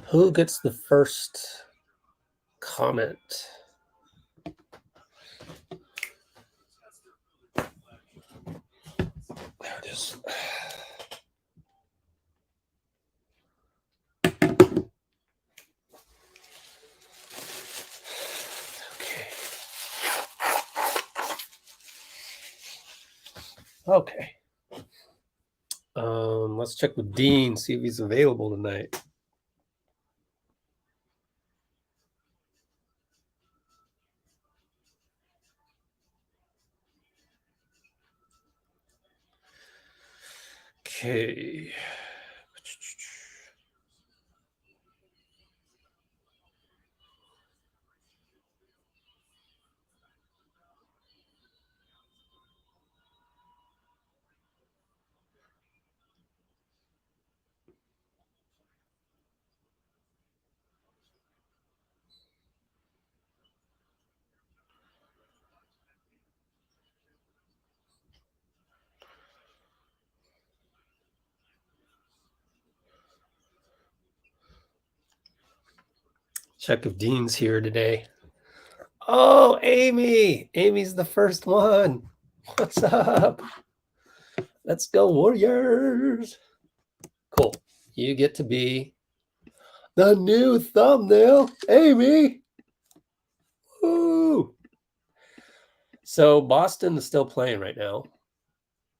Who gets the first comment? There it is. Okay. Let's check with Dean, see if he's available tonight. Okay. Check if Dean's here today. Oh, Amy. Amy's the first one. What's up? Let's go, Warriors. Cool. You get to be the new thumbnail, Amy. Woo. So Boston is still playing right now.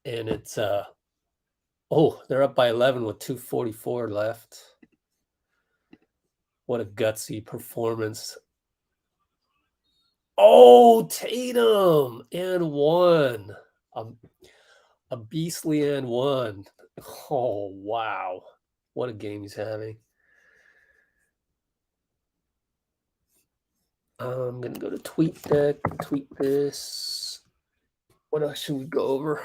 And it's they're up by 11 with 2:44 left. What a gutsy performance. Oh, Tatum and one. A beastly and one. Oh, wow. What a game he's having. I'm going to go to tweet deck, tweet this. What else should we go over?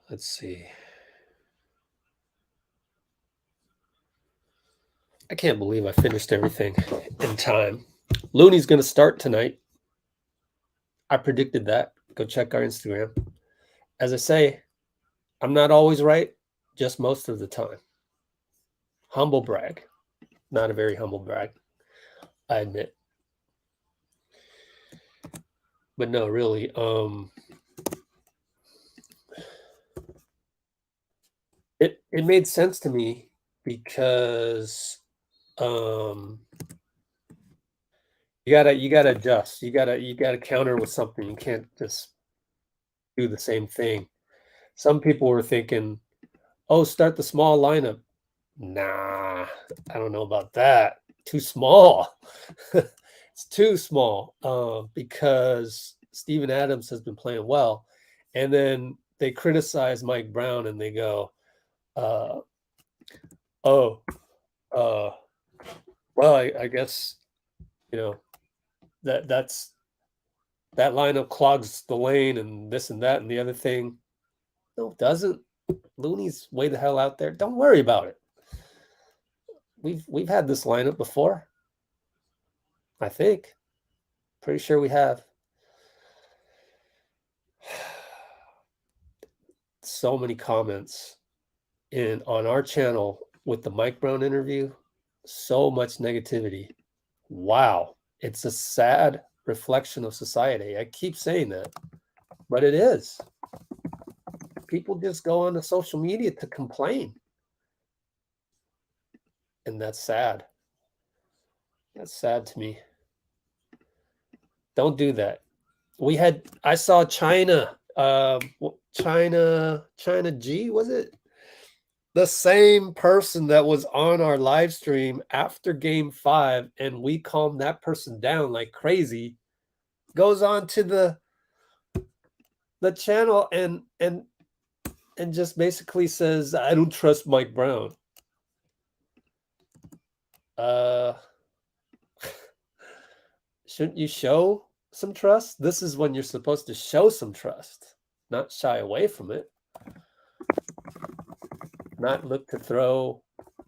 Let's see. I can't believe I finished everything in time. Looney's going to start tonight. I predicted that. Go check our Instagram. As I say, I'm not always right, just most of the time. Humble brag. Not a very humble brag, I admit. But no, really, it made sense to me because you gotta adjust. You gotta counter with something. You can't just do the same thing. Some people were thinking, oh, start the small lineup. Nah, I don't know about that. Too small. It's too small because Steven Adams has been playing well. And then they criticize Mike Brown and they go, well, I guess, that lineup clogs the lane and this and that and the other thing. No, it doesn't. Looney's way the hell out there. Don't worry about it. We've had this lineup before. I think. Pretty sure we have. So many comments on our channel with the Mike Brown interview. So much negativity. Wow. It's a sad reflection of society. I keep saying that, but it is. People just go on to social media to complain. And that's sad. That's sad to me. Don't do that. I saw China G, was it? The same person that was on our live stream after game 5, and we calmed that person down like crazy, goes on to the channel and just basically says, I don't trust Mike Brown. Shouldn't you show some trust? This is when you're supposed to show some trust. not shy away from it, not look to throw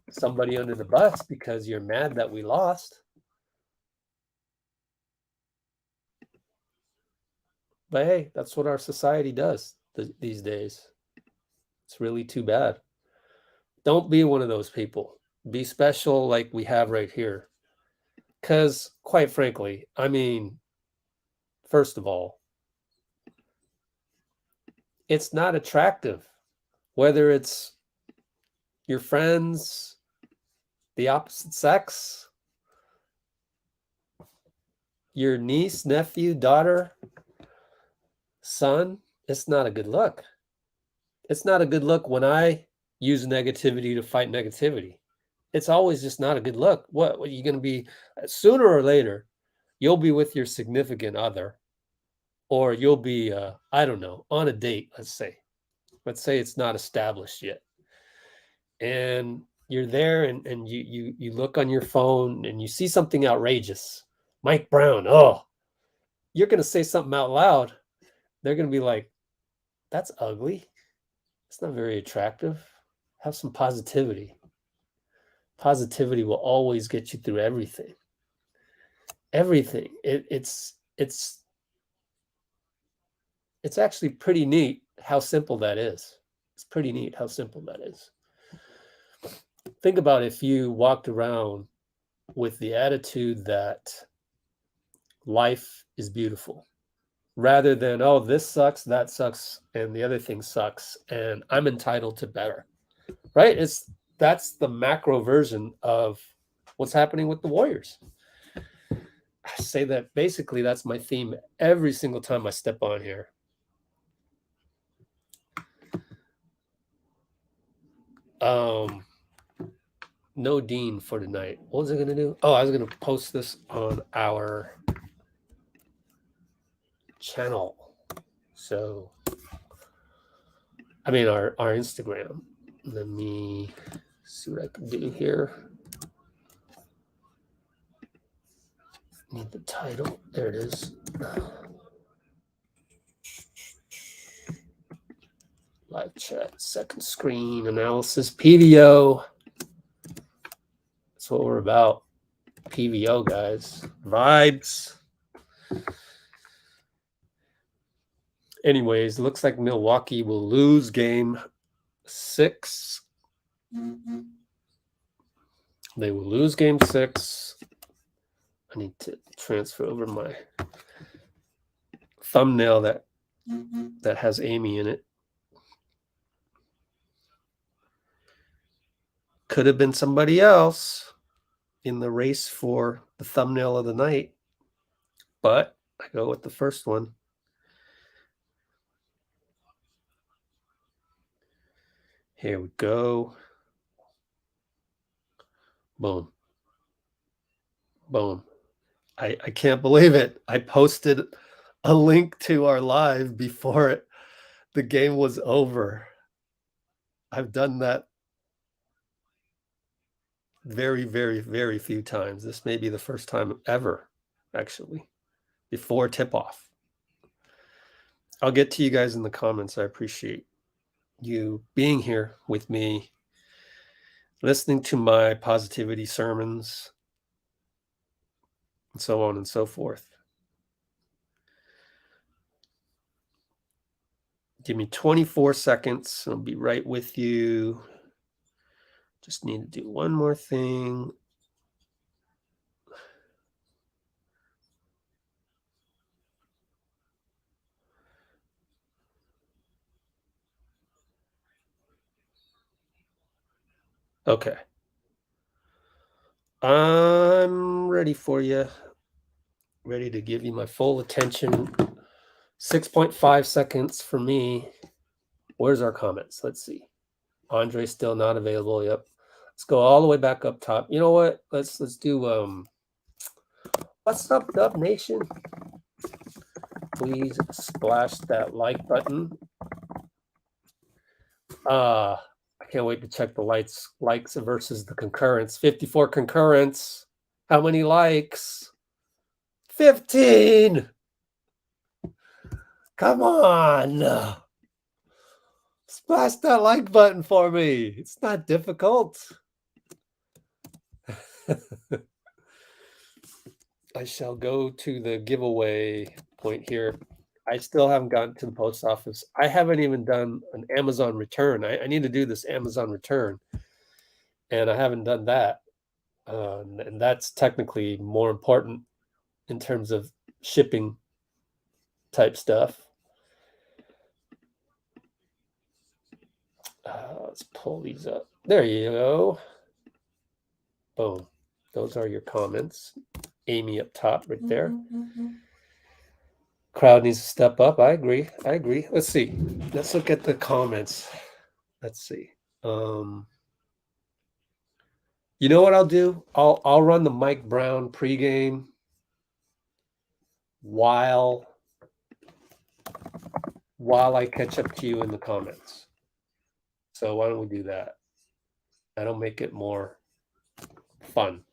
somebody under the bus because you're mad that we lost. But hey, that's what our society does these days. It's really too bad. Don't be one of those people. Be special like we have right here. Because, quite frankly, I mean, first of all, it's not attractive. Whether it's your friends, the opposite sex, your niece, nephew, daughter, son, it's not a good look. It's not a good look when I use negativity to fight negativity. It's always just not a good look. What are you going to be? Sooner or later, you'll be with your significant other, or you'll be, I don't know, on a date, let's say. Let's say it's not established yet. And you're there and you look on your phone and you see something outrageous. Mike Brown, oh, you're going to say something out loud. They're going to be like, that's ugly. It's not very attractive. Have some positivity. Positivity will always get you through everything. Everything. It's actually pretty neat how simple that is. It's pretty neat how simple that is. Think about if you walked around with the attitude that life is beautiful, rather than, oh, this sucks, that sucks, and the other thing sucks, and I'm entitled to better, right? That's the macro version of what's happening with the Warriors. I say that basically that's my theme every single time I step on here. No Dean for tonight. What was I gonna do? Oh, I was gonna post this on our channel. So, I mean our Instagram. Let me see what I can do here. Need the title. There it is. Live chat, second screen analysis, PVO. That's what we're about. PVO, guys. Vibes. Anyways, looks like Milwaukee will lose game 6. They will lose game 6. I need to transfer over my thumbnail that has Amy in it. Could have been somebody else in the race for the thumbnail of the night, but I go with the first one. Here we go. Boom. Boom. I can't believe it. I posted a link to our live before the game was over. I've done that very, very, very few times. This may be the first time ever, actually, before tip-off. I'll get to you guys in the comments. I appreciate you being here with me, listening to my positivity sermons, and so on and so forth. Give me 24 seconds. I'll be right with you. Just need to do one more thing. Okay. I'm ready for you. Ready to give you my full attention. 6.5 seconds for me. Where's our comments? Let's see. Andre still not available. Yep. Let's go all the way back up top. You know what? Let's do what's up, Dub Nation? Please splash that like button. I can't wait to check the likes versus the concurrence. 54 concurrence. How many likes? 15. Come on. Splash that like button for me. It's not difficult. I shall go to the giveaway point here. I still haven't gotten to the post office. I haven't even done an Amazon return. I need to do this Amazon return, and I haven't done that. And that's technically more important in terms of shipping type stuff. Let's pull these up. There you go. Boom. Those are your comments. Amy up top right there. Crowd needs to step up. I agree. Let's see. Let's look at the comments. Let's see. You know what I'll do? I'll run the Mike Brown pregame while I catch up to you in the comments. So why don't we do that? That'll make it more fun.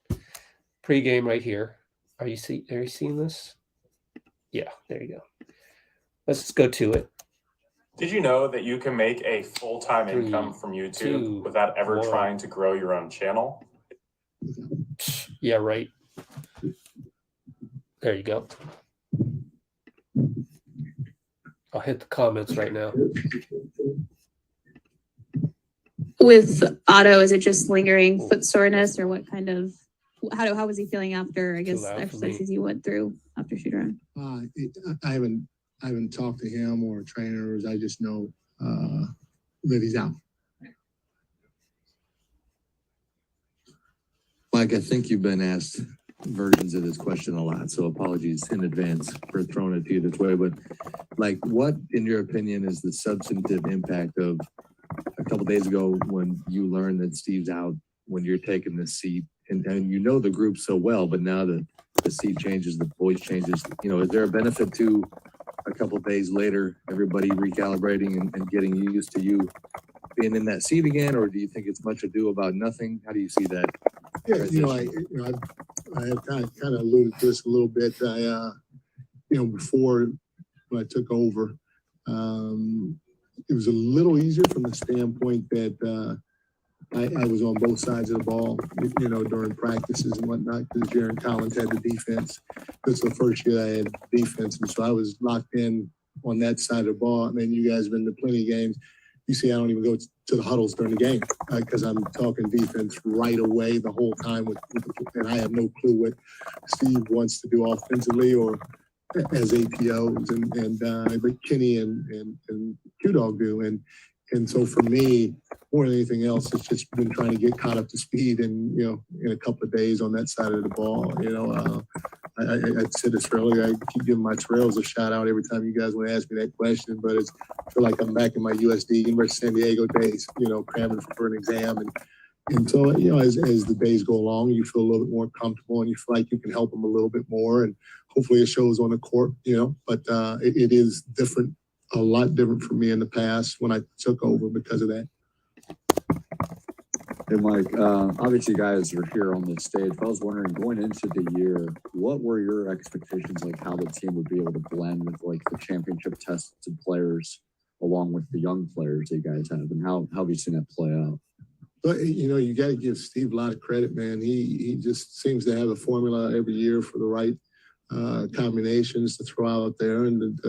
Pregame right here. Are you seeing this? Yeah, there you go. Let's just go to it. Did you know that you can make a full-time income from YouTube without ever trying to grow your own channel? Yeah, right. There you go. I'll hit the comments right now. With Otto, is it just lingering foot soreness, or what kind of? How was he feeling after? I guess the exercises you went through after shoot around. I haven't talked to him or trainers. I just know that he's out. Mike, I think you've been asked versions of this question a lot, so apologies in advance for throwing it to you this way. But like, what, in your opinion, is the substantive impact of a couple of days ago when you learned that Steve's out, when you're taking this seat, and you know the group so well, but now the seat changes, the voice changes. You know, is there a benefit to a couple of days later, everybody recalibrating and getting used to you being in that seat again, or do you think it's much ado about nothing? How do you see that? Yeah, I have kind of alluded to this a little bit. Before when I took over, it was a little easier from the standpoint that I was on both sides of the ball, during practices and whatnot, because Jaron Collins had the defense. This was the first year I had defense, and so I was locked in on that side of the ball. And then you guys have been to plenty of games. You see, I don't even go to the huddles during the game because I'm talking defense right away the whole time, and I have no clue what Steve wants to do offensively or as APOs, but Kenny and Q-Dog do, and so for me, more than anything else, it's just been trying to get caught up to speed, and in a couple of days on that side of the ball. I said this earlier. I keep giving my trails a shout out every time you guys want to ask me that question, but I feel like I'm back in my USD, University of San Diego days. Cramming for an exam, and so as the days go along, you feel a little bit more comfortable, and you feel like you can help them a little bit more, and hopefully it shows on the court. But it is different, a lot different for me in the past when I took over because of that. Hey, Mike, obviously you guys are here on this stage. I was wondering, going into the year, what were your expectations, like how the team would be able to blend with like the championship tested players along with the young players that you guys have, and how have you seen that play out? But you got to give Steve a lot of credit, man. He just seems to have a formula every year for the right combinations to throw out there and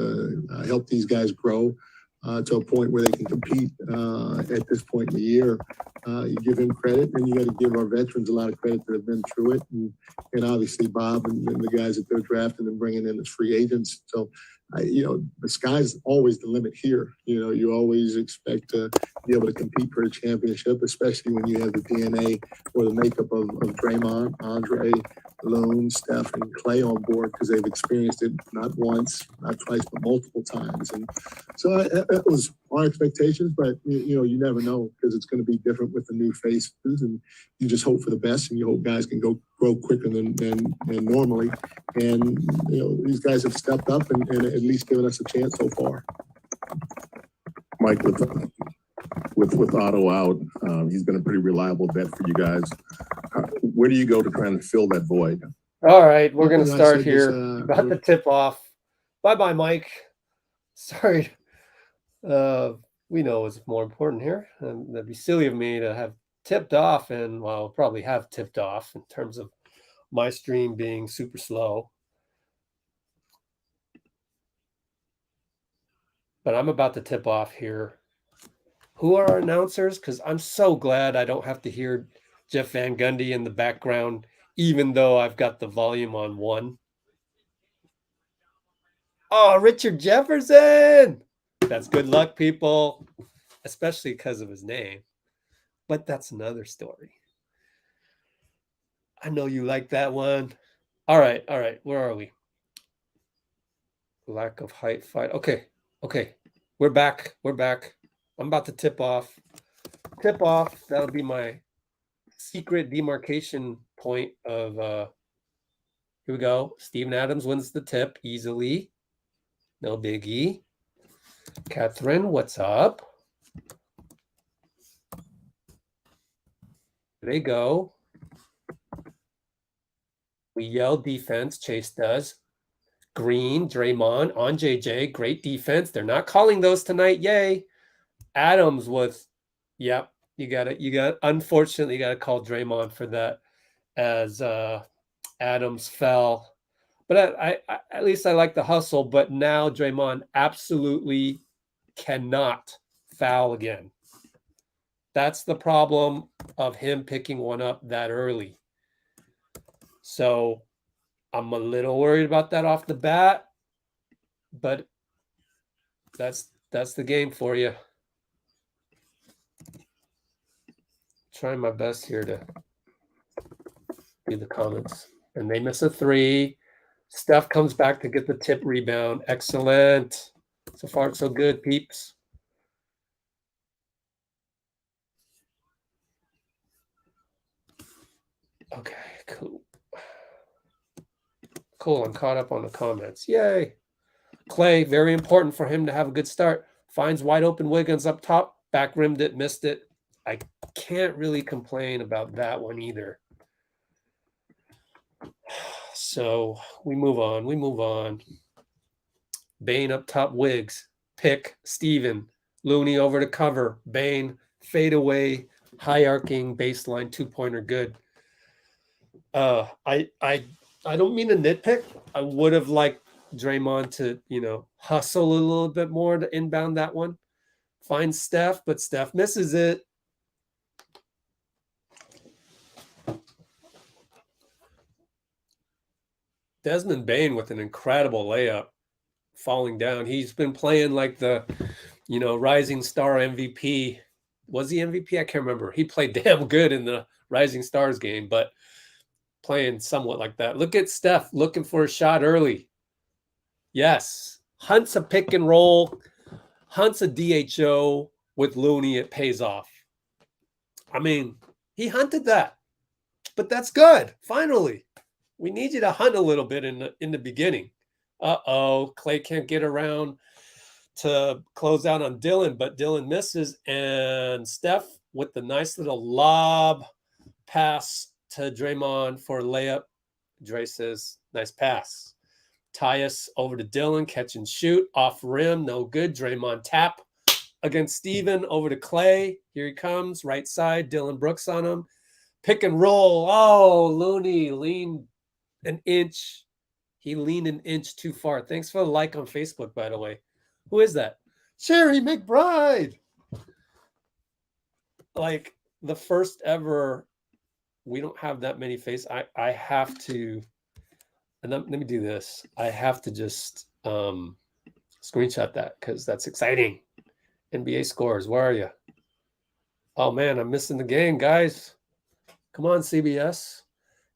help these guys grow to a point where they can compete at this point in the year. You give him credit, and you got to give our veterans a lot of credit that have been through it, and obviously Bob and the guys that they're drafting and bringing in as free agents. So, the sky's always the limit here. You always expect to be able to compete for a championship, especially when you have the DNA or the makeup of Draymond, Andre, Loon, Steph, and Clay on board, because they've experienced it not once, not twice, but multiple times. And so that was our expectations, but you never know, because it's going to be different with the new faces, and you just hope for the best, and you hope guys can grow quicker than normally. And these guys have stepped up and at least given us a chance so far. Mike, with Otto out, he's been a pretty reliable vet for you guys. Where do you go to try and fill that void? All right, we're going to start here. About to tip off. Bye-bye, Mike. Sorry. we know is more important here. And that'd be silly of me to have tipped off, and well, probably have tipped off in terms of my stream being super slow. But I'm about to tip off here. Who are our announcers? Because I'm so glad I don't have to hear Jeff Van Gundy in the background, even though I've got the volume on 1. Oh, Richard Jefferson! That's good luck, people, especially because of his name. But that's another story. I know you like that one. All right. Where are we? Lack of height fight. Okay. We're back. I'm about to tip off. That'll be my secret demarcation point of here we go. Steven Adams wins the tip easily. No biggie. Catherine, what's up? There they go. We yell defense. Chase does. Green, Draymond on JJ. Great defense. They're not calling those tonight. Yay. Adams was, yep. Unfortunately, you got to call Draymond for that as Adams fell. But I at least I like the hustle. But now Draymond absolutely cannot foul again. That's the problem of him picking one up that early. So I'm a little worried about that off the bat, but that's the game for you. Trying my best here to do the comments. And they miss a 3. Steph comes back to get the tip rebound. Excellent. So far, so good, peeps. Okay, cool. Cool, I'm caught up on the comments. Yay. Clay, very important for him to have a good start. Finds wide open Wiggins up top. Back rimmed it, missed it. I can't really complain about that one either. So we move on. Bane up top, Wiggs. Pick, Steven. Looney over to cover. Bane, fade away, high arcing, baseline, 2-pointer, good. I don't mean to nitpick. I would have liked Draymond to, hustle a little bit more to inbound that one. Find Steph, but Steph misses it. Desmond Bane with an incredible layup, falling down. He's been playing like the, rising star MVP. Was he MVP? I can't remember. He played damn good in the Rising Stars game, but playing somewhat like that. Look at Steph looking for a shot early. Yes. Hunts a pick and roll. Hunts a DHO with Looney. It pays off. I mean, he hunted that, but that's good. Finally, we need you to hunt a little bit in the beginning. Clay can't get around to close out on Dylan, but Dylan misses, and Steph with the nice little lob pass to Draymond for a layup. Dre says, nice pass. Tyus over to Dylan, catch and shoot, off rim, no good. Draymond tap against Steven, over to Clay. Here he comes, right side, Dylan Brooks on him. Pick and roll. Oh, Looney leaned an inch. He leaned an inch too far. Thanks for the like on Facebook, by the way. Who is that? Sherry McBride. Like the first ever, we don't have that many faces. I have to, and let me do this. I have to just screenshot that because that's exciting. NBA scores. Where are you? Oh, man, I'm missing the game, guys. Come on, CBS.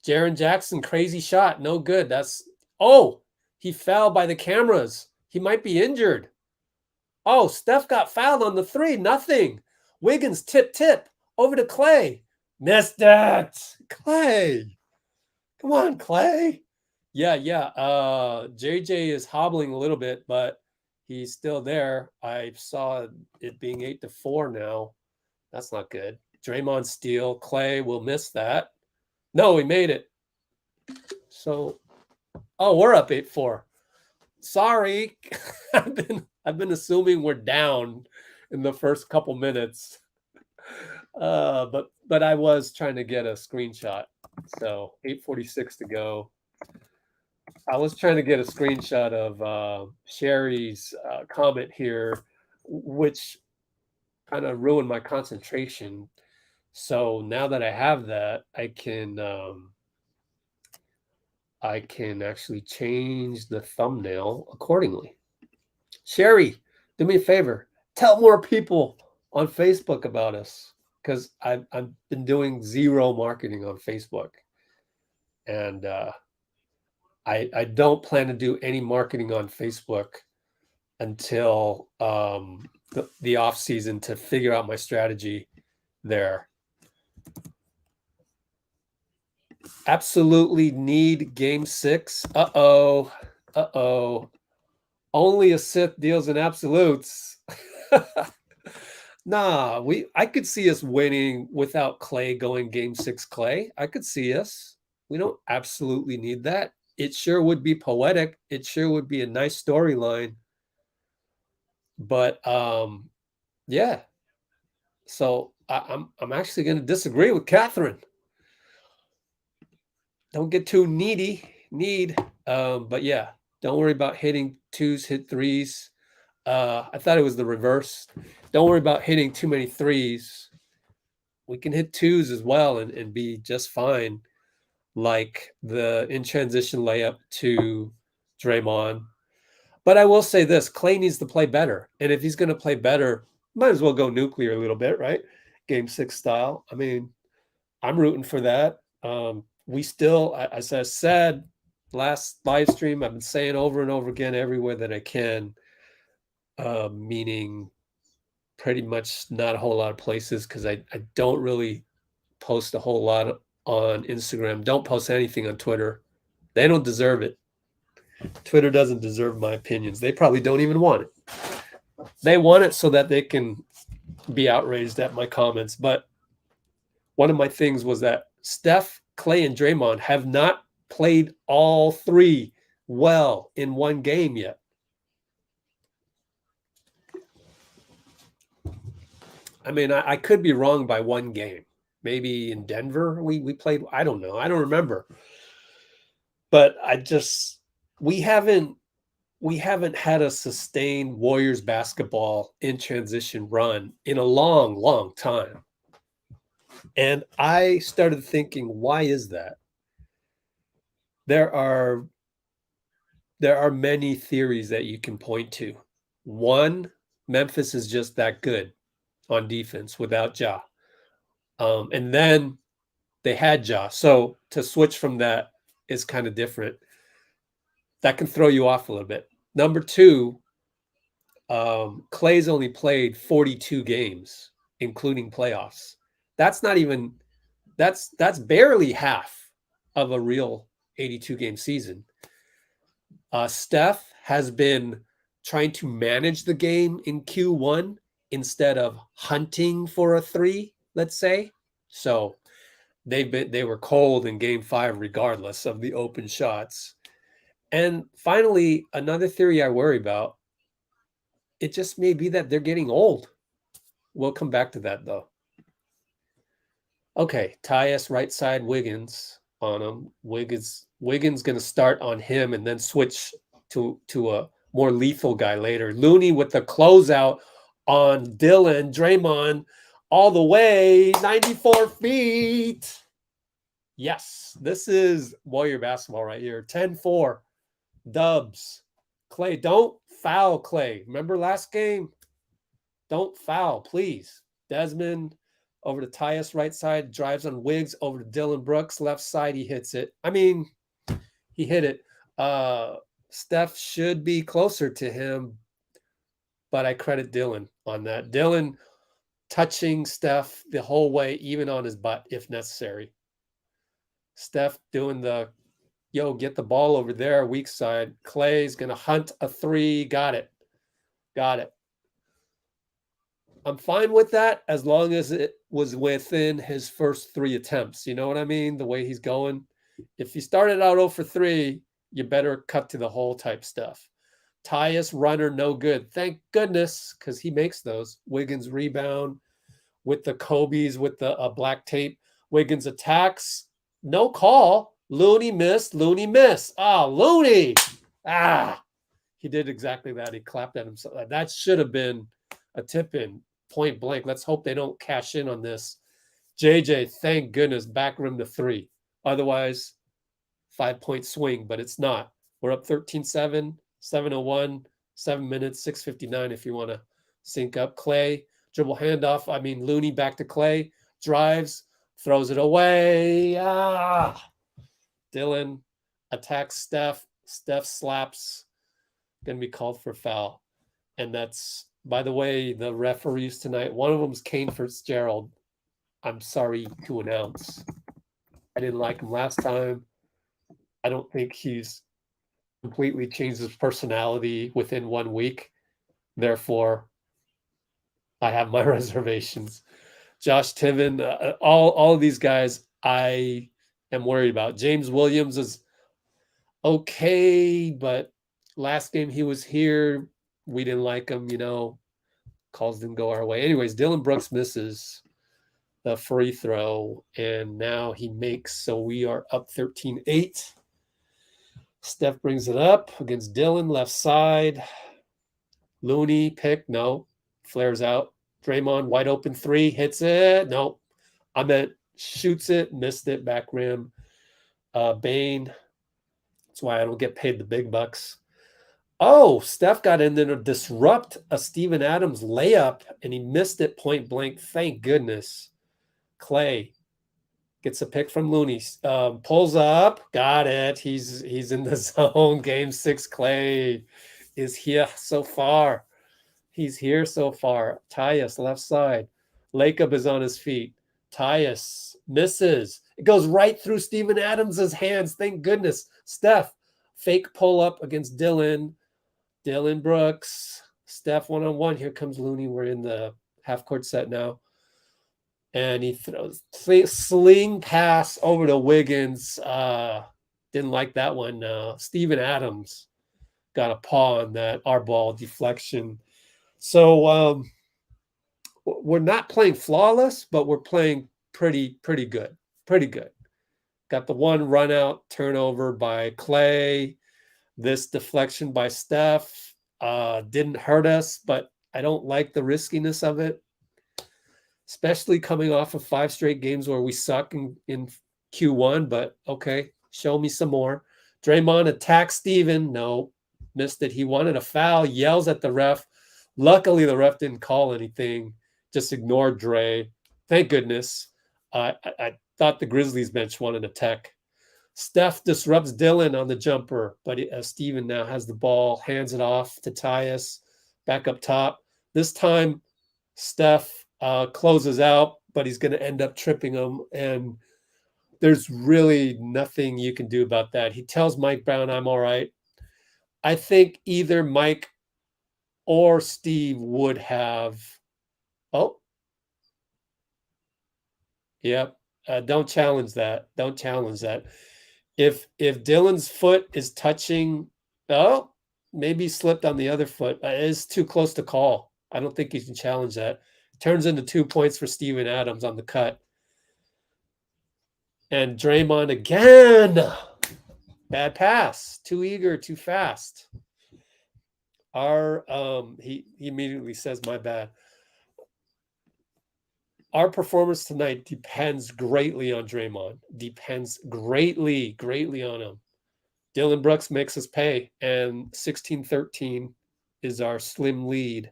Jaren Jackson, crazy shot. No good. He fell by the cameras. He might be injured. Oh, Steph got fouled on the 3. Nothing. Wiggins, tip. Over to Clay. Missed it. Clay. Come on, Clay. Yeah. JJ is hobbling a little bit, but he's still there. I saw it being 8-4 now. That's not good. Draymond steal. Clay will miss that. No, he made it. So, we're up 8-4. Sorry. I've been assuming we're down in the first couple minutes. But I was trying to get a screenshot. So 8:46 to go. I was trying to get a screenshot of Sherry's comment here, which kind of ruined my concentration. So now that I have that, I can actually change the thumbnail accordingly. Sherry, do me a favor. Tell more people on Facebook about us, because I've been doing zero marketing on Facebook. And I don't plan to do any marketing on Facebook until the off season to figure out my strategy there. Absolutely need game 6. Uh-oh. Only a Sith deals in absolutes. Nah, I could see us winning without Clay going game 6 Clay. I could see us. We don't absolutely need that. It sure would be poetic. It sure would be a nice storyline. But yeah. So I'm actually going to disagree with Catherine. Don't get too need. But yeah, don't worry about hitting 2s, hit 3s. I thought it was the reverse. Don't worry about hitting too many 3s. We can hit 2s as well and be just fine. Like the in transition layup to Draymond. But I will say this, Clay needs to play better. And if he's going to play better, might as well go nuclear a little bit, right? Game 6 style. I mean, I'm rooting for that. We still, as I said last live stream, I've been saying over and over again everywhere that I can, meaning pretty much not a whole lot of places, because I don't really post a whole lot on Instagram. Don't post anything on Twitter. They don't deserve it. Twitter doesn't deserve my opinions. They probably don't even want it. They want it so that they can be outraged at my comments. But one of my things was that Steph, Clay, and Draymond have not played all 3 well in one game yet. I mean, I could be wrong by one game. Maybe in Denver we played. I don't know. I don't remember. But we haven't had a sustained Warriors basketball in transition run in a long, long time. And I started thinking, why is that? There are many theories that you can point to. One, Memphis is just that good on defense without Ja. And then they had Ja. So to switch from that is kind of different. That can throw you off a little bit. Number 2, Clay's only played 42 games, including playoffs. That's barely half of a real 82-game season. Steph has been trying to manage the game in Q1 instead of hunting for a 3, let's say. So they were cold in game 5 regardless of the open shots. And finally, another theory I worry about, it just may be that they're getting old. We'll come back to that though. Okay, Tyus right side, Wiggins on him. Wiggins going to start on him and then switch to a more lethal guy later. Looney with the closeout on Dylan. Draymond all the way, 94 feet. Yes, this is Warrior basketball right here. 10-4, Dubs. Clay, don't foul, Clay. Remember last game? Don't foul, please. Desmond over to Tyus right side, drives on Wiggs over to Dylan Brooks, left side, he hits it. I mean, he hit it. Steph should be closer to him, but I credit Dylan on that. Dylan touching Steph the whole way, even on his butt if necessary. Steph doing the, get the ball over there, weak side. Clay's going to hunt a 3. Got it. I'm fine with that as long as it was within his first 3 attempts. You know what I mean? The way he's going. If he started out 0 for 3, you better cut to the hole type stuff. Tyus runner, no good. Thank goodness, because he makes those. Wiggins rebound with the Kobe's with the black tape. Wiggins attacks, no call. Looney missed. Looney missed. Ah, Looney. Ah, he did exactly that. He clapped at himself. That should have been a tip in, point blank. Let's hope they don't cash in on this. JJ, thank goodness, back rim to 3. Otherwise, 5-point swing, but it's not. We're up 13-7, 7:01, 7 minutes, 6:59 if you want to sync up. Clay, dribble handoff. I mean, Looney back to Clay, drives, throws it away. Dylan attacks Steph. Steph slaps. Going to be called for foul. And that's, by the way, the referees tonight. One of them is Kane Fitzgerald. I'm sorry to announce. I didn't like him last time. I don't think he's completely changed his personality within 1 week. Therefore, I have my reservations. Josh Tiven, all of these guys, I am worried about. James Williams is okay, but last game he was here, we didn't like him, calls didn't go our way. Anyways, Dylan Brooks misses the free throw, and now he makes, so we are up 13-8. Steph brings it up against Dylan, left side. Looney, pick, no. Flares out. Draymond, wide open 3, hits it. No. I meant shoots it, missed it, back rim. Bane. That's why I don't get paid the big bucks. Oh, Steph got in there to disrupt a Steven Adams layup, and he missed it point blank. Thank goodness. Clay gets a pick from Looney. Pulls up. Got it. He's in the zone. Game 6. Clay is here so far. He's here so far. Tyus, left side. Lacob is on his feet. Tyus misses. It goes right through Steven Adams' hands. Thank goodness. Steph, fake pull up against Dylan. Dylan Brooks. Steph one-on-one. Here comes Looney. We're in the half-court set now. And he throws sling pass over to Wiggins. Didn't like that one. Steven Adams got a paw on that. Our ball deflection. So we're not playing flawless, but we're playing pretty good. Pretty good. Got the one run out turnover by Clay. This deflection by Steph didn't hurt us, but I don't like the riskiness of it, especially coming off of 5 straight games where we suck in Q1. But okay, show me some more. Draymond attacks Steven. No, missed it. He wanted a foul, yells at the ref. Luckily, the ref didn't call anything, just ignored Dre. Thank goodness. I thought the Grizzlies bench wanted a tech. Steph disrupts Dylan on the jumper, but Steven now has the ball, hands it off to Tyus, back up top. This time, Steph closes out, but he's going to end up tripping him, and there's really nothing you can do about that. He tells Mike Brown, I'm all right. I think either Mike or Steve would have. Oh. Yep. Don't challenge that. Don't challenge that. If Dylan's foot is touching, maybe slipped on the other foot. It's too close to call. I don't think you can challenge that. Turns into 2 points for Steven Adams on the cut. And Draymond again. Bad pass. Too eager, too fast. He immediately says, my bad. Our performance tonight depends greatly on Draymond. Depends greatly on him. Dylan Brooks makes us pay, and 16-13 is our slim lead.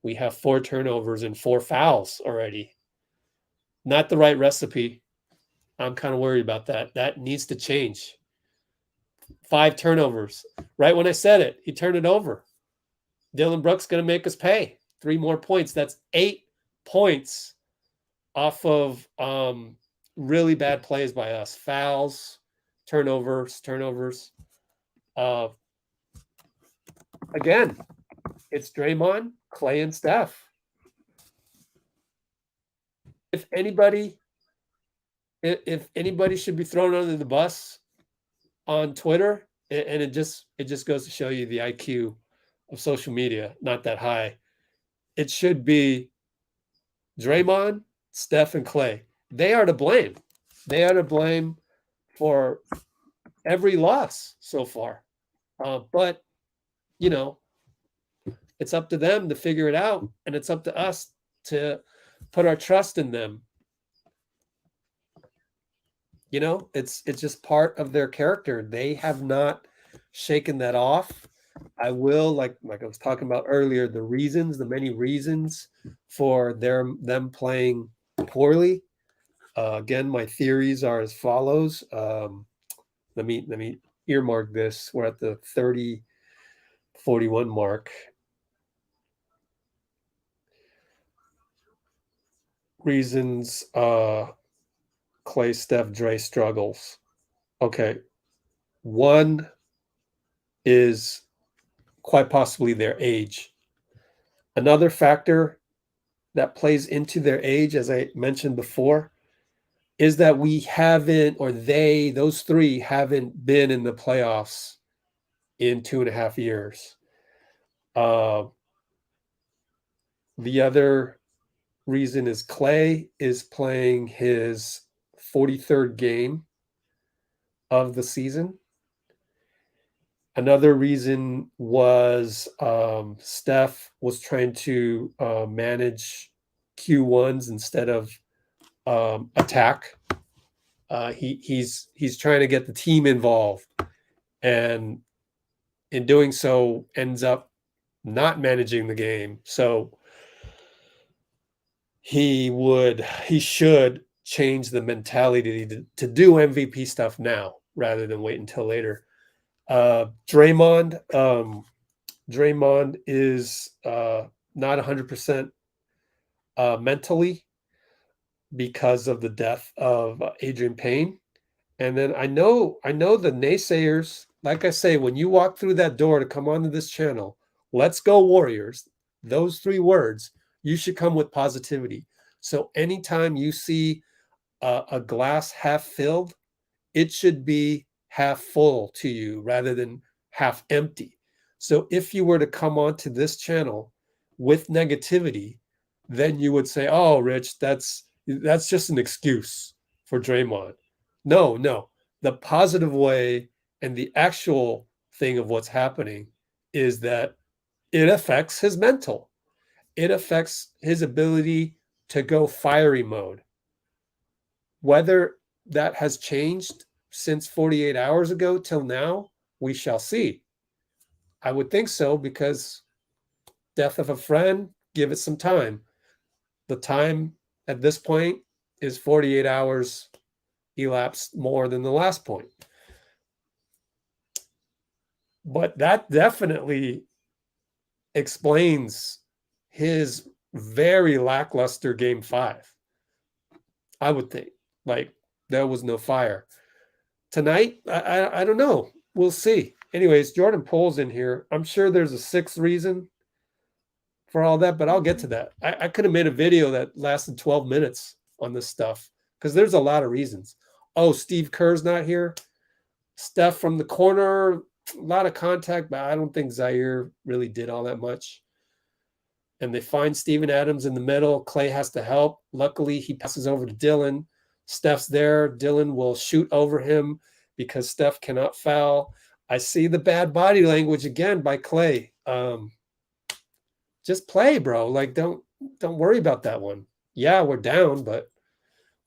We have 4 turnovers and 4 fouls already. Not the right recipe. I'm kind of worried about that. That needs to change. 5 turnovers. Right when I said it, he turned it over. Dylan Brooks going to make us pay. 3 more points. That's 8 points off of really bad plays by us. Fouls, turnovers. Again, it's Draymond, Clay, and Steph. If anybody should be thrown under the bus on Twitter, and it just goes to show you the IQ of social media, not that high. It should be Draymond, Steph, and Clay. They are to blame. They are to blame for every loss so far. But, you know, it's up to them to figure it out, and it's up to us to put our trust in them. You know, it's just part of their character. They have not shaken that off. I will, like I was talking about earlier, the many reasons for them playing poorly. Again, my theories are as follows. Let me earmark this. We're at the 30-41 mark. Reasons Clay, Steph, Dre struggles. Okay. One is quite possibly their age. Another factor that plays into their age, as I mentioned before, is that we haven't, or those three haven't been in the playoffs in 2.5 years. The other reason is Clay is playing his 43rd game of the season. Another reason was Steph was trying to manage Q1s instead of attack. He's trying to get the team involved, and in doing so ends up not managing the game. So he should change the mentality to do MVP stuff now rather than wait until later. Draymond is not 100% mentally because of the death of Adrian Payne. And then I know the naysayers, like I say, when you walk through that door to come onto this channel, let's go Warriors, those 3 words, you should come with positivity. So anytime you see a glass half filled, it should be half full to you rather than half empty. So if you were to come onto this channel with negativity, then you would say, oh, Rich, that's just an excuse for Draymond. No. The positive way and the actual thing of what's happening is that it affects his mental. It affects his ability to go fiery mode. Whether that has changed since 48 hours ago till now, we shall see. I would think so, because death of a friend, give it some time. The time at this point is 48 hours elapsed more than the last point. But that definitely explains his very lackluster game 5. I would think, like, there was no fire. Tonight, I don't know. We'll see. Anyways, Jordan Pole's in here. I'm sure there's a 6th reason for all that, but I'll get to that. I could have made a video that lasted 12 minutes on this stuff, because there's a lot of reasons. Oh, Steve Kerr's not here. Steph from the corner, a lot of contact, but I don't think Zaire really did all that much. And they find Steven Adams in the middle. Clay has to help. Luckily, he passes over to Dylan. Steph's there. Dylan will shoot over him because Steph cannot foul. I see the bad body language again by Clay. Just play, bro. Like, don't worry about that one. Yeah, we're down, but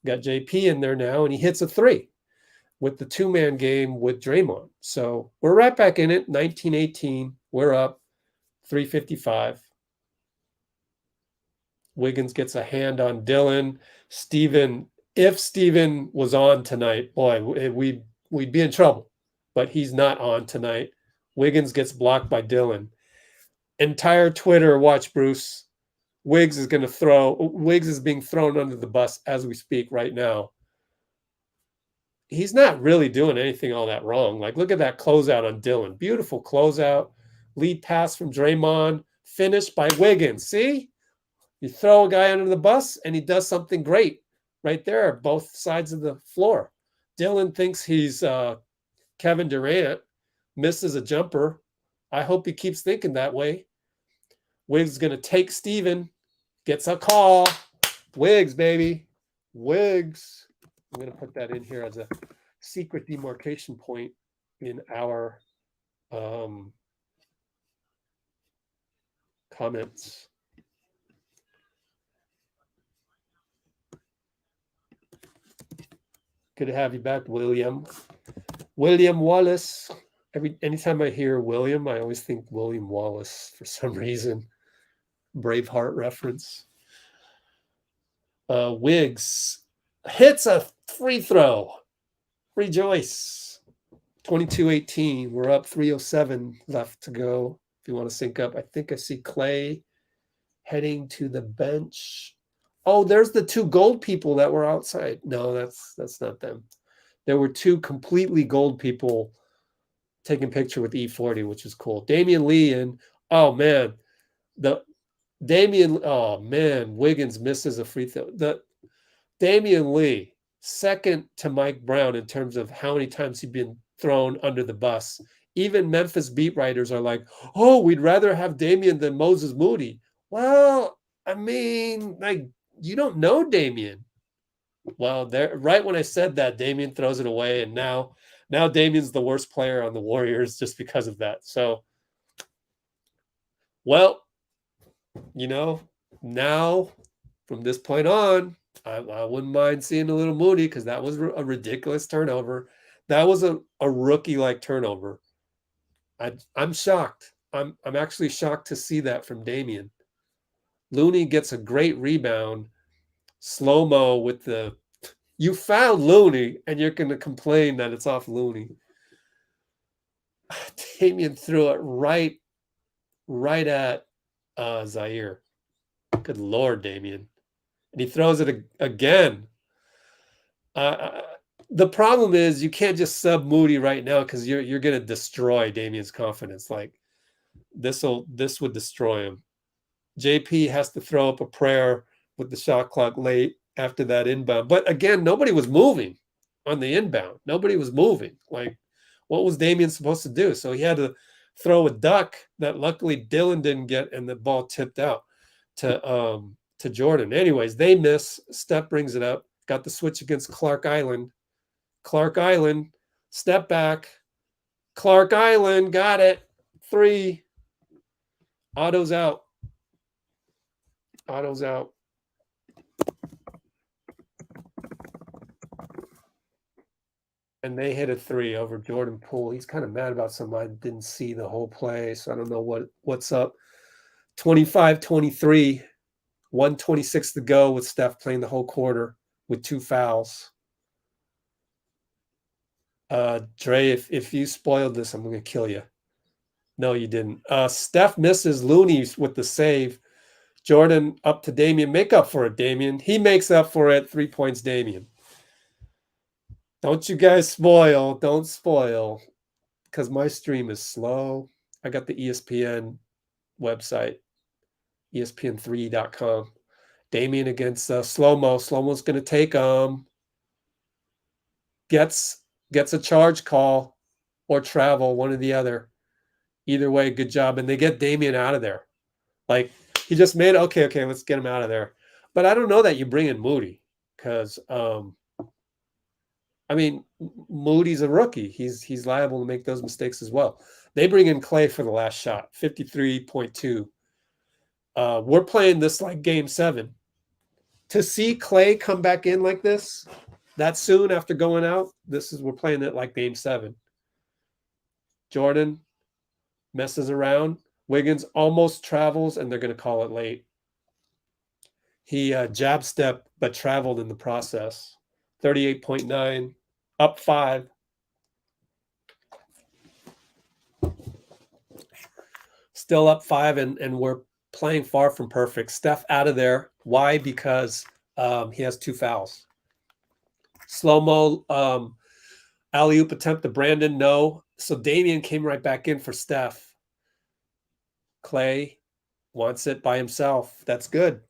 we got JP in there now, and he hits a 3 with the 2-man game with Draymond. So we're right back in it. 19-18. We're up 3:55. Wiggins gets a hand on Dylan. If Steven was on tonight, boy, we'd be in trouble. But he's not on tonight. Wiggins gets blocked by Dylan. Entire Twitter, watch Bruce. Wiggs is being thrown under the bus as we speak right now. He's not really doing anything all that wrong. Like, look at that closeout on Dylan. Beautiful closeout. Lead pass from Draymond. Finished by Wiggins. See? You throw a guy under the bus, and he does something great right there, both sides of the floor. Dylan thinks he's Kevin Durant. misses a jumper. I hope he keeps thinking that way. Wiggs is going to take Steven. Gets a call. Wiggs, baby. Wiggs. I'm going to put that in here as a secret demarcation point in our comments. Good to have you back, William. William Wallace. Anytime I hear William, I always think William Wallace for some reason. Braveheart reference. Wiggs hits a free throw. Rejoice. 22-18. We're up 3:07 left to go. If you want to sync up, I think I see Clay heading to the bench. Oh, there's the two gold people that were outside. No, that's not them. There were two completely gold people taking picture with E40, which is cool. Damian Lee and Wiggins misses a free throw. The Damian Lee, second to Mike Brown in terms of how many times he's been thrown under the bus. Even Memphis beat writers are like, oh, we'd rather have Damian than Moses Moody. Well, I mean, like, you don't know Damian. Well, there, right when I said that, Damian throws it away, and now Damian's the worst player on the Warriors just because of that. So, well, now from this point on, I wouldn't mind seeing a little Moody because that was a ridiculous turnover. That was a rookie-like turnover. I'm shocked. I'm actually shocked to see that from Damian. Looney gets a great rebound. Slow-mo with the... You found Looney, and you're going to complain that it's off Looney. Damian threw it right at Zaire. Good Lord, Damian. And he throws it again. The problem is you can't just sub Moody right now because you're going to destroy Damian's confidence. Like, this would destroy him. JP has to throw up a prayer with the shot clock late after that inbound. But again, nobody was moving on the inbound. Nobody was moving. Like, what was Damian supposed to do? So he had to throw a duck that luckily Dylan didn't get, and the ball tipped out to Jordan. Anyways, they miss. Steph brings it up. Got the switch against Clark Island. Clark Island, step back. Clark Island, got it. 3. Otto's out. Otto's out. And they hit a 3 over Jordan Poole. He's kind of mad about something. I didn't see the whole play, so I don't know what's up. 25-23, 1:26 to go with Steph playing the whole quarter with 2 fouls. Dre, if you spoiled this, I'm going to kill you. No, you didn't. Steph misses Looney with the save. Jordan up to Damian. Make up for it, Damian. He makes up for it. 3 points, Damian. Don't you guys spoil. Don't spoil. Because my stream is slow. I got the ESPN website, ESPN3.com. Damian against Slow-Mo. Slow-Mo's going to take gets a charge call or travel, one or the other. Either way, good job. And they get Damian out of there. Like, he just made, okay, let's get him out of there. But I don't know that you bring in Moody because, I mean, Moody's a rookie. He's liable to make those mistakes as well. They bring in Clay for the last shot, 53.2. We're playing this like game 7. To see Clay come back in like this, that soon after going out, we're playing it like game 7. Jordan messes around. Wiggins almost travels, and they're going to call it late. He jab stepped, but traveled in the process. 38.9, up 5. Still up 5, and we're playing far from perfect. Steph out of there. Why? Because he has 2 fouls. Slow-mo alley-oop attempt to Brandon, no. So Damian came right back in for Steph. Clay wants it by himself. That's good.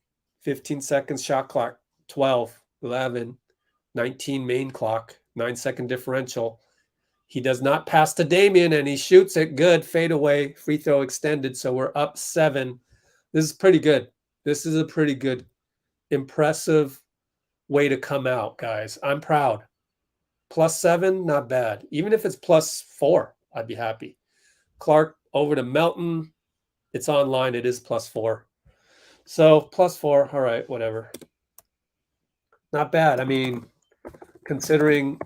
15 seconds shot clock. 12, 11, 19 main clock. 9-second differential. He does not pass to Damian, and he shoots it good. Fade away, free throw extended. So we're up 7. This is pretty good. This is a pretty good, impressive way to come out, guys. I'm proud. +7, not bad. Even if it's +4, I'd be happy. Clark over to Melton. It's online. It is +4. So +4. All right, whatever. Not bad. I mean, considering,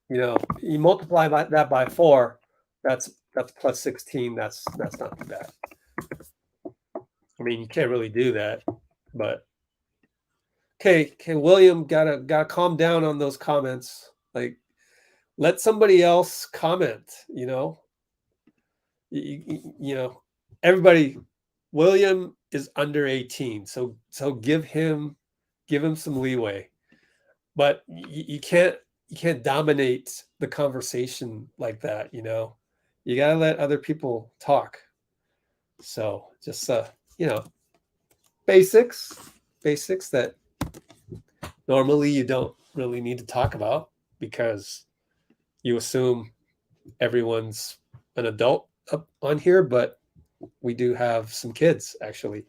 you multiply that by 4, that's +16. That's not too bad. I mean, you can't really do that, but okay, William, gotta calm down on those comments. Like, let somebody else comment. Everybody. William is under 18, so give him some leeway, but you can't dominate the conversation like that. You gotta let other people talk. So just basics that normally you don't really need to talk about because you assume everyone's an adult up on here, but we do have some kids actually.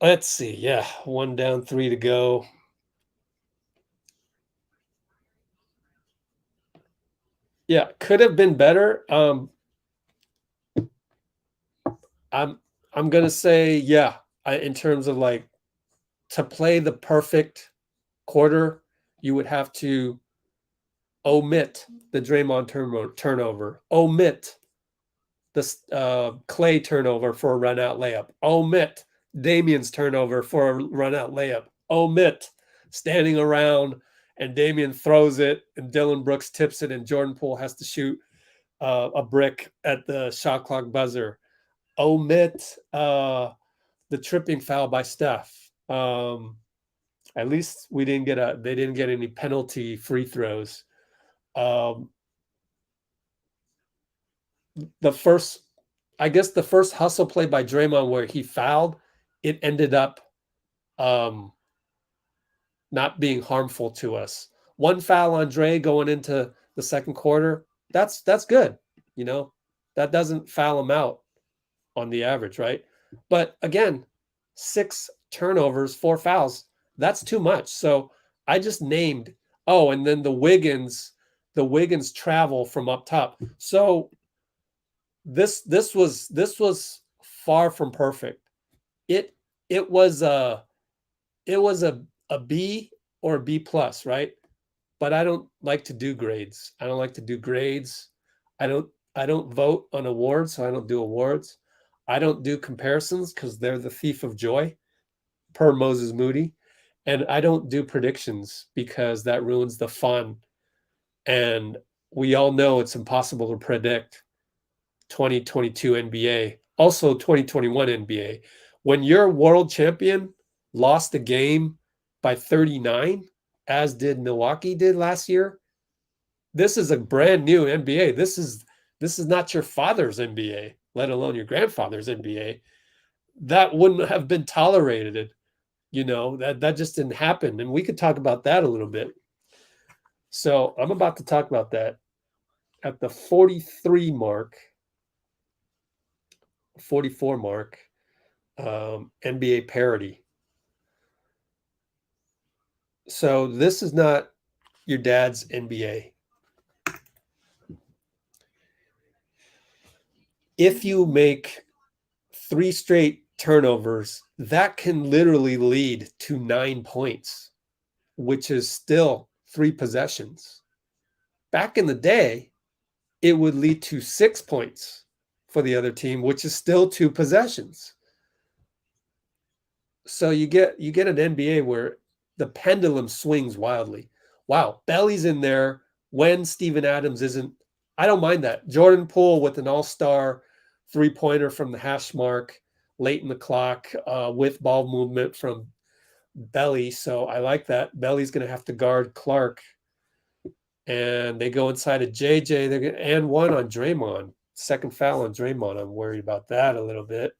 Let's see. Yeah, 1 down, 3 to go. Yeah, could have been better. I'm gonna say yeah. In terms of like to play the perfect quarter, you would have to omit the Draymond turnover, omit the Clay turnover for a run out layup, omit Damian's turnover for a run out layup, omit standing around and Damian throws it and Dylan Brooks tips it and Jordan Poole has to shoot a brick at the shot clock buzzer, omit the tripping foul by Steph. At least they didn't get any penalty free throws. The first hustle play by Draymond where he fouled, it ended up not being harmful to us. 1 foul on Dre going into the second quarter, that's good. That doesn't foul him out on the average, right? But again, 6 turnovers, 4 fouls, that's too much. So I just named, and then the Wiggins travel from up top. So this was far from perfect. It was a B or a B plus, right? But I don't like to do grades. I don't vote on awards, so I don't do awards. I don't do comparisons because they're the thief of joy, per Moses Moody. And I don't do predictions because that ruins the fun. And we all know it's impossible to predict 2022 NBA, also 2021 NBA. When your world champion lost a game by 39, as did Milwaukee did last year, this is a brand new NBA. This is not your father's NBA, let alone your grandfather's NBA. That wouldn't have been tolerated. That just didn't happen. And we could talk about that a little bit. So I'm about to talk about that at the 43 mark. 44 mark, NBA parity. So this is not your dad's NBA. If you make 3 straight turnovers, that can literally lead to 9 points, which is still 3 possessions. Back in the day, it would lead to 6 points for the other team, which is still 2 possessions. So you get an NBA where the pendulum swings wildly. Wow, Belly's in there when Steven Adams isn't. I don't mind that. Jordan Poole with an all-star 3-pointer from the hash mark late in the clock with ball movement from Belly. So I like that. Belly's going to have to guard Clark. And they go inside of JJ. They're going and 1 on Draymond. Second foul on Draymond. I'm worried about that a little bit.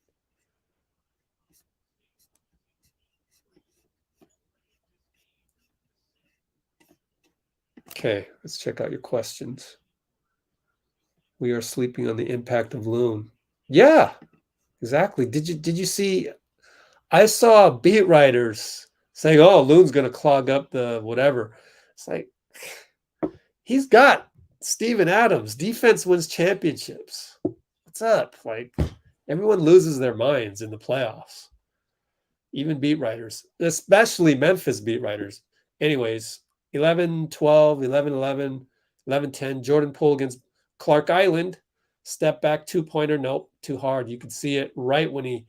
Okay, let's check out your questions. We are sleeping on the impact of Loon. Yeah, exactly. Did you see? I saw beat writers saying, "Oh, Loon's going to clog up the whatever." It's like he's got Steven Adams. Defense wins championships. What's up? Like everyone loses their minds in the playoffs. Even beat writers, especially Memphis beat writers. Anyways, 11-12, 11-11, 11-10. Jordan Poole against Clark Island. Step back two-pointer. Nope, too hard. You could see it right when he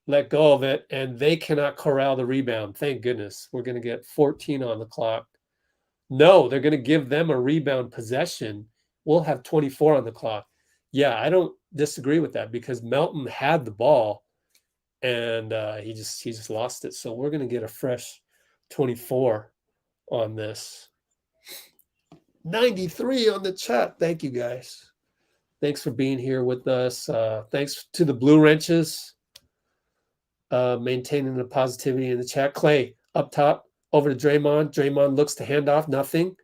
let go of it, and they cannot corral the rebound. Thank goodness. We're going to get 14 on the clock. No, they're going to give them a rebound possession. We'll have 24 on the clock. Yeah, I don't disagree with that because Melton had the ball and he just lost it. So we're going to get a fresh 24 on this. 93 on the chat. Thank you guys. Thanks for being here with us. Thanks to the Blue Wrenches. Maintaining the positivity in the chat. Clay up top over to Draymond. Draymond looks to hand off. Nothing.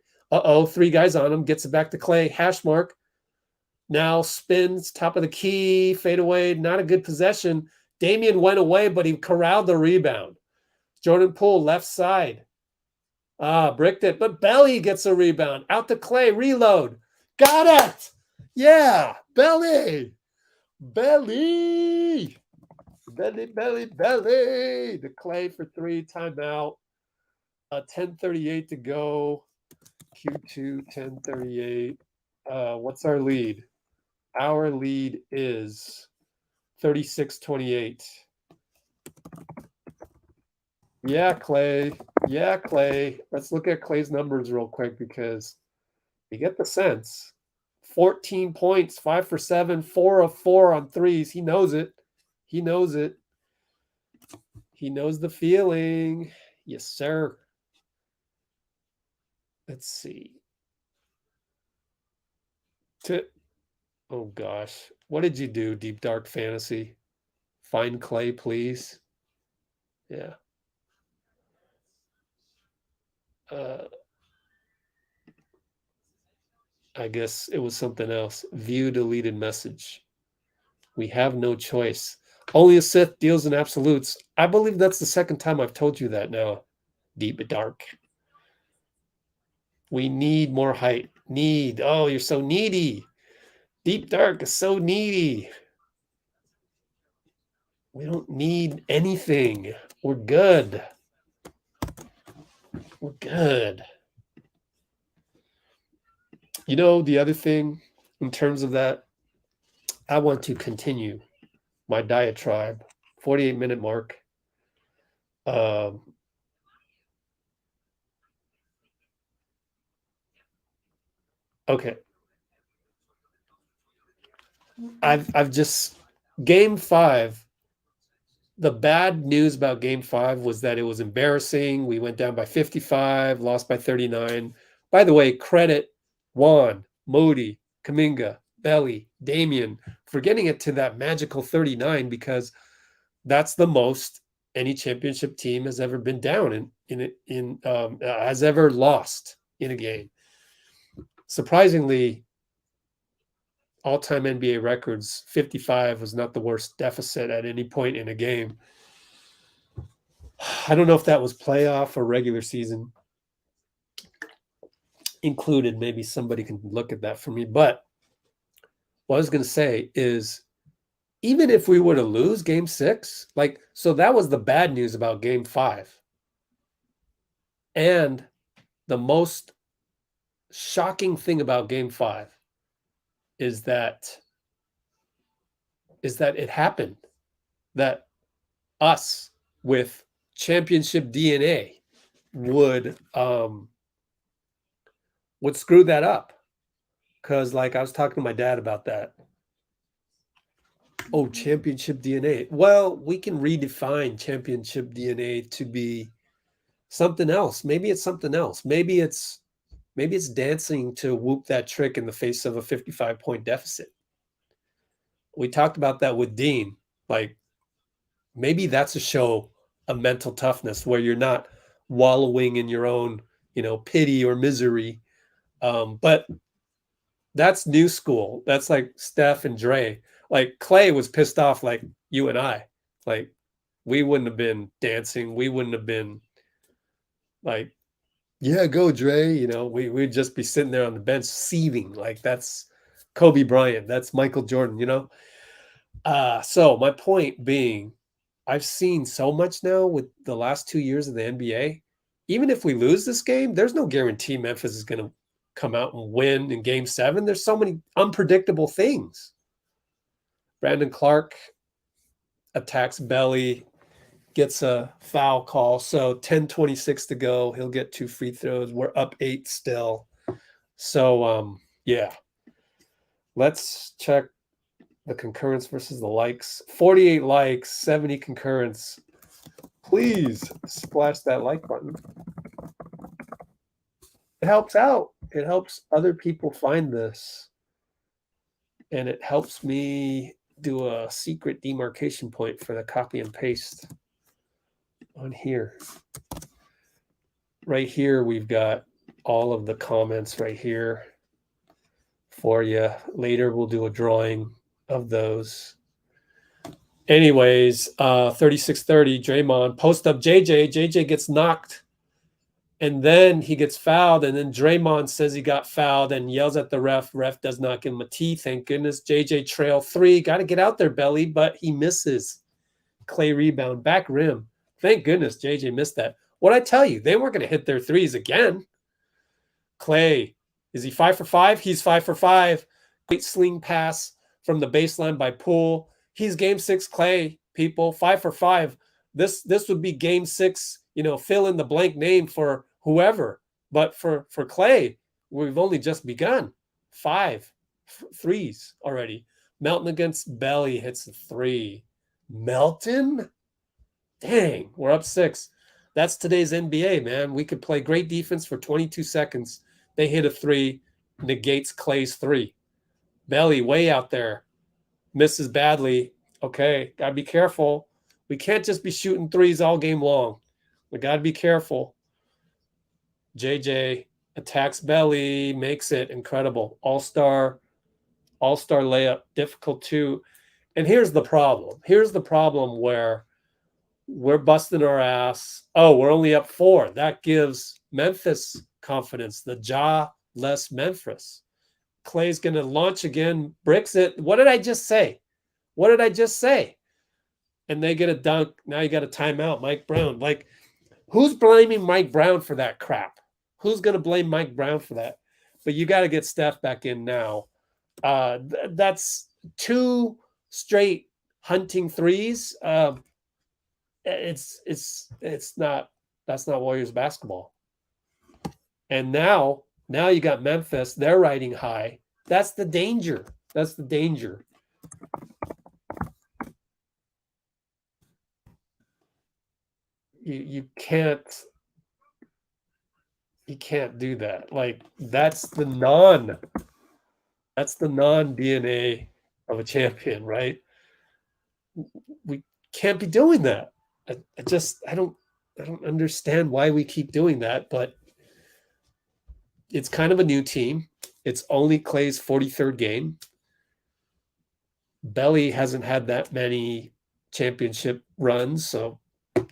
Three guys on him. Gets it back to Clay. Hash mark. Now spins. Top of the key. Fade away. Not a good possession. Damian went away, but he corralled the rebound. Jordan Poole left side. Bricked it. But Belly gets a rebound. Out to Clay. Reload. Got it. Yeah. Belly. Belly. Belly, belly, belly. The Clay for three. Timeout. 10:38 to go. Q2, 10:38. What's our lead? Our lead is 36-28. Yeah, Clay. Yeah, Clay. Let's look at Clay's numbers real quick because you get the sense. 14 points, 5 for 7, 4 of 4 on threes. He knows it. He knows it. He knows the feeling. Yes, sir. Let's see. Oh, gosh. What did you do, Deep Dark Fantasy? Find Clay, please. Yeah. I guess it was something else. View deleted message. We have no choice. Only a Sith deals in absolutes. I believe that's the second time I've told you that now, Deep Dark. We need more height. Need. Oh, you're so needy. Deep Dark is so needy. We don't need anything. We're good. We're good. You know, the other thing in terms of that, I want to continue my diatribe. 48-minute mark. Okay. I've just game 5. The bad news about game 5 was that it was embarrassing. We went down by 55, lost by 39. By the way, credit Juan, Modi, Kuminga, Belly, Damian for getting it to that magical 39 because that's the most any championship team has ever been down has ever lost in a game. Surprisingly, all-time NBA records, 55 was not the worst deficit at any point in a game. I don't know if that was playoff or regular season included. Maybe somebody can look at that for me. But what I was going to say is, even if we were to lose game 6, so that was the bad news about game 5. And the most shocking thing about game 5 is that it happened, that us with championship DNA would screw that up. Because I was talking to my dad about that. Oh, championship DNA. Well, we can redefine championship DNA to be something else. Maybe it's something else. Maybe it's dancing to whoop that trick in the face of a 55-point deficit. We talked about that with Dean. Maybe that's a show of mental toughness where you're not wallowing in your own pity or misery. But that's new school. That's like Steph and Dre. Like Clay was pissed off like you and I. Like we wouldn't have been dancing. We wouldn't have been like, yeah, go Dre. We'd just be sitting there on the bench seething. Like that's Kobe Bryant. That's Michael Jordan, So my point being, I've seen so much now with the last 2 years of the NBA. Even if we lose this game, there's no guarantee Memphis is going to come out and win in game 7. There's so many unpredictable things. Brandon Clark attacks Belly, gets a foul call. So 10:26 to go. He'll get 2 free throws. We're up 8 still. So, yeah. Let's check the concurrence versus the likes. 48 likes, 70 concurrence. Please splash that like button. It helps out. It helps other people find this. And it helps me do a secret demarcation point for the copy and paste on here. Right here, we've got all of the comments right here for you. Later, we'll do a drawing of those. Anyways, 36-30, Draymond, post up JJ. JJ gets knocked, and then he gets fouled, and then Draymond says he got fouled and yells at the ref. Ref does not give him a T. Thank goodness. JJ trail 3. Got to get out there, Belly, but he misses. Clay rebound, back rim. Thank goodness JJ missed that. What'd I tell you? They weren't going to hit their threes again. Clay, is he 5 for 5? He's 5 for 5. Great sling pass from the baseline by Poole. He's game 6 Clay, people, 5 for 5. This would be game 6, fill in the blank name for whoever. But for Clay, we've only just begun. 5 threes already. Melton against Belly hits a 3. Melton? Dang, we're up 6. That's today's NBA, man. We could play great defense for 22 seconds. They hit a 3, negates Clay's 3. Belly way out there. Misses badly. Okay, got to be careful. We can't just be shooting threes all game long. We got to be careful. JJ attacks Belly, makes it incredible. All-star layup, difficult too. And here's the problem. Here's the problem where we're busting our ass. Oh, we're only up 4. That gives Memphis confidence. The jaw-less Memphis. Clay's going to launch again, bricks it. What did I just say? What did I just say? And they get a dunk. Now you got a timeout, Mike Brown. Like, who's blaming Mike Brown for that crap? Who's going to blame Mike Brown for that? But you got to get Steph back in now. That's 2 straight hunting threes. It's not. That's not Warriors basketball. And now you got Memphis. They're riding high. That's the danger. That's the danger. You can't do that. Like that's the non DNA of a champion, right? We can't be doing that. I don't understand why we keep doing that, but it's kind of a new team. It's only Clay's 43rd game. Belly hasn't had that many championship runs, so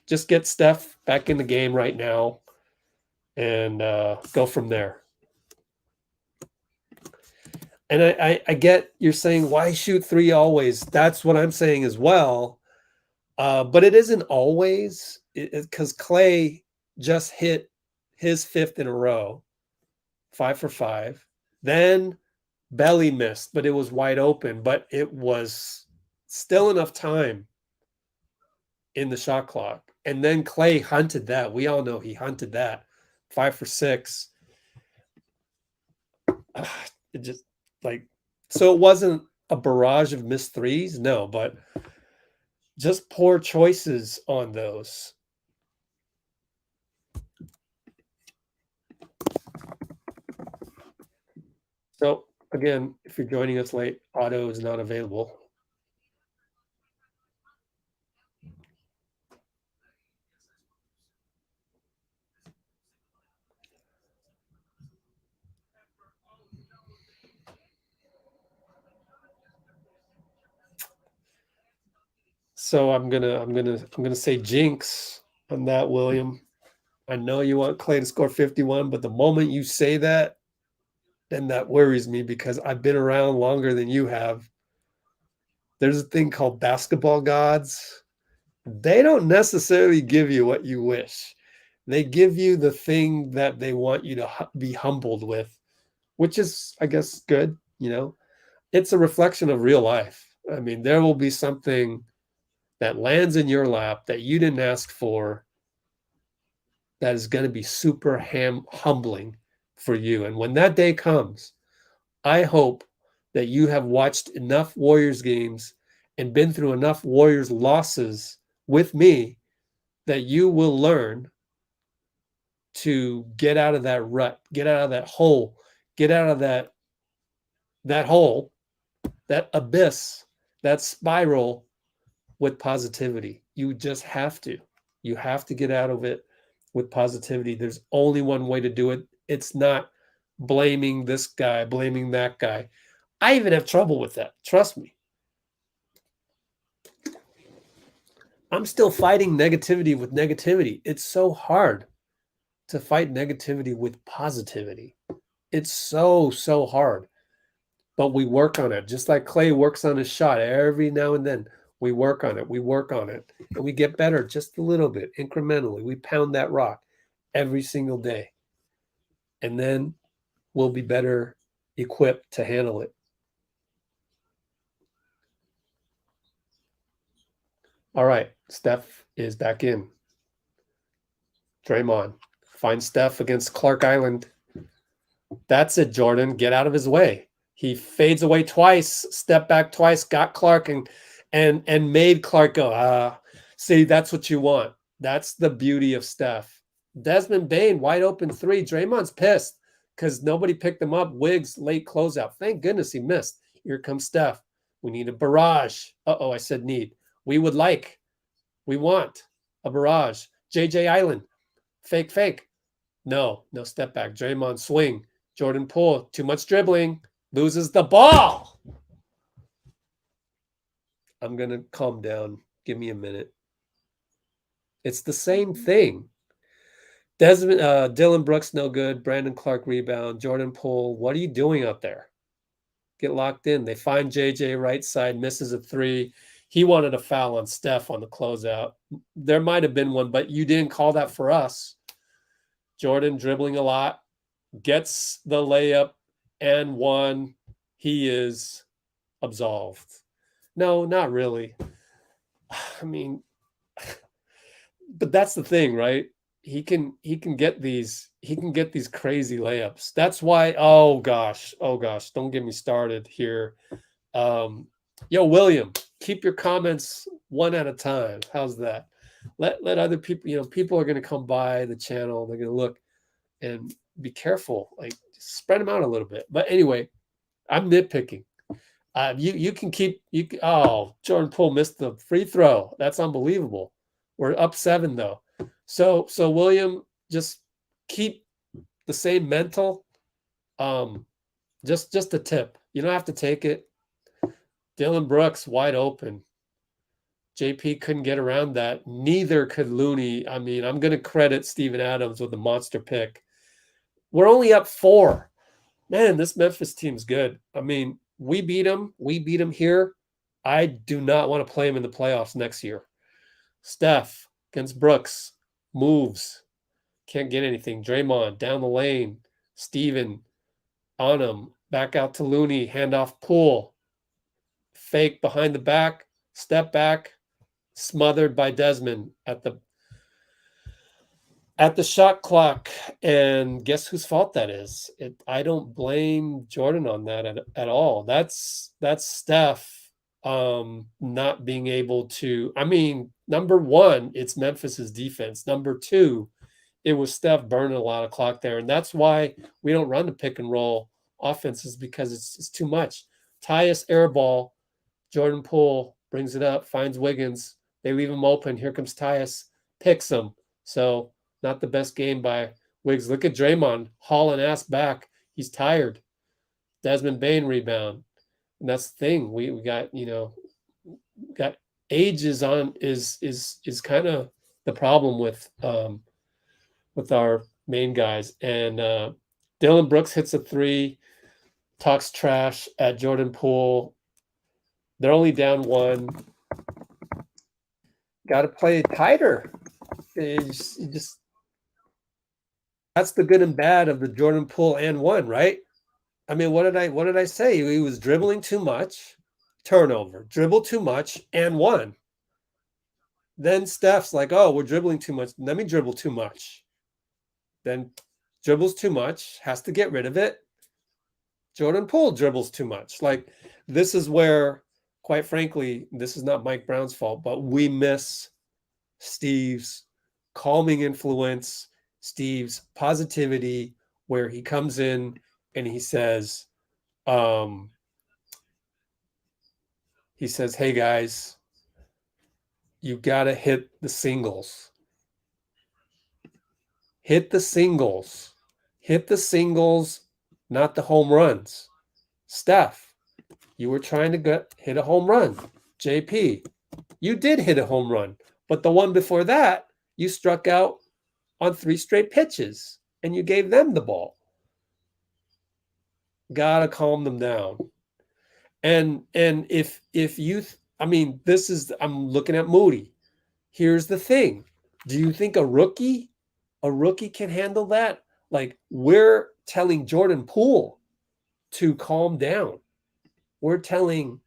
just get Steph back in the game right now and go from there. And I get you're saying, why shoot 3 always? That's what I'm saying as well. But it isn't always, because Clay just hit his 5th in a row, 5 for 5. Then Belly missed, but it was wide open. But it was still enough time in the shot clock. And then Clay hunted that. We all know he hunted that. 5 for 6. It just so it wasn't a barrage of missed threes. No, but just poor choices on those. So again, if you're joining us late, Otto is not available. So I'm gonna say jinx on that, William. I know you want Clay to score 51, but the moment you say that, then that worries me because I've been around longer than you have. There's a thing called basketball gods. They don't necessarily give you what you wish. They give you the thing that they want you to be humbled with, which is, I guess, good. It's a reflection of real life. I mean, there will be something that lands in your lap that you didn't ask for that is going to be super humbling for you. And when that day comes, I hope that you have watched enough Warriors games and been through enough Warriors losses with me that you will learn to get out of that rut, get out of that hole, get out of that hole, that abyss, that spiral with positivity. You just have to. You have to get out of it with positivity. There's only one way to do it. It's not blaming this guy, blaming that guy. I even have trouble with that. Trust me. I'm still fighting negativity with negativity. It's so hard to fight negativity with positivity. It's so hard. But we work on it. Just like Clay works on his shot every now and then. We work on it. We work on it. And we get better just a little bit, incrementally. We pound that rock every single day. And then we'll be better equipped to handle it. All right. Steph is back in. Draymond. Find Steph against Clark Island. That's it, Jordan. Get out of his way. He fades away twice, step back twice, got Clark and made Clark go, see, that's what you want. That's the beauty of Steph. Desmond Bane, wide open three. Draymond's pissed because nobody picked him up. Wiggs, late closeout. Thank goodness he missed. Here comes Steph. We need a barrage. I said need. We want a barrage. JJ Island. Fake. No step back. Draymond swing. Jordan pull. Too much dribbling. Loses the ball. I'm going to calm down. Give me a minute. It's the same thing. Dylan Brooks, no good. Brandon Clark, rebound. Jordan pull. What are you doing out there? Get locked in. They find JJ right side, misses a three. He wanted a foul on Steph on the closeout. There might have been one, but you didn't call that for us. Jordan dribbling a lot, gets the layup and one. He is absolved. No, not really. I mean, but that's the thing, right? He can get these crazy layups. That's why, oh gosh, don't get me started here. Yo, William, keep your comments one at a time. How's that? Let other people, people are going to come by the channel. They're going to look and be careful. Like, spread them out a little bit. But anyway, I'm nitpicking. Jordan Poole missed the free throw. That's unbelievable. We're up 7 though. So William, just keep the same mental. Just a tip. You don't have to take it. Dylan Brooks wide open. JP couldn't get around that. Neither could Looney. I mean, I'm going to credit Steven Adams with a monster pick. We're only up 4. Man, this Memphis team's good. I mean, we beat them. We beat them here. I do not want to play him in the playoffs next year. Steph against Brooks. Moves. Can't get anything. Draymond down the lane. Steven on him. Back out to Looney. Handoff Poole. Fake behind the back. Step back. Smothered by Desmond at the shot clock. And guess whose fault that is? I don't blame Jordan on that at all. That's Steph not being able to. I mean, number one, it's Memphis's defense. Number two, it was Steph burning a lot of clock there. And that's why we don't run the pick and roll offenses, because it's too much. Tyus airball. Jordan Poole brings it up, finds Wiggins. They leave him open. Here comes Tyus, picks him. So not the best game by Wiggs. Look at Draymond hauling ass back. He's tired. Desmond Bane rebound. And that's the thing. We got, age is kind of the problem with our main guys. And Dylan Brooks hits a 3, talks trash at Jordan Poole. They're only down 1. Got to play tighter. You just that's the good and bad of the Jordan Poole and 1, right? I mean, what did I say? He was dribbling too much, turnover, dribble too much, and 1. Then Steph's like, oh, we're dribbling too much. Let me dribble too much. Then dribbles too much, has to get rid of it. Jordan Poole dribbles too much. Like, this is where, quite frankly, this is not Mike Brown's fault, but we miss Steve's calming influence, Steve's positivity, where he comes in and he says, hey guys, you got to hit the singles. Hit the singles. Hit the singles, not the home runs. Steph, you were trying to hit a home run. JP, you did hit a home run. But the one before that, you struck out on 3 straight pitches, and you gave them the ball. Gotta calm them down. And if you, I mean, I'm looking at Moody. Here's the thing. Do you think a rookie can handle that? Like, we're telling Jordan Poole to calm down. We're telling,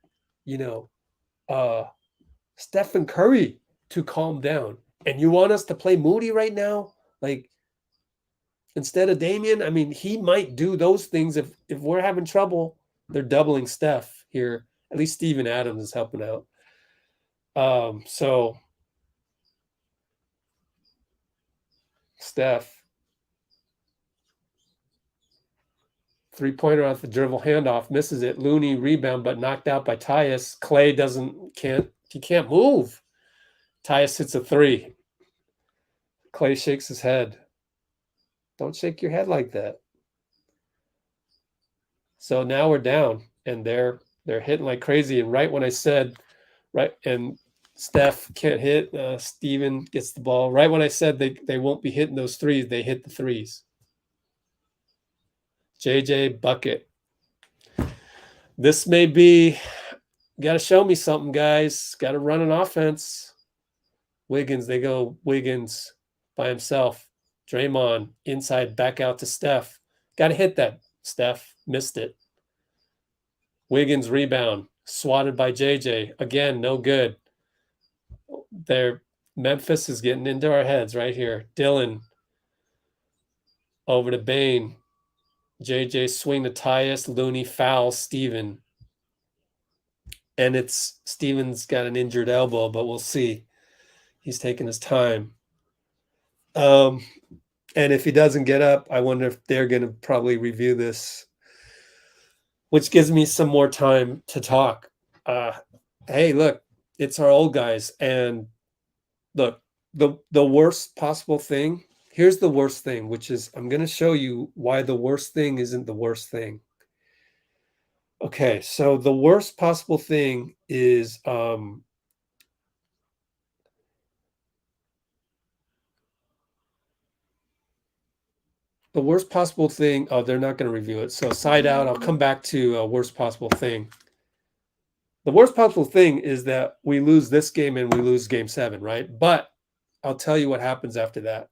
Stephen Curry to calm down. And you want us to play Moody right now? Like, instead of Damian? I mean, he might do those things if we're having trouble. They're doubling Steph here. At least Steven Adams is helping out. So Steph, 3-pointer off the dribble handoff, misses it. Looney rebound, but knocked out by Tyus. Clay can't move. Tyus hits a 3. Clay shakes his head. Don't shake your head like that. So now we're down, and they're hitting like crazy. And right when I said, and Steph can't hit, Steven gets the ball. Right when I said they won't be hitting those 3s, they hit the 3s. JJ bucket. This may be, got to show me something, guys. Got to run an offense. Wiggins, they go Wiggins by himself. Draymond inside, back out to Steph. Got to hit that. Steph missed it. Wiggins rebound, swatted by JJ. Again, no good. Memphis is getting into our heads right here. Dylan over to Bane. JJ swing to Tyus. Looney foul Steven. And Steven's got an injured elbow, but we'll see. He's taking his time. And if he doesn't get up, I wonder if they're going to probably review this, which gives me some more time to talk. Hey, look, it's our old guys. And look, the worst possible thing, here's the worst thing, which is I'm going to show you why the worst thing isn't the worst thing. Okay, so the worst possible thing is the worst possible thing. Oh, they're not going to review it. So side out, I'll come back to worst possible thing. The worst possible thing is that we lose this game and we lose game 7, right? But I'll tell you what happens after that.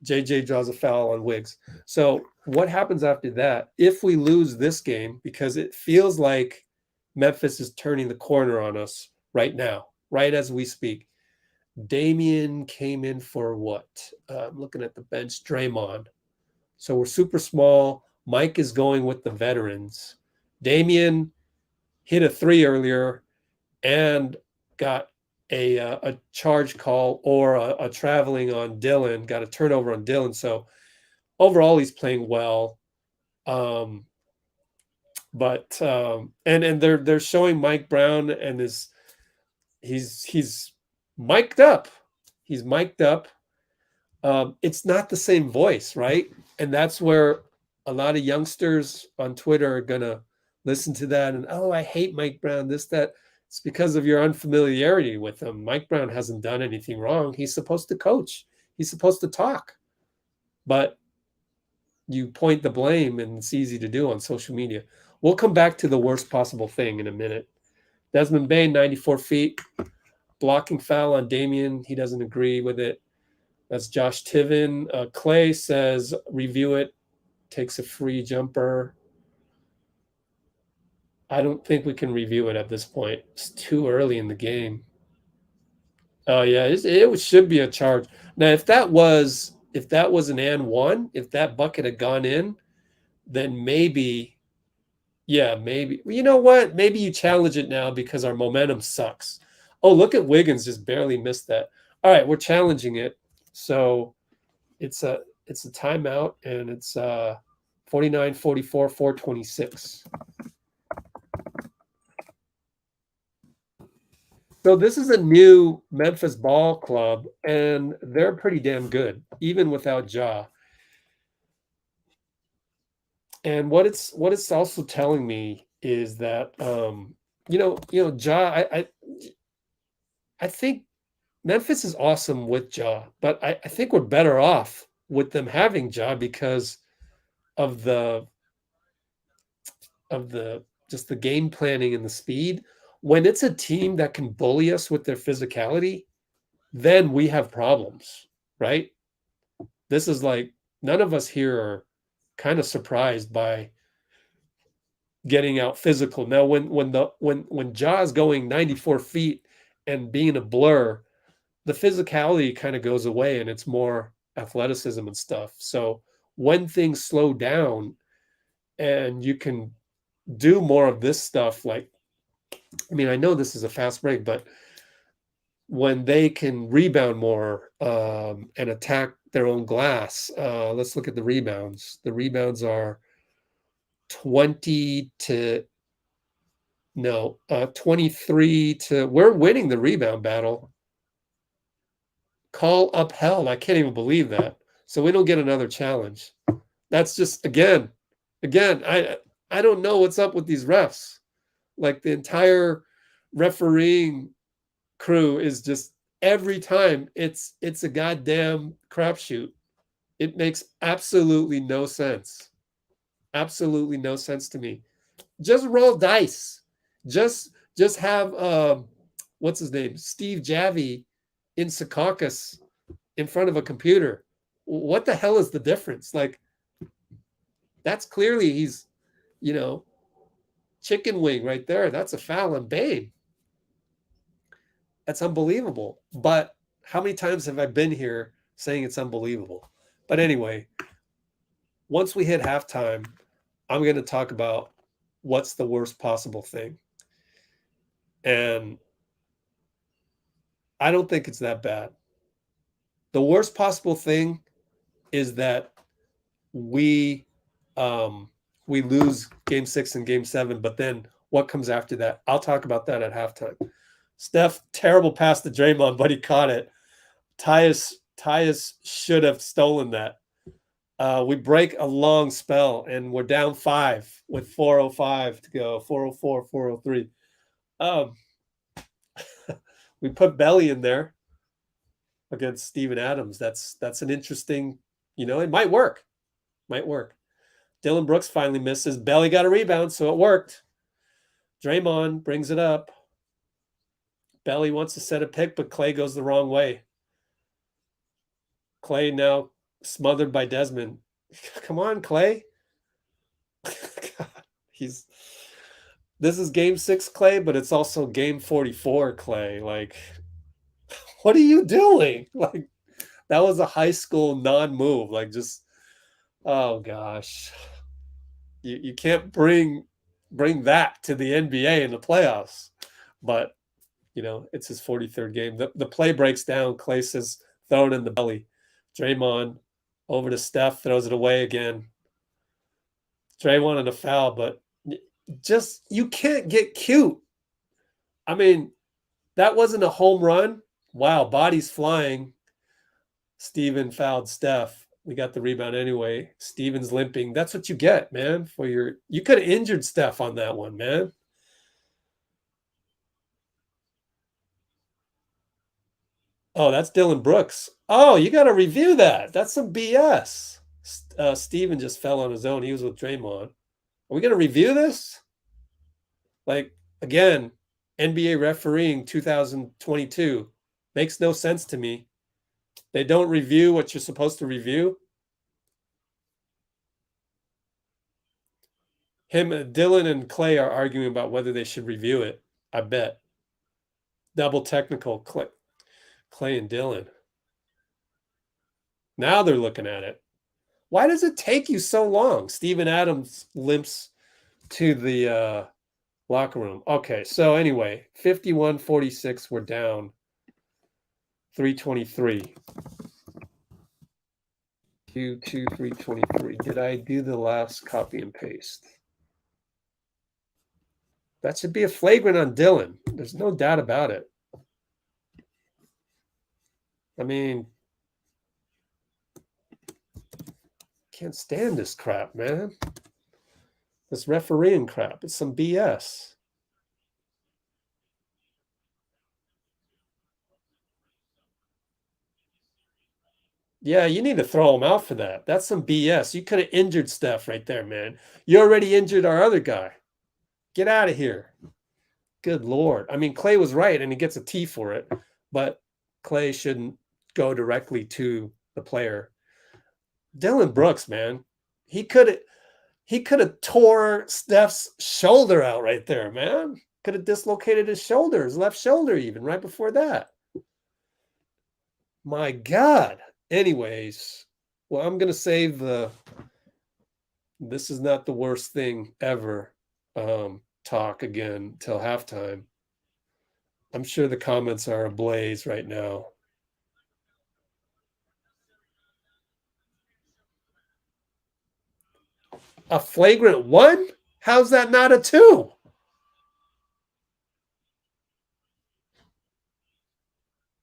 JJ draws a foul on Wiggs. So what happens after that? If we lose this game, because it feels like Memphis is turning the corner on us right now, right as we speak. Damian came in for what? I'm looking at the bench, Draymond. So we're super small. Mike is going with the veterans. Damian hit a 3 earlier and got a charge call or a traveling on Dylan, got a turnover on Dylan. So overall, he's playing well. And they're showing Mike Brown and he's mic'd up. He's mic'd up. It's not the same voice, right? And that's where a lot of youngsters on Twitter are gonna listen to that and, oh, I hate Mike Brown, this, that. It's because of your unfamiliarity with him. Mike Brown hasn't done anything wrong. He's supposed to coach. He's supposed to talk. But you point the blame, and it's easy to do on social media. We'll come back to the worst possible thing in a minute. Desmond Bain, 94 feet. Blocking foul on Damian. He doesn't agree with it. That's Josh Tiven. Clay says, review it. Takes a free jumper. I don't think we can review it at this point. It's too early in the game. Oh yeah, it should be a charge. Now, if that was an and one, if that bucket had gone in, then maybe, yeah, maybe. You know what? Maybe you challenge it now because our momentum sucks. Oh, look at Wiggins, just barely missed that. All right, we're challenging it. So it's a timeout, and it's 49-44, 4:26. So this is a new Memphis ball club, and they're pretty damn good, even without Ja. And what it's also telling me is that Ja, I think Memphis is awesome with Ja, but I think we're better off with them having Ja because of the just the game planning and the speed. When it's a team that can bully us with their physicality, then we have problems, right? This is like, none of us here are kind of surprised by getting out physical. Now, when Ja is going 94 feet and being a blur, the physicality kind of goes away and it's more athleticism and stuff. So when things slow down and you can do more of this stuff, like, I mean, I know this is a fast break, but when they can rebound more and attack their own glass, let's look at the rebounds. The rebounds are 23 to, we're winning the rebound battle. Call upheld. I can't even believe that. So we don't get another challenge. That's just, again, I don't know what's up with these refs. Like, the entire refereeing crew is just, every time it's a goddamn crapshoot. It makes absolutely no sense. Absolutely no sense to me. Just roll dice. Just have what's his name? Steve Javi in Secaucus in front of a computer. What the hell is the difference? Like, that's clearly he's, chicken wing right there. That's a foul on Bain. That's unbelievable. But how many times have I been here saying it's unbelievable? But anyway, once we hit halftime, I'm going to talk about what's the worst possible thing. And I don't think it's that bad. The worst possible thing is that we lose game 6 and game 7, but then what comes after that? I'll talk about that at halftime. Steph, terrible pass to Draymond, but he caught it. Tyus should have stolen that. We break a long spell, and we're down 5 with 4:05 to go, 4:04, 4:03. We put Belly in there against Steven Adams. That's an interesting, it might work. Dylan Brooks finally misses. Belly got a rebound, so it worked. Draymond brings it up. Belly wants to set a pick, but Clay goes the wrong way. Clay now smothered by Desmond. Come on, Clay. God, this is game 6, Clay, but it's also game 44, Clay. Like, what are you doing? Like, that was a high school non-move. Like, just, oh gosh. You can't bring that to the NBA in the playoffs. But, it's his 43rd game. The play breaks down. Clay says, throw it in the belly. Draymond over to Steph, throws it away again. Draymond in a foul, but just, you can't get cute. I mean, that wasn't a home run. Wow, bodies flying. Steven fouled Steph. We got the rebound anyway. Steven's limping. That's what you get, man. You could have injured Steph on that one, man. Oh, that's Dylan Brooks. Oh, you got to review that. That's some BS. Steven just fell on his own. He was with Draymond. Are we going to review this? Like, again, NBA refereeing 2022 makes no sense to me. They don't review what you're supposed to review. Dylan and Clay are arguing about whether they should review it. I bet. Double technical, Clay and Dylan. Now they're looking at it. Why does it take you so long? Steven Adams limps to the locker room. Okay, so anyway, 51-46, we're down 323. Q2 323. Did I do the last copy and paste? That should be a flagrant on Dylan. There's no doubt about it. I mean, can't stand this crap, man. This refereeing crap. It's some BS. Yeah, you need to throw him out for that. That's some BS. You could have injured Steph right there, man. You already injured our other guy. Get out of here. Good Lord. I mean, Clay was right, and he gets a T for it, but Clay shouldn't go directly to the player. Dylan Brooks, man, he could have tore Steph's shoulder out right there, man. Could have dislocated his shoulder, his left shoulder even, right before that. My God. Anyways, well, I'm going to save the this is not the worst thing ever talk again till halftime. I'm sure the comments are ablaze right now. A flagrant 1? How's that not a 2?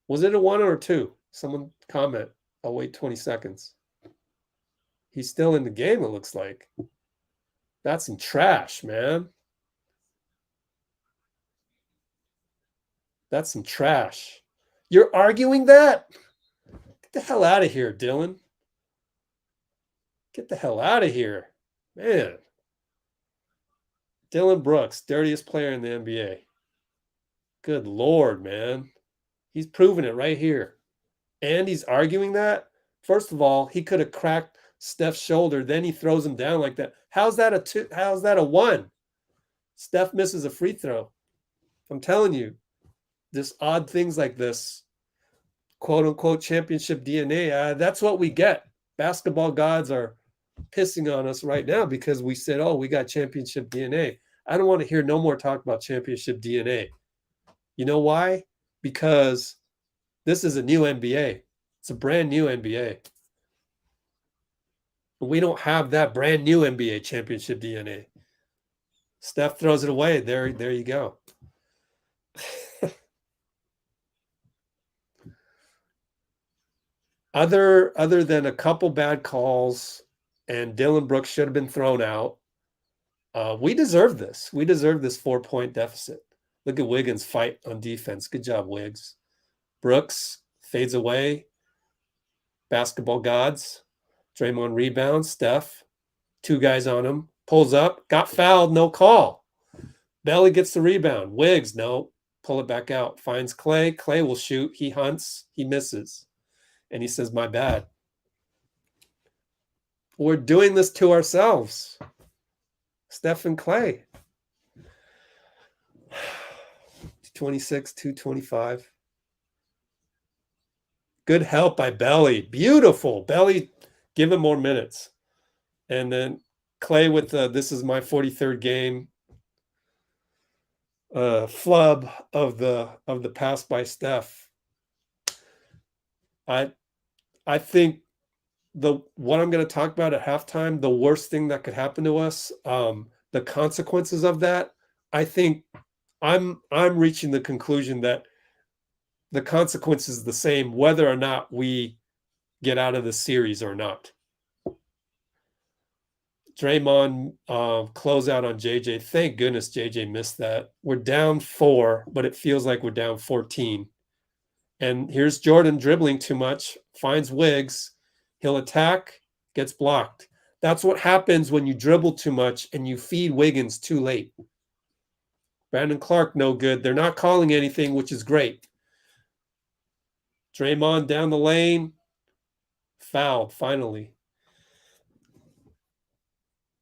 Was it a 1 or a 2? Someone comment. I'll wait 20 seconds. He's still in the game, it looks like. That's some trash, man. That's some trash. You're arguing that? Get the hell out of here, Dylan. Get the hell out of here. Man. Dylan Brooks, dirtiest player in the NBA. Good Lord, man. He's proven it right here. And he's arguing that? First of all, he could have cracked Steph's shoulder. Then he throws him down like that. How's that a 2? How's that a 1? Steph misses a free throw. I'm telling you, this odd things like this, quote unquote championship DNA, that's what we get. Basketball gods are pissing on us right now because we said, oh, we got championship DNA. I don't want to hear no more talk about championship DNA. You know why? Because this is a new NBA. It's a brand new NBA. We don't have that brand new NBA championship DNA. Steph throws it away. There you go. Other than a couple bad calls and Dylan Brooks should have been thrown out, we deserve this. We deserve this 4-point deficit. Look at Wiggins fight on defense. Good job, Wiggs. Brooks fades away. Basketball gods. Draymond rebounds. Steph, 2 guys on him. Pulls up. Got fouled. No call. Belly gets the rebound. Wiggs, no. Pull it back out. Finds Clay. Clay will shoot. He hunts. He misses. And he says, my bad. We're doing this to ourselves. Steph and Clay. 226, 225. Good help by Belly. Beautiful. Belly, give him more minutes. And then Clay with the, this is my 43rd game. Flub of the pass by Steph. I think what I'm going to talk about at halftime, the worst thing that could happen to us, the consequences of that, I think I'm reaching the conclusion that the consequence is the same whether or not we get out of the series or not. Draymond closeout on JJ. Thank goodness JJ missed that. We're down 4, but it feels like we're down 14. And here's Jordan dribbling too much, finds Wiggs. He'll attack, gets blocked. That's what happens when you dribble too much and you feed Wiggins too late. Brandon Clark, no good. They're not calling anything, which is great. Draymond down the lane. Fouled, finally.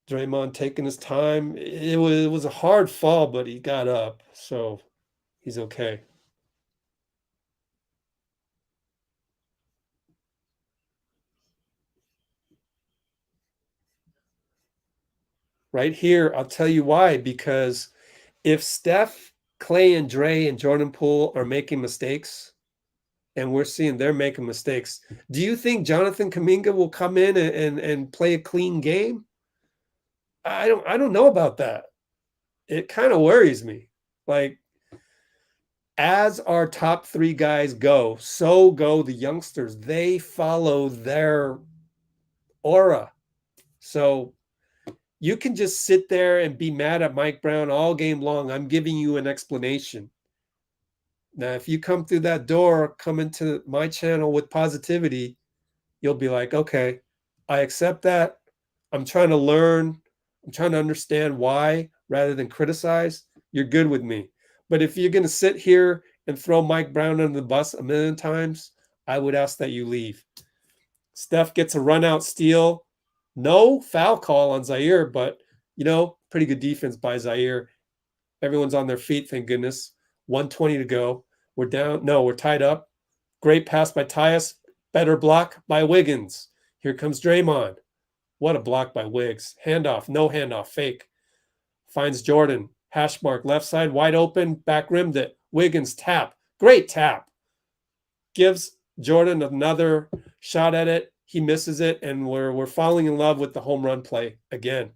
Draymond taking his time. It was a hard fall, but he got up, so he's okay. Right here, I'll tell you why. Because if Steph, Clay, and Dre and Jordan Poole are making mistakes, and we're seeing they're making mistakes, do you think Jonathan Kuminga will come in and play a clean game? I don't know about that. It kind of worries me. Like, as our top three guys go, so go the youngsters. They follow their aura. So you can just sit there and be mad at Mike Brown all game long. I'm giving you an explanation. Now, if you come through that door, come into my channel with positivity, you'll be like, okay, I accept that. I'm trying to learn. I'm trying to understand why rather than criticize. You're good with me. But if you're going to sit here and throw Mike Brown under the bus a million times, I would ask that you leave. Steph gets a run-out steal. No foul call on Zaire, but, pretty good defense by Zaire. Everyone's on their feet, thank goodness. 1:20 to go. We're down. No, we're tied up. Great pass by Tyus. Better block by Wiggins. Here comes Draymond. What a block by Wiggs. Handoff. No handoff. Fake. Finds Jordan. Hash mark. Left side. Wide open. Back rimmed it. Wiggins tap. Great tap. Gives Jordan another shot at it. He misses it. And we're falling in love with the home run play again.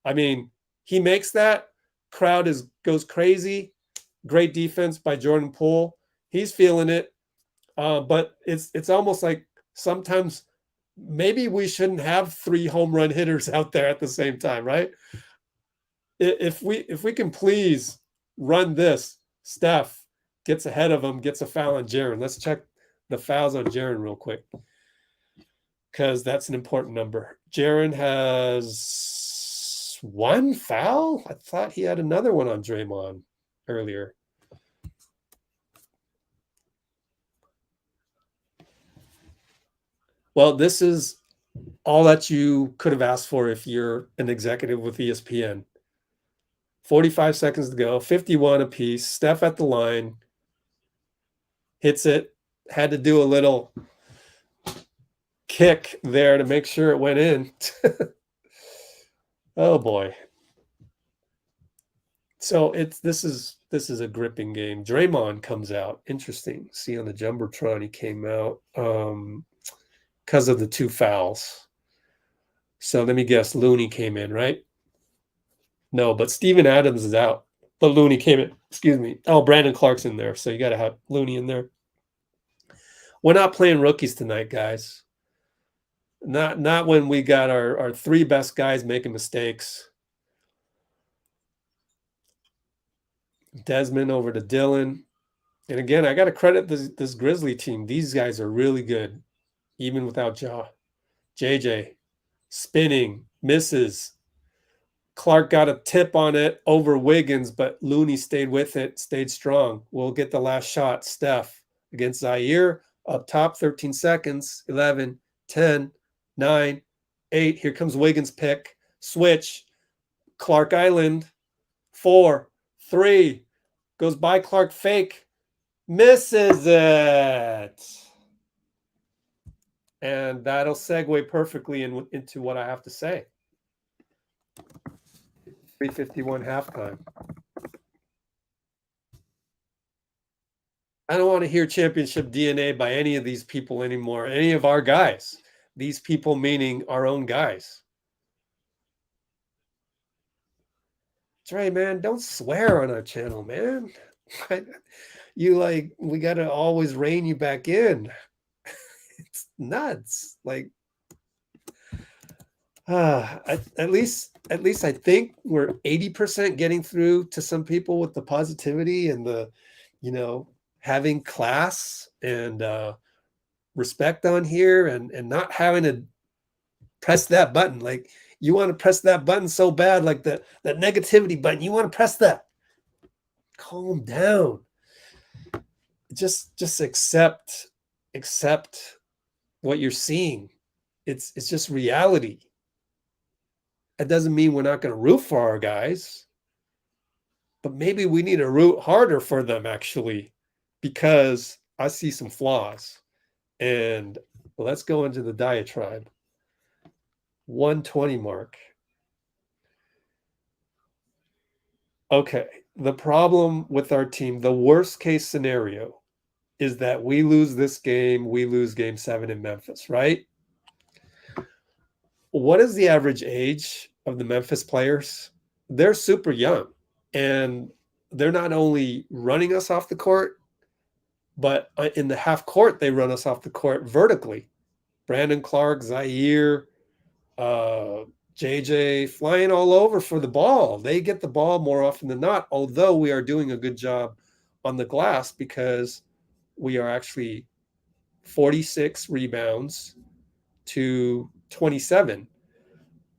I mean, he makes that. Crowd goes crazy. Great defense by Jordan Poole. He's feeling it. But it's almost like sometimes maybe we shouldn't have 3 home run hitters out there at the same time, right? If we can please run this, Steph gets ahead of him, gets a foul on Jaren. Let's check the fouls on Jaren real quick, because that's an important number. Jaren has 1 foul. I thought he had another one on Draymond earlier. Well, this is all that you could have asked for if you're an executive with ESPN. 45 seconds to go, 51 apiece. Steph at the line, hits it. Had to do a little kick there to make sure it went in. Oh boy. So this is a gripping game. Draymond comes out. Interesting. See on the Jumbotron he came out because of the 2 fouls. So let me guess, Looney came in, right? No, but Steven Adams is out. But Looney came in. Excuse me. Oh, Brandon Clark's in there, so you got to have Looney in there. We're not playing rookies tonight, guys. Not when we got our 3 best guys making mistakes. Desmond over to Dylan. And again, I got to credit this Grizzly team. These guys are really good, even without Ja. JJ spinning, misses. Clark got a tip on it over Wiggins, but Looney stayed with it, stayed strong. We'll get the last shot. Steph against Zaire, up top, 13 seconds, 11, 10, 9, 8. Here comes Wiggins' pick. Switch. Clark Island, 4, 3. Goes by Clark, fake. Misses it. And that'll segue perfectly into what I have to say. 3:51 halftime. I don't want to hear championship DNA by any of these people anymore, any of our guys. These people meaning our own guys. Dre, man, don't swear on our channel, man. We got to always rein you back in. It's nuts. Like, at least I think we're 80% getting through to some people with the positivity and the, having class and respect on here, and not having to press that button. Like, you want to press that button so bad, like that negativity button. You want to press that. Calm down. Just accept what you're seeing. It's just reality. That doesn't mean we're not going to root for our guys, but maybe we need to root harder for them, actually, because I see some flaws. And let's go into the diatribe. 120 mark. Okay, the problem with our team, the worst case scenario, is that we lose this game, we lose game 7 in Memphis, right? What is the average age of the Memphis players? They're super young, and they're not only running us off the court, but in the half court, they run us off the court vertically. Brandon Clark, Zaire, JJ flying all over for the ball. They get the ball more often than not, although we are doing a good job on the glass because we are actually 46 rebounds to 27.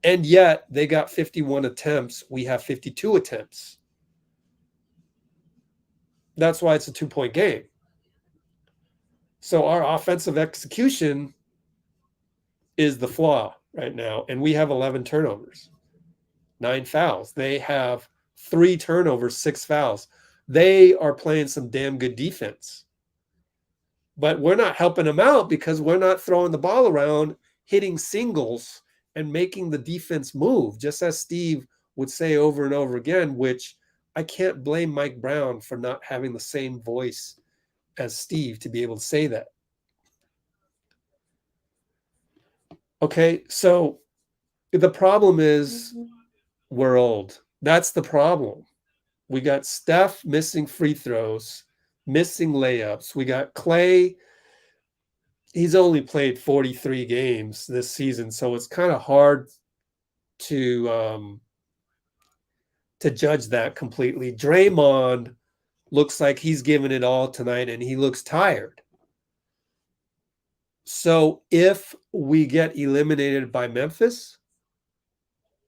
And yet they got 51 attempts. We have 52 attempts. That's why it's a 2-point game. So our offensive execution is the flaw right now. And we have 11 turnovers, 9 fouls. They have 3 turnovers, 6 fouls. They are playing some damn good defense. But we're not helping them out because we're not throwing the ball around, hitting singles, and making the defense move, just as Steve would say over and over again, which I can't blame Mike Brown for not having the same voice as Steve to be able to say that. Okay, so the problem is we're old. That's the problem. We got Steph missing free throws, missing layups. We got Clay. He's only played 43 games this season, so it's kind of hard to judge that completely. Draymond looks like he's giving it all tonight, and he looks tired. So if we get eliminated by Memphis,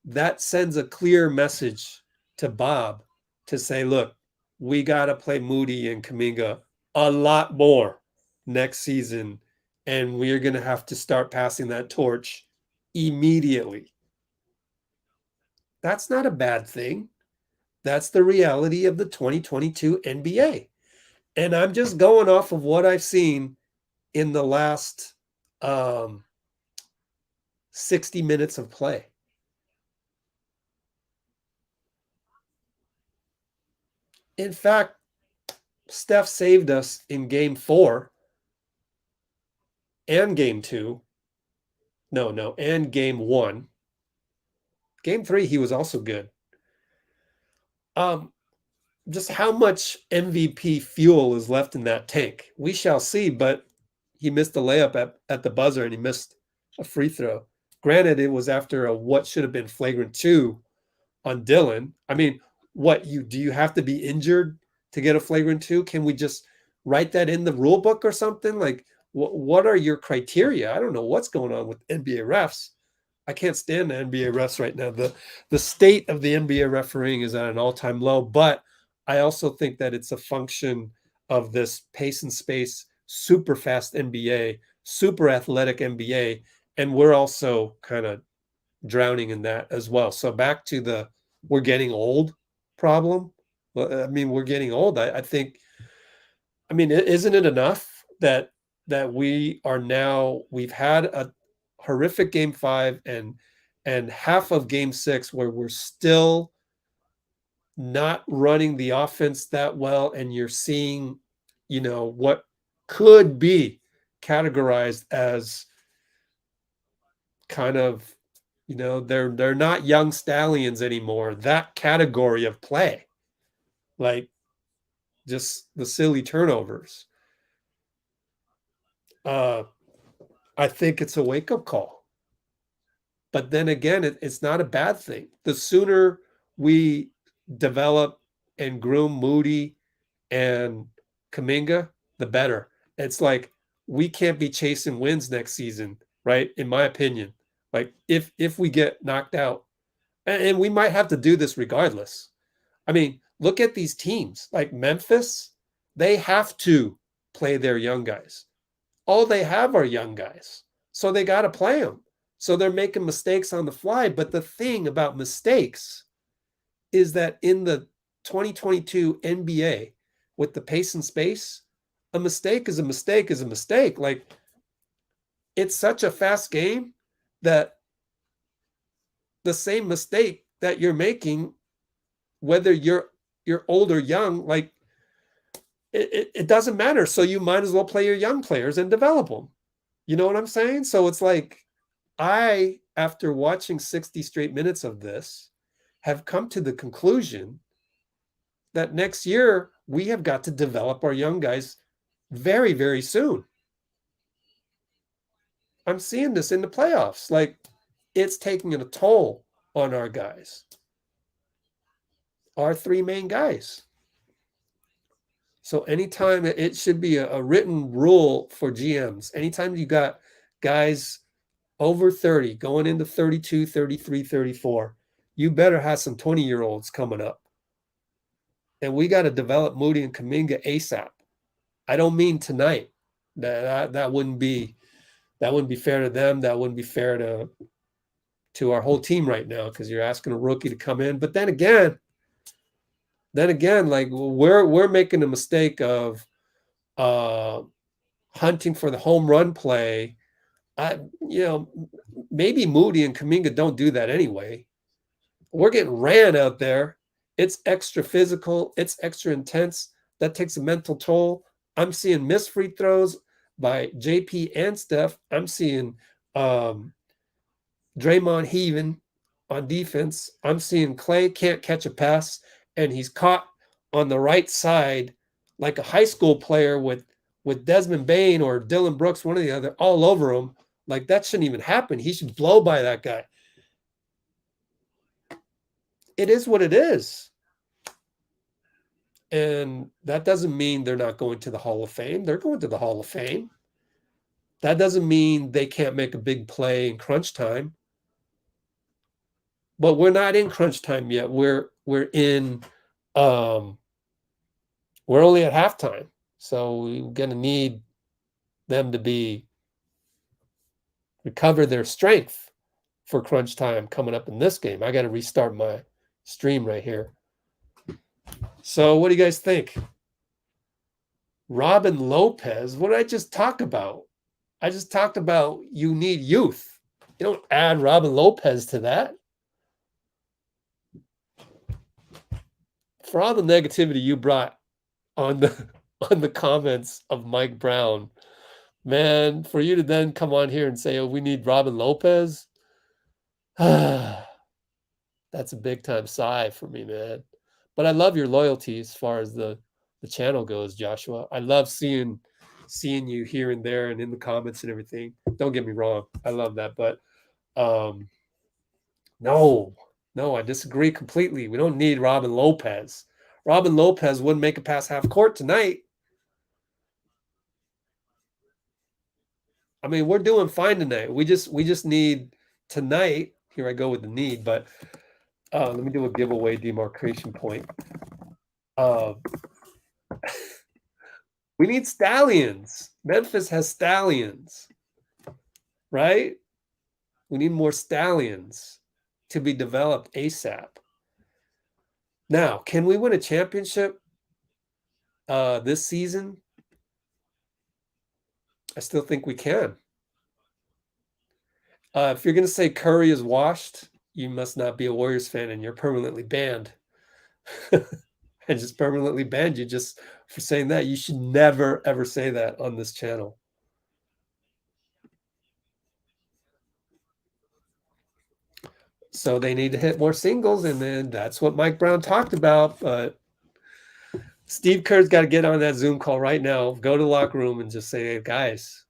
that sends a clear message to Bob to say, look, we got to play Moody and Kuminga a lot more next season, and we're going to have to start passing that torch immediately. That's not a bad thing. That's the reality of the 2022 NBA. And I'm just going off of what I've seen in the last 60 minutes of play. In fact, Steph saved us in game 4 and game 2. And game 1. Game 3, he was also good. Just how much MVP fuel is left in that tank? We shall see, but he missed a layup at the buzzer, and he missed a free throw. Granted, it was after a what should have been flagrant 2 on Dylan. I mean, do you have to be injured to get a flagrant 2? Can we just write that in the rule book or something? Like, what are your criteria? I don't know what's going on with NBA refs. I can't stand the NBA refs right now. The state of the NBA refereeing is at an all-time low, but I also think that it's a function of this pace and space, super fast NBA, super athletic NBA, and we're also kind of drowning in that as well. So back to the we're getting old problem. Well, I mean, we're getting old. I think, I mean, isn't it enough that we've had a horrific game 5 and half of game 6 where we're still not running the offense that well, and you're seeing, what could be categorized as kind of, they're not young stallions anymore. That category of play, like just the silly turnovers. I think it's a wake-up call. But then again, it's not a bad thing. The sooner we develop and groom Moody and Kuminga, the better. It's like we can't be chasing wins next season, right? In my opinion, like if we get knocked out, and we might have to do this regardless. I mean, look at these teams like Memphis. They have to play their young guys. All they have are young guys, so they got to play them. So they're making mistakes on the fly. But the thing about mistakes is that in the 2022 NBA, with the pace and space, a mistake is a mistake is a mistake. Like, it's such a fast game that the same mistake that you're making, whether you're old or young, like it doesn't matter. So you might as well play your young players and develop them. You know what I'm saying? So it's like, after watching 60 straight minutes of this, have come to the conclusion that next year we have got to develop our young guys very, very soon. I'm seeing this in the playoffs. Like, it's taking a toll on our guys, our three main guys. So anytime, it should be a written rule for GMs. Anytime you got guys over 30 going into 32, 33, 34, you better have some 20-year-olds coming up. And we got to develop Moody and Kuminga ASAP. I don't mean tonight. That wouldn't be fair to them. That wouldn't be fair to our whole team right now, because you're asking a rookie to come in. But then again, like, we're making a mistake of hunting for the home run play. Maybe Moody and Kuminga don't do that anyway. We're getting ran out there. It's extra physical. It's extra intense. That takes a mental toll. I'm seeing missed free throws by JP and Steph. I'm seeing Draymond heaving on defense. I'm seeing Clay can't catch a pass, and he's caught on the right side like a high school player with Desmond Bain or Dylan Brooks, one or the other, all over him. Like, that shouldn't even happen. He should blow by that guy. It is what it is. And that doesn't mean they're not going to the Hall of Fame. They're going to the Hall of Fame. That doesn't mean they can't make a big play in crunch time. But we're not in crunch time yet. We're in we're only at halftime. So we're going to need them to recover their strength for crunch time coming up in this game. I got to restart my stream right here. So what do you guys think? Robin Lopez, what did I just talk about? I just talked about you need youth. You don't add Robin Lopez to that. For all the negativity you brought on the comments of Mike Brown, man, for you to then come on here and say, oh, we need Robin Lopez, that's a big time sigh for me, man. But I love your loyalty as far as the channel goes, Joshua. I love seeing you here and there and in the comments and everything. Don't get me wrong. I love that. But no, I disagree completely. We don't need Robin Lopez. Robin Lopez wouldn't make it past half court tonight. I mean, we're doing fine tonight. We just need tonight. Here I go with the need, but let me do a giveaway demarcation point. We need stallions. Memphis has stallions, right? We need more stallions to be developed ASAP. Now, can we win a championship this season? I still think we can. If you're going to say Curry is washed, you must not be a Warriors fan, and you're permanently banned. I just permanently banned you just for saying that. You should never, ever say that on this channel. So they need to hit more singles, and then that's what Mike Brown talked about. But Steve Kerr's got to get on that Zoom call right now, go to the locker room and just say, hey, guys,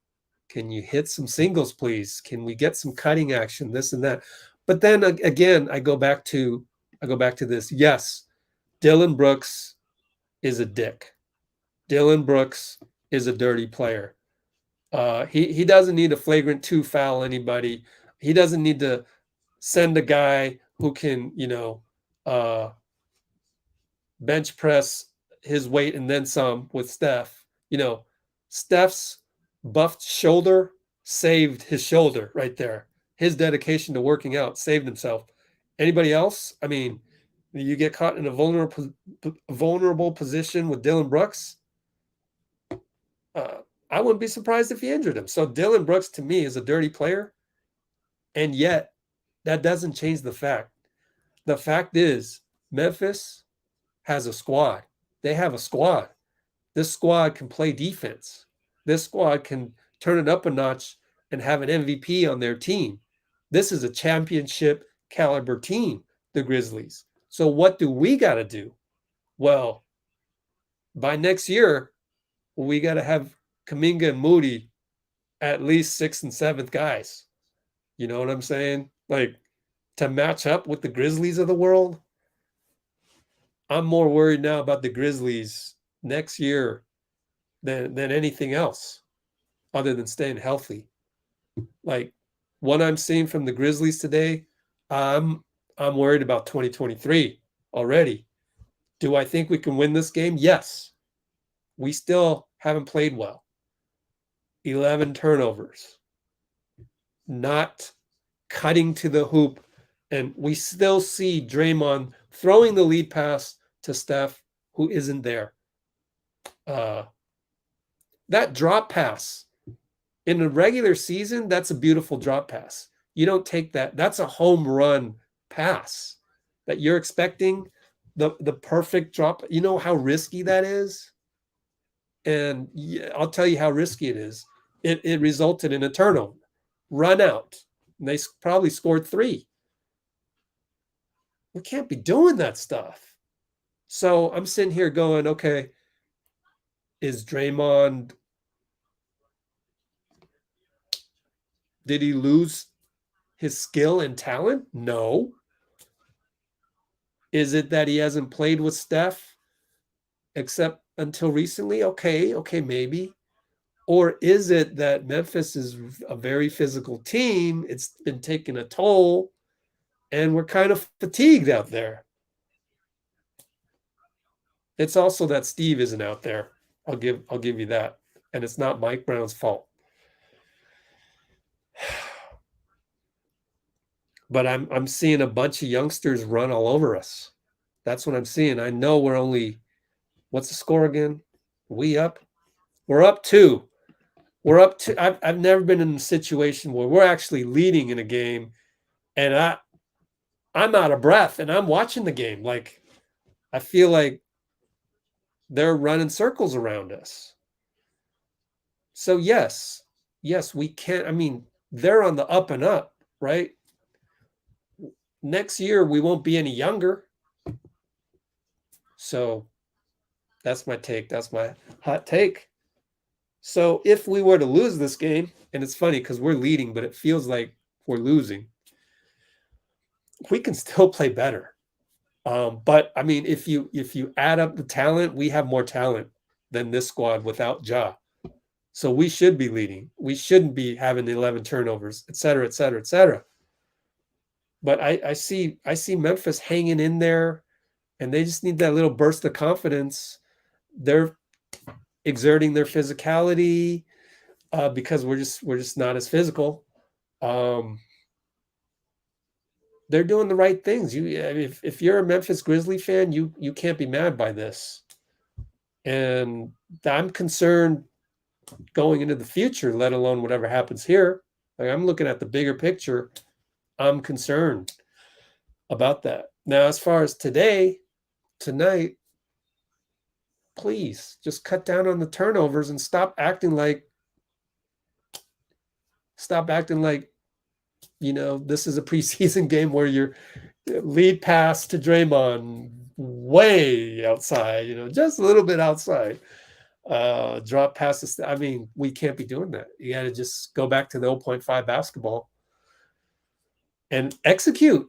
can you hit some singles, please? Can we get some cutting action, this and that? But then again, I go back to this. Yes, Dylan Brooks is a dick. Dylan Brooks is a dirty player. He doesn't need a flagrant 2 foul anybody. He doesn't need to send a guy who can, bench press his weight and then some with Steph. Steph's buffed shoulder saved his shoulder right there. His dedication to working out saved himself. Anybody else? I mean, you get caught in a vulnerable position with Dylan Brooks. I wouldn't be surprised if he injured him. So Dylan Brooks, to me, is a dirty player. And yet, that doesn't change the fact. The fact is, Memphis has a squad. They have a squad. This squad can play defense. This squad can turn it up a notch and have an MVP on their team. This is a championship caliber team, the Grizzlies. So what do we got to do? Well, by next year, we got to have Kuminga and Moody at least 6th and 7th guys. You know what I'm saying? Like, to match up with the Grizzlies of the world. I'm more worried now about the Grizzlies next year than anything else other than staying healthy. Like, what I'm seeing from the Grizzlies today, I'm worried about 2023 already. Do I think we can win this game? Yes. We still haven't played well. 11 turnovers. Not cutting to the hoop. And we still see Draymond throwing the lead pass to Steph, who isn't there. That drop pass in a regular season, that's a beautiful drop pass. You don't take that. That's a home run pass that you're expecting, the perfect drop. You know how risky that is? And I'll tell you how risky it is. It resulted in a turnover, run out. And they probably scored 3. We can't be doing that stuff. So I'm sitting here going, okay, is Draymond, did he lose his skill and talent? No. Is it that he hasn't played with Steph except until recently? Okay, maybe. Or is it that Memphis is a very physical team? It's been taking a toll, and we're kind of fatigued out there. It's also that Steve isn't out there. I'll give you that. And it's not Mike Brown's fault. But I'm seeing a bunch of youngsters run all over us. That's what I'm seeing. I know we're only, what's the score again? We're up 2. We're up to. I've never been in a situation where we're actually leading in a game, and I'm out of breath, and I'm watching the game. Like, I feel like they're running circles around us. So yes, we can't. I mean, they're on the up and up, right? Next year we won't be any younger. So that's my take. That's my hot take. So if we were to lose this game, and it's funny because we're leading, but it feels like we're losing, we can still play better. But I mean, if you add up the talent, we have more talent than this squad without Ja. So we should be leading. We shouldn't be having 11 turnovers, et cetera, et cetera, et cetera. But I see Memphis hanging in there, and they just need that little burst of confidence. They're exerting their physicality because we're just not as physical. They're doing the right things. If you're a Memphis Grizzly fan, you can't be mad by this. And I'm concerned going into the future, let alone whatever happens here. Like, I'm looking at the bigger picture. I'm concerned about that. Now, as far as tonight, please just cut down on the turnovers and stop acting like, this is a preseason game where your lead pass to Draymond way outside, just a little bit outside. Drop passes. I mean, we can't be doing that. You got to just go back to the 0.5 basketball and execute.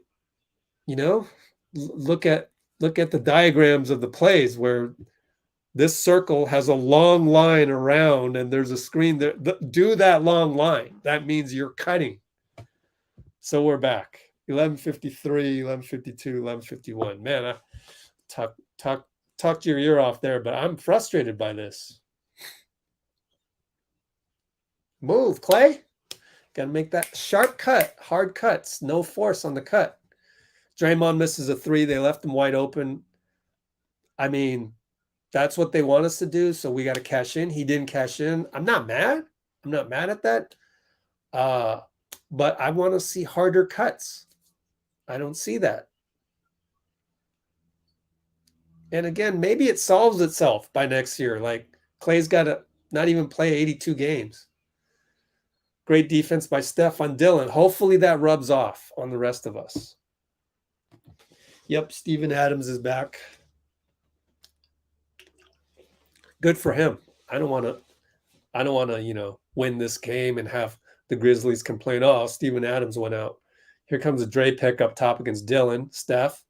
Look at the diagrams of the plays where This circle has a long line around and there's a screen there. Do that long line. That means you're cutting. So we're back. 11:53, 11:52, 11:51. Man, I talked your ear off there, but I'm frustrated by this. Move, Clay. Got to make that sharp cut, hard cuts, no force on the cut. Draymond misses a three. They left him wide open. I mean, that's what they want us to do, so we got to cash in. He didn't cash in. I'm not mad. I'm not mad at that. But I want to see harder cuts. I don't see that. And again, maybe it solves itself by next year. Like Clay's got to not even play 82 games. Great defense by Steph on Dylan. Hopefully that rubs off on the rest of us. Yep, Steven Adams is back. Good for him. I don't want to, win this game and have the Grizzlies complain, oh, Steven Adams went out. Here comes a Dre pick up top against Dylan. Steph,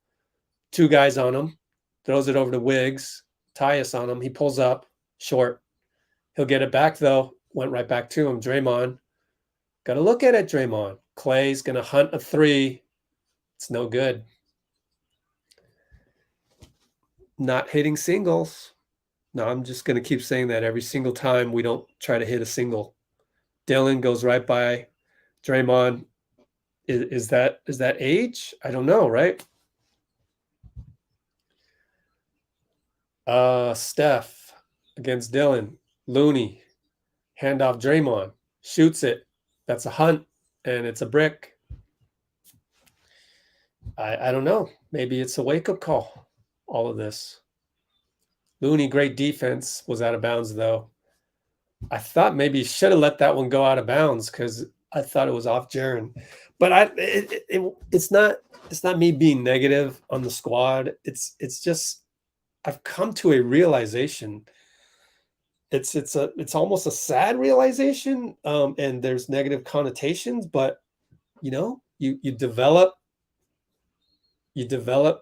two guys on him. Throws it over to Wiggs. Tyus on him. He pulls up. Short. He'll get it back, though. Went right back to him. Draymond. Got to look at it, Draymond. Clay's going to hunt a three. It's no good. Not hitting singles. No, I'm just going to keep saying that every single time we don't try to hit a single. Dylan goes right by Draymond. Is that age? I don't know, right? Steph against Dylan. Looney. Handoff Draymond. Shoots it. That's a hunt, and it's a brick. I don't know. Maybe it's a wake-up call, all of this. Looney, great defense, was out of bounds, though. I thought maybe he should have let that one go out of bounds because I thought it was off Jaren. But it's not me being negative on the squad. It's just I've come to a realization. It's almost a sad realization, and there's negative connotations. But you develop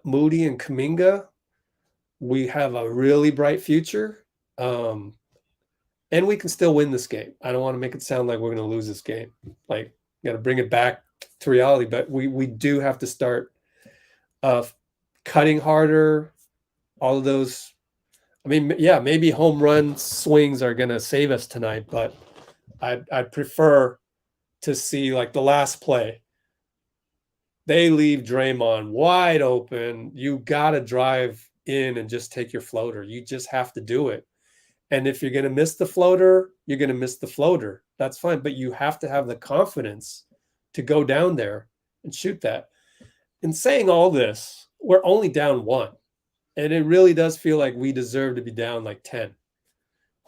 Moody and Kuminga. We have a really bright future, and we can still win this game. I don't want to make it sound like we're going to lose this game. Like, got to bring it back to reality. But we do have to start cutting harder. All of those. I mean, yeah, maybe home run swings are going to save us tonight, but I'd prefer to see like the last play. They leave Draymond wide open. You got to drive in and just take your floater. You just have to do it. And if you're going to miss the floater, you're going to miss the floater. That's fine. But you have to have the confidence to go down there and shoot that. In saying all this, we're only down one. And it really does feel like we deserve to be down like 10.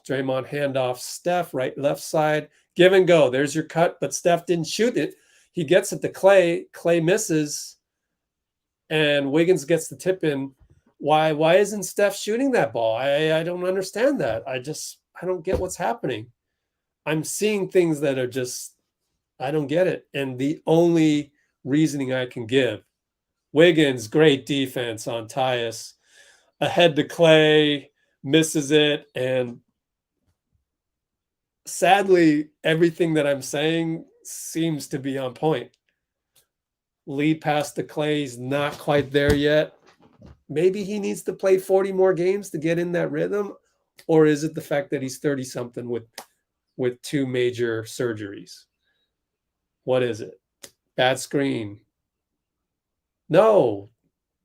Draymond handoff, Steph, right, left side, give and go. There's your cut, but Steph didn't shoot it. He gets it to Clay. Clay misses, and Wiggins gets the tip in. Why isn't Steph shooting that ball? I don't understand that. I don't get what's happening. I'm seeing things that are just, I don't get it. And the only reasoning I can give, Wiggins, great defense on Tyus. Ahead to Clay, misses it, and sadly, everything that I'm saying seems to be on point. Lead pass to Clay's not quite there yet. Maybe he needs to play 40 more games to get in that rhythm, or is it the fact that he's 30-something with two major surgeries? What is it? Bad screen. No.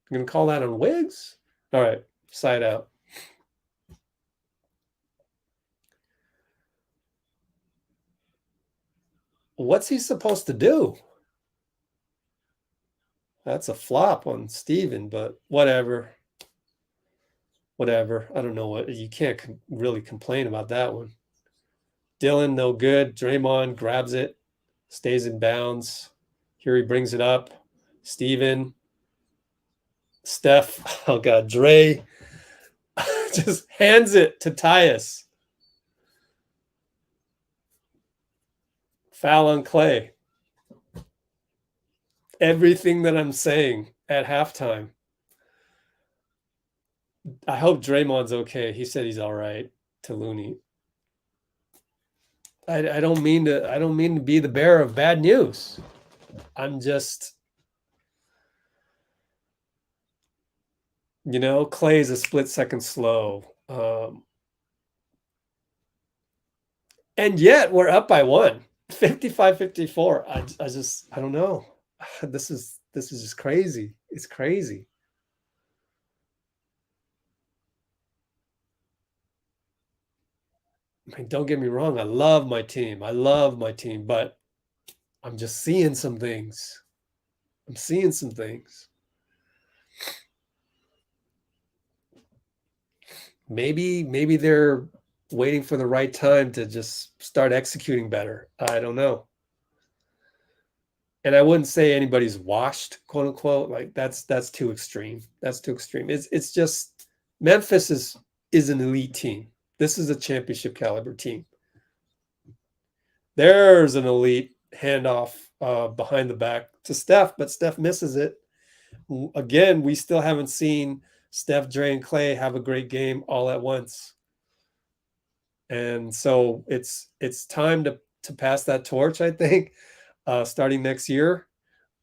I'm going to call that on Wiggs? All right, side out. What's he supposed to do? That's a flop on Steven, but whatever. Whatever. I don't know what. You can't really complain about that one. Dylan, no good. Draymond grabs it, stays in bounds. Here he brings it up. Steven. Steph. Oh, God. Dre just hands it to Tyus. Foul on Clay. Everything that I'm saying at halftime. I hope Draymond's okay. He said he's all right to Looney. I don't mean to be the bearer of bad news. I'm just, Clay's a split second slow. And yet we're up by 1, 55-54. I don't know. This is just crazy. It's crazy. I mean, don't get me wrong. I love my team. But I'm just seeing some things. Maybe they're waiting for the right time to just start executing better. I don't know. And I wouldn't say anybody's washed, quote unquote. Like that's too extreme. It's just Memphis is an elite team. This is a championship caliber team. There's an elite handoff behind the back to Steph, but Steph misses it. Again, we still haven't seen Steph, Dre, and Clay have a great game all at once. And so it's time to pass that torch, I think, starting next year.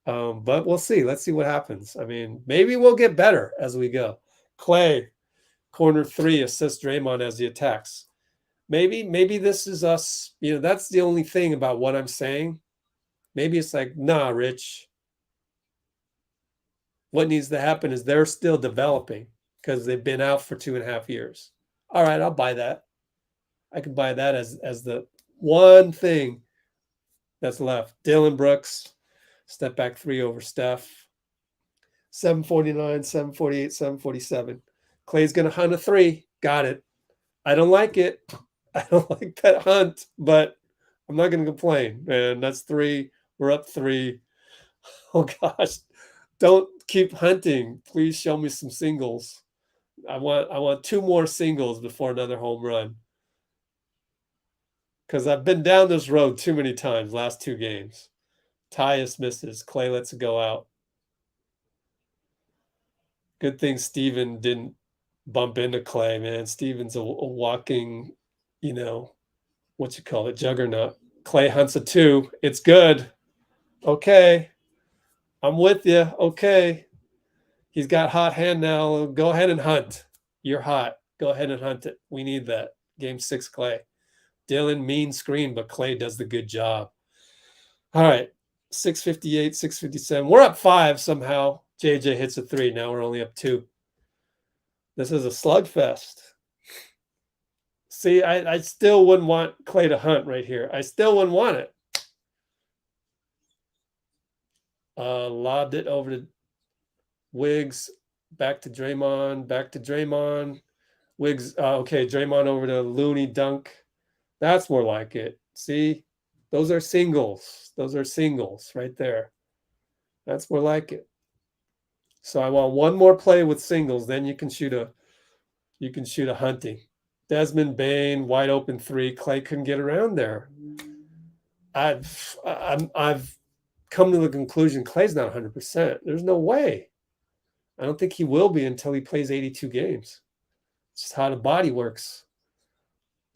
But we'll see. Let's see what happens. I mean, maybe we'll get better as we go. Clay, corner 3, assist Draymond as he attacks. Maybe this is us. That's the only thing about what I'm saying. Maybe it's like, nah, Rich. What needs to happen is they're still developing because they've been out for 2.5 years. All right, I'll buy that. I can buy that as the one thing that's left. Dylan Brooks, step back 3 over Steph. 749, 748, 747. Clay's going to hunt a 3. Got it. I don't like it. I don't like that hunt, but I'm not going to complain, man. That's 3. We're up 3. Oh, gosh. Don't keep hunting. Please show me some singles. I want 2 more singles before another home run. Because I've been down this road too many times last 2 games. Tyus misses. Clay lets it go out. Good thing Steven didn't bump into Clay, man. Steven's a walking, juggernaut. Clay hunts a 2. It's good. Okay. I'm with you. Okay. He's got hot hand now. Go ahead and hunt. You're hot. Go ahead and hunt it. We need that. Game 6, Clay. Dylan, mean screen, but Clay does the good job. All right. 658, 657. We're up 5 somehow. JJ hits a 3. Now we're only up 2. This is a slugfest. See, I still wouldn't want Clay to hunt right here. I still wouldn't want it. Lobbed it over to Wiggs. Back to Draymond. Wiggs. Okay, Draymond over to Looney dunk. That's more like it. See, those are singles. Right there. That's more like it. So I want one more play with singles. Then you can shoot a hunting. Desmond Bain, wide open 3. Clay couldn't get around there. I've come to the conclusion Clay's not 100%. There's no way. I don't think he will be until he plays 82 games. It's just how the body works.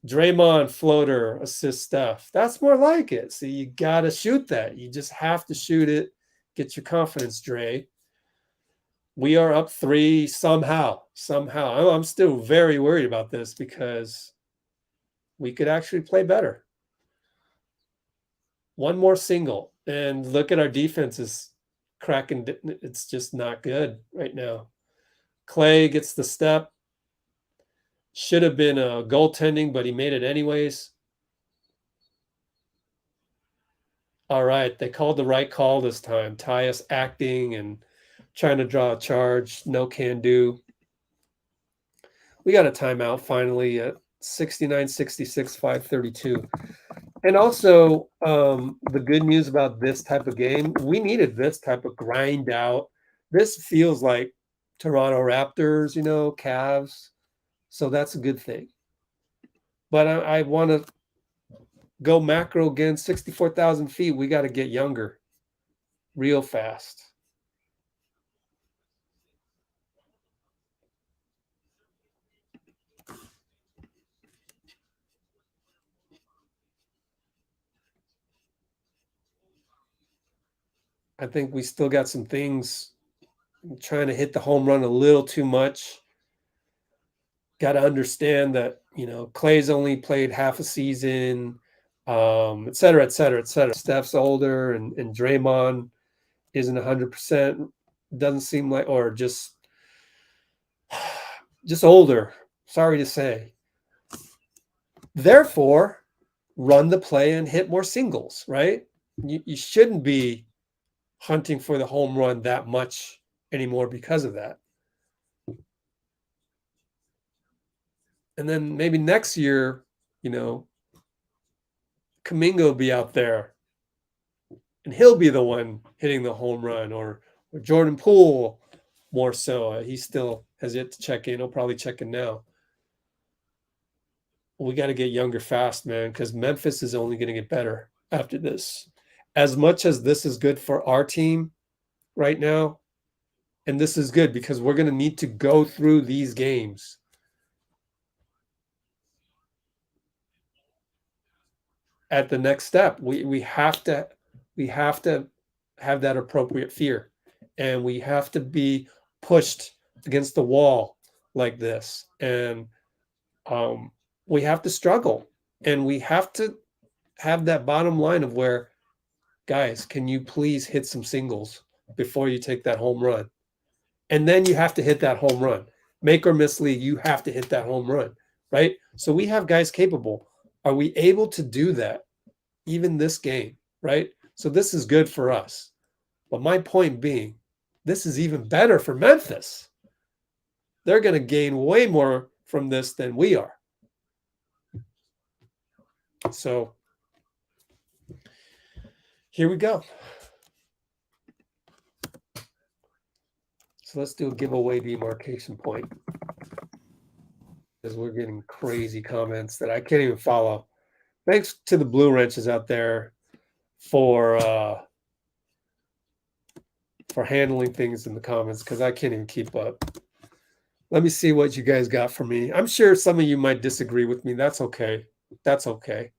Draymond floater, assist Steph. That's more like it. See, you got to shoot that. You just have to shoot it. Get your confidence, Dre. We are up 3 somehow. I'm still very worried about this because we could actually play better. One more single. And look at our defense is cracking. It's just not good right now. Clay gets the step. Should have been a goaltending, but he made it anyways. All right. They called the right call this time. Tyus acting and trying to draw a charge. No can do. We got a timeout finally at 69-66, 5:32. And also, the good news about this type of game, we needed this type of grind out. This feels like Toronto Raptors, Cavs. So that's a good thing. But I want to go macro again, 64,000 feet. We got to get younger real fast. I think we still got some things. Trying to hit the home run a little too much. Got to understand that, Clay's only played half a season, et cetera, et cetera, et cetera. Steph's older and Draymond isn't 100%. Doesn't seem like, or just older. Sorry to say. Therefore, run the play and hit more singles, right? You shouldn't be hunting for the home run that much anymore because of that. And then maybe next year, Kuminga will be out there and he'll be the one hitting the home run, or Jordan Poole more so. He still has yet to check in. He'll probably check in now. We got to get younger fast, man, because Memphis is only going to get better after this. As much as this is good for our team right now, and this is good because we're going to need to go through these games. At the next step, we have to have that appropriate fear, and we have to be pushed against the wall like this, and we have to struggle, and we have to have that bottom line of where, guys, can you please hit some singles before you take that home run? And then you have to hit that home run. Make or miss league, you have to hit that home run, right? So we have guys capable. Are we able to do that even this game, right? So this is good for us. But my point being, this is even better for Memphis. They're going to gain way more from this than we are. So here we go. So let's do a giveaway demarcation point, because we're getting crazy comments that I can't even follow. Thanks to the Blue Wrenches out there for handling things in the comments, because I can't even keep up. Let me see what you guys got for me. I'm sure some of you might disagree with me. That's okay. That's okay.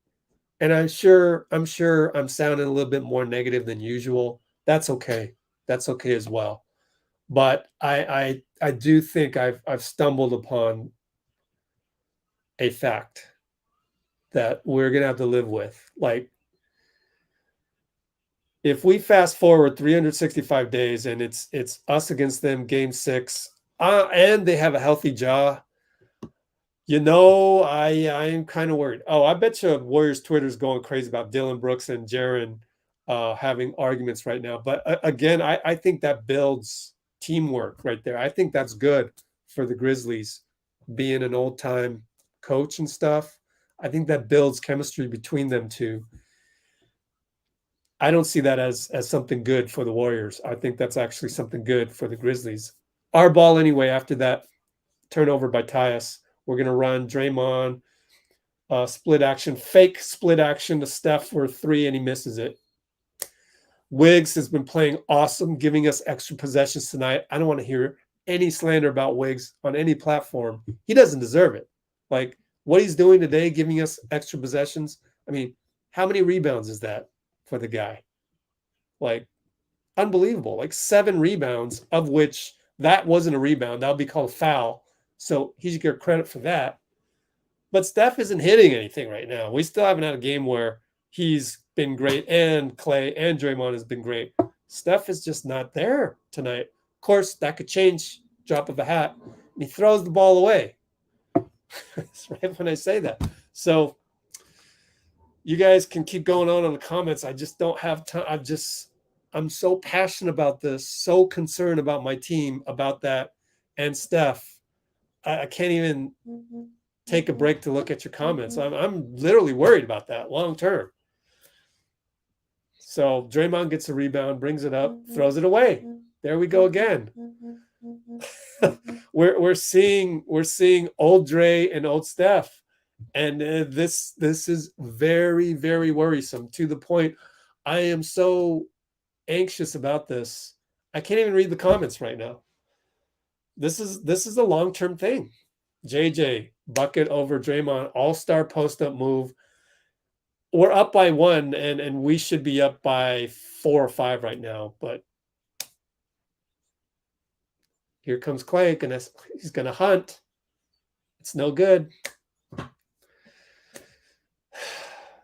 And I'm sure I'm sounding a little bit more negative than usual. That's okay. That's okay as well. But I do think I've stumbled upon a fact that we're gonna have to live with. Like, if we fast forward 365 days and it's us against them, game 6, and they have a healthy jaw, I'm kind of worried. Oh, I bet you Warriors Twitter's going crazy about Dylan Brooks and Jaren having arguments right now. But again, I think that builds teamwork right there. I think that's good for the Grizzlies, being an old-time coach and stuff. I think that builds chemistry between them two. I don't see that as something good for the Warriors. I think that's actually something good for the Grizzlies. Our ball anyway, after that turnover by Tyus, we're going to run Draymond, split action, fake split action to Steph for 3, and he misses it. Wiggs has been playing awesome, giving us extra possessions tonight. I don't want to hear any slander about Wiggs on any platform. He doesn't deserve it. Like, what he's doing today, giving us extra possessions. I mean, how many rebounds is that for the guy? Like, unbelievable. Like 7 rebounds, of which that wasn't a rebound. That would be called a foul. So he should get credit for that. But Steph isn't hitting anything right now. We still haven't had a game where he's been great, and Clay and Draymond has been great. Steph is just not there tonight. Of course, that could change, drop of a hat. And he throws the ball away. That's right when I say that. So you guys can keep going on in the comments. I just don't have time. I'm so passionate about this, so concerned about my team, about that, and Steph. I can't even take a break to look at your comments. I'm literally worried about that long term. So Draymond gets a rebound, brings it up, throws it away. There we go again. we're seeing old Dre and old Steph, and this is very, very worrisome, to the point I am so anxious about this. I can't even read the comments right now. This is a long-term thing. JJ, bucket over Draymond, all-star post-up move. we're up by 1 and we should be up by 4 or 5 right now, but here comes Clay, he's gonna hunt. It's no good.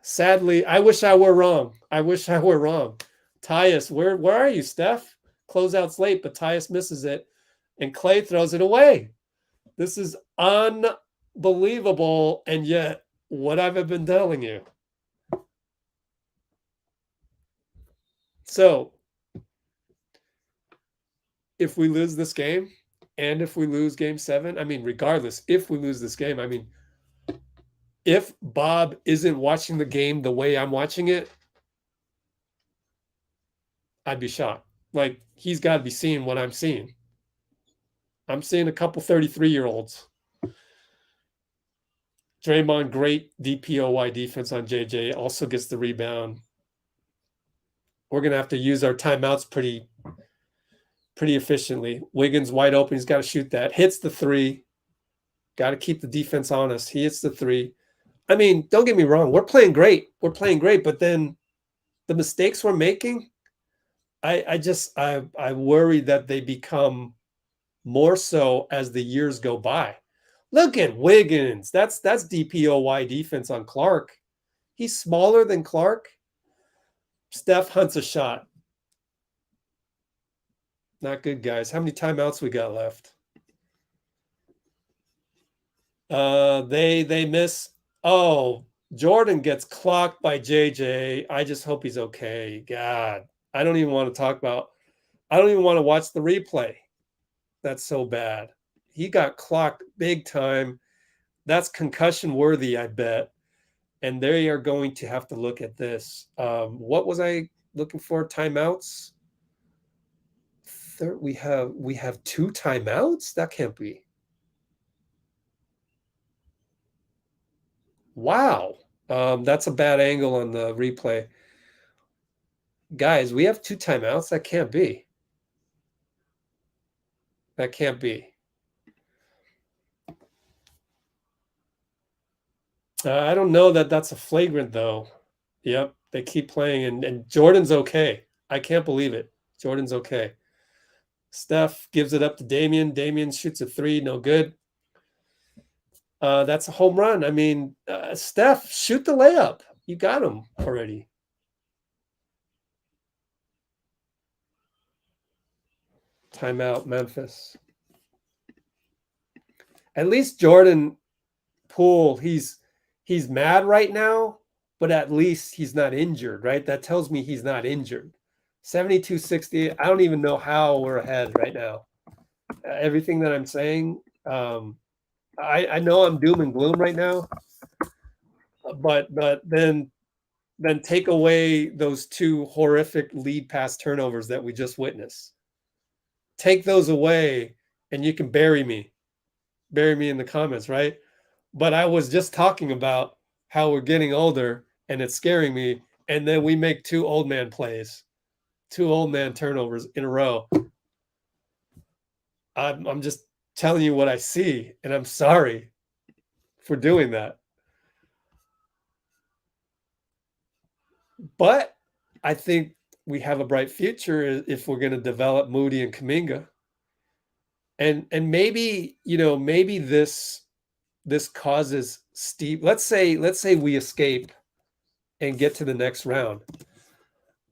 Sadly, I wish I were wrong. I wish I were wrong. Tyus, where are you, Steph? Closeout's late, but Tyus misses it, and Clay throws it away. This is unbelievable, and yet what I've been telling you. So, if we lose this game, and if we lose game 7, I mean, regardless, if we lose this game, I mean, if Bob isn't watching the game the way I'm watching it, I'd be shocked. Like, he's got to be seeing what I'm seeing. I'm seeing a couple 33-year-olds. Draymond, great DPOY defense on JJ, also gets the rebound. We're going to have to use our timeouts pretty efficiently. Wiggins wide open. He's got to shoot that. Hits the 3. Got to keep the defense honest. He hits the 3. I mean, don't get me wrong. We're playing great. But then the mistakes we're making, I worry that they become more so as the years go by. Look at Wiggins. That's DPOY defense on Clark. He's smaller than Clark. Steph hunts a shot. Not good, guys. How many timeouts we got left? They miss. Oh, Jordan gets clocked by JJ. I just hope he's okay. God, I don't even want to talk about. I don't even want to watch the replay. That's so bad. He got clocked big time. That's concussion worthy, I bet. And they are going to have to look at this. What was I looking for? Timeouts. We have 2 timeouts. That can't be. Wow. That's a bad angle on the replay. Guys, we have 2 timeouts. That can't be. That can't be. I don't know that that's a flagrant, though. Yep, they keep playing, and Jordan's okay. I can't believe it. Jordan's okay. Steph gives it up to Damian. Damian shoots a 3, no good. That's a home run. I mean, Steph, shoot the layup. You got him already. Timeout, Memphis. At least Jordan Poole, he's mad right now, but at least he's not injured, right? That tells me he's not injured. 72-60. I don't even know how we're ahead right now. Everything that I'm saying, I know I'm doom and gloom right now, but then take away those 2 horrific lead pass turnovers that we just witnessed. Take those away, and you can bury me in the comments, right? But I was just talking about how we're getting older, and it's scaring me. And then we make 2 old man plays, 2 old man turnovers in a row. I'm just telling you what I see, and I'm sorry for doing that. But I think we have a bright future if we're going to develop Moody and Kuminga. And maybe, maybe this causes Steve. Let's say we escape and get to the next round.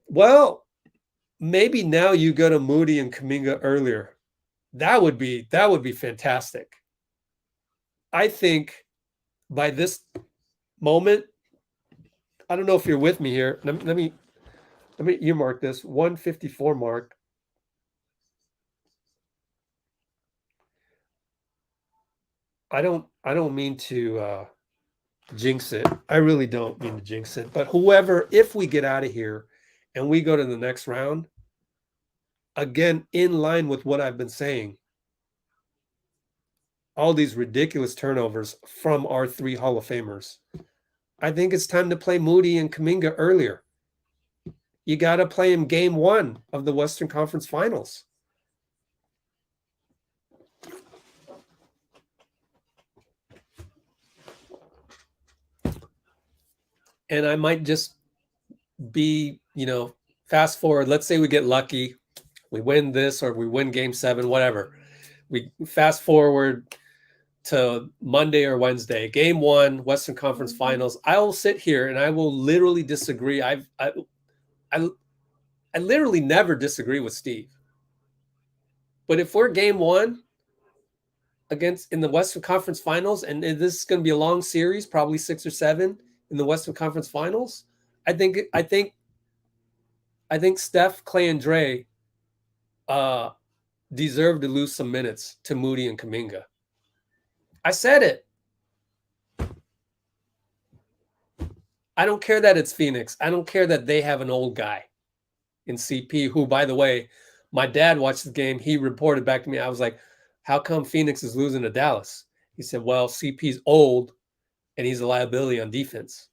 Well, maybe now you go to Moody and Kuminga earlier. That would be fantastic. I think by this moment, I don't know if you're with me here. Let me earmark this 154 mark. I don't mean to jinx it. I really don't mean to jinx it. But whoever, if we get out of here and we go to the next round, again, in line with what I've been saying, all these ridiculous turnovers from our 3 Hall of Famers, I think it's time to play Moody and Kuminga earlier. You got to play him game 1 of the Western Conference Finals. and I might just be, fast forward. Let's say we get lucky, we win this or we win game 7, whatever. We fast forward to Monday or Wednesday, game 1, Western Conference Finals. I will sit here and I will literally disagree. I literally never disagree with Steve. But if we're game 1 in the Western Conference Finals, and this is going to be a long series, probably 6 or 7 in the Western Conference Finals, I think Steph, Clay, and Dre deserve to lose some minutes to Moody and Kuminga. I said it. I don't care that it's Phoenix. I don't care that they have an old guy in CP, who, by the way, my dad watched the game. He reported back to me. I was like, how come Phoenix is losing to Dallas? He said, well, CP's old and he's a liability on defense.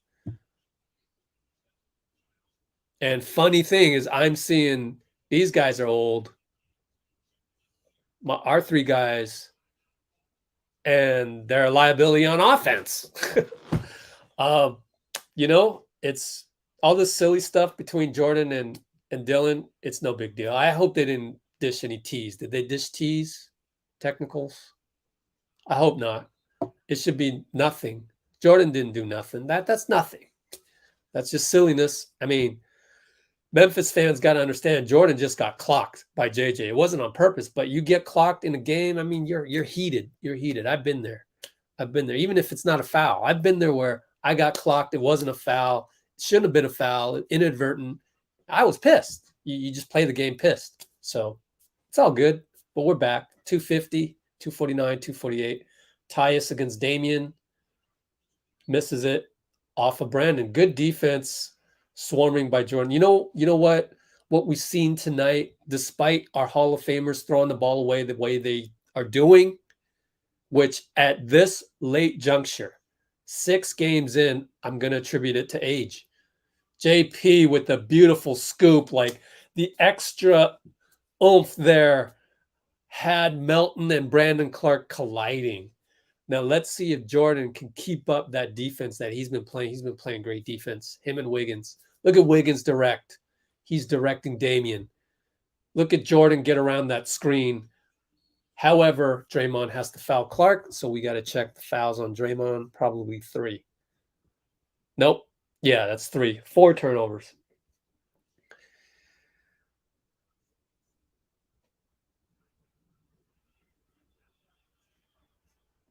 And funny thing is, I'm seeing these guys are old, our 3 guys, and they're a liability on offense. It's all this silly stuff between Jordan and Dylan. It's no big deal. I hope they didn't dish any tees. Did they dish tees? Technicals? I hope not. It should be nothing. Jordan didn't do nothing. That's nothing. That's just silliness. I mean, Memphis fans got to understand Jordan just got clocked by JJ. It wasn't on purpose, but you get clocked in a game. I mean, you're heated. You're heated. I've been there. Even if it's not a foul. I've been there where I got clocked. It wasn't a foul. It shouldn't have been a foul. Inadvertent. I was pissed. You just play the game pissed. So it's all good. But we're back. 250, 249, 248. Tyus against Damian. Misses it off of Brandon. Good defense. Swarming by Jordan. You know what? What we've seen tonight, despite our Hall of Famers throwing the ball away the way they are doing, which at this late juncture, 6 games in, I'm going to attribute it to age. JP with the beautiful scoop, like the extra oomph there had Melton and Brandon Clark colliding. Now let's see if Jordan can keep up that defense that he's been playing. He's been playing great defense. Him and Wiggins. Look at Wiggins direct. He's directing Damian. Look at Jordan get around that screen. However, Draymond has to foul Clark, so we got to check the fouls on Draymond. Probably 3. Nope. Yeah, that's 3. 4 turnovers.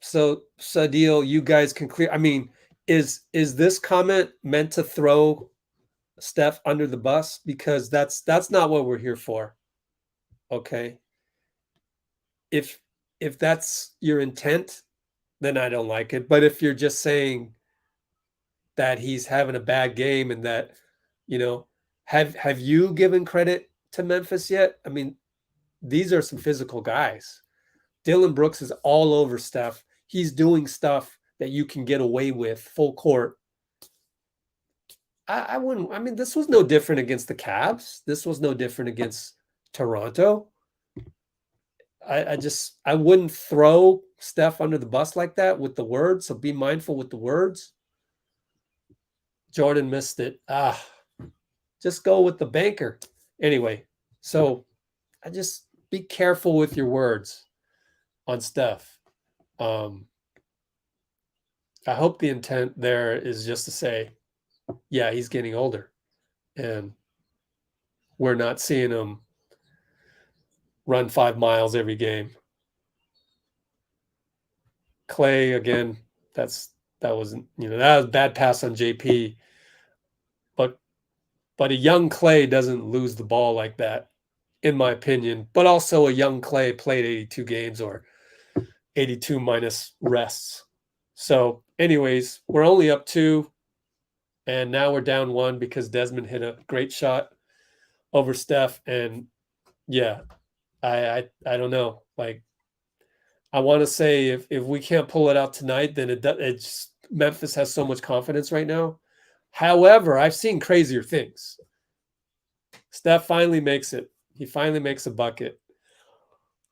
So, Sadil, you guys can clear. I mean, is this comment meant to throw Steph under the bus? Because that's not what we're here for. Okay. If that's your intent, then I don't like it. But if you're just saying that he's having a bad game and that, have you given credit to Memphis yet? I mean, these are some physical guys. Dylan Brooks is all over Steph. He's doing stuff that you can get away with full court. I wouldn't. I mean, this was no different against the Cavs. This was no different against Toronto. I wouldn't throw Steph under the bus like that with the words. So be mindful with the words. Jordan missed it. Just go with the banker. Anyway, so I just be careful with your words on Steph. I hope the intent there is just to say, yeah, he's getting older, and we're not seeing him run 5 miles every game. Clay, again, that was a bad pass on JP, but a young Clay doesn't lose the ball like that, in my opinion. But also a young Clay played 82 games or 82 minus rests. So anyways, we're only up 2, and now we're down 1 because Desmond hit a great shot over Steph. And yeah, I don't know. Like, I want to say if we can't pull it out tonight, then it's Memphis has so much confidence right now. However, I've seen crazier things. Steph finally makes it. He finally makes a bucket.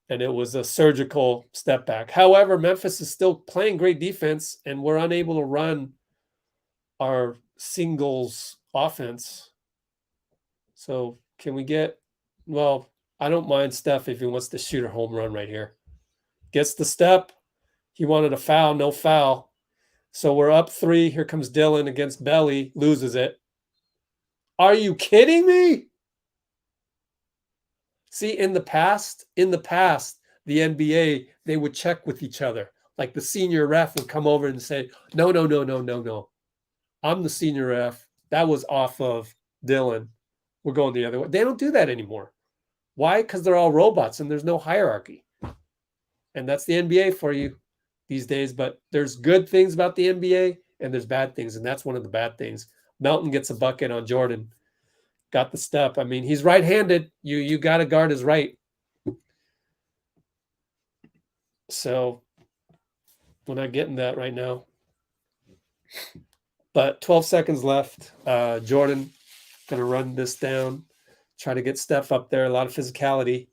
And it was a surgical step back. However, Memphis is still playing great defense, and we're unable to run our singles offense. So can we get, well, I don't mind Steph if he wants to shoot a home run right here. Gets the step. He wanted a foul, no foul. So we're up 3. Here comes Dylan against Belly, loses it. Are you kidding me? See, in the past, the NBA, they would check with each other. Like the senior ref would come over and say, no. I'm the senior ref. That was off of Dylan. We're going the other way. They don't do that anymore. Why? Because they're all robots and there's no hierarchy. And that's the NBA for you these days. But there's good things about the NBA and there's bad things. And that's one of the bad things. Melton gets a bucket on Jordan. Got the step. I mean, he's right-handed. You got to guard his right. So we're not getting that right now. But 12 seconds left. Jordan going to run this down. Try to get Steph up there. A lot of physicality.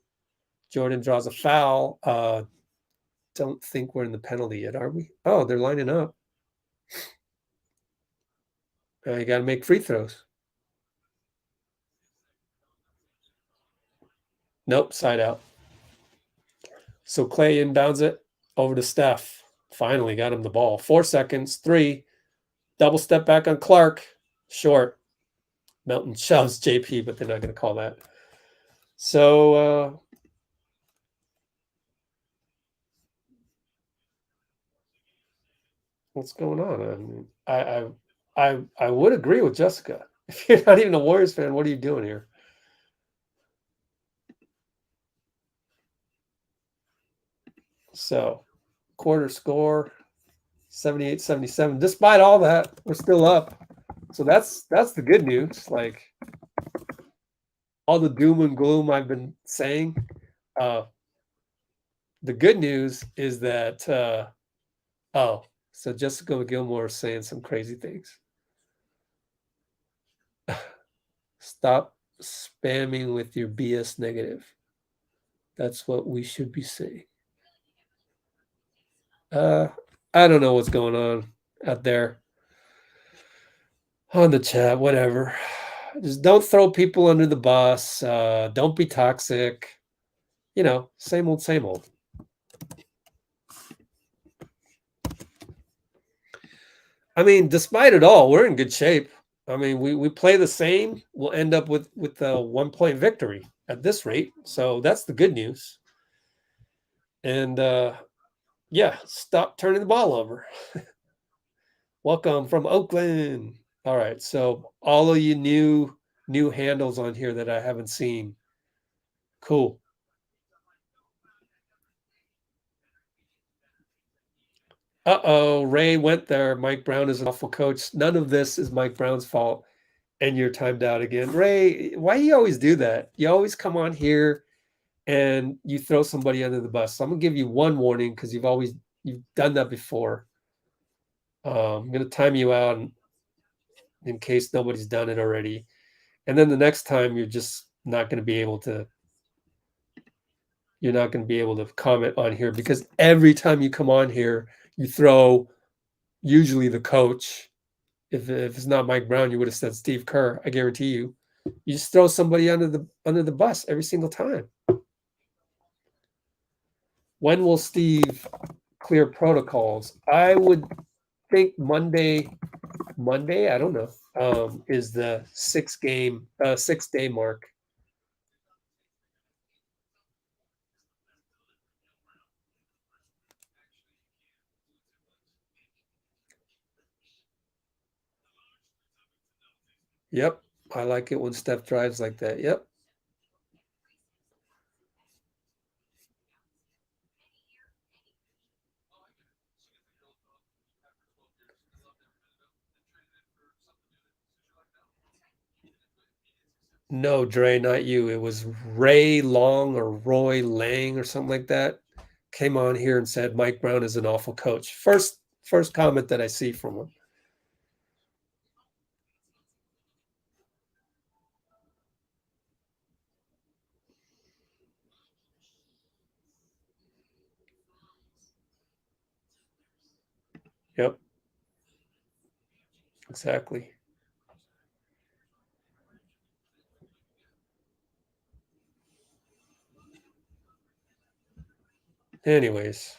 Jordan draws a foul. Don't think we're in the penalty yet, are we? Oh, they're lining up. You got to make free throws. Nope, side out. So Clay inbounds it over to Steph. Finally got him the ball. 4 seconds. 3. Double step back on Clark. Short. Melton shoves JP, but they're not going to call that. So what's going on? I mean, I would agree with Jessica. If you're not even a Warriors fan, what are you doing here? So, quarter score, 78-77. Despite all that, we're still up. So that's the good news. Like all the doom and gloom I've been saying, the good news is that so Jessica Gilmore is saying some crazy things. Stop spamming with your BS negative. That's what we should be saying. I don't know what's going on out there on the chat, whatever. Just don't throw people under the bus. Don't be toxic. You know, same old, same old. I mean, despite it all, we're in good shape. I mean, we play the same. We'll end up with a 1-point victory at this rate. So that's the good news. And yeah, stop turning the ball over. Welcome from Oakland. All right, so all of you new handles on here that I haven't seen. Cool. Uh-oh, Ray went there. Mike Brown is an awful coach. None of this is Mike Brown's fault. And you're timed out again. Ray, why do you always do that? You always come on here and you throw somebody under the bus. So I'm going to give you one warning because you've done that before. I'm going to time you out in case nobody's done it already. And then the next time you're just not going to be able to comment on here because every time you come on here, you throw usually the coach. If it's not Mike Brown, you would have said Steve Kerr. I guarantee you. You just throw somebody under the bus every single time. When will Steve clear protocols? I would think Monday, I don't know, is the 6-day mark. Yep. I like it when Steph drives like that. Yep. No, Dre, not you. It was Ray Long or Roy Lang or something like that. Came on here and said Mike Brown is an awful coach. First comment that I see from him. Yep. Exactly. Anyways.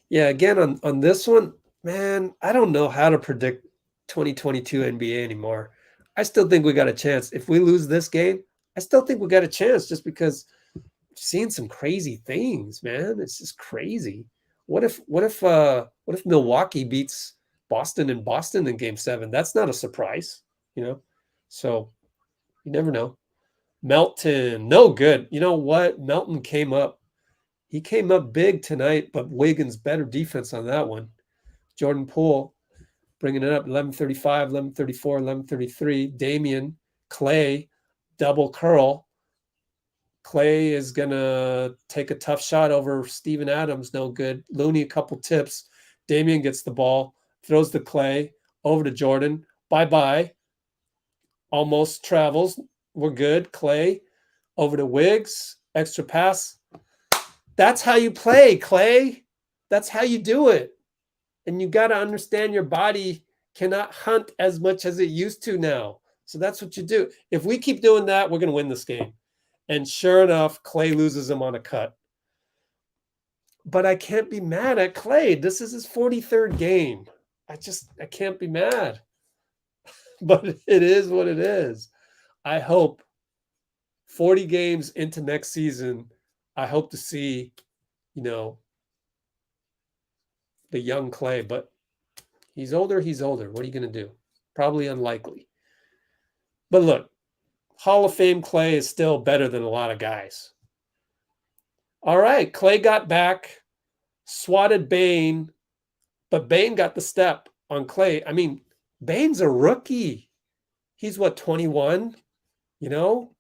Yeah, again, on this one, man, I don't know how to predict 2022 NBA anymore. I still think we got a chance. If we lose this game, I still think we got a chance just because I've seen some crazy things, man. It's just crazy. What if Milwaukee beats Boston in game 7? That's not a surprise, you know? So you never know. Melton, no good. You know what? Melton came up. He came up big tonight, but Wiggins better defense on that one. Jordan Poole bringing it up 11:35, 11:34, 11:33. Damian, Clay, double curl. Clay is going to take a tough shot over Steven Adams. No good. Looney, a couple tips. Damian gets the ball, throws to Clay, over to Jordan. Bye-bye. Almost travels. We're good. Clay, over to Wiggs. Extra pass. That's how you play, Clay. That's how you do it. And you got to understand your body cannot hunt as much as it used to now. So that's what you do. If we keep doing that, we're going to win this game. And sure enough, Clay loses him on a cut. But I can't be mad at Clay. This is his 43rd game. I can't be mad. But it is what it is. I hope 40 games into next season, I hope to see, the young Clay. But he's older. What are you going to do? Probably unlikely. But look, Hall of Fame Clay is still better than a lot of guys. All right, Clay got back, swatted Bane, but Bane got the step on Clay. I mean, Bane's a rookie. He's 21,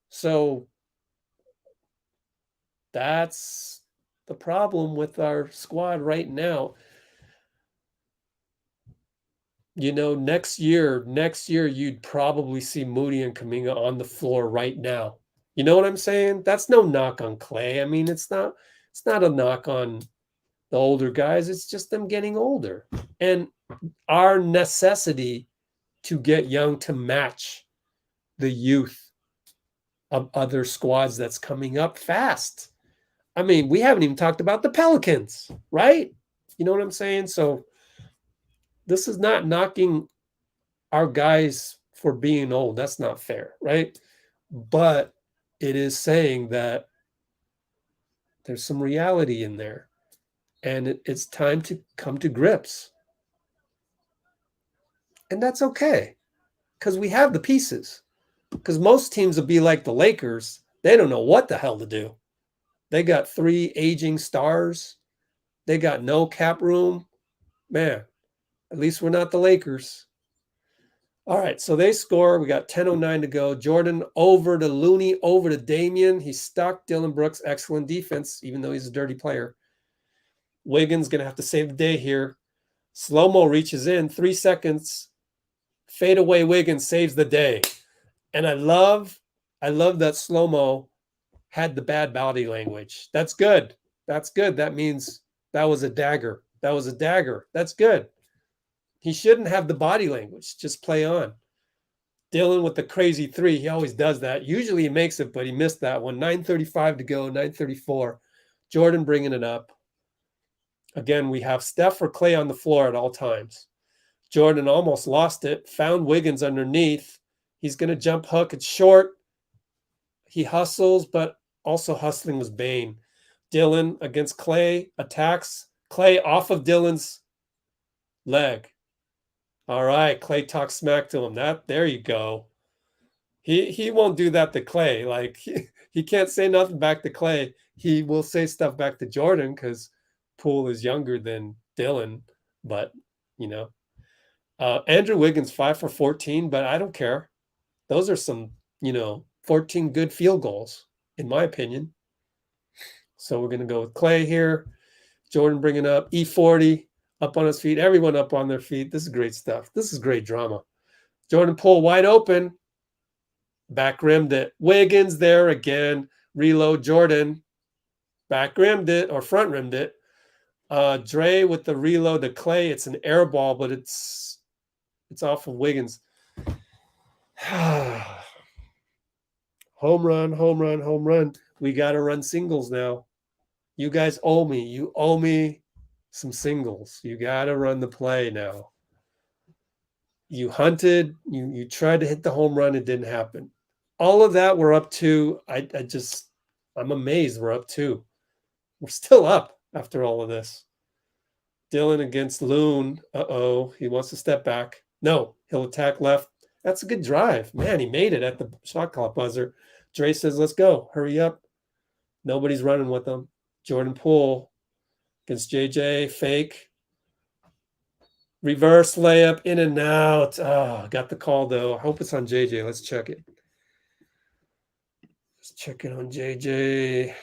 So that's the problem with our squad right now. Next year, you'd probably see Moody and Kuminga on the floor right now. You know what I'm saying? That's no knock on Clay. I mean, it's not a knock on the older guys. It's just them getting older. And our necessity to get young to match the youth of other squads that's coming up fast. I mean, we haven't even talked about the Pelicans, right? You know what I'm saying? So this is not knocking our guys for being old. That's not fair, right? But it is saying that there's some reality in there. And it's time to come to grips. And that's okay. Because we have the pieces. Because most teams will be like the Lakers. They don't know what the hell to do. They got 3 aging stars. They got no cap room. Man, at least we're not the Lakers. All right, so they score. We got 10:09 to go. Jordan over to Looney, over to Damian. He's stuck. Dylan Brooks, excellent defense, even though he's a dirty player. Wiggins going to have to save the day here. Slow-mo reaches in, 3 seconds. Fade away Wiggins saves the day. And I love that slow-mo had the bad body language. That's good. That's good. That means that was a dagger. That's good. He shouldn't have the body language. Just play on. Dylan with the crazy 3. He always does that. Usually he makes it, but he missed that one. 9:35 to go, 9:34. Jordan bringing it up. Again, we have Steph or Clay on the floor at all times. Jordan almost lost it. Found Wiggins underneath. He's going to jump hook. It's short. He hustles, but also hustling was Bane. Dylan against Clay. Attacks. Clay off of Dylan's leg. All right, Clay talks smack to him. There you go. He won't do that to Clay. Like he can't say nothing back to Clay. He will say stuff back to Jordan because Poole is younger than Dylan. But Andrew Wiggins 5 for 14, but I don't care. Those are some 14 good field goals in my opinion. So we're gonna go with Clay here. Jordan bringing up E40. Up on his feet, everyone up on their feet. This is great stuff. This is great drama. Jordan Poole wide open. Back rimmed it. Wiggins there again. Reload Jordan. Back rimmed it or front rimmed it. Dre with the reload to Clay. It's an air ball, but it's off of Wiggins. Home run. We got to run singles now. You guys owe me. You owe me some singles. You got to run the play now. You hunted. You tried to hit the home run. It didn't happen. All of that we're up to. I'm amazed we're up to. We're still up after all of this. Dylan against Loon. Uh-oh. He wants to step back. No, he'll attack left. That's a good drive. Man, he made it at the shot clock buzzer. Dre says, let's go. Hurry up. Nobody's running with him. Jordan Poole against JJ. Fake. Reverse layup. In and out. Oh, got the call, though. I hope it's on JJ. Let's check it. Let's check it on JJ.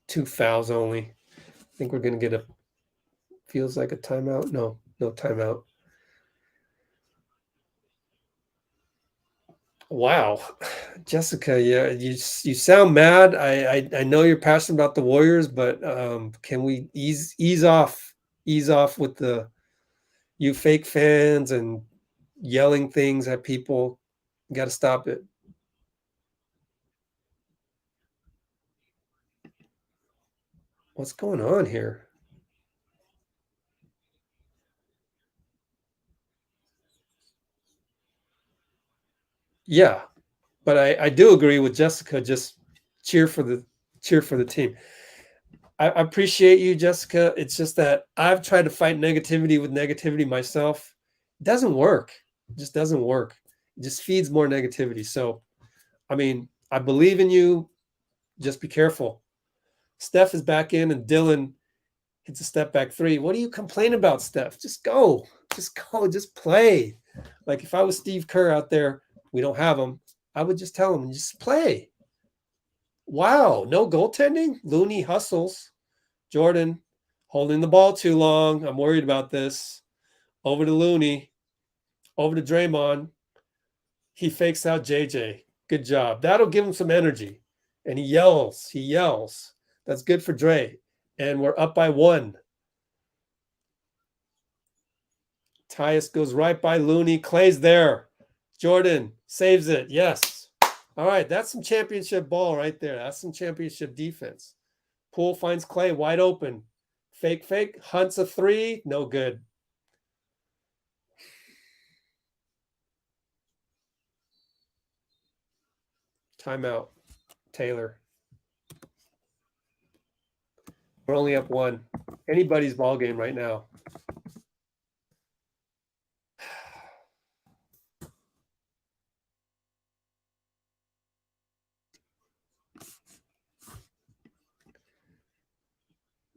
2 fouls only. I think we're going to get feels like a timeout. No timeout. Wow. Jessica, yeah, you sound mad. I know you're passionate about the Warriors, but can we ease off with you fake fans and yelling things at people? You got to stop it. What's going on here? Yeah, but I do agree with Jessica. Just cheer for the team. I appreciate you, Jessica. It's just that I've tried to fight negativity with negativity myself. It doesn't work. It just doesn't work. It just feeds more negativity. So, I mean, I believe in you. Just be careful. Steph is back in, and Dylan hits a step back three. What do you complain about, Steph? Just go. Just go. Just play. Like if I was Steve Kerr out there, we don't have him, I would just tell him, just play. Wow, no goaltending? Looney hustles. Jordan holding the ball too long. I'm worried about this. Over to Looney. Over to Draymond. He fakes out JJ. Good job. That'll give him some energy. And he yells. He yells. That's good for Dre. And we're up by 1. Tyus goes right by Looney. Clay's there. Jordan saves it. Yes. All right. That's some championship ball right there. That's some championship defense. Poole finds Clay wide open. Fake. Hunts a 3. No good. Timeout. Taylor. We're only up 1. Anybody's ball game right now.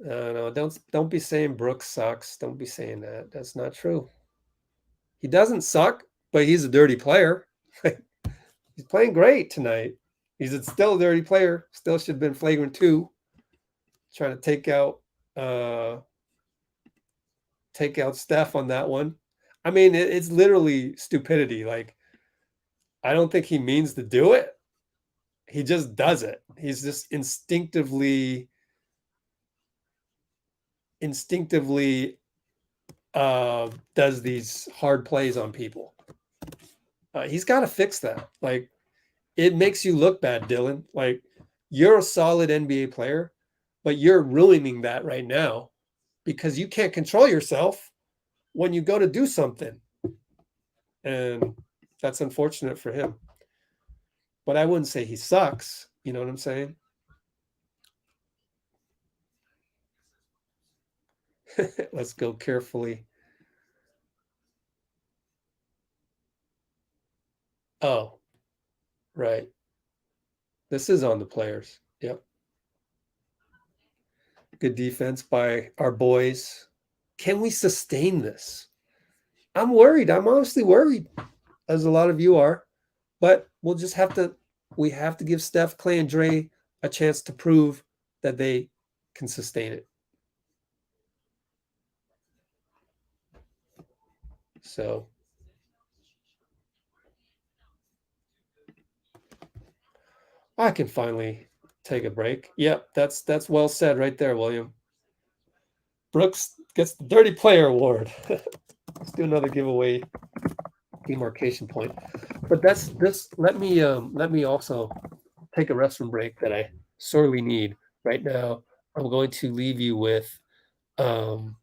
No, don't be saying Brooks sucks. Don't be saying that. That's not true. He doesn't suck, but he's a dirty player. He's playing great tonight. He's still a dirty player. Still should have been flagrant 2. Trying to take out Steph on that one. I mean, it's literally stupidity. Like, I don't think he means to do it. He just does it. He's just instinctively does these hard plays on people. He's got to fix that. Like, it makes you look bad, Dylan. Like, you're a solid NBA player, but you're ruining that right now because you can't control yourself when you go to do something. And that's unfortunate for him. But I wouldn't say he sucks. You know what I'm saying? Let's go carefully. Oh, right. This is on the players. Yep. Good defense by our boys. Can we sustain this? I'm worried. I'm honestly worried, as a lot of you are. But we have to give Steph, Clay, and Dre a chance to prove that they can sustain it. So I can finally take a break. Yep, that's well said right there, William. Brooks gets the Dirty Player Award. Let's do another giveaway demarcation point. But that's this. Let me also take a restroom break that I sorely need right now. I'm going to leave you with the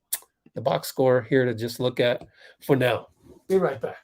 box score here to just look at for now. Be right back.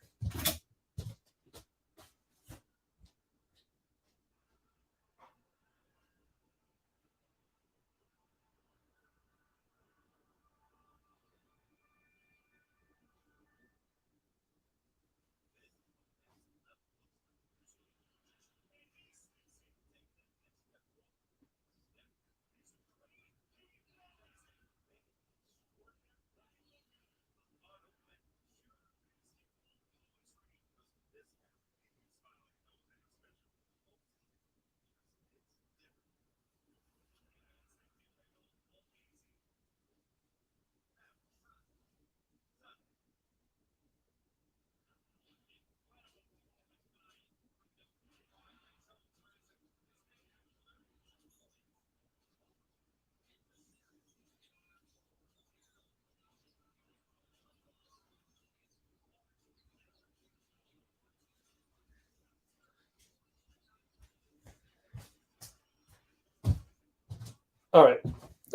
All right,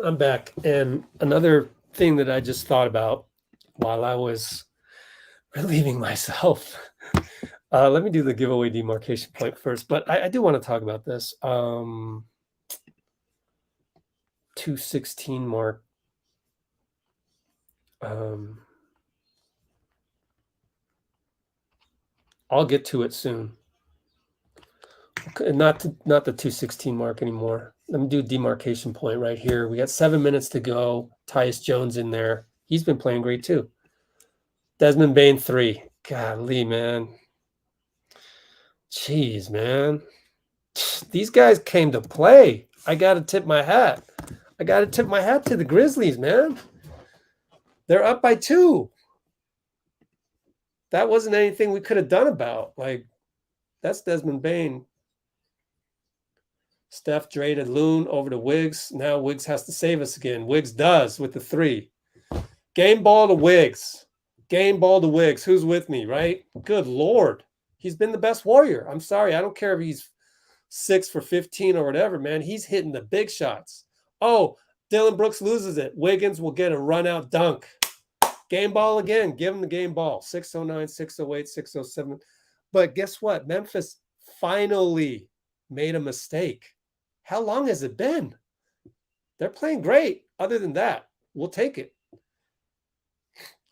I'm back. And another thing that I just thought about while I was relieving myself. Let me do the giveaway demarcation point first, but I do want to talk about this. 216 mark. I'll get to it soon. Not the 216 mark anymore. Let me do demarcation point right here. We got 7 minutes to go. Tyus Jones in there. He's been playing great too. Desmond Bain 3. Golly, man. Jeez, man. These guys came to play. I got to tip my hat. I got to tip my hat to the Grizzlies, man. They're up by 2. That wasn't anything we could have done about. Like, that's Desmond Bain. Steph traded Loon over to Wiggs. Now Wiggs has to save us again. Wiggs does with the 3. Game ball to Wiggs. Game ball to Wiggs. Who's with me, right? Good Lord. He's been the best Warrior. I'm sorry. I don't care if he's 6 for 15 or whatever, man. He's hitting the big shots. Oh, Dylan Brooks loses it. Wiggins will get a run-out dunk. Game ball again. Give him the game ball. 609, 608, 607. But guess what? Memphis finally made a mistake. How long has it been? They're playing great. Other than that, we'll take it.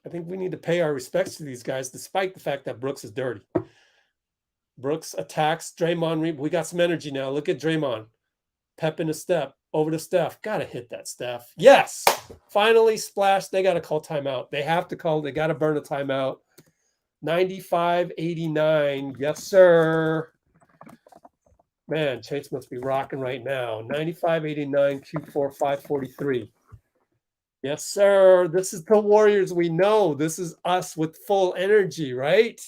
I think we need to pay our respects to these guys, despite the fact that Brooks is dirty. Brooks attacks. Draymond. We got some energy now. Look at Draymond. Pep in a step. Over to Steph. Got to hit that, Steph. Yes. Finally splashed. They got to call timeout. They have to call. They got to burn a timeout. 95-89. Yes, sir. Man, Chase must be rocking right now. 95-89, Q4, 543. Yes, sir. This is the Warriors we know. This is us with full energy, right?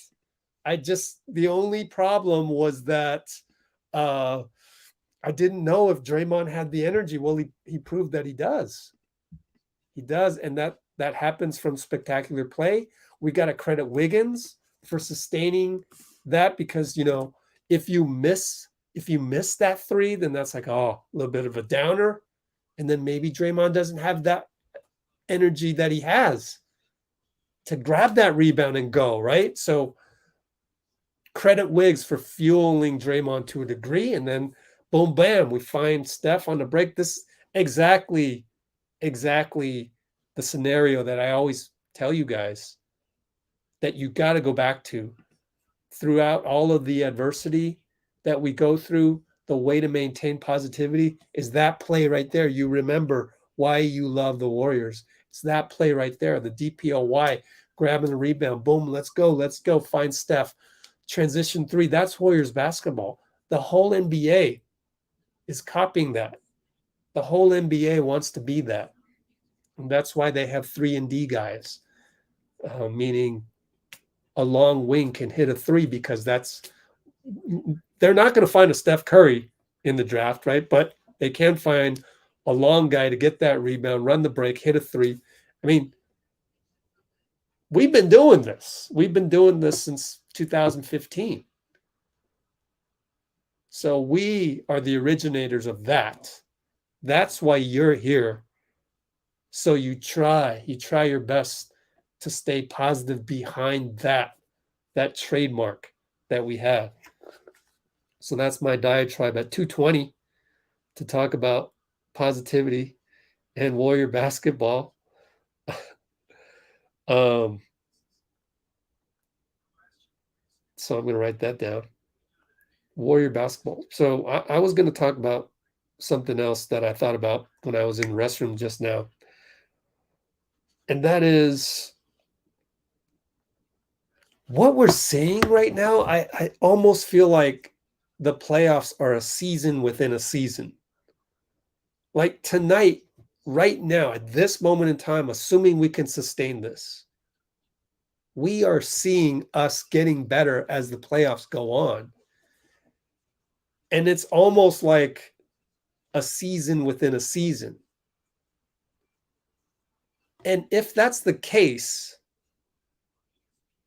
The only problem was that I didn't know if Draymond had the energy. Well, he proved that he does. He does, and that happens from spectacular play. We got to credit Wiggins for sustaining that because, if you miss that 3, then that's like, a little bit of a downer. And then maybe Draymond doesn't have that energy that he has to grab that rebound and go, right? So credit Wiggs for fueling Draymond to a degree. And then boom, bam, we find Steph on the break. This exactly the scenario that I always tell you guys that you got to go back to throughout all of the adversity that we go through. The way to maintain positivity is that play right there. You remember why you love the Warriors. It's that play right there. The DPOY, grabbing the rebound. Boom, let's go. Find Steph. Transition 3. That's Warriors basketball. The whole NBA is copying that. The whole NBA wants to be that. And that's why they have 3-and-D guys, meaning a long wing can hit a 3 because they're not going to find a Steph Curry in the draft, right? But they can find a long guy to get that rebound, run the break, hit a 3. I mean, we've been doing this. We've been doing this since 2015. So we are the originators of that. That's why you're here. So you try your best to stay positive behind that trademark that we have. So that's my diatribe at 2:20 to talk about positivity and Warrior basketball. So I'm going to write that down. Warrior basketball. So I was going to talk about something else that I thought about when I was in the restroom just now. And that is what we're seeing right now. I almost feel like the playoffs are a season within a season. Like tonight, right now, at this moment in time, assuming we can sustain this, we are seeing us getting better as the playoffs go on. And it's almost like a season within a season. And if that's the case,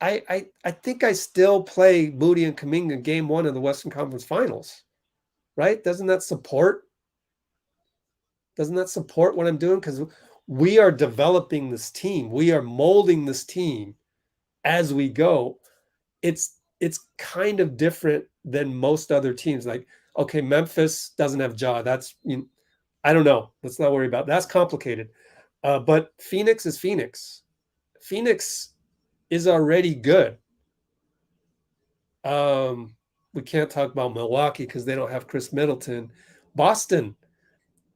I think I still play Moody and Kuminga game 1 of the Western Conference Finals, right? Doesn't that support what I'm doing? Because we are developing this team. We are molding this team as we go. It's kind of different than most other teams. Like, okay, Memphis doesn't have Ja. That's, I don't know. Let's not worry about it. That's complicated. But Phoenix is Phoenix. Phoenix is already good. We can't talk about Milwaukee because they don't have Chris Middleton. Boston,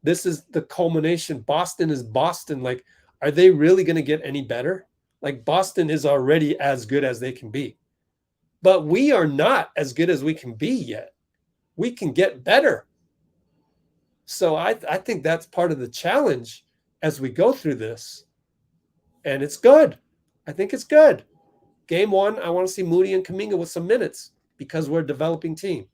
this is the culmination. Boston is Boston. Like, are they really going to get any better? Like, Boston is already as good as they can be. But we are not as good as we can be yet. We can get better. So I think that's part of the challenge as we go through this. And it's good. I think it's good. Game 1, I want to see Moody and Kuminga with some minutes because we're a developing team.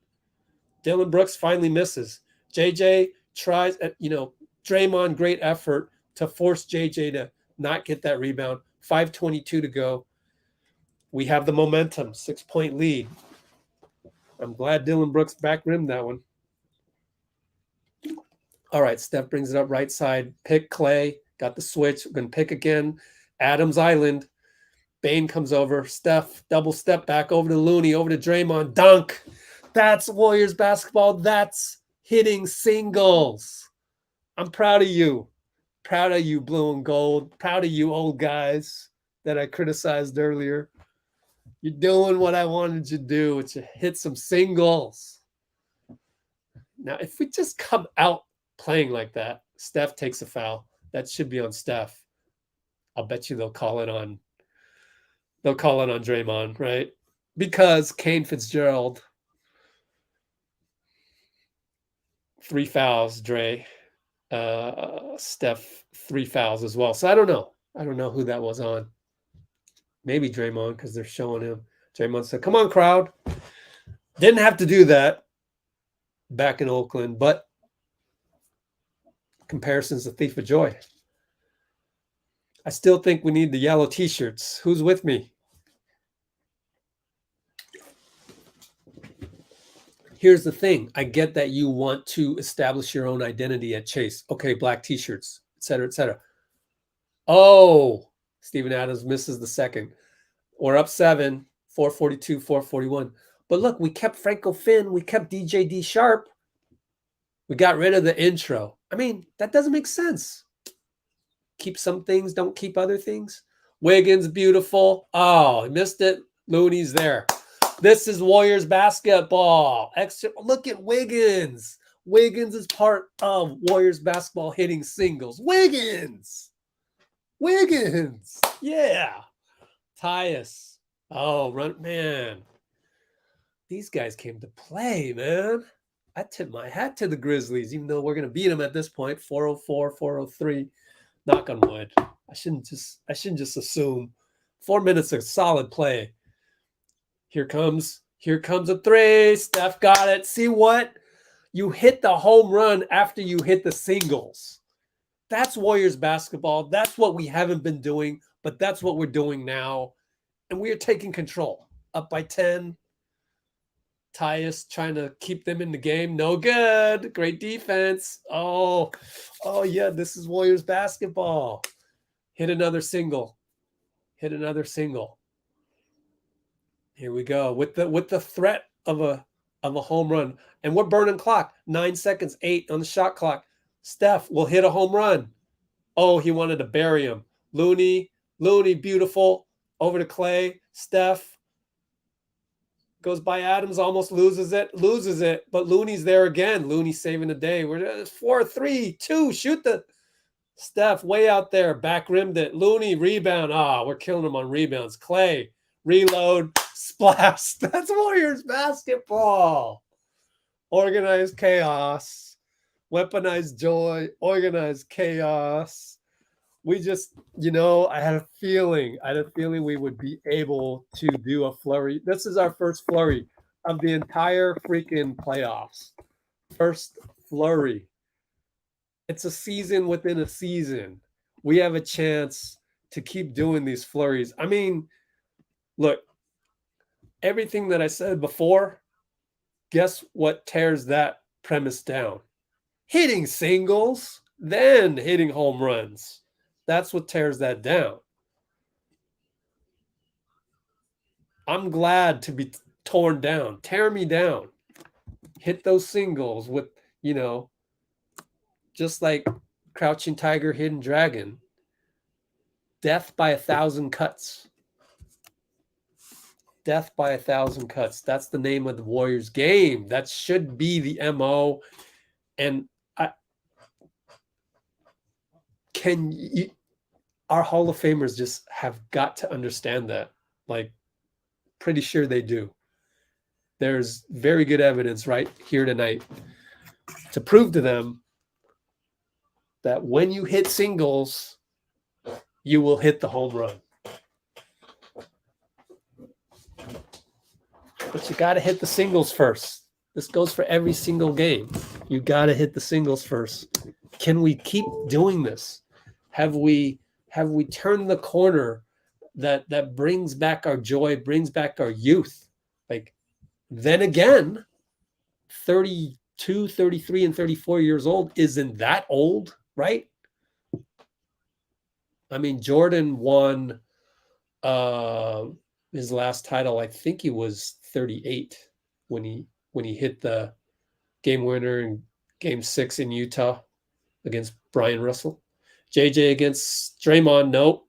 Dylan Brooks finally misses. JJ tries, Draymond, great effort to force JJ to not get that rebound. 5:22 to go. We have the momentum, 6-point lead. I'm glad Dylan Brooks back rimmed that one. All right, Steph brings it up right side. Pick Clay. Got the switch. We're going to pick again. Adams Island. Bane comes over. Steph, double step back over to Looney, over to Draymond. Dunk. That's Warriors basketball. That's hitting singles. I'm proud of you. Proud of you, blue and gold. Proud of you, old guys that I criticized earlier. You're doing what I wanted you to do, which is hit some singles. Now, if we just come out playing like that, Steph takes a foul. That should be on Steph. I'll bet you they'll call it on Draymond, right? Because Kane Fitzgerald, 3 fouls, Dre. Steph, 3 fouls as well. So I don't know. I don't know who that was on. Maybe Draymond, because they're showing him. Draymond said, come on, crowd. Didn't have to do that back in Oakland, but comparison's a thief of joy. I still think we need the yellow T-shirts. Who's with me? Here's the thing. I get that you want to establish your own identity at Chase. Okay, black T-shirts, et cetera, et cetera. Oh, Steven Adams misses the second. We're up 7, 442, 441. But look, we kept Franco Finn. We kept DJ D Sharp. We got rid of the intro. I mean, that doesn't make sense. Keep some things, don't keep other things. Wiggins, beautiful. Oh, I missed it. Looney's there. This is Warriors basketball. Look at Wiggins. Wiggins is part of Warriors basketball hitting singles. Wiggins. Yeah. Tyus. Oh, man. These guys came to play, man. I tip my hat to the Grizzlies, even though we're going to beat them at this point. 404, 403. Knock on wood. I shouldn't just assume. 4 minutes of solid play. Here comes a 3. Steph got it. See what? You hit the home run after you hit the singles. That's Warriors basketball. That's what we haven't been doing, but that's what we're doing now. And we are taking control. Up by 10. Tyus trying to keep them in the game. No good. Great defense. Oh yeah, this is Warriors basketball. Hit another single. Hit another single. Here we go with the threat of a home run, and we're burning clock. 9 seconds, 8 on the shot clock. Steph will hit a home run. Oh, he wanted to bury him. Looney, beautiful. Over to Clay. Steph goes by Adams, almost loses it, but Looney's there again. Looney saving the day. We're 4, 3, 2. Shoot the Steph way out there, back rimmed it. Looney rebound. We're killing him on rebounds. Clay reload, splash. That's Warriors basketball. Organized chaos, weaponized joy, organized chaos. We just, I had a feeling we would be able to do a flurry. This is our first flurry of the entire freaking playoffs. First flurry. It's a season within a season. We have a chance to keep doing these flurries. I mean, look, everything that I said before, guess what tears that premise down? Hitting singles, then hitting home runs. That's what tears that down. I'm glad to be torn down. Tear me down. Hit those singles with, just like Crouching Tiger, Hidden Dragon. Death by 1,000 cuts. Death by 1,000 cuts. That's the name of the Warriors game. That should be the MO. And our Hall of Famers just have got to understand that. Like, pretty sure they do. There's very good evidence right here tonight to prove to them that when you hit singles, you will hit the home run. But you got to hit the singles first. This goes for every single game. You got to hit the singles first. Can we keep doing this? Have we turned the corner that brings back our joy, brings back our youth? Like, then again, 32, 33, and 34 years old isn't that old, right? I mean, Jordan won his last title. I think he was 38 when he hit the game winner in Game 6 in Utah against Brian Russell. JJ against Draymond. Nope.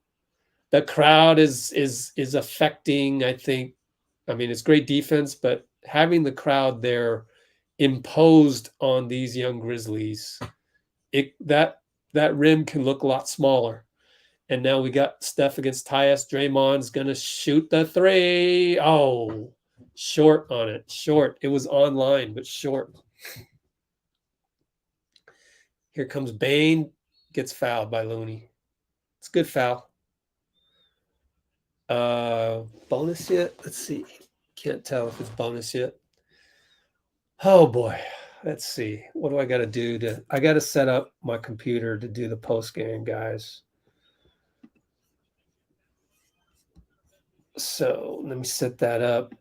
The crowd is affecting, I think. I mean, it's great defense, but having the crowd there imposed on these young Grizzlies, that rim can look a lot smaller. And now we got Steph against Tyus. Draymond's going to shoot the 3. Oh, short on it. Short. It was online, but short. Here comes Bane. Gets fouled by Looney. It's a good foul. Bonus yet? Let's see. Can't tell if it's bonus yet. Oh boy. Let's see. What do I got to do I got to set up my computer to do the post game, guys. So let me set that up.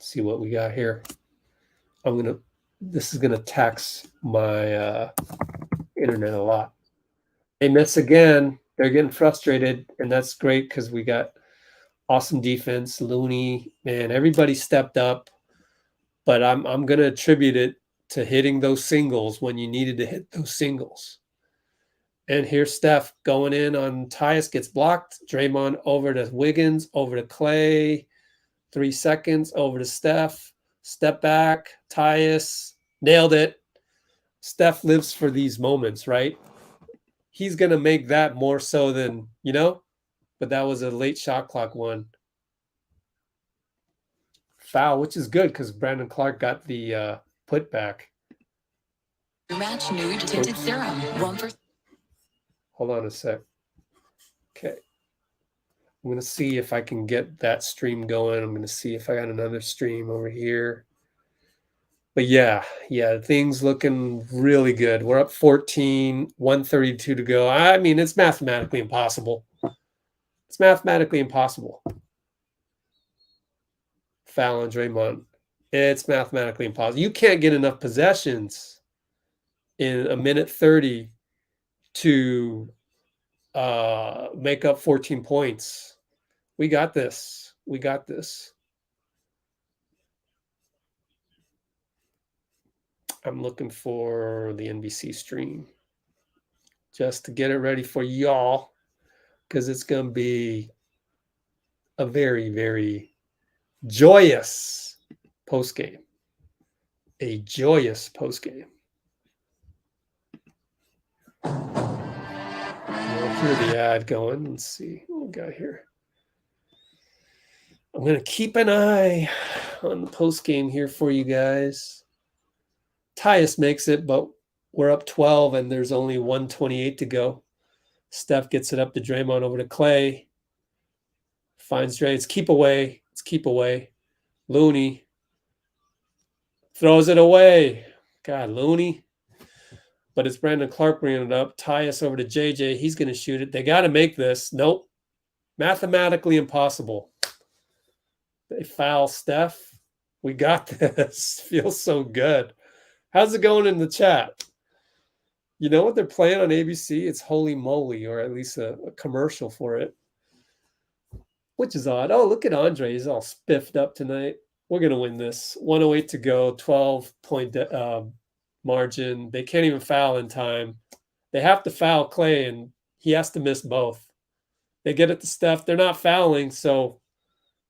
See what we got here. This is gonna tax my internet a lot. They miss again. They're getting frustrated, and that's great because we got awesome defense. Looney, man, everybody stepped up. But I'm gonna attribute it to hitting those singles when you needed to hit those singles. And here's Steph going in on Tyus, gets blocked. Draymond over to Wiggins, over to Clay. 3 seconds, over to Steph. Step back, Tyus, nailed it. Steph lives for these moments, right? He's going to make that more so than, but that was a late shot clock one. Foul, which is good because Brandon Clark got the putback. Match nude tinted serum. 1 for. Hold on a sec. Okay. I'm going to see if I can get that stream going. I'm going to see if I got another stream over here. But yeah, things looking really good. We're up 14, 132 to go. I mean, it's mathematically impossible. It's mathematically impossible. Foul on Draymond. It's mathematically impossible. You can't get enough possessions in a minute 30 to make up 14 points. We got this. We got this. I'm looking for the NBC stream just to get it ready for y'all, because it's going to be a very, very joyous post game. A joyous post game. You'll hear the ad going. Let's see what we got here. I'm going to keep an eye on the post game here for you guys. Tyus makes it, but we're up 12 and there's only 128 to go. Steph gets it up to Draymond, over to Clay. Finds Dre. It's keep away. It's keep away. Looney throws it away. God, Looney. But it's Brandon Clark bringing it up. Tyus over to JJ. He's going to shoot it. They got to make this. Nope. Mathematically impossible. They foul Steph. We got this. Feels so good. How's it going in the chat? You know what they're playing on ABC? It's Holy Moly, or at least a commercial for it, which is odd. Oh, look at Andre. He's all spiffed up tonight. We're going to win this. 108 to go, 12-point margin. They can't even foul in time. They have to foul Clay, and he has to miss both. They get it to Steph. They're not fouling, so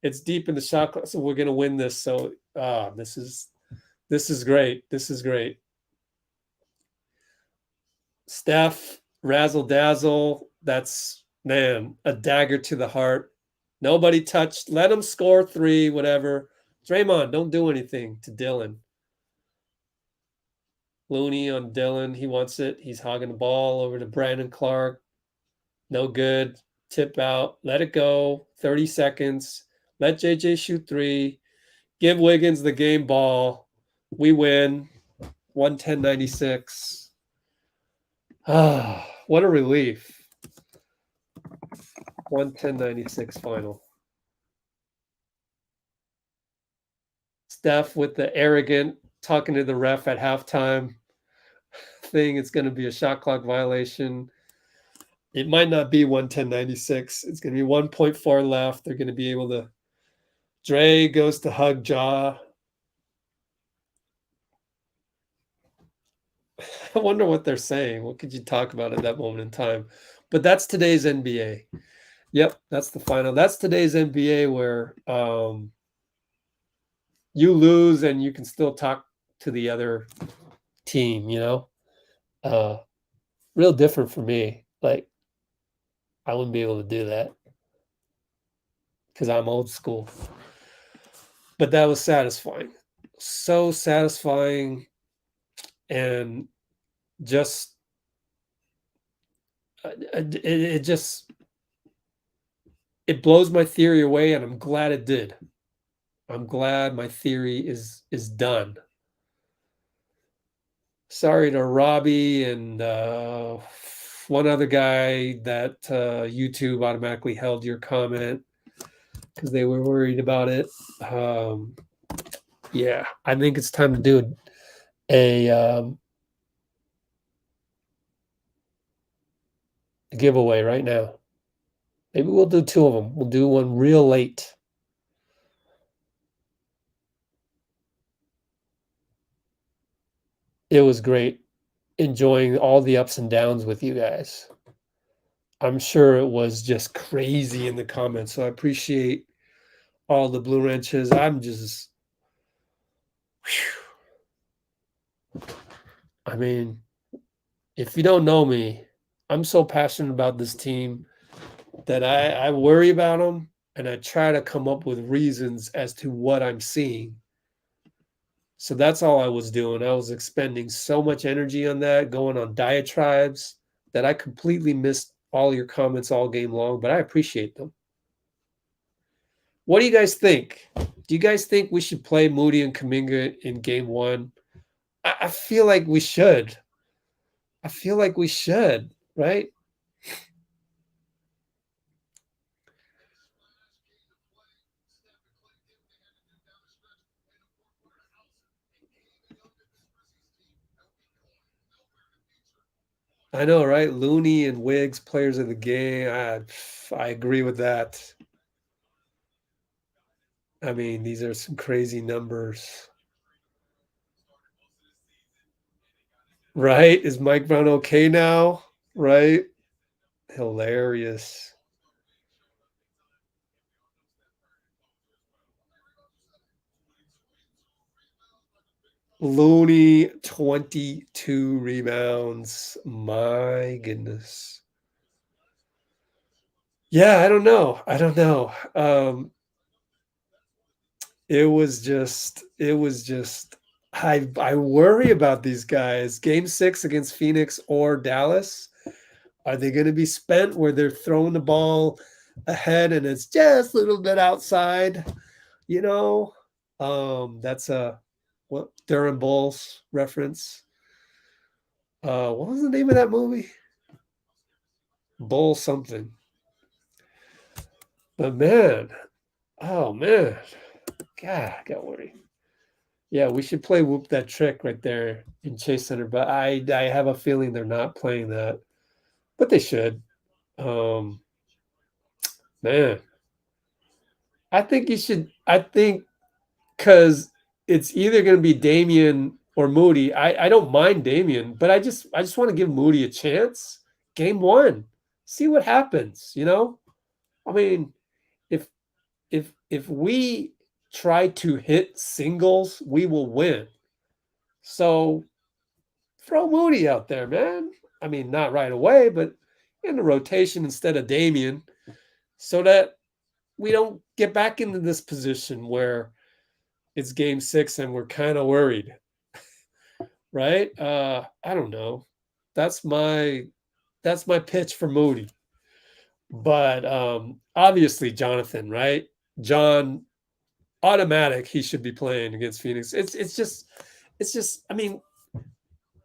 it's deep in the shot clock. So we're going to win this. So this is great. This is great. Steph, razzle dazzle. That's, man, a dagger to the heart. Nobody touched. Let him score 3, whatever. Draymond, don't do anything to Dylan. Looney on Dylan. He wants it. He's hogging the ball over to Brandon Clark. No good. Tip out. Let it go. 30 seconds. Let JJ shoot 3. Give Wiggins the game ball. We win. 110-96. Ah, what a relief. 110-96 final. Steph with the arrogant talking to the ref at halftime thing. It's going to be a shot clock violation. It might not be 110-96. It's going to be 1.4 left. They're going to be able to. Dre goes to hug Ja. I wonder what they're saying. What could you talk about at that moment in time? But that's today's NBA. Yep, that's the final. That's today's NBA, where you lose and you can still talk to the other team, you know? Real different for me. Like, I wouldn't be able to do that because I'm old school. But that was satisfying. So satisfying. And just it blows my theory away, and I'm glad it did. I'm glad my theory is done. Sorry to Robbie and one other guy that YouTube automatically held your comment because they were worried about it. Yeah, I think it's time to do a giveaway right now. Maybe we'll do 2 of them. We'll do one real late. It was great enjoying all the ups and downs with you guys. I'm sure it was just crazy in the comments. So I appreciate all the blue wrenches. I'm just, I mean, if you don't know me, I'm so passionate about this team that I worry about them, and I try to come up with reasons as to what I'm seeing. So that's all I was doing. I was expending so much energy on that, going on diatribes, that I completely missed all your comments all game long, but I appreciate them. What do you guys think? Do you guys think we should play Moody and Kuminga in game 1? I feel like we should. I feel like we should, right? I know, right? Looney and Wiggs, players of the game. I agree with that. I mean, these are some crazy numbers. Right? Is Mike Brown okay now? Right? Hilarious. Looney, 22 rebounds. My goodness. Yeah, I don't know. It was just I worry about these guys. Game 6 against Phoenix or Dallas. Are they going to be spent where they're throwing the ball ahead and it's just a little bit outside? You know, that's a what Durham Bulls reference. What was the name of that movie? Bull something. But man, oh man, God, I got worried. Yeah, we should play Whoop That Trick right there in Chase Center, but I have a feeling they're not playing that, but they should. Man, I think you should. I think because it's either going to be Damian or Moody. I don't mind Damian, but I just want to give Moody a chance. Game 1, see what happens. You know, I mean, if we try to hit singles, we will win. So throw Moody out there, man. I mean, not right away, but in the rotation instead of Damian, so that we don't get back into this position where it's game 6 and we're kind of worried. Right? I don't know. That's my pitch for Moody. But obviously Jonathan, right? John, automatic, he should be playing against Phoenix. It's just I mean,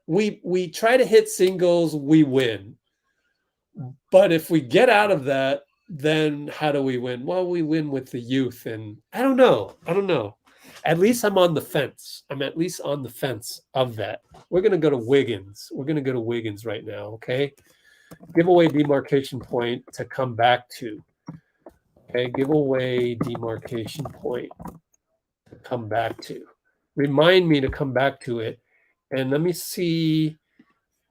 we try to hit singles, we win. But if we get out of that, then how do we win? Well, we win with the youth, and I don't know. At least I'm on the fence. I'm at least on the fence of that. We're going to go to Wiggins. We're going to go to Wiggins right now, okay? Giveaway demarcation point to come back to. Okay, giveaway demarcation point to come back to. Remind me to come back to it. And let me see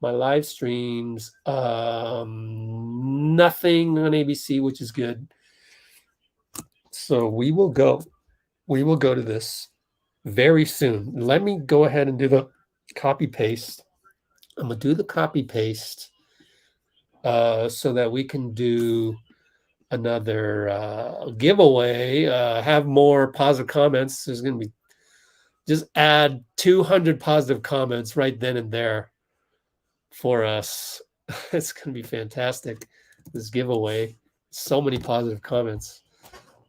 my live streams. Nothing on ABC, which is good. So we will go to this very soon. Let me go ahead and do the copy paste. I'm gonna do the copy paste so that we can do another giveaway. Have more positive comments. There's gonna be just add 200 positive comments right then and there for us. It's gonna be fantastic. This giveaway. So many positive comments.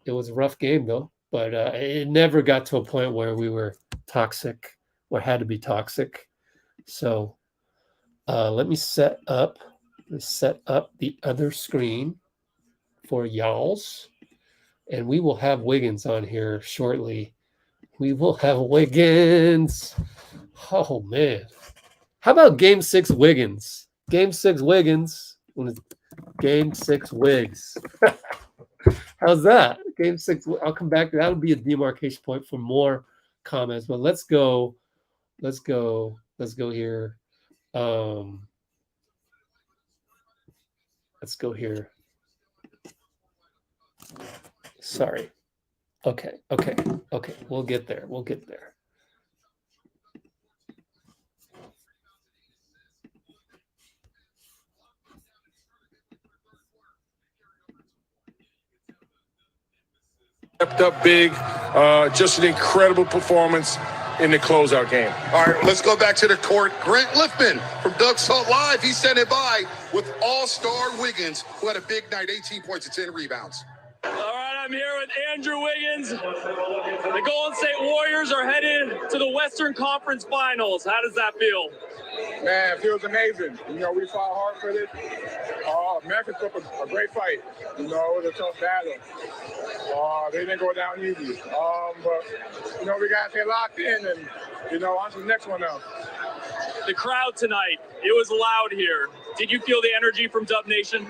It was a rough game though, but it never got to a point where we were toxic or had to be toxic. So let me set up the other screen for y'all's, and we will have Wiggins on here shortly. We will have Wiggins. Oh man, how about Game 6 Wiggins? Game 6 Wiggins. Game 6 Wiggs. How's that? Game 6. I'll come back to that'll be a demarcation point for more comments. But let's go here. Let's go here. Sorry. Okay. We'll get there. Stepped up big, just an incredible performance in the closeout game. All right, let's go back to the court. Grant Liffman from Doug Salt Live. He sent it by with all-star Wiggins, who had a big night, 18 points and 10 rebounds. All right, I'm here with Andrew Wiggins. The Golden State Warriors are headed to the Western Conference Finals. How does that feel? Man, it feels amazing. You know, we fought hard for this. America took a great fight. You know, it was a tough battle. They didn't go down easy. But, you know, we got to stay locked in and, you know, on to the next one now. The crowd tonight, it was loud here. Did you feel the energy from Dub Nation?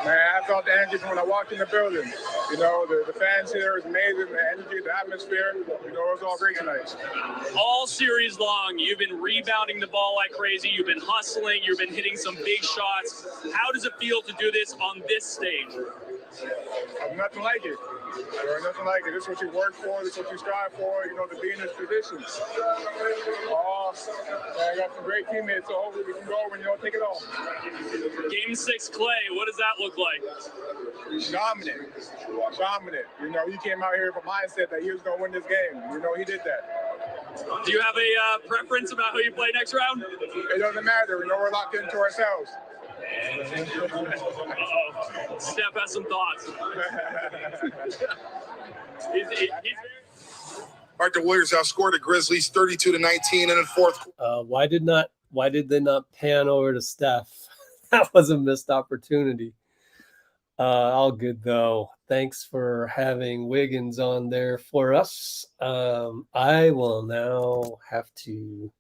Man, I felt the energy from when I walked in the building. You know, the fans here is amazing. The energy, the atmosphere, you know, it was all great tonight. All series long, you've been rebounding the ball like crazy. You've been hustling. You've been hitting some big shots. How does it feel to do this on this stage? Nothing like it. Nothing like it. This is what you work for. This is what you strive for, you know, to be in this position. I got some great teammates, so hopefully we can go and, you know, take it all. Game 6 Clay, what does that look like? Dominant. You know, he came out here with a mindset that he was going to win this game. You know, he did that. Do you have a preference about who you play next round? It doesn't matter. You know, we're locked into ourselves. Uh-oh. Steph has some thoughts. All right, the Warriors outscored the Grizzlies 32-19 in the fourth. Why did they not pan over to Steph? That was a missed opportunity. All good though. Thanks for having Wiggins on there for us. I will now have to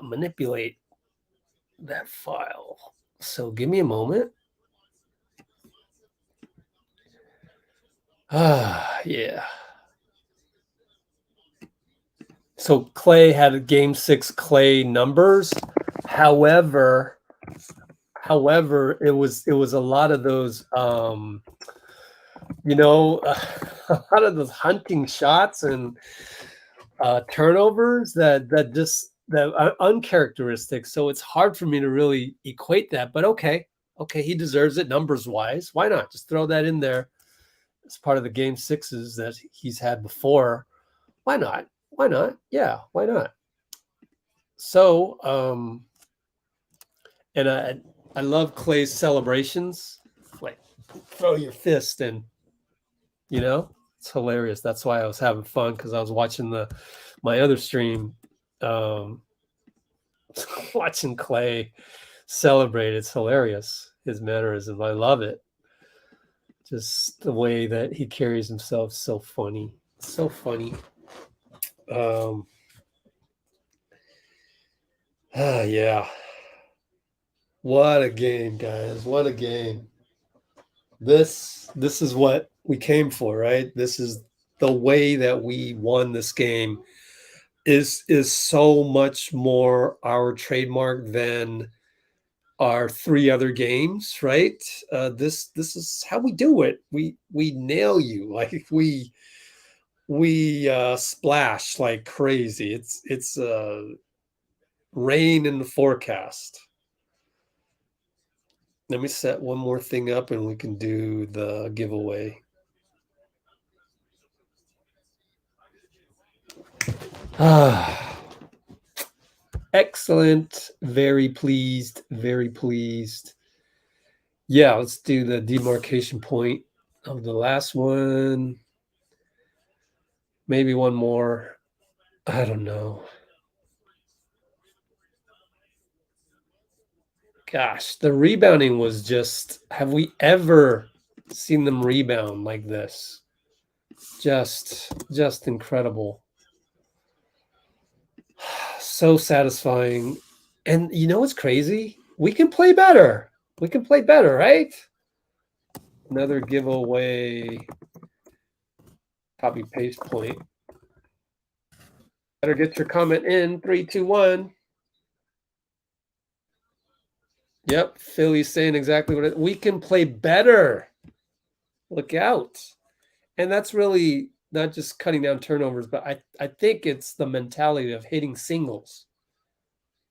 manipulate that file. So give me a moment. Yeah. So Clay had a game 6 Clay numbers. However, it was a lot of those you know, a lot of those hunting shots and turnovers that are uncharacteristic. So it's hard for me to really equate that. But okay, he deserves it numbers wise. Why not? Just throw that in there. It's part of the game 6s that he's had before. Why not? Yeah, why not? So, and I love Clay's celebrations. Like, throw your fist and, you know, it's hilarious. That's why I was having fun, because I was watching my other stream, watching Clay celebrate. It's hilarious, his mannerism. I love it. Just the way that he carries himself, so funny. So funny. Yeah. What a game, guys. What a game. This is what we came for, right? This is the way that we won this game is so much more our trademark than our 3 other games, right? This is how we do it. We nail you. Like we splash like crazy. It's rain in the forecast. Let me set one more thing up and we can do the giveaway. Excellent. Very pleased. Very pleased. Yeah, let's do the demarcation point of the last one. Maybe one more. I don't know. Gosh, the rebounding was just, have we ever seen them rebound like this? Just incredible. So satisfying. And you know what's crazy? We can play better. We can play better, right? Another giveaway. Copy paste point. Better get your comment in. 3, 2, 1. Yep, Philly's saying exactly what we can play better. Look out. And that's really not just cutting down turnovers, but I think it's the mentality of hitting singles.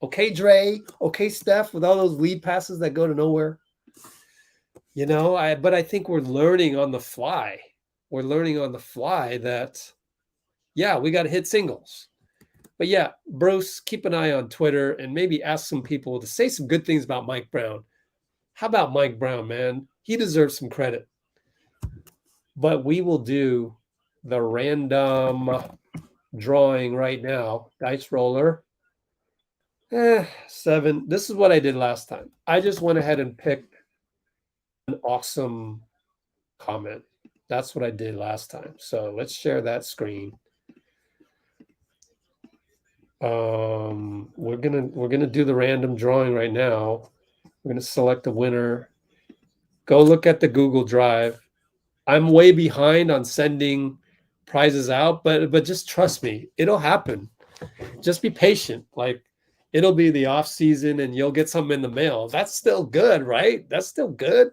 Okay, Dre. Okay, Steph, with all those lead passes that go to nowhere. You know, but I think we're learning on the fly. We're learning on the fly that, yeah, we got to hit singles. But yeah, Bruce, keep an eye on Twitter and maybe ask some people to say some good things about Mike Brown. How about Mike Brown, man? He deserves some credit. but we will do the random drawing right now. Dice roller. 7. This is what I did last time. I just went ahead and picked an awesome comment. That's what I did last time. So let's share that screen. We're gonna do the random drawing right now. We're gonna select a winner. Go look at the Google Drive. I'm way behind on sending prizes out, but just trust me, it'll happen. Just be patient. Like, it'll be the off season and you'll get something in the mail. That's still good, right? That's still good.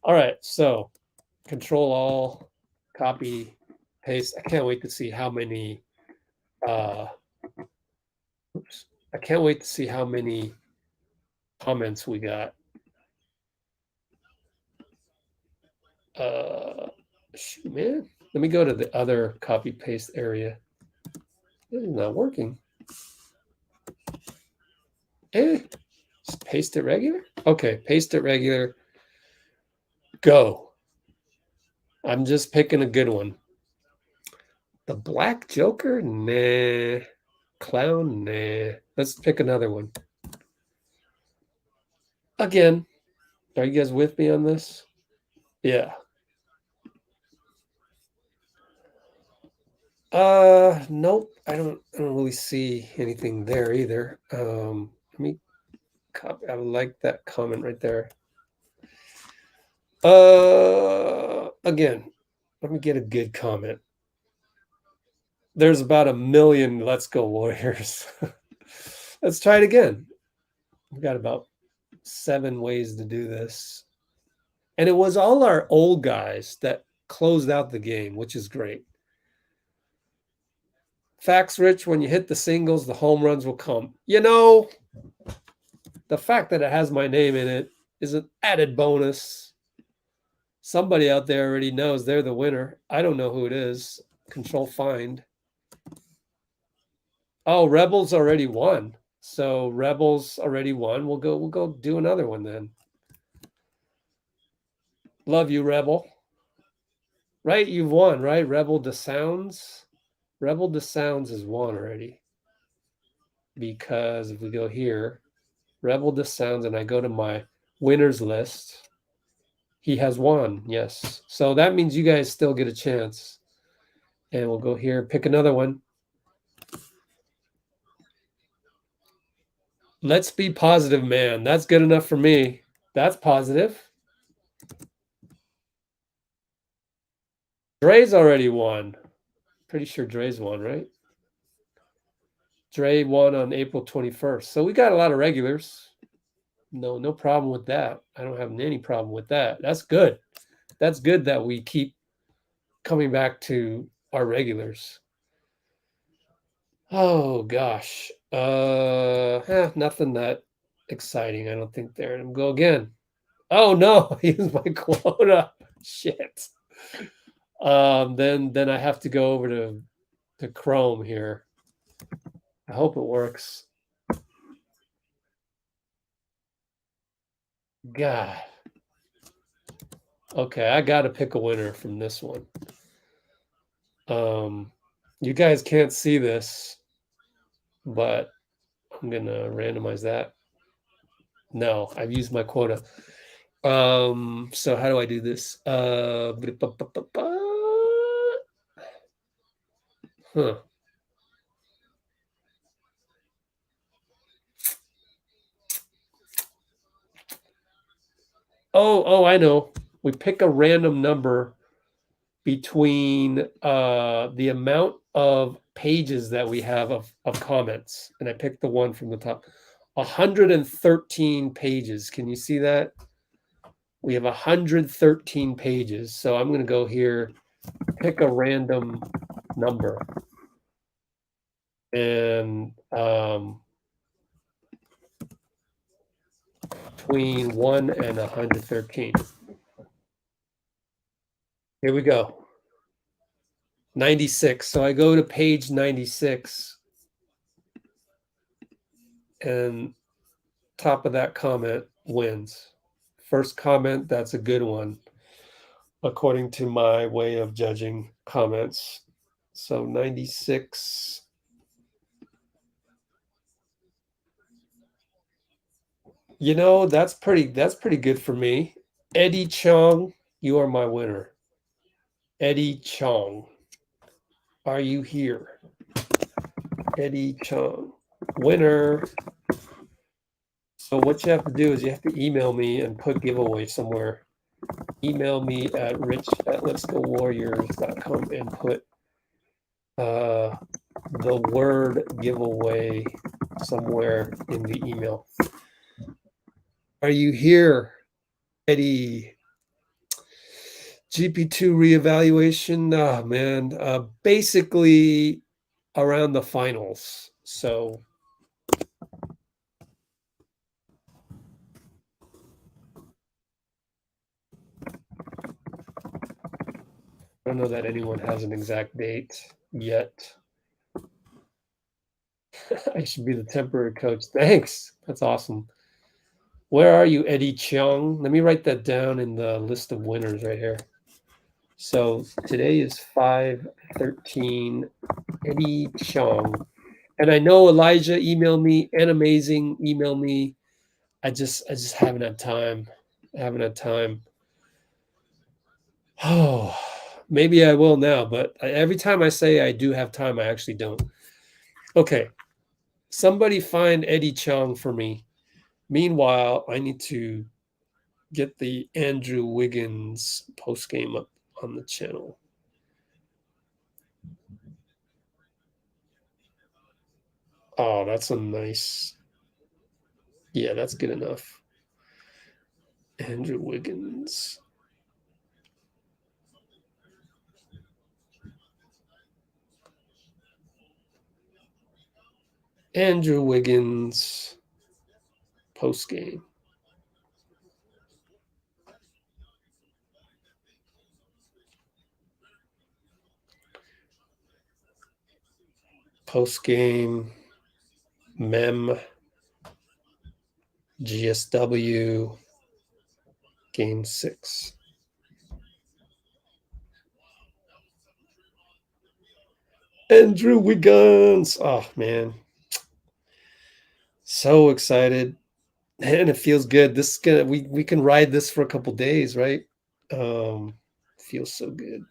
All right, so Control All, copy, paste. I can't wait to see how many I can't wait to see how many comments we got. Shoot, man. Let me go to the other copy paste area. This is not working. Just paste it regular. Okay, paste it regular. Go. I'm just picking a good one. The Black Joker? Nah. Clown? Nah. Let's pick another one. Again, are you guys with me on this? Yeah. Nope. I don't really see anything there either. Let me copy. I like that comment right there. Again, let me get a good comment. There's about 1 million Let's Go Warriors. Let's try it again. We've got about 7 ways to do this. And it was all our old guys that closed out the game, which is great. Facts, Rich, when you hit the singles, the home runs will come. You know, the fact that it has my name in it is an added bonus. Somebody out there already knows they're the winner. I don't know who it is. Control find. Oh, Rebels already won. So Rebels already won. We'll go do another one then. Love you, Rebel. Right? You've won, right? Rebel to Sounds. Rebel to Sounds is won already. Because if we go here, Rebel to Sounds, and I go to my winners list, he has won. Yes. So that means you guys still get a chance. And we'll go here, pick another one. Let's be positive, man. That's good enough for me. That's positive. Dre's already won. Pretty sure Dre's won, right? Dre won on April 21st. So we got a lot of regulars. No problem with that. I don't have any problem with that. That's good. That's good that we keep coming back to our regulars. Oh gosh. Nothing that exciting, I don't think there. And go again. Oh no, here's my quota. Shit. Then I have to go over to Chrome here. I hope it works. God. Okay, I got to pick a winner from this one. You guys can't see this, but I'm going to randomize that. No, I've used my quota. So how do I do this? Huh. Oh, I know. We pick a random number between the amount of pages that we have of comments. And I picked the one from the top. 113 pages. Can you see that? We have 113 pages. So I'm going to go here, pick a random number. And between 1 and 113. Here we go. 96. So I go to page 96. And top of that comment wins. First comment, that's a good one. according to my way of judging comments. So 96. You know, that's pretty good for me. Eddie Chong, you are my winner. Eddie Chong, are you here? Eddie Chong, winner. So what you have to do is you have to email me and put giveaway somewhere. Email me at rich@letsgowarriors.com and put the word giveaway somewhere in the email. Are you here, Eddie? GP2 reevaluation. Oh, man. Basically around the finals. So I don't know that anyone has an exact date yet. I should be the temporary coach. Thanks. That's awesome. Where are you, Eddie Cheong? Let me write that down in the list of winners right here. So today is 5/13. Eddie Cheong. And I know Elijah emailed me and Amazing emailed me. I just haven't had time. I haven't had time. Oh, maybe I will now, but every time I say I do have time, I actually don't. Okay. Somebody find Eddie Chong for me. Meanwhile, I need to get the Andrew Wiggins post game up on the channel. Oh, that's a nice. Yeah, that's good enough. Andrew Wiggins. Andrew Wiggins post game. Post game. Mem. GSW. Game 6. Andrew Wiggins. Oh, man. So excited. And it feels good. This is gonna we can ride this for a couple days, right? Feels so good.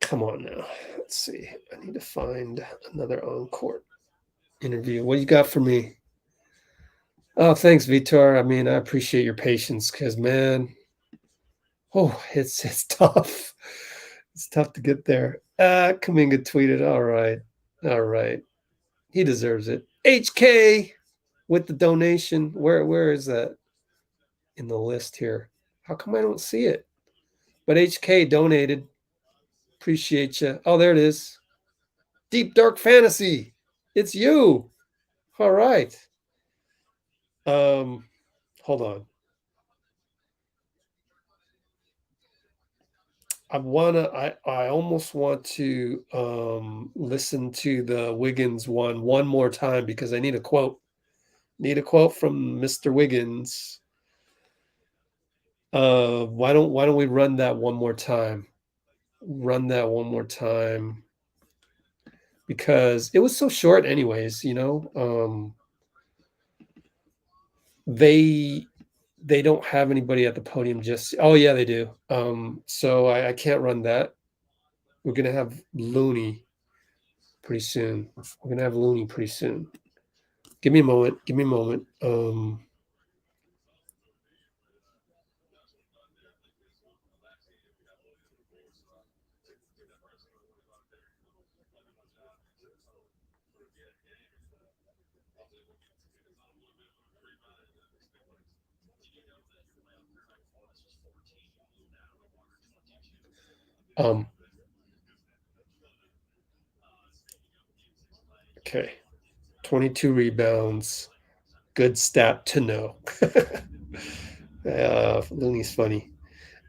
Come on now. Let's see. I need to find another on-court interview. What you got for me? Oh, thanks, Vitor. I mean, I appreciate your patience because, man, oh, it's tough. It's tough to get there. Kaminga tweeted. All right. He deserves it. HK with the donation. Where is that in the list here? How come I don't see it? But HK donated. Appreciate you. Oh, there it is. Deep Dark Fantasy. It's you. All right. Hold on. I almost want to listen to the Wiggins one more time because I need a quote. Need a quote from Mr. Wiggins. Why don't we run that one more time? Run that one more time. Because it was so short anyways, you know. They don't have anybody at the podium just. Oh yeah, they do. So I can't run that. We're gonna have Looney pretty soon. Give me a moment. Okay. 22 rebounds. Good stat to know. Looney's funny.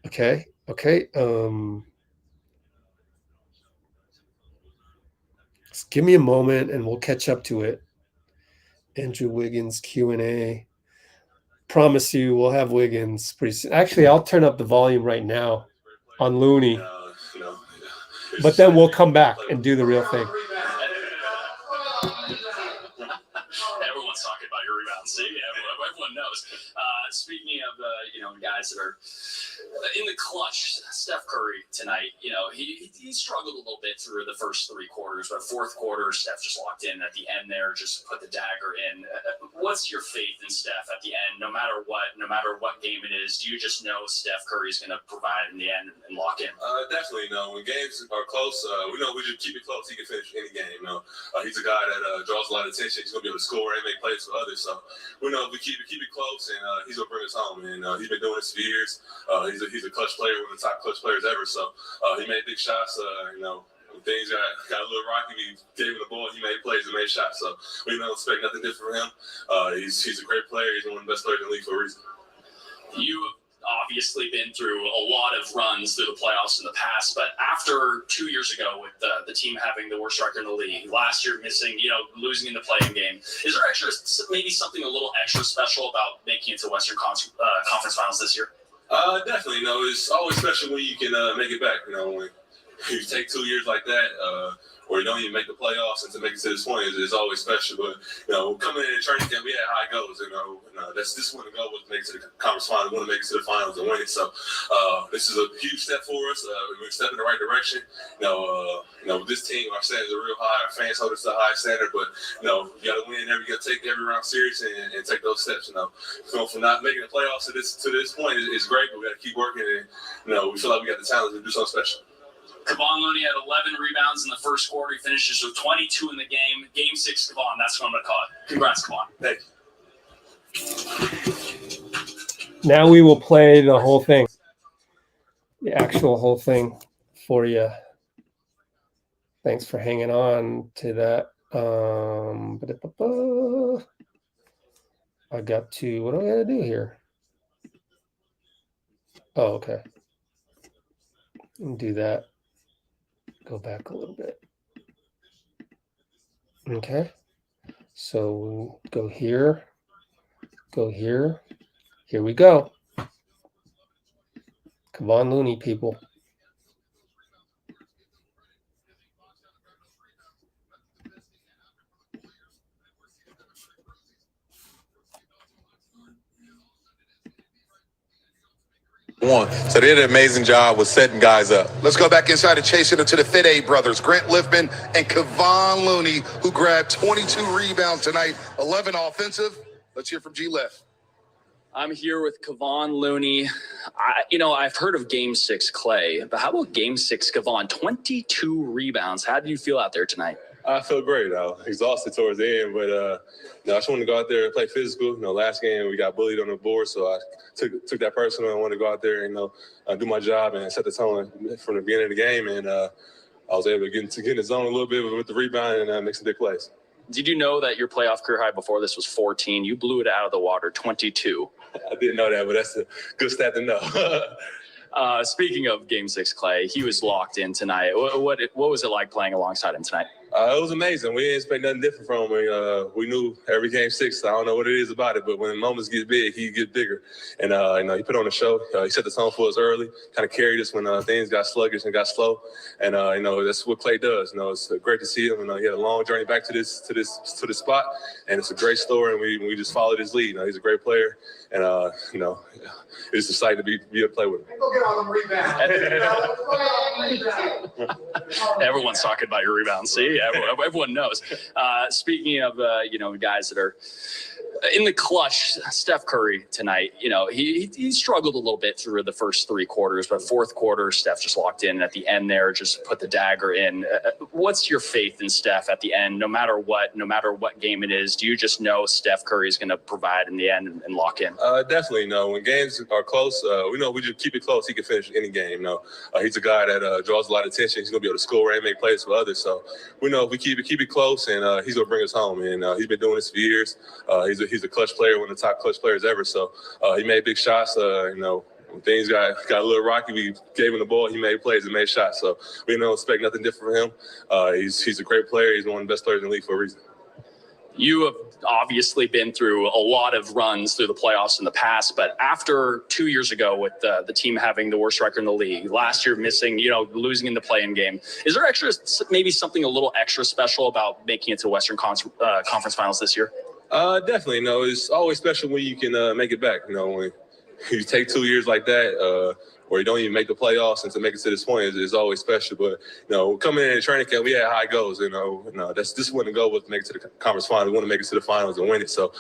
Okay. Just give me a moment and we'll catch up to it. Andrew Wiggins Q&A. promise you we'll have Wiggins pretty soon. Actually, I'll turn up the volume right now on Looney. But then we'll come back and do the real thing. Everyone's talking about your rebounds. See, everyone knows. Speaking of guys that are in the clutch, Steph Curry tonight. He struggled a little bit through the first 3 quarters, but fourth quarter, Steph just locked in at the end there, just put the dagger in. What's your faith in Steph at the end? No matter what game it is, do you just know Steph Curry's going to provide in the end and lock in? Definitely, when games are close, we know we just keep it close. He can finish any game. He's a guy that draws a lot of attention. He's going to be able to score and make plays for others. So we know if we keep it close, and he's going to bring us home. And he's been doing this for years. He's a clutch player, one of the top clutch players ever. So he made big shots. When things got a little rocky, we gave him the ball. He made plays and made shots. So we don't expect nothing different from him. He's a great player. He's one of the best players in the league for a reason. You obviously been through a lot of runs through the playoffs in the past, but after 2 years ago with the team having the worst record in the league, last year missing, losing in the playing game, is there maybe something a little extra special about making it to Western Conference Finals this year? Definitely. It's always special when you can make it back. When you take 2 years like that, or you don't even make the playoffs, and to make it to this point is always special. But coming in and training camp, we had high goals. This one to go was make it to the conference final. We want to make it to the finals and win it. So this is a huge step for us. We're stepping in the right direction. With this team, our standards are real high. Our fans hold us to a high standard. But you got to win you got to take every round serious and take those steps. From not making the playoffs to this point is great, but we got to keep working. And we feel like we got the talent to do something special. Kevon Looney had 11 rebounds in the first quarter. He finishes with 22 in the game. Game 6, Kevon. That's what I'm going to call it. Congrats, Kevon. Thank you. Now we will play the whole thing, the actual whole thing for you. Thanks for hanging on to that. I got to, what do I got to do here? Oh, okay. And do that. Go back a little bit. Okay. So go here. Go here. Here we go. Kevon Looney, people. So they did an amazing job with setting guys up. Let's go back inside and chase it into the Fit brothers, Grant Liffman and Kevon Looney, who grabbed 22 rebounds tonight, 11 offensive. Let's hear from G. Leff. I'm here with Kevon Looney. I've heard of Game 6 Clay, but how about Game 6 Kevon? 22 rebounds. How did you feel out there tonight? I felt great. I was exhausted towards the end, but I just wanted to go out there and play physical. Last game we got bullied on the board, so I took that personal. I wanted to go out there and do my job and set the tone from the beginning of the game. And I was able to get in the zone a little bit with the rebound and make some big plays. Did you know that your playoff career high before this was 14? You blew it out of the water, 22. I didn't know that, but that's a good stat to know. Speaking of Game 6 Clay, he was locked in tonight. What was it like playing alongside him tonight? It was amazing. We didn't expect nothing different from him. We knew every Game 6. I don't know what it is about it, but when moments get big, he gets bigger. And he put on a show. He set the tone for us early. Kind of carried us when things got sluggish and got slow. And that's what Clay does. It's great to see him. He had a long journey back to this spot, and it's a great story. And we just followed his lead. He's a great player, and it's exciting to be able to play with him. Go get all them rebounds. Everyone's talking about your rebounds. See, everyone knows. Speaking of guys that are in the clutch, Steph Curry tonight. He struggled a little bit through the first 3 quarters, but fourth quarter, Steph just locked in at the end there, just put the dagger in. What's your faith in Steph at the end? No matter what game it is, do you just know Steph Curry is going to provide in the end and lock in? Definitely. When games are close, we know we just keep it close. He can finish any game. He's a guy that draws a lot of attention. He's going to be able to score and make plays for others. So we know if we keep it close, and he's going to bring us home. And he's been doing this for years. He's a clutch player, one of the top clutch players ever. So he made big shots. When things got a little rocky, we gave him the ball. He made plays and made shots. So we don't expect nothing different from him. He's a great player. He's one of the best players in the league for a reason. You have obviously been through a lot of runs through the playoffs in the past, but after 2 years ago with the team having the worst record in the league, last year missing, losing in the play-in game, is there maybe something a little extra special about making it to Western Conference Finals this year? Definitely. It's always special when you can make it back. When you take 2 years like that, or you don't even make the playoffs, and to make it to this point is always special. But coming in training camp, we had high goals. This wasn't the goal was to make it to the conference final. We want to make it to the finals and win it. So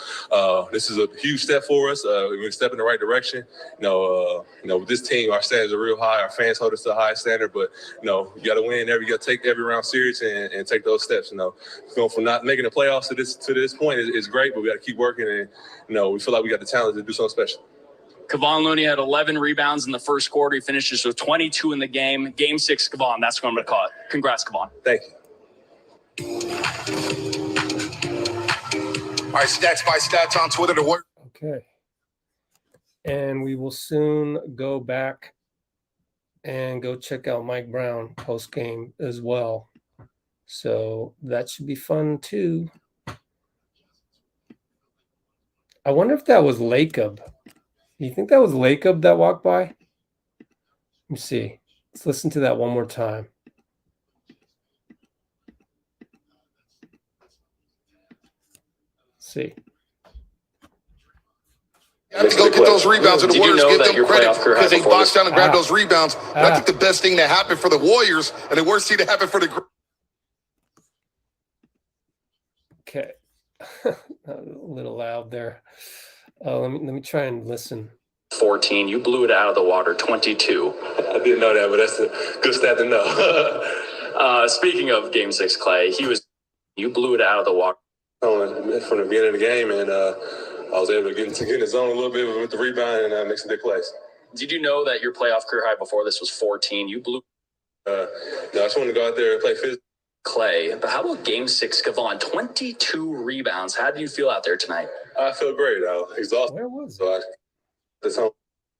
this is a huge step for us. We're step in the right direction. With this team, our standards are real high. Our fans hold us to a high standard. But you got to win you got to take every round serious and take those steps. Going from not making the playoffs to this point is great, but we got to keep working. And we feel like we got the talent to do something special. Kevon Looney had 11 rebounds in the first quarter. He finishes with 22 in the game. Game 6, Kevon. That's what I'm going to call it. Congrats, Kevon. Thank you. All right, Stats by Stats on Twitter to work. Okay. And we will soon go back and go check out Mike Brown post game as well. So that should be fun too. I wonder if that was Lacob. Do you think that was Lacob that walked by? Let me see. Let's listen to that one more time. Let's see. You have to go get those rebounds, and the Warriors give them credit because they boxed down and grabbed those rebounds. I think the best thing that happened for the Warriors and the worst thing that happened for the. Okay. A little loud there. Let me try and listen. 14. You blew it out of the water. 22. I didn't know that, but that's a good stat to know. Speaking of Game 6, Clay, you blew it out of the water. From the beginning of the game, and I was able to get in the zone a little bit with the rebound and make some big plays. Did you know that your playoff career high before this was 14? You blew. No, I just wanted to go out there and play physical. Clay, but how about Game 6, Kevon? 22 rebounds. How did you feel out there tonight? I feel great. I was exhausted. Where was it? So I this home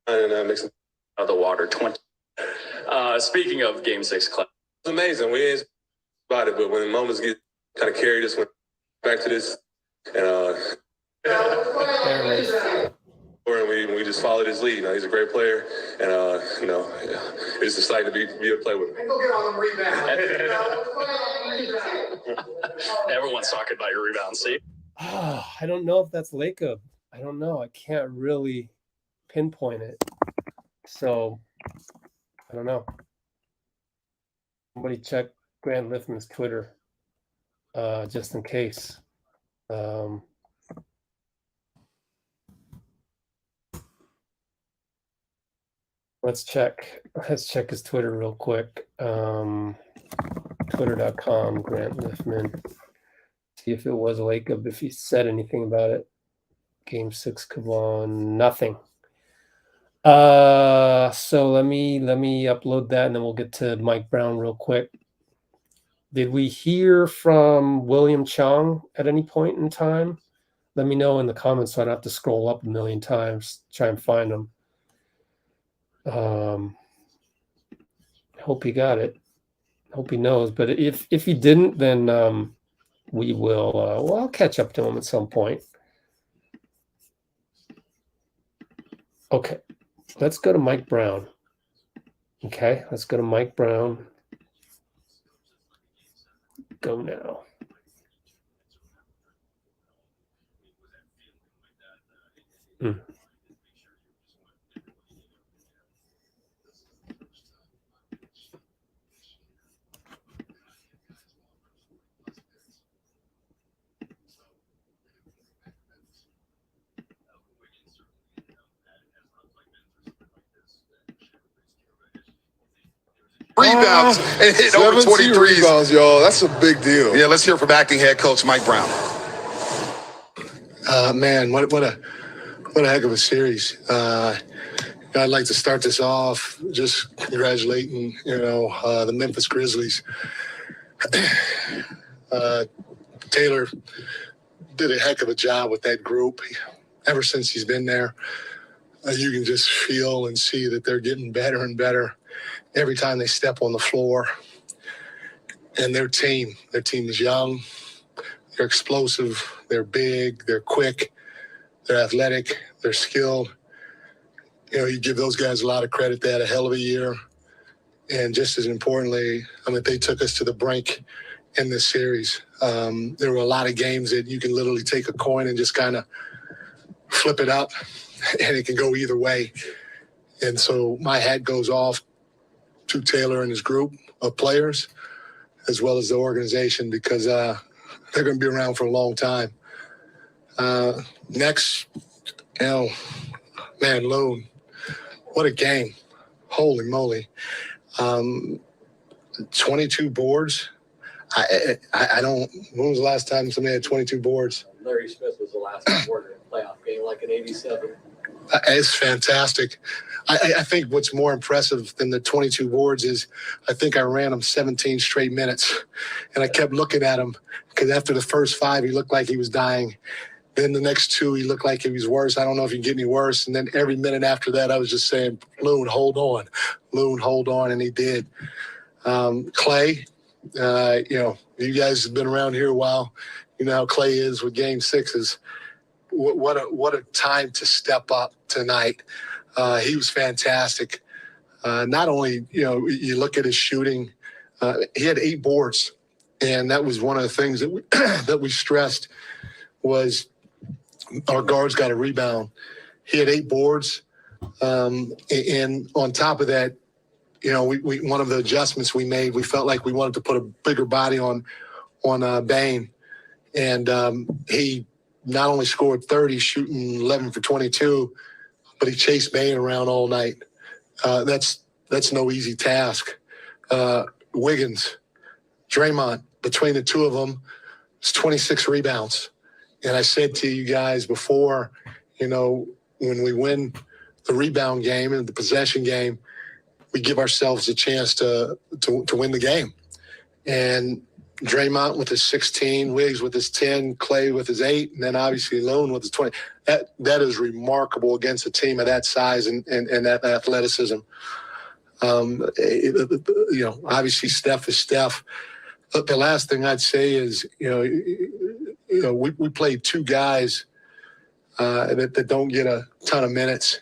and make some out of the water. 20. Speaking of Game 6, Clay. It's amazing. We ain't about it, but when moments get kind of carried us, went back to this, and we just followed his lead. He's a great player, and it's exciting to be able to play with him. Go get all them rebounds. Everyone's talking about your rebounds. See? I don't know if that's Lacob. I don't know. I can't really pinpoint it. So I don't know. Somebody check Grant Liffman's Twitter, just in case. Let's check his Twitter real quick. Twitter.com, Grant Liffman. See if it was Lacob, if he said anything about it. Game 6, Kevon, nothing. So let me upload that, and then we'll get to Mike Brown real quick. Did we hear from William Chong at any point in time? Let me know in the comments so I don't have to scroll up a million times, try and find him. Hope he got it. Hope he knows. But if he didn't, then we will. Well, I'll catch up to him at some point. Okay, let's go to Mike Brown. Okay, let's go to Mike Brown. Go now. Rebounds and hit over 23 rebounds, y'all. That's a big deal. Yeah, let's hear from acting head coach Mike Brown. Man, what a heck of a series. I'd like to start this off just congratulating, the Memphis Grizzlies. Taylor did a heck of a job with that group. Ever since he's been there, you can just feel and see that they're getting better and better every time they step on the floor. And their team is young. They're explosive. They're big. They're quick. They're athletic. They're skilled. You know, you give those guys a lot of credit. They had a hell of a year. And just as importantly, I mean, they took us to the brink in this series. There were a lot of games that you can literally take a coin and just kind of flip it up, and it can go either way. And so my hat goes off to Taylor and his group of players, as well as the organization, because they're going to be around for a long time. Next, you know, man, Loon, what a game. Holy moly. 22 boards. I don't, when was the last time somebody had 22 boards? Larry Smith was the last board in a playoff game, like an 87. It's fantastic. I think what's more impressive than the 22 boards is I think I ran him 17 straight minutes, and I kept looking at him because after the first 5, he looked like he was dying. Then the next 2, he looked like he was worse. I don't know if he can get any worse. And then every minute after that, I was just saying, Loon, hold on. Loon, hold on. And he did. Clay, you know, you guys have been around here a while. You know how Clay is with game 6s. What a time to step up tonight. He was fantastic. Not only, you know, you look at his shooting, he had 8 boards. And that was one of the things that that we stressed was our guards got a rebound. He had 8 boards. And on top of that, you know, we one of the adjustments we made, we felt like we wanted to put a bigger body on Bain. And he not only scored 30, shooting 11 for 22, but he chased Bain around all night. That's no easy task. Wiggins, Draymond, between the two of them, it's 26 rebounds. And I said to you guys before, you know, when we win the rebound game and the possession game, we give ourselves a chance to win the game. And Draymond with his 16, Wiggs with his 10, Clay with his 8, and then obviously Loon with his 20. That is remarkable against a team of that size and that athleticism. You know, obviously Steph is Steph. But the last thing I'd say is, you know, we played 2 guys that don't get a ton of minutes.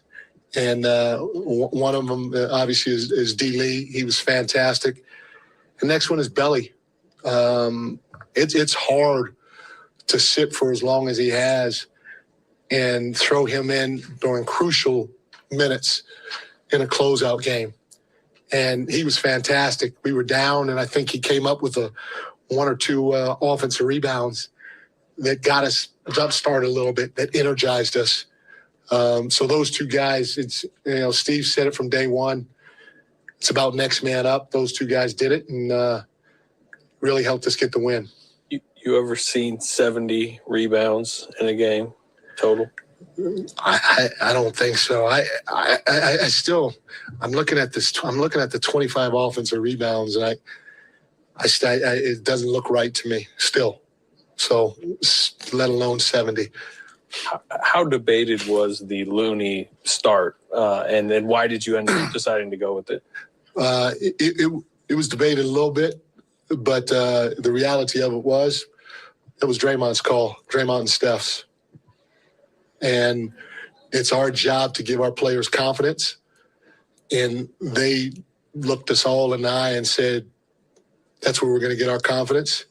And one of them obviously is D. Lee. He was fantastic. The next one is Belly. It's hard to sit for as long as he has and throw him in during crucial minutes in a closeout game. And he was fantastic. We were down, and I think he came up with 1 or 2 offensive rebounds that got us jump started a little bit, that energized us. So those 2 guys, it's, you know, Steve said it from day one. It's about next man up. Those 2 guys did it and really helped us get the win. You ever seen 70 rebounds in a game total? I don't think so. I still, I'm looking at this. I'm looking at the 25 offensive rebounds, and it doesn't look right to me still. So let alone 70. How debated was the Looney start, and then why did you end up deciding to go with it? It was debated a little bit, but the reality of it was Draymond's call, Draymond and Steph's. And it's our job to give our players confidence. And they looked us all in the eye and said, that's where we're going to get our confidence.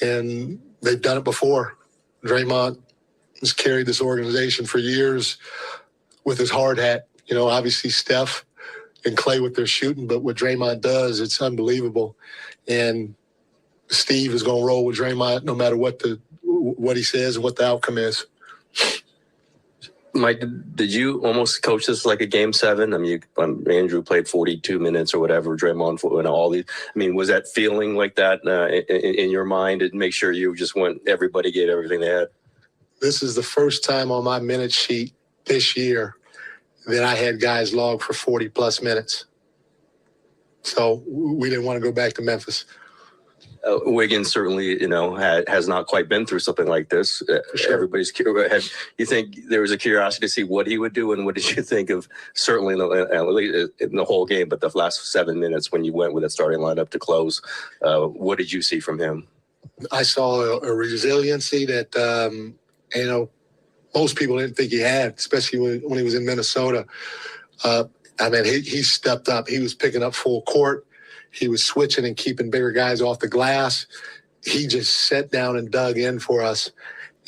And they've done it before. Draymond has carried this organization for years with his hard hat. You know, obviously Steph and Clay with their shooting, but what Draymond does, it's unbelievable. And Steve is going to roll with Draymond no matter what he says and what the outcome is. Mike, did you almost coach this like a game 7? I mean, Andrew played 42 minutes or whatever, Draymond, and all these. I mean, was that feeling like that in your mind to make sure you just want everybody to get everything they had? This is the first time on my minute sheet this year that I had guys log for 40-plus minutes. So we didn't want to go back to Memphis. Wiggins certainly, you know, has not quite been through something like this. Sure. Everybody's curious. You think there was a curiosity to see what he would do, and what did you think of certainly in the whole game, but the last 7 minutes when you went with a starting lineup to close? What did you see from him? I saw a resiliency that, most people didn't think he had, especially when he was in Minnesota. He stepped up. He was picking up full court. He was switching and keeping bigger guys off the glass. He just sat down and dug in for us.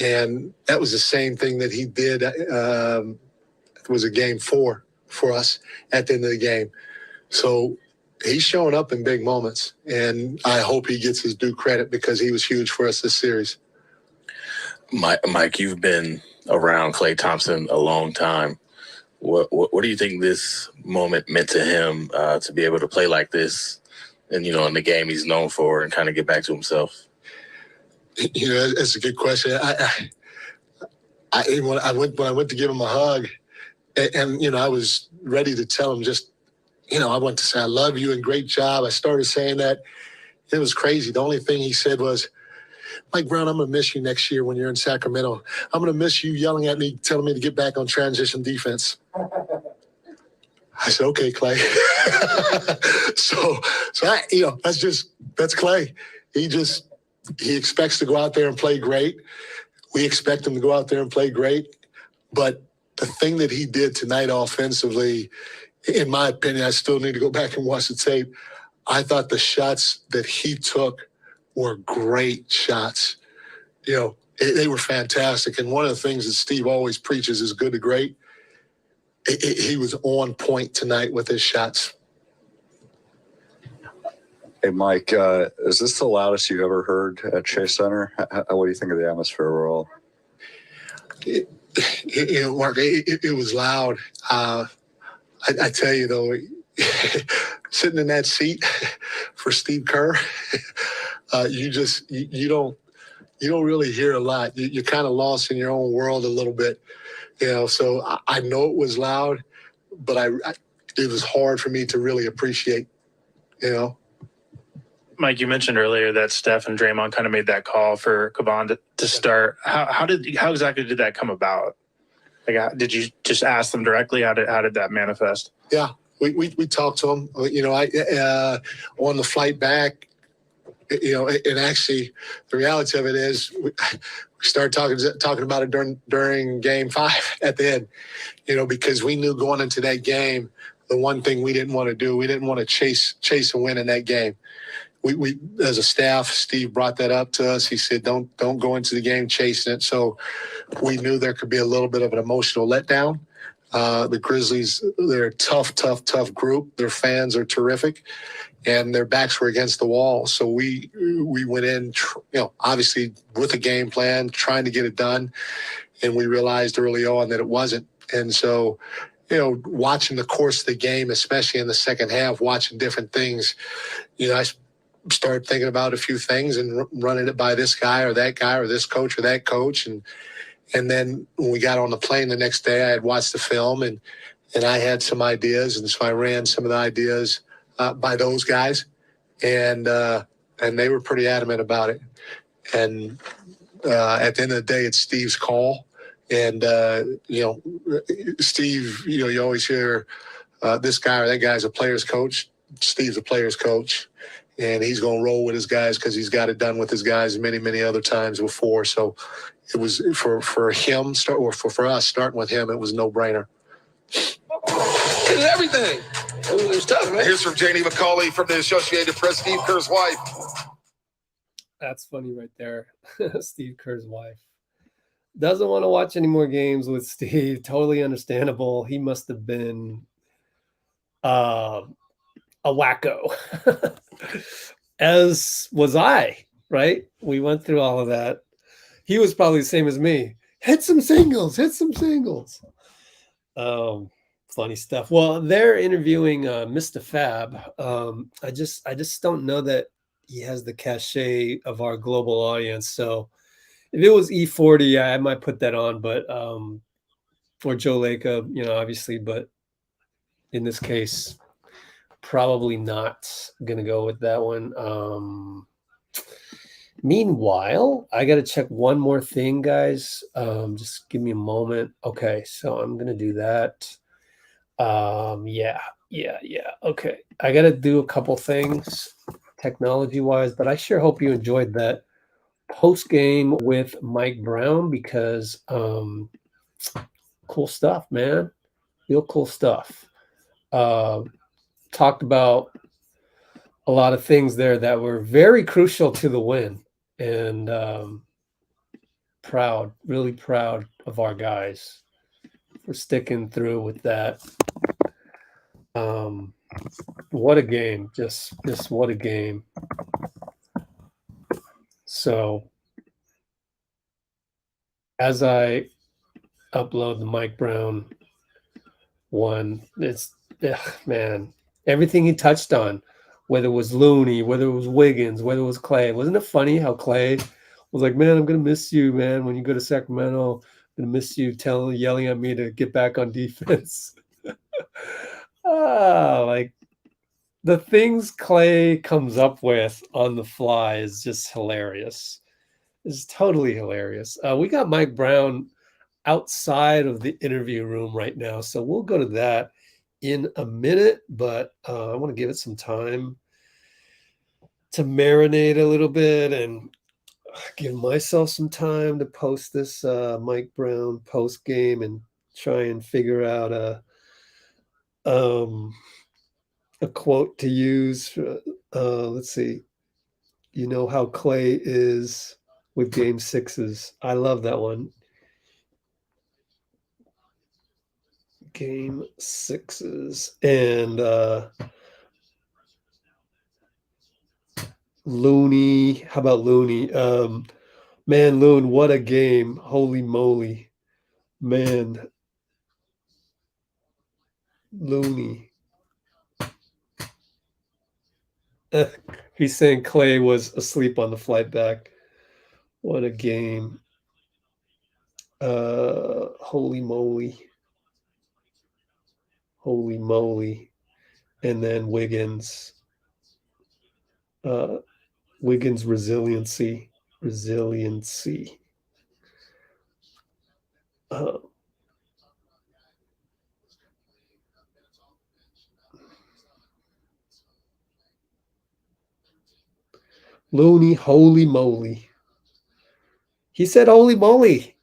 And that was the same thing that he did. It was a game 4 for us at the end of the game. So he's showing up in big moments. And I hope he gets his due credit because he was huge for us this series. Mike, you've been around Klay Thompson a long time. What do you think this moment meant to him to be able to play like this and, in the game he's known for and kind of get back to himself? That's a good question. When I went to give him a hug and I was ready to tell him I went to say, I love you and great job. I started saying that. It was crazy. The only thing he said was, Mike Brown, I'm going to miss you next year when you're in Sacramento. I'm going to miss you yelling at me, telling me to get back on transition defense. I said, okay, Klay. That's Klay. He expects to go out there and play great. We expect him to go out there and play great. But the thing that he did tonight offensively, in my opinion, I still need to go back and watch the tape. I thought the shots that he took were great shots. They were fantastic. And one of the things that Steve always preaches is good to great. He was on point tonight with his shots. Hey, Mike, is this the loudest you've ever heard at Chase Center? What do you think of the atmosphere overall? Mark, it was loud. I tell you, though, sitting in that seat for Steve Kerr, you don't really hear a lot. You're kind of lost in your own world a little bit, So I know it was loud, but it was hard for me to really appreciate, Mike, you mentioned earlier that Steph and Draymond kind of made that call for Caban to start. How exactly did that come about? Like, did you just ask them directly? How did that manifest? Yeah, we talked to them. On the flight back, and actually, the reality of it is we started talking about it during Game 5 at the end. Because we knew going into that game, the one thing we didn't want to do, we didn't want to chase a win in that game. We as a staff, Steve brought that up to us. He said, don't go into the game chasing it. So we knew there could be a little bit of an emotional letdown. The Grizzlies, they're a tough group. Their fans are terrific, and their backs were against the wall. So we went in, obviously with a game plan, trying to get it done, and we realized early on that it wasn't. And so, watching the course of the game, especially in the second half, watching different things, I started thinking about a few things and running it by this guy or this coach or that coach. And then when we got on the plane the next day, I had watched the film and I had some ideas. And so I ran some of the ideas by those guys. And they were pretty adamant about it. And at the end of the day, it's Steve's call. And, Steve, you always hear this guy or that guy's a player's coach. Steve's a player's coach. And he's going to roll with his guys because he's got it done with his guys many, many other times before. So it was for him, for us, starting with him, it was no brainer. Did everything. It was tough, man. Here's from Janie McCauley from the Associated Press, Steve Kerr's wife. That's funny right there. Steve Kerr's wife. Doesn't want to watch any more games with Steve. Totally understandable. He must have been a wacko. As was I, right? We went through all of that. He was probably the same as me. Hit some singles. Funny stuff. Well, they're interviewing Mr. Fab. I just don't know that he has the cachet of our global audience. So if it was E40, I might put that on, but or Joe Lacob, obviously, but in this case, probably not gonna go with that one. Meanwhile, I gotta check one more thing, guys. Just give me a moment. Okay, so I'm gonna do that. Yeah. Okay, I gotta do a couple things technology wise, but I sure hope you enjoyed that post game with Mike Brown because cool stuff, man. Real cool stuff. Talked about a lot of things there that were very crucial to the win, and proud, really proud of our guys for sticking through with that. What a game. Just what a game. So as I upload the Mike Brown one, it's man, everything he touched on, whether it was Looney, whether it was Wiggins, whether it was Clay. Wasn't it funny how Clay was like, man, I'm gonna miss you, man. When you go to Sacramento, I'm gonna miss you yelling at me to get back on defense. Like the things Clay comes up with on the fly is just hilarious. It's totally hilarious. We got Mike Brown outside of the interview room right now, so we'll go to that in a minute, but I want to give it some time to marinate a little bit and give myself some time to post this Mike Brown post game and try and figure out a quote to use. Let's see. You know how Clay is with game sixes. I love that one. Game sixes. And Looney. How about Looney? Man, Loon, what a game. Holy moly. Man. Looney. He's saying Clay was asleep on the flight back. What a game. Holy moly. Holy moly. And then Wiggins. Wiggins' resiliency. Looney, holy moly. He said holy moly.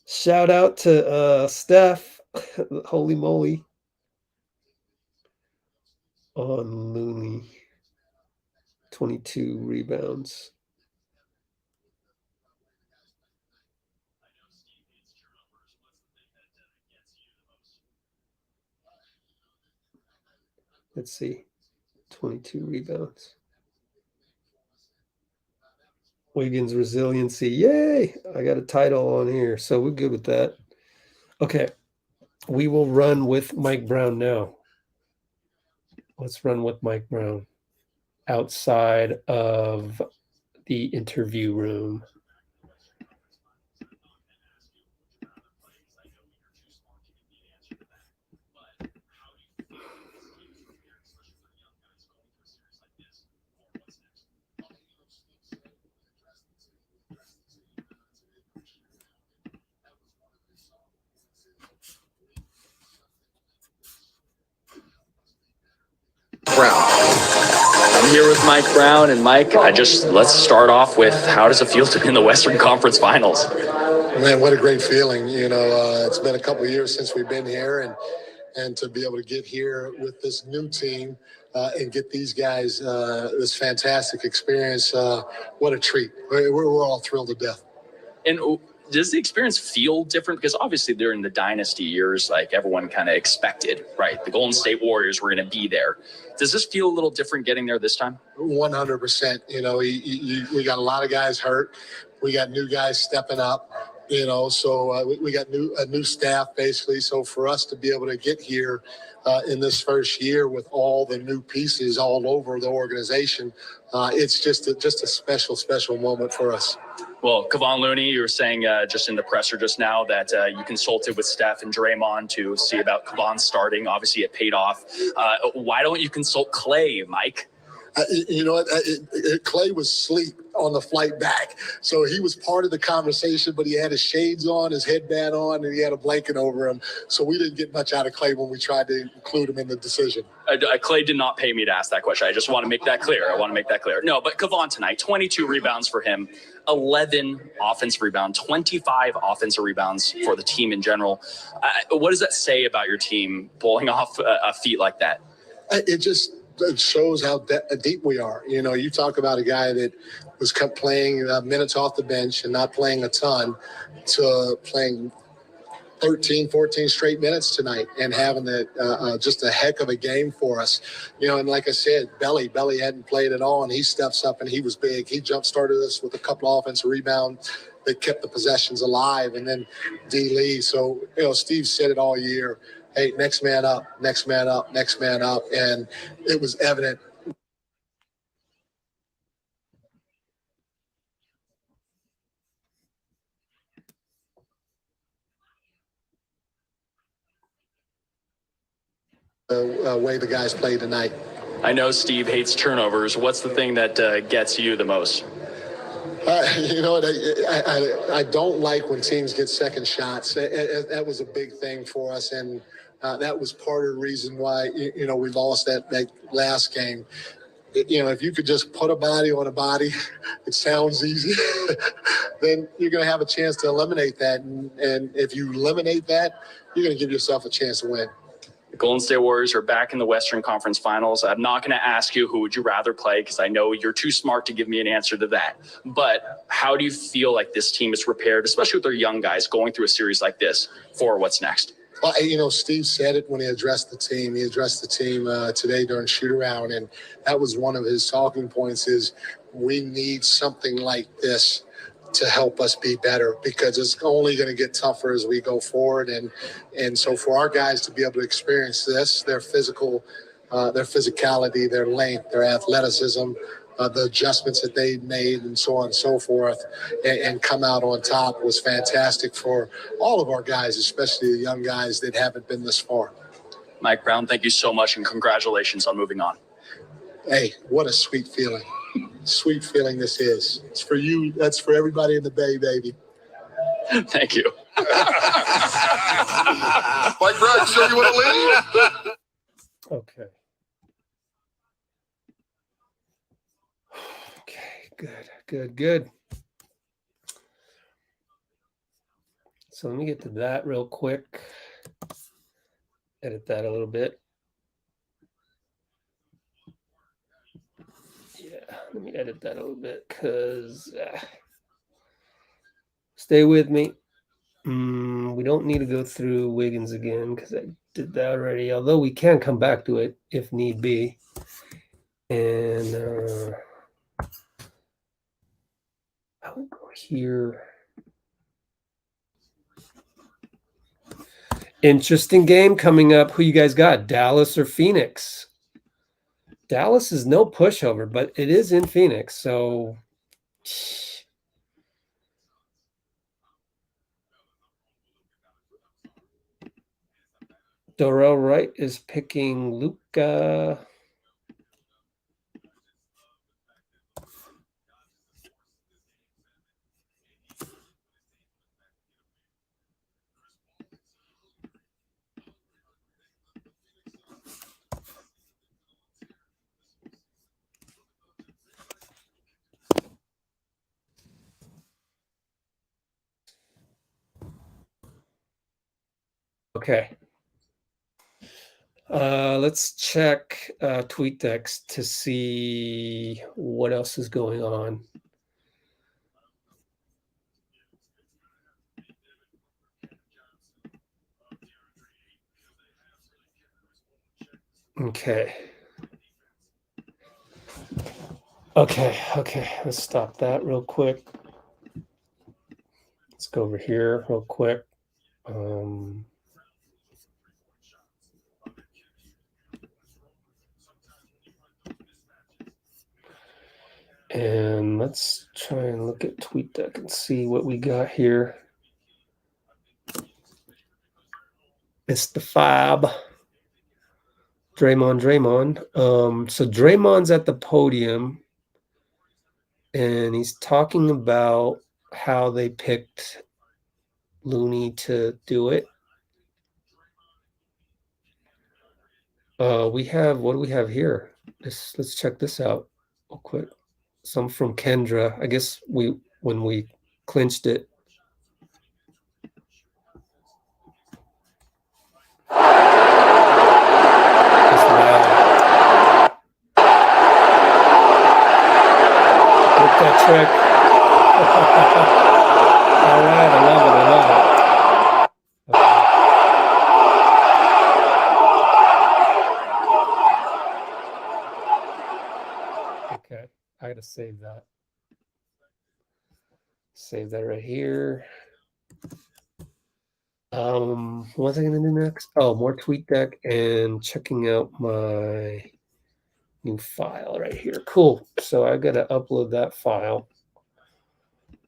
Shout out to Steph. Holy moly. On Looney. 22 rebounds. Let's see. 22 rebounds. Wiggins' resiliency. Yay! I got a title on here, so we're good with that. Okay. We will run with Mike Brown now. Let's run with Mike Brown outside of the interview room. I'm here with Mike Brown, and Mike, let's start off with how does it feel to be in the Western Conference Finals? Man, what a great feeling. You know, it's been a couple of years since we've been here, and to be able to get here with this new team and get these guys this fantastic experience, what a treat. We're all thrilled to death. And does the experience feel different? Because obviously during the dynasty years, like everyone kind of expected, right? The Golden State Warriors were going to be there. Does this feel a little different getting there this time? 100%. You know, we got a lot of guys hurt. We got new guys stepping up. You know, so we got a new staff basically. So for us to be able to get here in this first year with all the new pieces all over the organization, it's just a special moment for us. Well, Kevon Looney, you were saying just in the presser just now that you consulted with Steph and Draymond to see about Kevon starting. Obviously, it paid off. Why don't you consult Clay, Mike? You know what? Clay was asleep on the flight back. So he was part of the conversation, but he had his shades on, his headband on, and he had a blanket over him. So we didn't get much out of Clay when we tried to include him in the decision. Clay did not pay me to ask that question. I just want to make that clear. No, but Kevon tonight, 22 rebounds for him, 11 offensive rebounds, 25 offensive rebounds for the team in general. What does that say about your team pulling off a feat like that? It shows how deep we are. You know, you talk about a guy that was kept playing minutes off the bench and not playing a ton to playing 13, 14 straight minutes tonight and having just a heck of a game for us. You know, and like I said, Belly hadn't played at all, and he steps up and he was big. He jump-started us with a couple of offensive rebounds that kept the possessions alive, and then D. Lee. So, you know, Steve said it all year, hey, next man up, next man up, next man up, and it was evident. The way the guys played tonight. I know Steve hates turnovers. What's the thing that gets you the most? You know, I don't like when teams get second shots. That was a big thing for us, and that was part of the reason why, you know, we lost that last game. You know, if you could just put a body on a body, it sounds easy, then you're going to have a chance to eliminate that. And if you eliminate that, you're going to give yourself a chance to win. The Golden State Warriors are back in the Western Conference Finals. I'm not going to ask you who would you rather play because I know you're too smart to give me an answer to that. But how do you feel like this team is prepared, especially with their young guys going through a series like this, for what's next? Well, you know, Steve said it when he addressed the team. He addressed the team today during shoot-around, and that was one of his talking points is we need something like this to help us be better because it's only going to get tougher as we go forward. And so for our guys to be able to experience this, their physicality, their length, their athleticism, the adjustments that they made and so on and so forth, and come out on top was fantastic for all of our guys, especially the young guys that haven't been this far. Mike Brown, thank you so much and congratulations on moving on. Hey, what a sweet feeling. Sweet feeling this is. It's for you. That's for everybody in the Bay, baby. Thank you. Mike Brown, sure you want to leave? Okay. Good. So let me get to that real quick. Edit that a little bit. Yeah, let me edit that a little bit because stay with me. We don't need to go through Wiggins again because I did that already, although we can come back to it if need be. And I will go here. Interesting game coming up. Who you guys got, Dallas or Phoenix? Dallas is no pushover, but it is in Phoenix, so Dorrell Wright is picking Luka. Okay. Let's check TweetDecks to see what else is going on. Okay. Let's stop that real quick. Let's go over here real quick. And let's try and look at TweetDeck and see what we got here. It's the Fab. Draymond. So Draymond's at the podium. And he's talking about how they picked Looney to do it. What do we have here? Let's check this out real quick. Some from Kendra. I guess when we clinched it. Look that trick. All right, I love it. Okay, I gotta save that. Save that right here. What was I gonna do next? Oh, more TweetDeck and checking out my new file right here. Cool. So I gotta upload that file.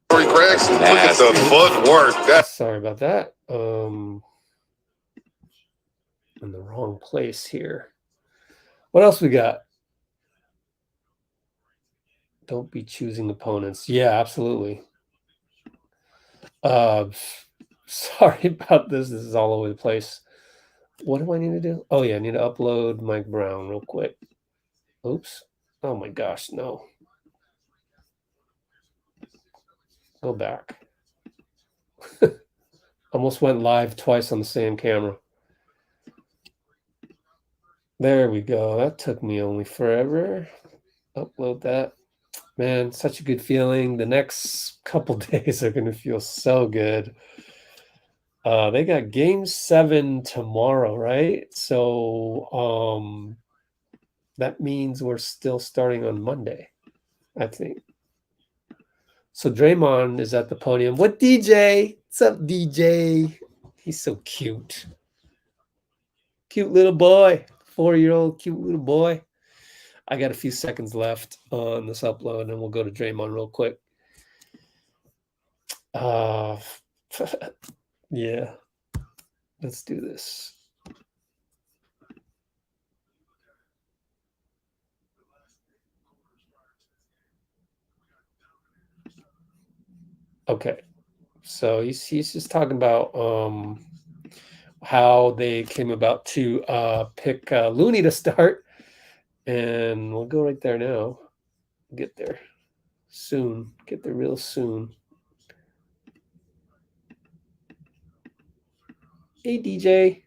Greg, look at the footwork. Sorry about that. In the wrong place here. What else we got? Don't be choosing opponents. Yeah, absolutely. Sorry about this. This is all over the place. What do I need to do? Oh yeah, I need to upload Mike Brown real quick. Oops. Oh my gosh, no. Go back. Almost went live twice on the same camera. There we go. That took me only forever. Upload that. Man, such a good feeling. The next couple days are going to feel so good. They got game 7 tomorrow, right? So that means we're still starting on Monday, I think. So Draymond is at the podium. What DJ? What's up, DJ? He's so cute. Cute little boy. 4-year-old cute little boy. I got a few seconds left on this upload, and we'll go to Draymond real quick. Yeah. Let's do this. Okay. So he's just talking about how they came about to pick Looney to start. And we'll go right there now. Get there soon. Get there real soon. Hey, DJ.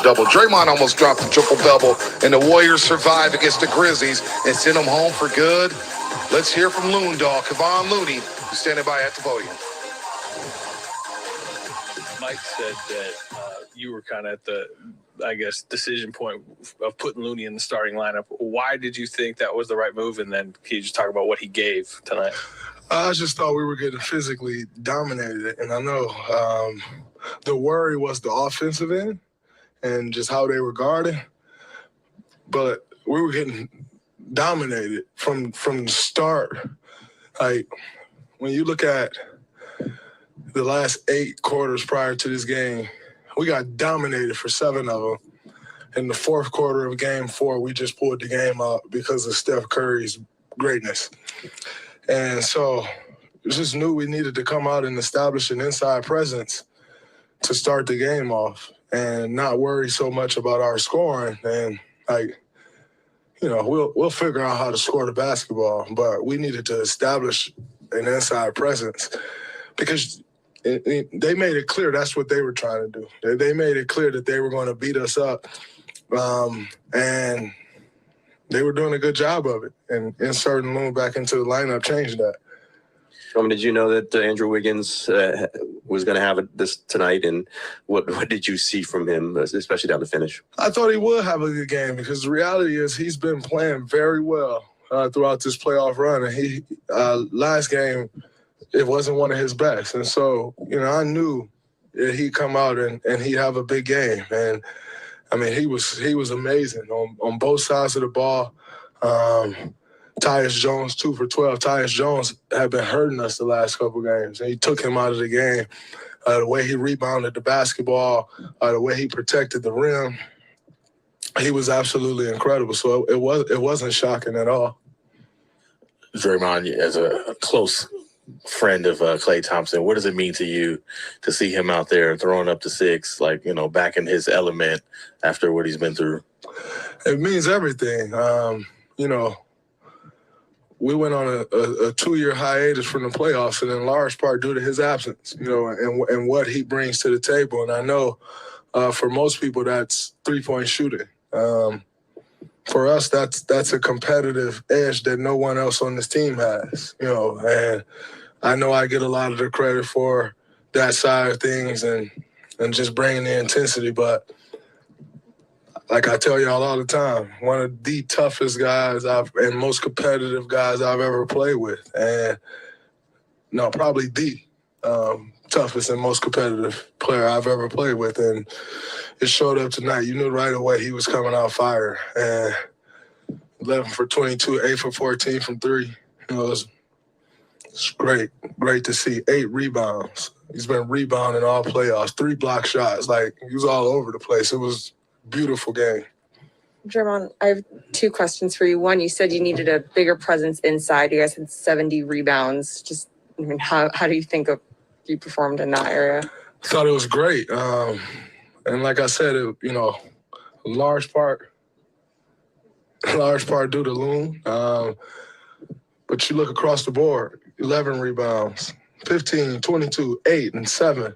Double. Draymond almost dropped the triple-double, and the Warriors survive against the Grizzlies and send them home for good. Let's hear from Loon Dog, Kevon Looney, who's standing by at the podium. Mike said that you were kind of at the, I guess, decision point of putting Looney in the starting lineup. Why did you think that was the right move? And then can you just talk about what he gave tonight? I just thought we were getting physically dominated. And I know the worry was the offensive end and just how they were guarding. But we were getting dominated from the start. Like, when you look at the last 8 quarters prior to this game, we got dominated for 7 of them. In the fourth quarter of game 4, we just pulled the game out because of Steph Curry's greatness. And so we just knew we needed to come out and establish an inside presence to start the game off and not worry so much about our scoring. And, like, you know, we'll figure out how to score the basketball, but we needed to establish an inside presence because they made it clear that's what they were trying to do. They made it clear that they were going to beat us up, and they were doing a good job of it. And inserting Loon back into the lineup changed that. I mean, did you know that Andrew Wiggins was going to have it this tonight? And what did you see from him, especially down the finish? I thought he would have a good game because the reality is he's been playing very well throughout this playoff run. And he last game, it wasn't one of his best. And so, you know, I knew that he'd come out and he'd have a big game. And, I mean, he was amazing on both sides of the ball. Tyus Jones 2 for 12. Tyus Jones had been hurting us the last couple games, and he took him out of the game. The way he rebounded the basketball, the way he protected the rim, he was absolutely incredible. So it wasn't shocking at all. Draymond, as a close friend of Klay Thompson, what does it mean to you to see him out there throwing up the 6, like, you know, back in his element after what he's been through? It means everything. You know, we went on a 2-year hiatus from the playoffs, and in large part due to his absence, you know, and what he brings to the table. And I know for most people that's three-point shooting. For us, that's a competitive edge that no one else on this team has, you know. And I know I get a lot of the credit for that side of things and just bringing the intensity, but like I tell y'all all the time, one of the toughest guys and most competitive guys I've ever played with. And no, probably the toughest and most competitive player I've ever played with. And it showed up tonight. You knew right away he was coming out fire. And 11 for 22, 8 for 14 from 3. You know, it's great to see. 8 rebounds. He's been rebounding all playoffs. 3 block shots. Like, he was all over the place. It was a beautiful game. Draymond, I have 2 questions for you. One, you said you needed a bigger presence inside. You guys had 70 rebounds. Just, I mean, how do you think you performed in that area? I thought it was great. And like I said, you know, large part due to Loon. But you look across the board, 11 rebounds, 15, 22, 8, and 7.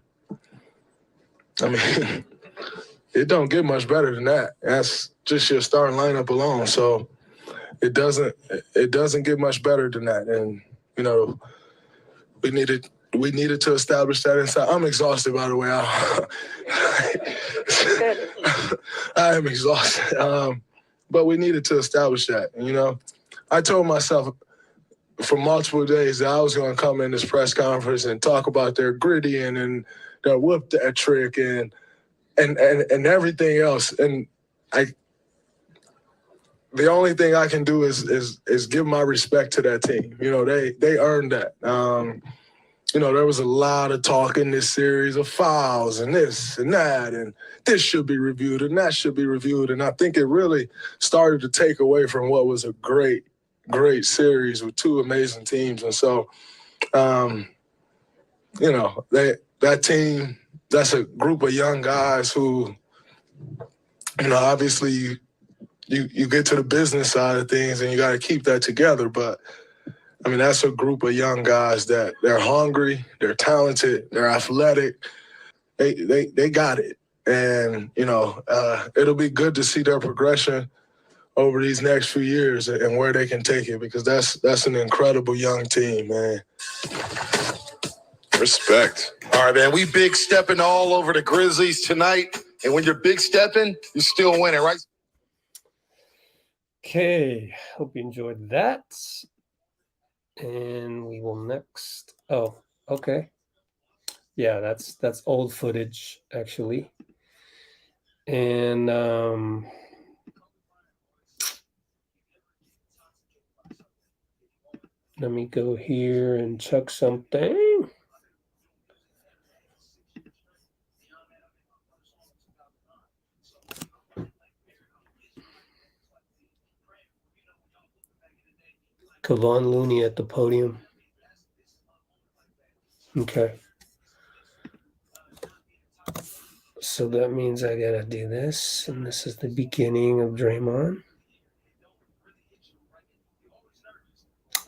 I mean, it don't get much better than that. That's just your starting lineup alone. So it doesn't get much better than that. And, you know, we needed to establish that inside. I'm exhausted, by the way. I am exhausted. But we needed to establish that. And, you know, I told myself for multiple days that I was going to come in this press conference and talk about their gritty and their whoop that trick and everything else. And the only thing I can do is give my respect to that team. You know, they earned that. You know, there was a lot of talk in this series of fouls and this and that, and this should be reviewed and that should be reviewed. And I think it really started to take away from what was a great series with 2 amazing teams. And so, you know, that team, that's a group of young guys who, you know, obviously you get to the business side of things and you got to keep that together. But I mean, that's a group of young guys that they're hungry, they're talented, they're athletic. They got it. And, you know, it'll be good to see their progression over these next few years and where they can take it, because that's an incredible young team, man. Respect. All right, man. We big stepping all over the Grizzlies tonight. And when you're big stepping, you're still winning, right? Okay. Hope you enjoyed that. And we will next. Oh, okay. Yeah, that's old footage, actually. And let me go here and check something. Kevon Looney at the podium. Okay. So that means I gotta do this, and this is the beginning of Draymond.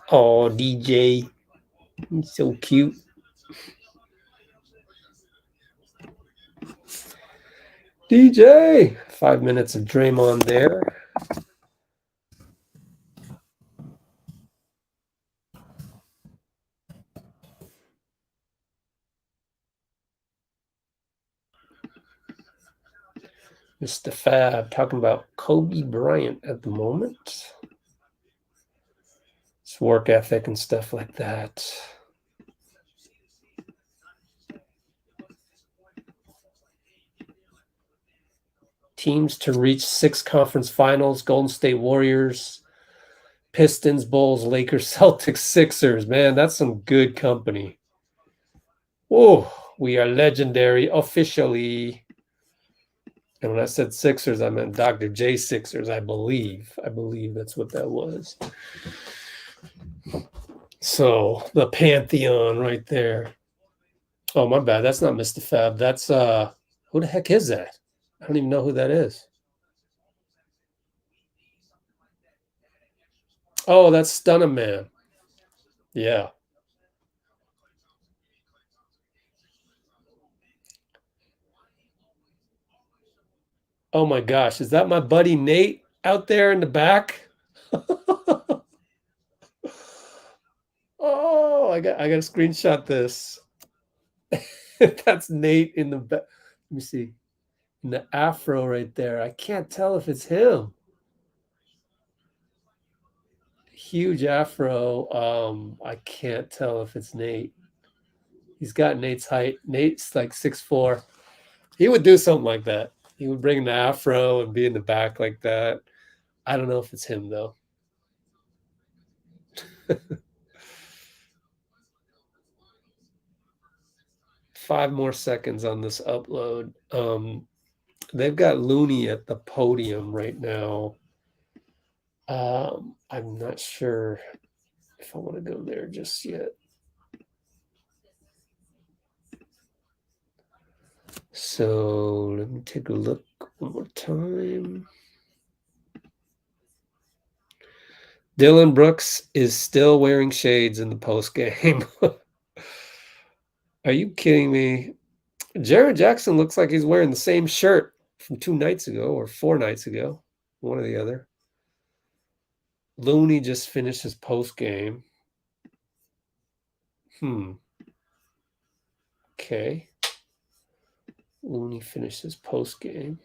Oh, DJ, he's so cute. DJ, 5 minutes of Draymond there. Mr. Fab talking about Kobe Bryant at the moment. It's work ethic and stuff like that. Teams to reach 6 conference finals: Golden State Warriors, Pistons, Bulls, Lakers, Celtics, Sixers. Man, that's some good company. Oh, we are legendary officially. And when I said Sixers, I meant Dr. J Sixers, I believe. I believe that's what that was. So the Pantheon right there. Oh, my bad. That's not Mr. Fab. That's who the heck is that? I don't even know who that is. Oh, that's Stunner Man. Yeah. Oh my gosh, is that my buddy Nate out there in the back? Oh, I got to screenshot this. That's Nate in the back. Let me see. In the afro right there. I can't tell if it's him. Huge afro. I can't tell if it's Nate. He's got Nate's height. Nate's like 6'4". He would do something like that. He would bring the afro and be in the back like that. I don't know if it's him though. 5 more seconds on this upload. They've got Looney at the podium right now. I'm not sure if I want to go there just yet. So let me take a look one more time. Dylan Brooks is still wearing shades in the post game. Are you kidding me? Jared Jackson looks like he's wearing the same shirt from 2 nights ago or 4 nights ago, one or the other. Looney just finished his post game. Okay. Looney finished his post game.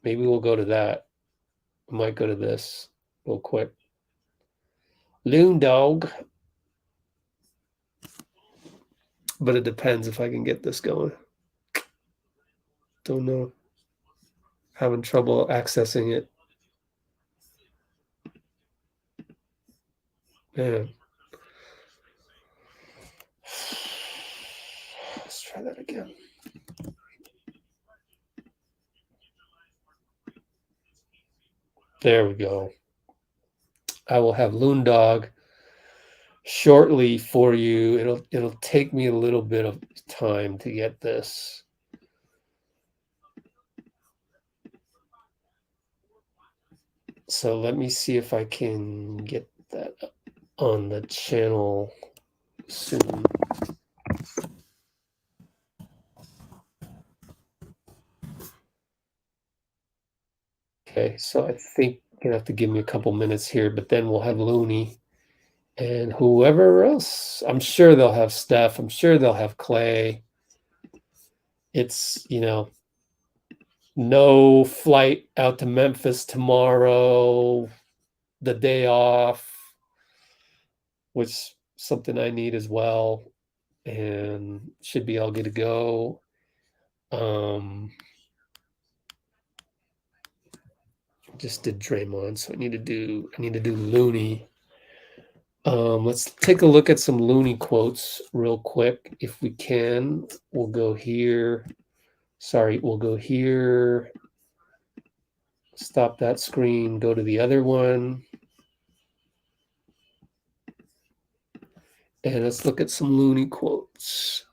Maybe we'll go to that. I might go to this real quick. Loon Dog. But it depends if I can get this going. Don't know. Having trouble accessing it. Man. Let's try that again. There we go. I will have Loon Dog shortly for you. It'll take me a little bit of time to get this. So let me see if I can get that on the channel soon. Okay, so I think you're gonna have to give me a couple minutes here, but then we'll have Looney and whoever else. I'm sure they'll have Steph. I'm sure they'll have Clay. It's, no flight out to Memphis tomorrow, the day off, which is something I need as well, and should be all good to go. Just did Draymond, so I need to do Looney. Let's take a look at some Looney quotes real quick if we can. We'll go here. Sorry, we'll go here. Stop that screen, go to the other one. And let's look at some Looney quotes.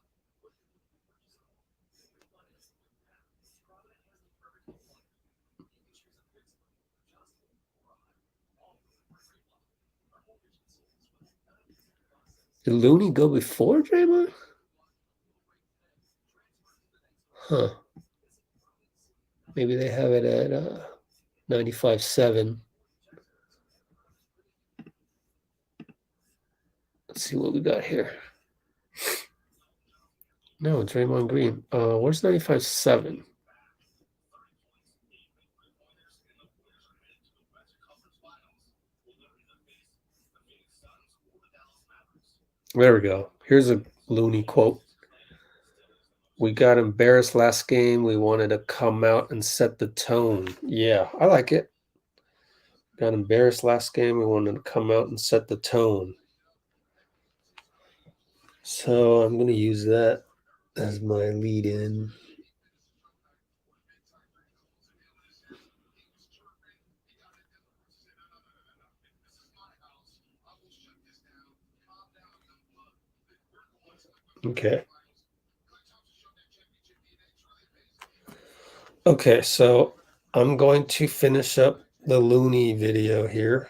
Did Looney go before Draymond? Huh. Maybe they have it at 95.7. Let's see what we got here. No, Draymond Green. Where's 95.7? There we go. Here's a Looney quote. We got embarrassed last game. We wanted to come out and set the tone. Yeah, I like it. Got embarrassed last game. We wanted to come out and set the tone. So I'm going to use that as my lead in. Okay. Okay, so I'm going to finish up the Looney video here.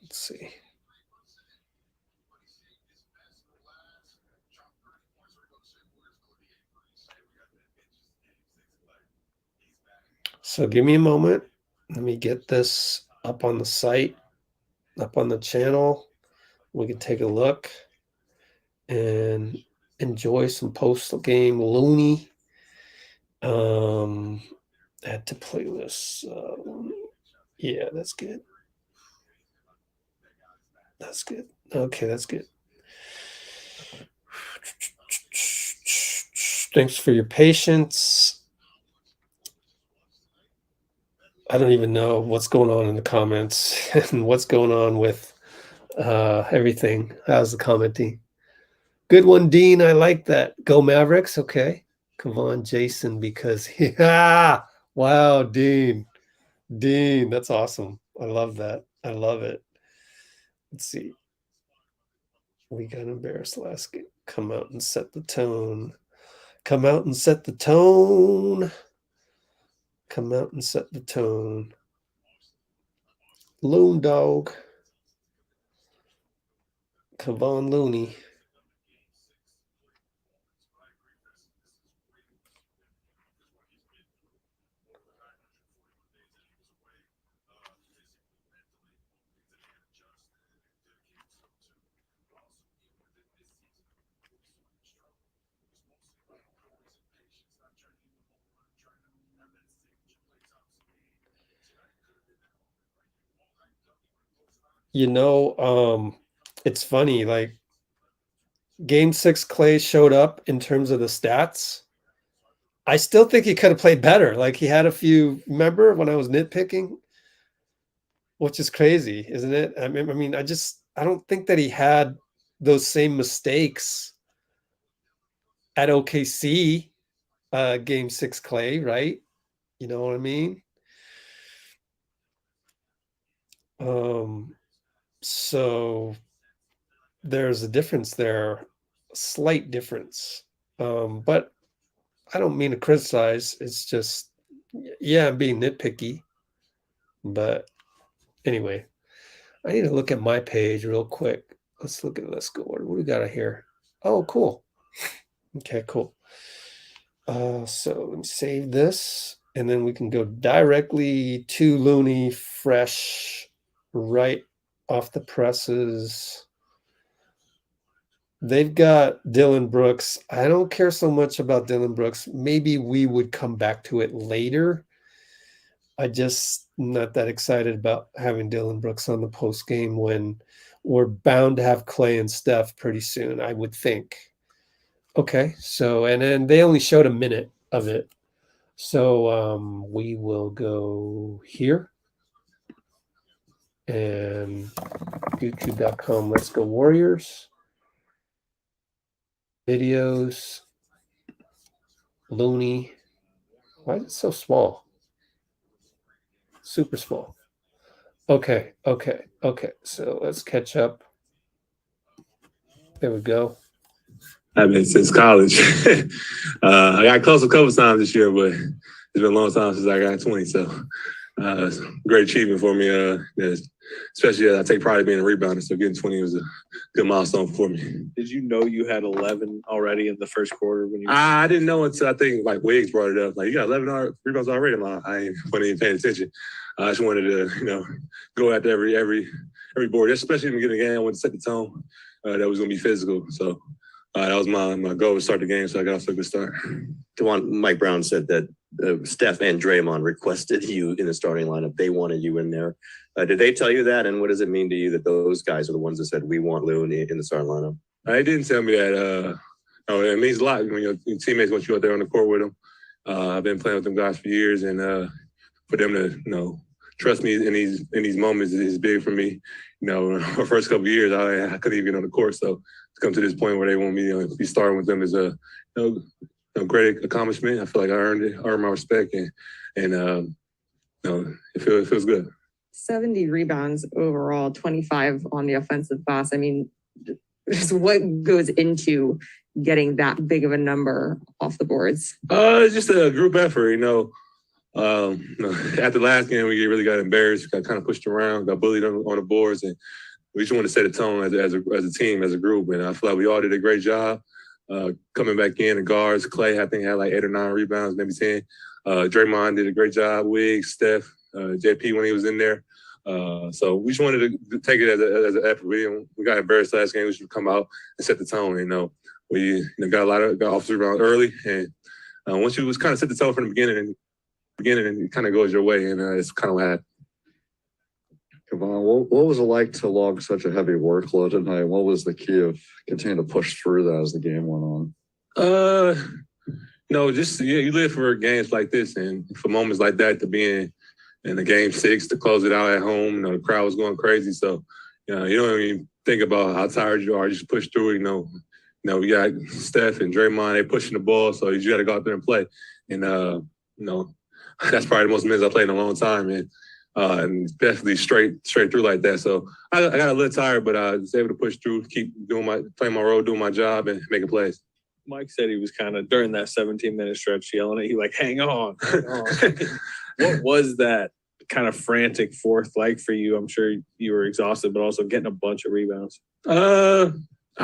Let's see. So give me a moment. Let me get this up on the site, up on the channel. We can take a look and enjoy some post-game Looney. Add to playlist. Yeah, that's good. That's good. Okay, that's good. Thanks for your patience. I don't even know what's going on in the comments and what's going on with everything. How's the commenting? Good one, Dean. I like that. Go Mavericks. Okay. Come on, Jason, because yeah. Wow, Dean. Dean, that's awesome. I love that. I love it. Let's see. We got embarrassed last game. Come out and set the tone. Come out and set the tone. Come out and set the tone. Loon Dog. Kevon Looney. You know, it's funny, like game 6 Clay showed up in terms of the stats. I still think he could have played better. Like he had a few, remember when I was nitpicking? Which is crazy, isn't it? I mean, I don't think that he had those same mistakes at OKC game 6 Clay, right? You know what I mean? So there's a difference there, a slight difference. But I don't mean to criticize. It's just, yeah, I'm being nitpicky. But anyway, I need to look at my page real quick. Let's look at, let's go. What do we got here? Oh, cool. Okay, cool. So let me save this, and then we can go directly to Looney fresh, right off the presses. They've got Dylan Brooks. I don't care so much about Dylan Brooks. Maybe we would come back to it later. I just not that excited about having Dylan Brooks on the post game when we're bound to have Clay and Steph pretty soon, I would think. Okay, so and then they only showed a minute of it. So we will go here and youtube.com. Let's go Warriors. Videos. Looney. Why is it so small? Super small. Okay. So let's catch up. There we go. I've been since college. I got close a couple times this year, but it's been a long time since I got 20. So great achievement for me. Especially I take pride in being a rebounder. So getting 20 was a good milestone for me. Did you know you had 11 already in the first quarter when you? I didn't know until I think like Wiggs brought it up. Like you got 11 rebounds already. I wasn't even paying attention. I just wanted to, go after every board, especially when getting a game. I wanted to set the tone that was going to be physical. So that was my goal to start the game. So I got off to a good start. Mike Brown said that Steph and Draymond requested you in the starting lineup. They wanted you in there. Did they tell you that? And what does it mean to you that those guys are the ones that said, we want Looney in the starting lineup? They didn't tell me that. It means a lot when your teammates want you out there on the court with them. I've been playing with them guys for years, and for them to trust me in these moments is big for me. My first couple of years, I couldn't even get on the court, so to come to this point where they want me to be starting with them is a great accomplishment. I feel like I earned my respect, and it feels good. 70 rebounds overall, 25 on the offensive glass. I mean, just what goes into getting that big of a number off the boards? It's just a group effort, After the last game, we really got embarrassed, got kind of pushed around, got bullied on the boards, and we just want to set a tone as a team, as a group. And I feel like we all did a great job coming back in. The guards, Clay, I think had like 8 or 9 rebounds, maybe 10. Draymond did a great job. Wiggs, Steph, JP when he was in there. So we just wanted to take it as an effort. We got embarrassed last game. We should come out and set the tone. We got offensive rebounds early, and once you kind of set the tone from the beginning, it kind of goes your way, and it's kind of what happened. Kevon, what was it like to log such a heavy workload tonight? What was the key of continuing to push through that as the game went on? You live for games like this, and for moments like that to be in the game 6 to close it out at home. The crowd was going crazy, so you don't even think about how tired you are. You just push through it. We got Steph and Draymond, they pushing the ball, so you got to go out there and play. And that's probably the most minutes I played in a long time, and definitely straight through like that. So I got a little tired, but I was able to push through, keep playing my role, doing my job, and making plays. Mike said he was kind of during that 17-minute stretch yelling at you like, "Hang on, hang on." What was that kind of frantic fourth like for you? I'm sure you were exhausted, but also getting a bunch of rebounds. I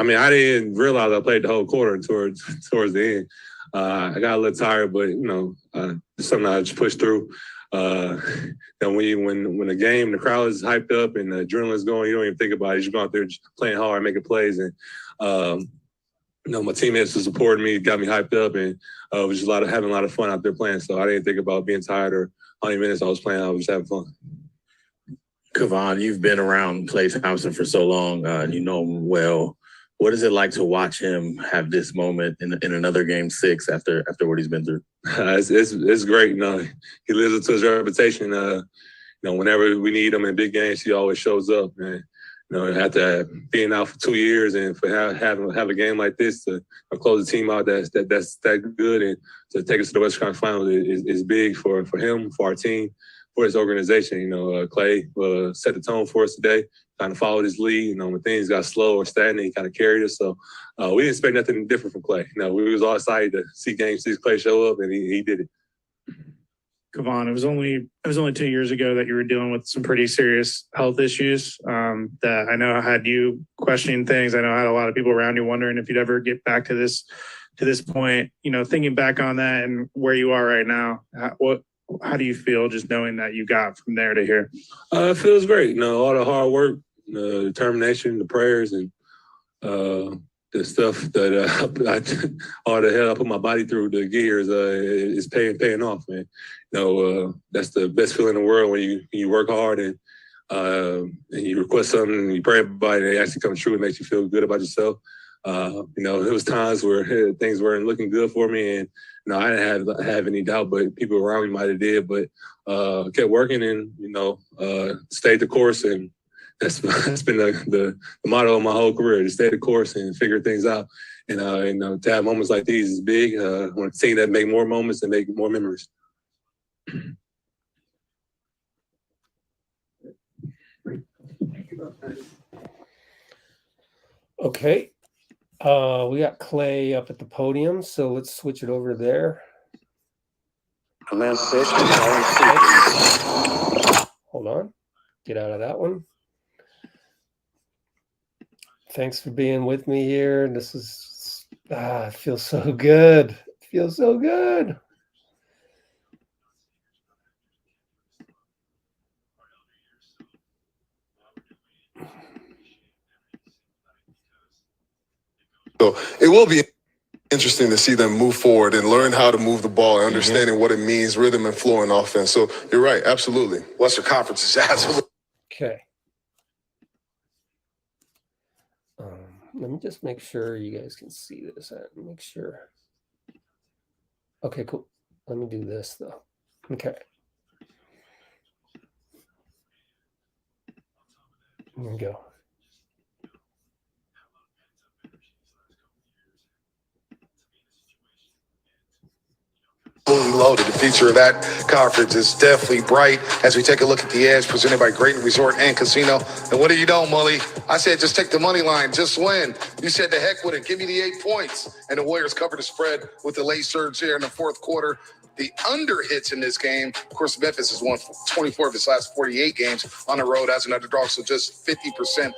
didn't realize I played the whole quarter towards the end. I got a little tired, but it's something I just pushed through. When the game, the crowd is hyped up and the adrenaline's going, you don't even think about it. You just go out there just playing hard, making plays, and my teammates were supporting me, got me hyped up, and it was just having a lot of fun out there playing. So I didn't think about being tired or how many minutes I was playing. I was just having fun. Kevon, you've been around Klay Thompson for so long, and you know him well. What is it like to watch him have this moment in another game 6 after what he's been through? It's great. He lives up to his reputation. Whenever we need him in big games, he always shows up. And after being out for 2 years and for have a game like this to close the team out that's that good and to take us to the Western Conference Finals is big for him, for our team, for his organization. Clay set the tone for us today. Kind of followed his lead. When things got slow or stagnant, he kind of carried us. So we didn't expect nothing different from Clay. We was all excited to see Game 6 Clay show up, and he did it. Kevon, it was only 2 years ago that you were dealing with some pretty serious health issues that I know had you questioning things. I know I had a lot of people around you wondering if you'd ever get back to this point. Thinking back on that and where you are right now, how do you feel just knowing that you got from there to here? It feels great. All the hard work, the determination, the prayers, and the stuff that all the hell I put my body through to get here is paying off, man. That's the best feeling in the world when you work hard and you request something and you pray about it and it actually comes true. It makes you feel good about yourself. There was times where things weren't looking good for me, and I didn't have any doubt, but people around me might have did. But kept working and stayed the course, and that's been the motto of my whole career: to stay the course and figure things out. And to have moments like these is big. I want to see that make more moments and make more memories. Okay. We got Clay up at the podium, so let's switch it over there. Command station. Hold on. Get out of that one. Thanks for being with me here. This is it feels so good. It feels so good. So it will be interesting to see them move forward and learn how to move the ball and understanding what it means, rhythm and flow in offense. So you're right, absolutely. Western Conference is absolutely. Okay. Let me just make sure you guys can see this. Make sure. Okay, cool. Let me do this though. Okay. Here we go. Fully loaded. The future of that conference is definitely bright as we take a look at the edge presented by Great Resort and Casino. And what do you know, Mully? I said just take the money line, just win. You said the heck with it. Give me the 8 points. And the Warriors covered the spread with the late surge here in the fourth quarter. The under hits in this game. Of course, Memphis has won 24 of its last 48 games on the road as an underdog, so just 50%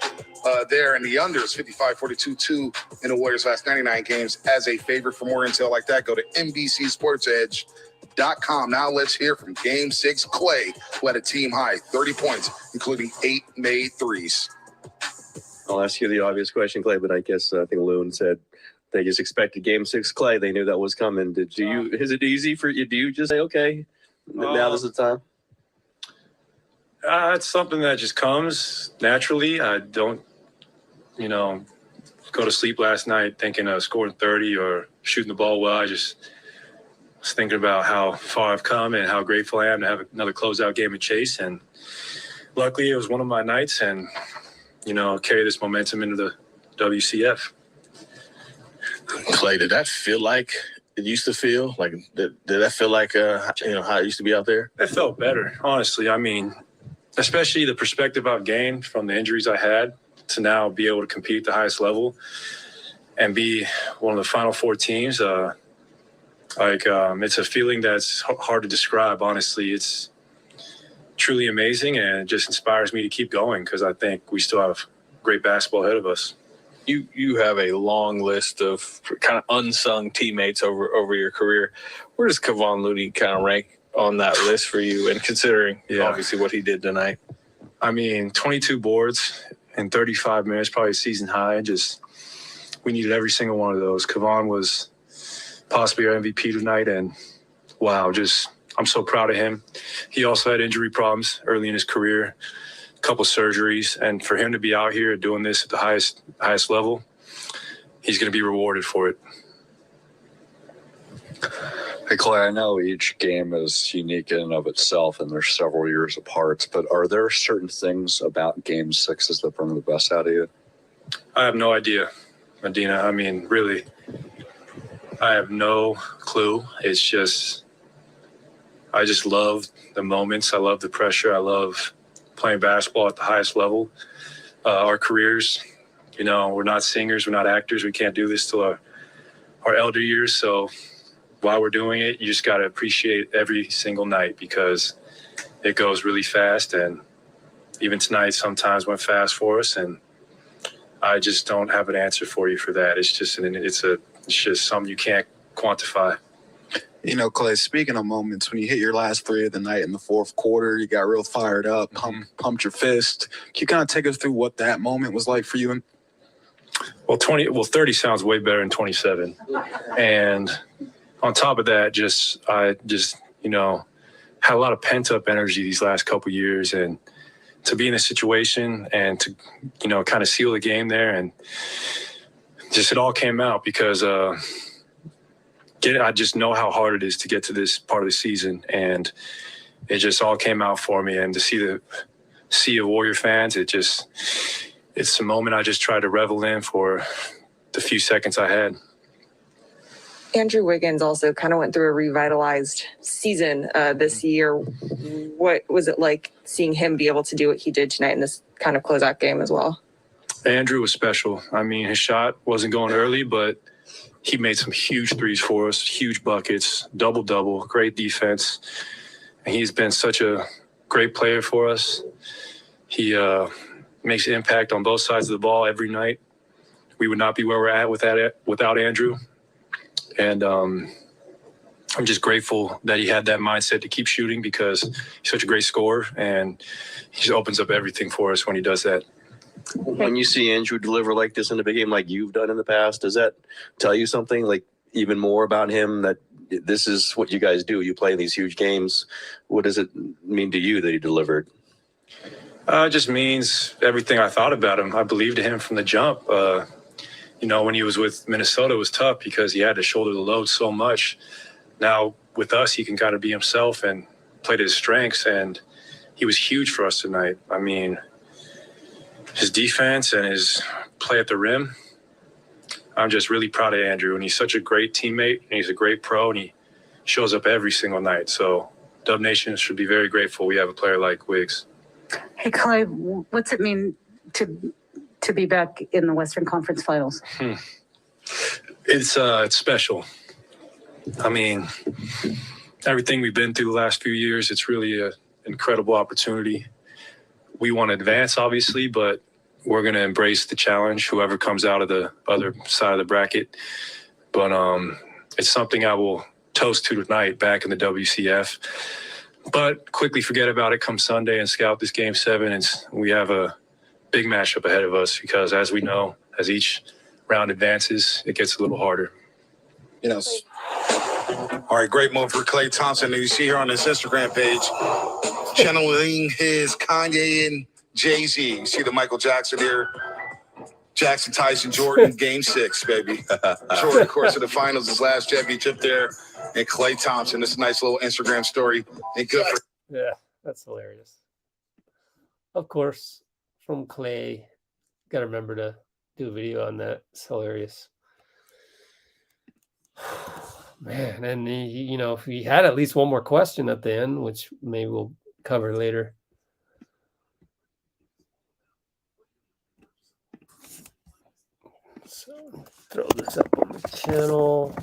there. And the under is 55-42-2 in the Warriors' last 99 games as a favorite. For more intel like that, go to NBCSportsEdge.com. Now let's hear from Game 6 Clay, who had a team high 30 points, including 8 made threes. I'll ask you the obvious question, Clay, but I guess I think Loon said they just expected Game 6 Clay. They knew that was coming. Is it easy for you? Do you just say, okay, now this is the time? It's something that just comes naturally. I don't, go to sleep last night thinking of scoring 30 or shooting the ball well. I just was thinking about how far I've come and how grateful I am to have another closeout game at Chase. And luckily it was one of my nights and, carry this momentum into the WCF. Clay, did that feel like it used to feel? Like, did that feel like, how it used to be out there? It felt better, honestly. I mean, especially the perspective I've gained from the injuries I had to now be able to compete at the highest level and be one of the Final Four teams. It's a feeling that's hard to describe, honestly. It's truly amazing, and it just inspires me to keep going because I think we still have great basketball ahead of us. You have a long list of kind of unsung teammates over your career. Where does Kevon Looney kind of rank on that list for you? And considering obviously what he did tonight, I mean, 22 boards in 35 minutes, probably season high. We needed every single one of those. Kevon was possibly our MVP tonight, and wow, I'm so proud of him. He also had injury problems early in his career. Couple surgeries, and for him to be out here doing this at the highest level, he's going to be rewarded for it. Hey Clay, I know each game is unique in and of itself and they're several years apart, but are there certain things about Game 6s that bring the best out of you? I have no idea, Medina. I mean, really, I have no clue. It's just, I just love the moments. I love the pressure. I love playing basketball at the highest level. Our careers, we're not singers, we're not actors. We can't do this till our elder years. So while we're doing it, you just got to appreciate every single night because it goes really fast. And even tonight sometimes went fast for us. And I just don't have an answer for you for that. It's just something you can't quantify. Clay, speaking of moments, when you hit your last three of the night in the fourth quarter, you got real fired up, pumped your fist. Can you kind of take us through what that moment was like for you? Well, 30 sounds way better than 27. And on top of that, I had a lot of pent up energy these last couple years, and to be in a situation and to, kind of seal the game there, and just it all came out because I just know how hard it is to get to this part of the season, and it just all came out for me. And to see the sea of Warrior fans, it's a moment I just tried to revel in for the few seconds I had. Andrew Wiggins also kind of went through a revitalized season this year. What was it like seeing him be able to do what he did tonight in this kind of closeout game as well? Andrew was special. I mean, his shot wasn't going early, but he made some huge threes for us, huge buckets, double-double, great defense. And he's been such a great player for us. He makes an impact on both sides of the ball every night. We would not be where we're at without Andrew. And I'm just grateful that he had that mindset to keep shooting because he's such a great scorer, and he just opens up everything for us when he does that. When you see Andrew deliver like this in a big game like you've done in the past, does that tell you something like even more about him, that this is what you guys do? You play these huge games. What does it mean to you that he delivered? It just means everything I thought about him. I believed in him from the jump. When he was with Minnesota, it was tough because he had to shoulder the load so much. Now with us, he can kind of be himself and play to his strengths. And he was huge for us tonight. I mean, his defense and his play at the rim, I'm just really proud of Andrew. And he's such a great teammate, and he's a great pro, and he shows up every single night. So Dub Nation should be very grateful we have a player like Wiggs. Hey, Clay, what's it mean to be back in the Western Conference Finals? It's special. I mean, everything we've been through the last few years, it's really an incredible opportunity. We want to advance, obviously, but we're going to embrace the challenge, whoever comes out of the other side of the bracket. But it's something I will toast to tonight back in the WCF. But quickly forget about it come Sunday and scout this Game 7. And we have a big matchup ahead of us because, as we know, as each round advances, it gets a little harder. You know, all right, great move for Klay Thompson. And you see here on his Instagram page, channeling his Kanye and Jay-Z. You see the Michael Jackson here. Jackson, Tyson, Jordan, Game 6, baby. Jordan, of course, of the finals, his last championship there. And Klay Thompson, this is a nice little Instagram story. And good for. Yeah, that's hilarious. Of course, from Clay. Got to remember to do a video on that. It's hilarious. Man, and he had at least one more question at the end, which maybe we'll cover later. So throw this up on the channel.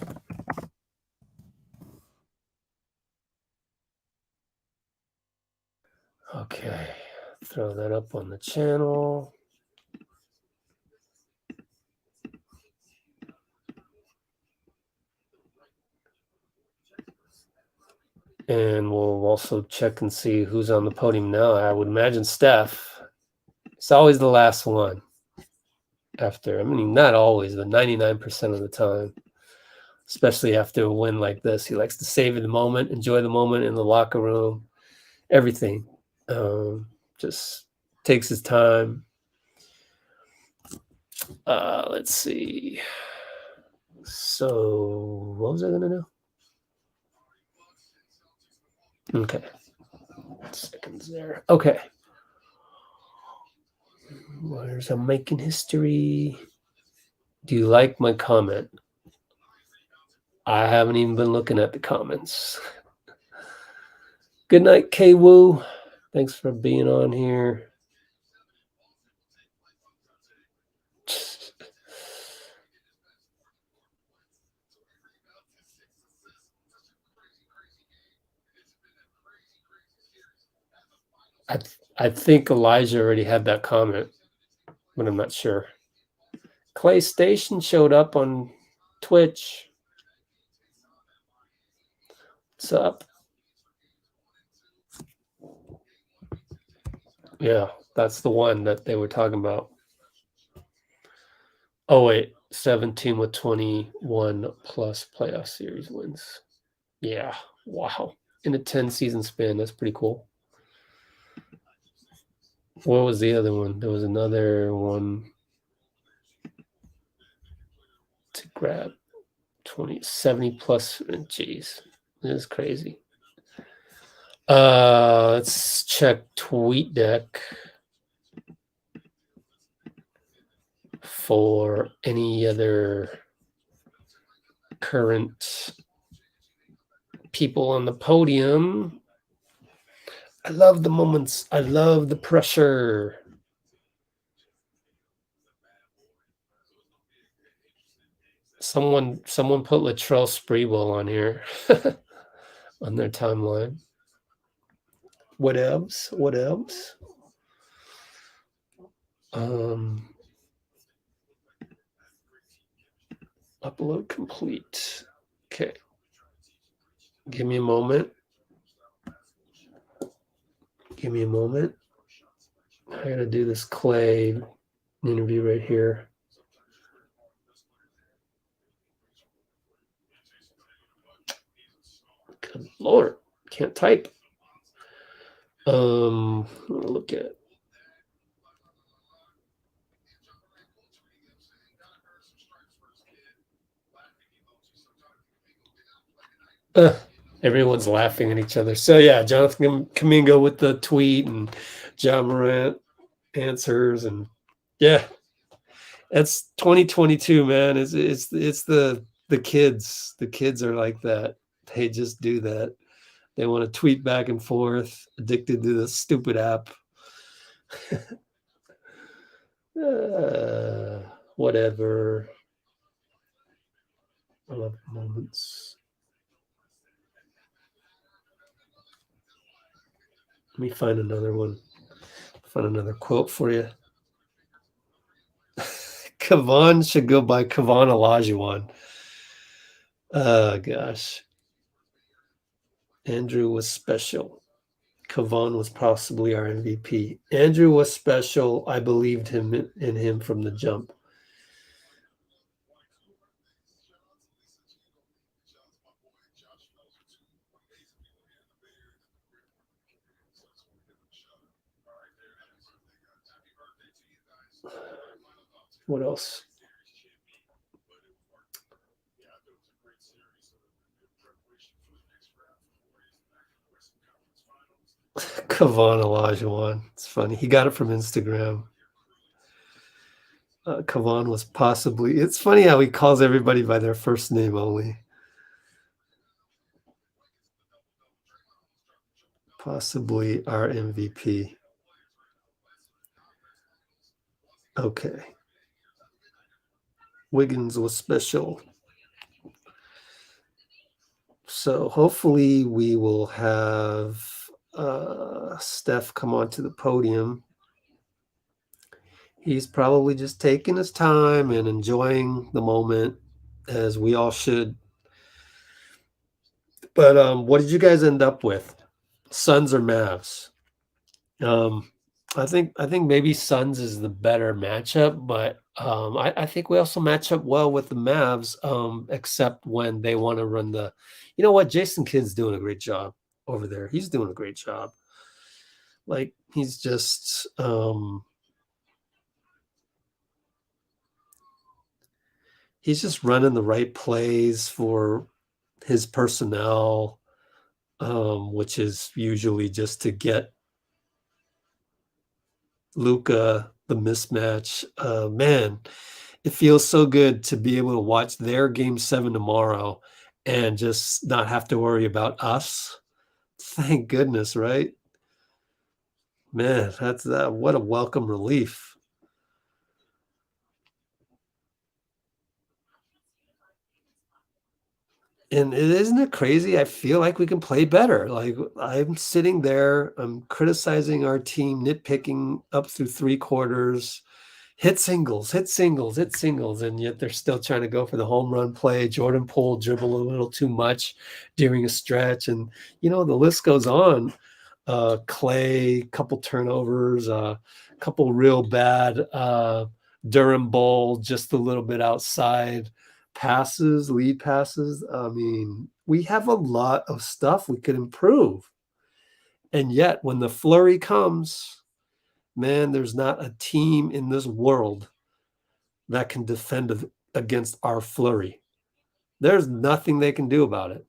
Okay, throw that up on the channel. And we'll also check and see who's on the podium now. I would imagine Steph. It's always the last one. After, I mean, not always, but 99% of the time. Especially after a win like this. He likes to savor the moment, enjoy the moment in the locker room. Everything. Just takes his time. Let's see. So, what was I going to do? Okay. Seconds there. Okay. Warriors are making history. Do you like my comment? I haven't even been looking at the comments. Good night, K-Woo. Thanks for being on here. I think Elijah already had that comment, but I'm not sure. Clay Station showed up on Twitch. What's up? Yeah, that's the one that they were talking about. Oh, wait. 17 with 21 plus playoff series wins. Yeah. Wow. In a 10-season span. That's pretty cool. What was the other one? There was another one to grab. 70 plus. Jeez. This is crazy. Let's check TweetDeck for any other current people on the podium. I love the moments. I love the pressure. Someone put Latrell Sprewell on here on their timeline. What else? What else? Upload complete. Okay. Give me a moment. Give me a moment. I gotta do this Clay interview right here. Good Lord, can't type. Look at. Everyone's laughing at each other. So yeah, Jonathan Kaminga with the tweet and John Morant answers, and yeah, it's 2022, man. It's the kids. The kids are like that. They just do that. They want to tweet back and forth, addicted to the stupid app. Whatever. I love moments. Let me find another one. Find another quote for you. Kavan should go by Kavan Olajuwon. Oh, gosh. Andrew was special. Kavan was possibly our MVP. Andrew was special. I believed in him from the jump. What else? Kavan Olajuwon. It's funny. He got it from Instagram. Kavan was possibly. It's funny how he calls everybody by their first name only. Possibly our MVP. Okay. Wiggins was special. So hopefully we will have Steph come onto the podium. He's probably just taking his time and enjoying the moment, as we all should. But what did you guys end up with? Suns or Mavs? I think maybe Suns is the better matchup, but I think we also match up well with the Mavs, except when they want to run the. You know what? Jason Kidd's doing a great job over there. He's doing a great job. Like he's just running the right plays for his personnel, which is usually just to get Luka the mismatch. Man, it feels so good to be able to watch their game 7 tomorrow and just not have to worry about us. Thank goodness, right? Man, that's what a welcome relief. And isn't it crazy? I feel like we can play better. Like I'm sitting there, I'm criticizing our team, nitpicking up through 3 quarters. Hit singles, and yet they're still trying to go for the home run play. Jordan Poole dribbled a little too much during a stretch, and the list goes on. Clay, couple turnovers, couple real bad Durham Bowl, just a little bit outside passes, lead passes. I mean, we have a lot of stuff we could improve, and yet when the flurry comes, man, there's not a team in this world that can defend against our flurry. There's nothing they can do about it.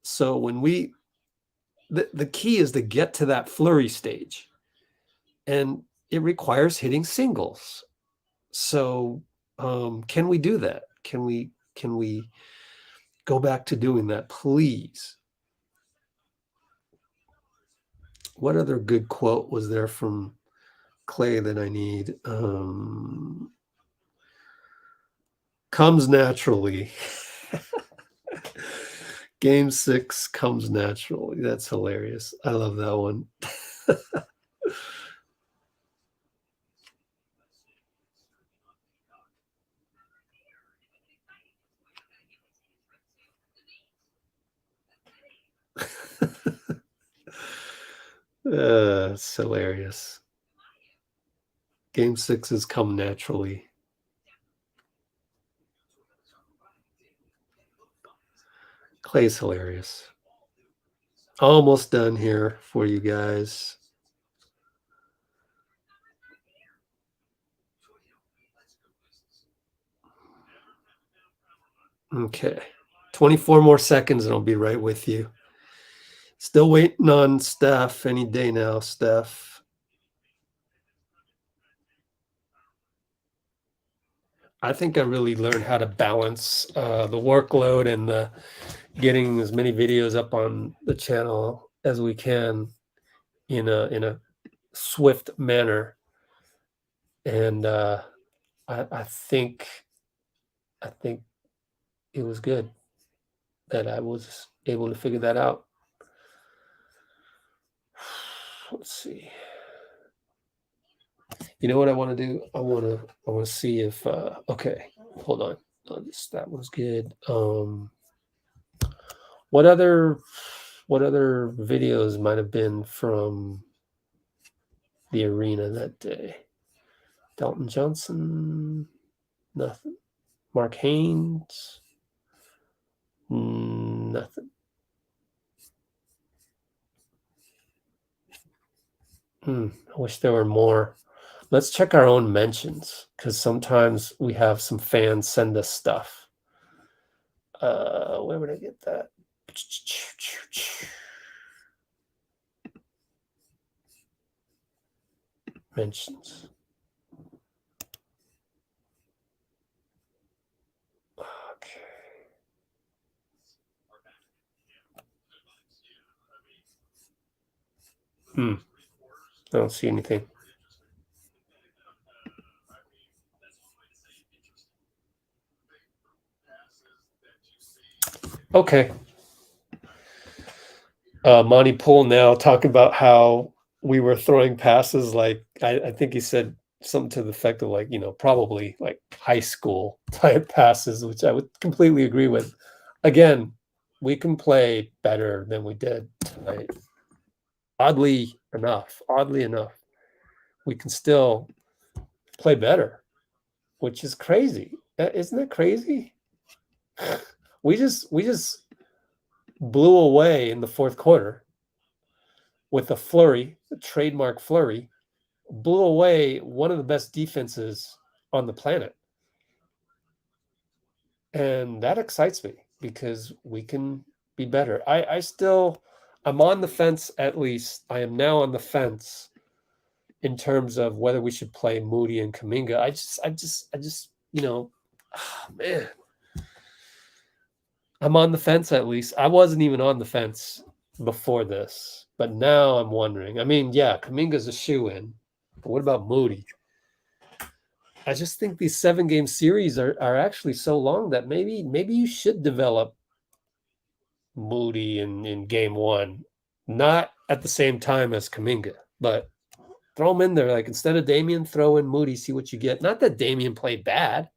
So when the key is to get to that flurry stage, and it requires hitting singles. So can we do that? Can we go back to doing that, please? What other good quote was there from Clay that I need? Comes naturally. Game 6 comes naturally. That's hilarious. I love that one. It's hilarious. Game 6s come naturally. Clay's hilarious. Almost done here for you guys. Okay. 24 more seconds and I'll be right with you. Still waiting on Steph any day now, Steph. I think I really learned how to balance the workload and the getting as many videos up on the channel as we can in a swift manner. And I think it was good that I was able to figure that out. Let's see. You know what I want to do? I want to see if okay, hold on. That was good. What other videos might have been from the arena that day? Dalton Johnson, nothing. Mark Haynes, nothing. I wish there were more. Let's check our own mentions because sometimes we have some fans send us stuff. Where would I get that? Mentions. Okay. I don't see anything. Okay. Monty Poole now talking about how we were throwing passes like I think he said something to the effect of like, probably like high school type passes, which I would completely agree with. Again, we can play better than we did tonight. Oddly enough, we can still play better, which is crazy. Isn't it crazy? We just blew away in the fourth quarter with a flurry, a trademark flurry, blew away one of the best defenses on the planet. And that excites me because we can be better. I'm on the fence, at least. I am now on the fence in terms of whether we should play Moody and Kuminga. I just, man. I'm on the fence, at least. I wasn't even on the fence before this, but now I'm wondering. I mean, yeah, Kuminga's a shoe-in, but what about Moody? I just think these 7-game series are actually so long that maybe you should develop Moody in game one, not at the same time as Kuminga, but throw him in there. Like instead of Damian, throw in Moody, see what you get. Not that Damian played bad.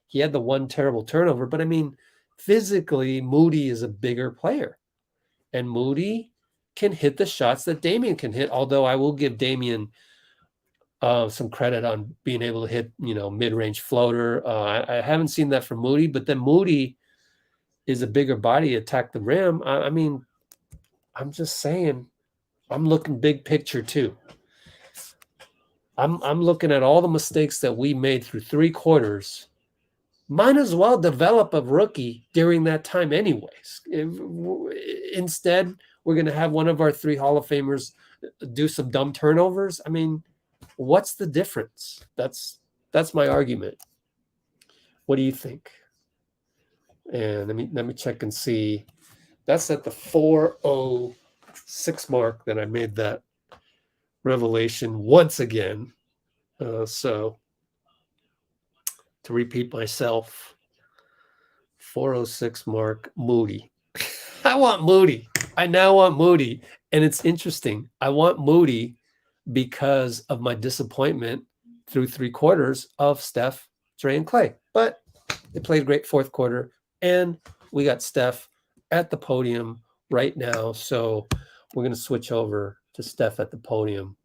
He had the one terrible turnover, but I mean, physically, Moody is a bigger player. And Moody can hit the shots that Damian can hit, although I will give Damian some credit on being able to hit, mid-range floater. I haven't seen that from Moody, but then Moody is a bigger body, attack the rim. I mean, I'm just saying, I'm looking big picture too. I'm looking at all the mistakes that we made through 3 quarters. Might as well develop a rookie during that time anyways. Instead, we're going to have one of our 3 Hall of Famers do some dumb turnovers. I mean, what's the difference? That's my argument. What do you think? And let me check and see. That's at the 4:06 mark that I made that revelation once again. So to repeat myself, 4:06 mark, Moody. I want Moody. I now want Moody. And it's interesting. I want Moody because of my disappointment through 3 quarters of Steph, Dre, and Clay. But they played a great fourth quarter, and we got Steph at the podium right now. So we're going to switch over to Steph at the podium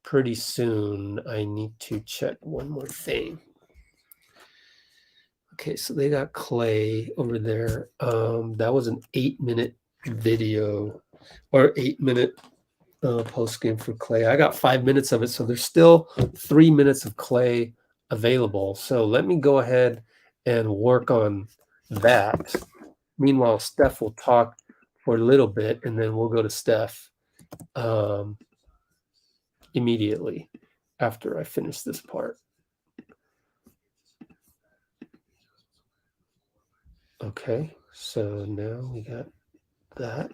pretty soon. I need to check one more thing. Okay, so they got Clay over there. That was an 8-minute video or 8-minute post game for Clay. I got 5 minutes of it, so there's still 3 minutes of Clay available. So let me go ahead and work on that. Meanwhile, Steph will talk for a little bit, and then we'll go to Steph immediately after I finish this part. Okay, so now we got that.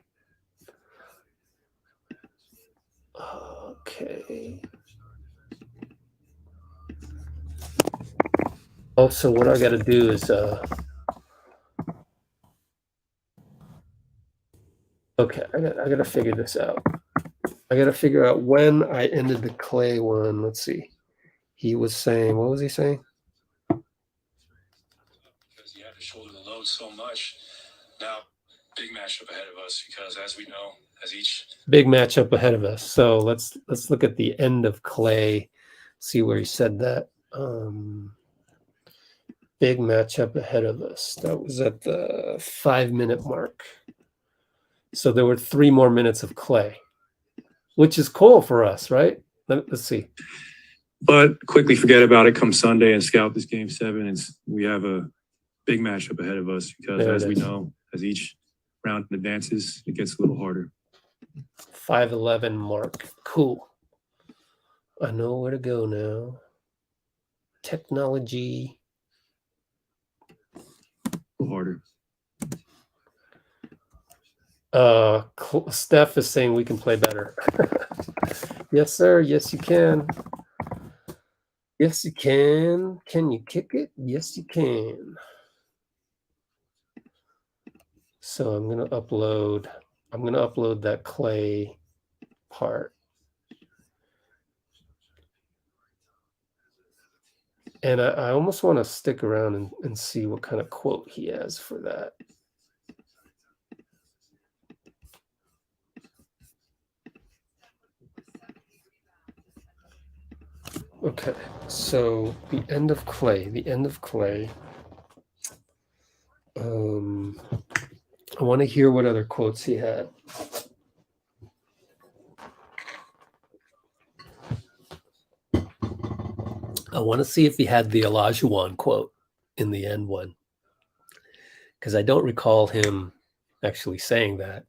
Okay. Also, what I got to do is, okay, I got to figure this out. I got to figure out when I ended the Clay one. Let's see. He was saying, what was he saying? Because you had to shoulder the load so much. Now, big matchup ahead of us because, as we know, as each Big matchup ahead of us. So let's look at the end of Clay, see where he said that. Big matchup ahead of us. That was at the 5-minute mark. So there were 3 more minutes of Clay, which is cool for us, right? Let's see. But quickly forget about it come Sunday and scout this game 7. We have a big matchup ahead of us because, as we know, as each round advances, it gets a little harder. 5:11 mark. Cool. I know where to go now. Technology. A little harder. Steph is saying we can play better. Yes, sir. Yes, you can. Yes, you can. Can you kick it? Yes, you can. So I'm gonna upload that Clay part. And I almost want to stick around and see what kind of quote he has for that. Okay, so the end of Clay. I want to hear what other quotes he had. I want to see if he had the Olajuwon quote in the end one, because I don't recall him actually saying that.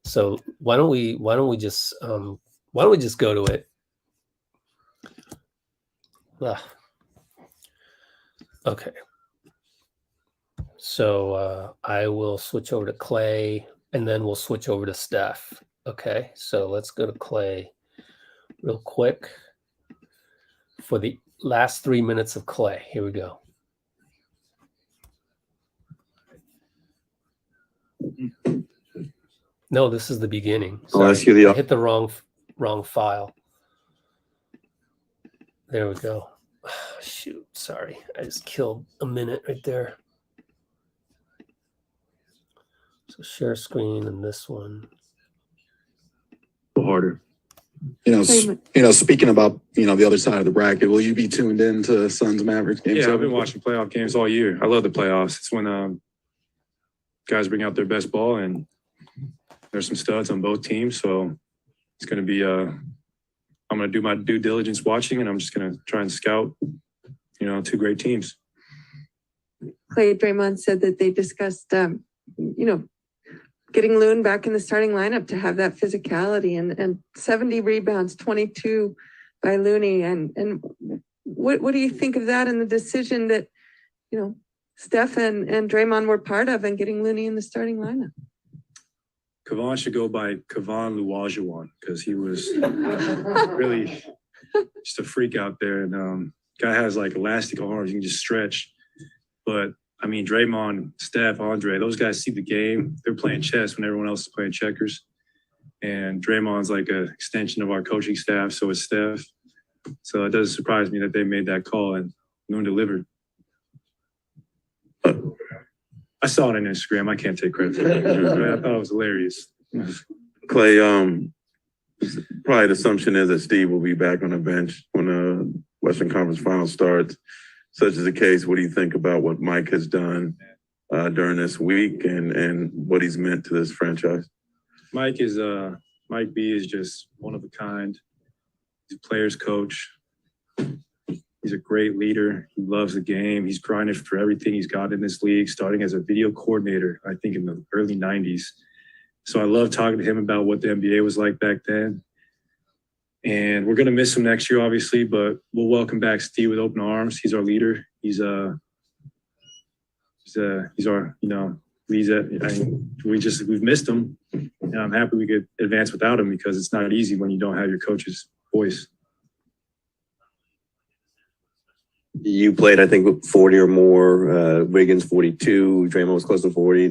So why don't we just go to it? Okay. So I will switch over to Clay, and then we'll switch over to Steph. Okay. So let's go to Clay real quick for the last 3 minutes of Clay. Here we go. No, this is the beginning. Sorry. I hit the wrong file. There we go. Shoot, sorry. I just killed a minute right there. So share screen and this one. A little harder. Speaking about, the other side of the bracket, will you be tuned in to Suns Mavericks game 7? I've been watching playoff games all year. I love the playoffs. It's when guys bring out their best ball, and there's some studs on both teams. So it's going to be, I'm going to do my due diligence watching, and I'm just going to try and scout, 2 great teams. Clay, Draymond said that they discussed, getting Loon back in the starting lineup to have that physicality and 70 rebounds, 22 by Looney. And what do you think of that and the decision that, Steph and Draymond were part of and getting Looney in the starting lineup? Kevon should go by Kevon Olajuwon because he was really just a freak out there. And guy has like elastic arms, you can just stretch. But I mean, Draymond, Steph, Andre, those guys see the game. They're playing chess when everyone else is playing checkers. And Draymond's like an extension of our coaching staff, so is Steph. So it doesn't surprise me that they made that call and Loon delivered. I saw it on Instagram. I can't take credit for it. I thought it was hilarious. Clay, probably the assumption is that Steve will be back on the bench when the Western Conference Final starts. Such is the case, what do you think about what Mike has done during this week and what he's meant to this franchise? Mike B is just one of a kind. He's a player's coach. He's a great leader. He loves the game. He's grinded for everything he's got in this league, starting as a video coordinator, I think in the early 90s. So I love talking to him about what the NBA was like back then. And we're going to miss him next year, obviously, but we'll welcome back Steve with open arms. He's our leader. He's our, we've missed him. And I'm happy we could advance without him because it's not easy when you don't have your coach's voice. You played, I think, 40 or more. Wiggins 42. Draymond was close to 40.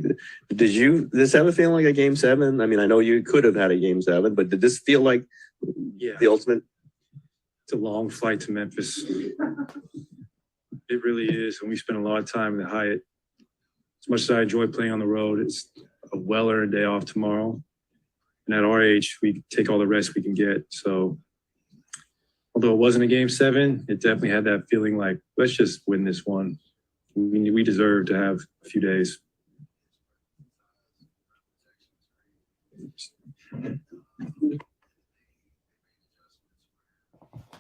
Did this ever feel like a game 7? I mean, I know you could have had a game 7, but did this feel like the ultimate? It's a long flight to Memphis. It really is, and we spent a lot of time in the Hyatt. As much as I enjoy playing on the road, it's a well-earned day off tomorrow. And at our age, we take all the rest we can get. So although it wasn't a game 7, it definitely had that feeling like, let's just win this one. We deserve to have a few days.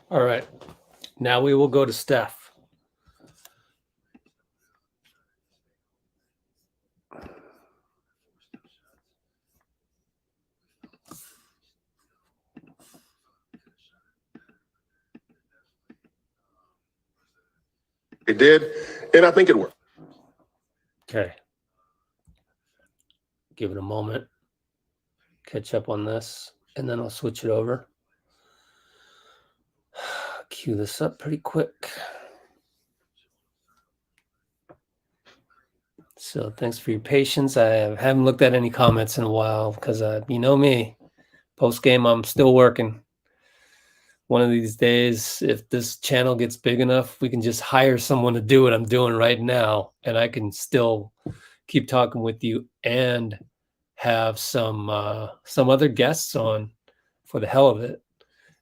All right. Now we will go to Steph. It did, and I think it worked. Okay. Give it a moment. Catch up on this, and then I'll switch it over. Cue this up pretty quick. So thanks for your patience. I haven't looked at any comments in a while because you know me. Post game, I'm still working. One of these days, if this channel gets big enough, we can just hire someone to do what I'm doing right now, and I can still keep talking with you and have some other guests on for the hell of it,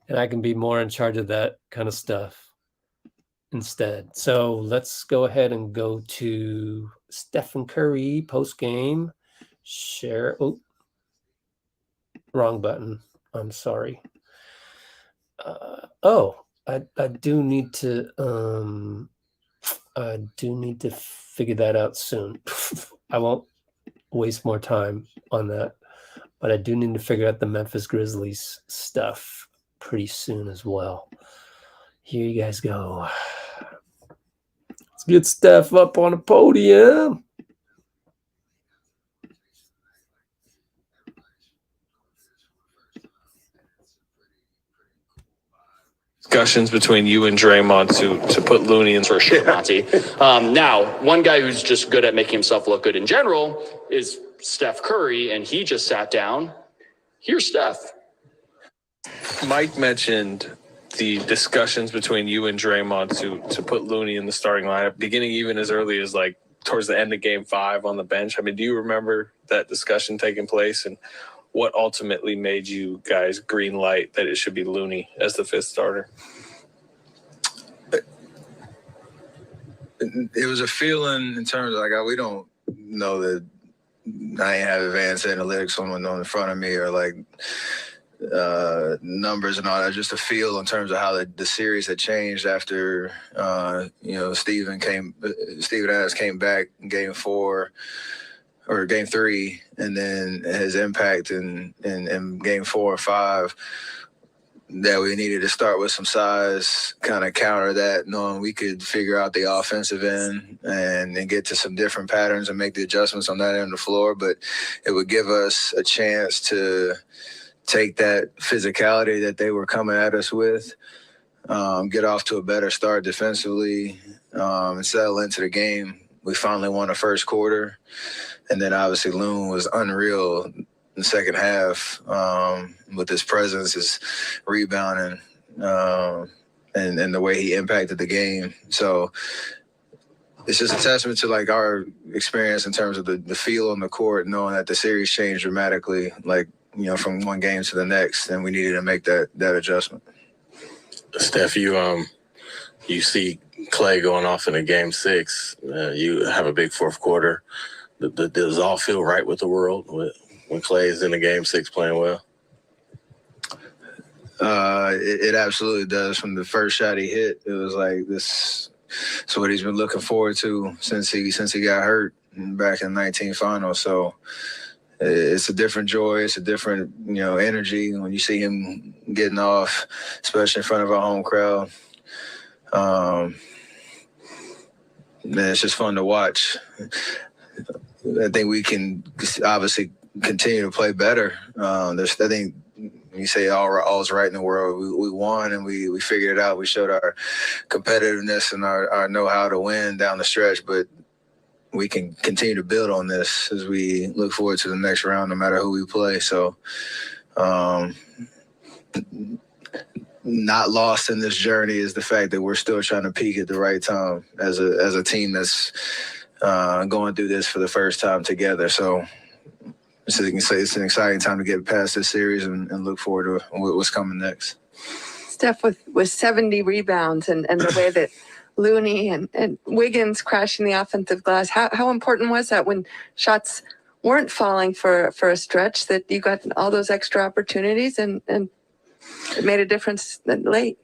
and I can be more in charge of that kind of stuff instead. So let's go ahead and go to Stephen Curry post game. Share. Oh, wrong button. I'm sorry. I do need to figure that out soon. I won't waste more time on that, but I do need to figure out the Memphis Grizzlies stuff pretty soon as well. Here you guys go. Let's get Steph up on a podium. Discussions between you and Draymond to put Looney in for sure, Monty. Now, one guy who's just good at making himself look good in general is Steph Curry, and he just sat down. Here's Steph. Mike mentioned the discussions between you and Draymond to put Looney in the starting lineup, beginning even as early as like towards the end of game 5 on the bench. I mean, do you remember that discussion taking place, and what ultimately made you guys green light that it should be Looney as the 5th starter? It was a feeling in terms of like, we don't know that I ain't have advanced analytics on in front of me or like numbers and all that. Just a feel in terms of how the series had changed after, Steven Adams came back in game 4. Or game 3, and then his impact in game 4 or 5, that we needed to start with some size, kind of counter that, knowing we could figure out the offensive end and get to some different patterns and make the adjustments on that end of the floor. But it would give us a chance to take that physicality that they were coming at us with, get off to a better start defensively, and settle into the game. We finally won the first quarter. And then obviously Loon was unreal in the second half with his presence, his rebounding, and the way he impacted the game. So it's just a testament to like our experience in terms of the feel on the court, knowing that the series changed dramatically, like, from one game to the next, and we needed to make that adjustment. Steph, you see Clay going off in a game 6. You have a big 4th quarter. Does it all feel right with the world when Clay is in a game 6 playing well? It absolutely does. From the first shot he hit, it was like this. It's what he's been looking forward to since he got hurt back in 19 finals. So it's a different joy. It's a different energy when you see him getting off, especially in front of our home crowd. Man, it's just fun to watch. I think we can obviously continue to play better. I think you say all's right in the world. We won and we figured it out. We showed our competitiveness and our know-how to win down the stretch, but we can continue to build on this as we look forward to the next round, no matter who we play. So not lost in this journey is the fact that we're still trying to peak at the right time as a team that's going through this for the first time together. So it's an exciting time to get past this series and look forward to what's coming next. Steph, with 70 rebounds and the way that Looney and Wiggins crashing the offensive glass, how important was that when shots weren't falling for a stretch, that you got all those extra opportunities and it made a difference late?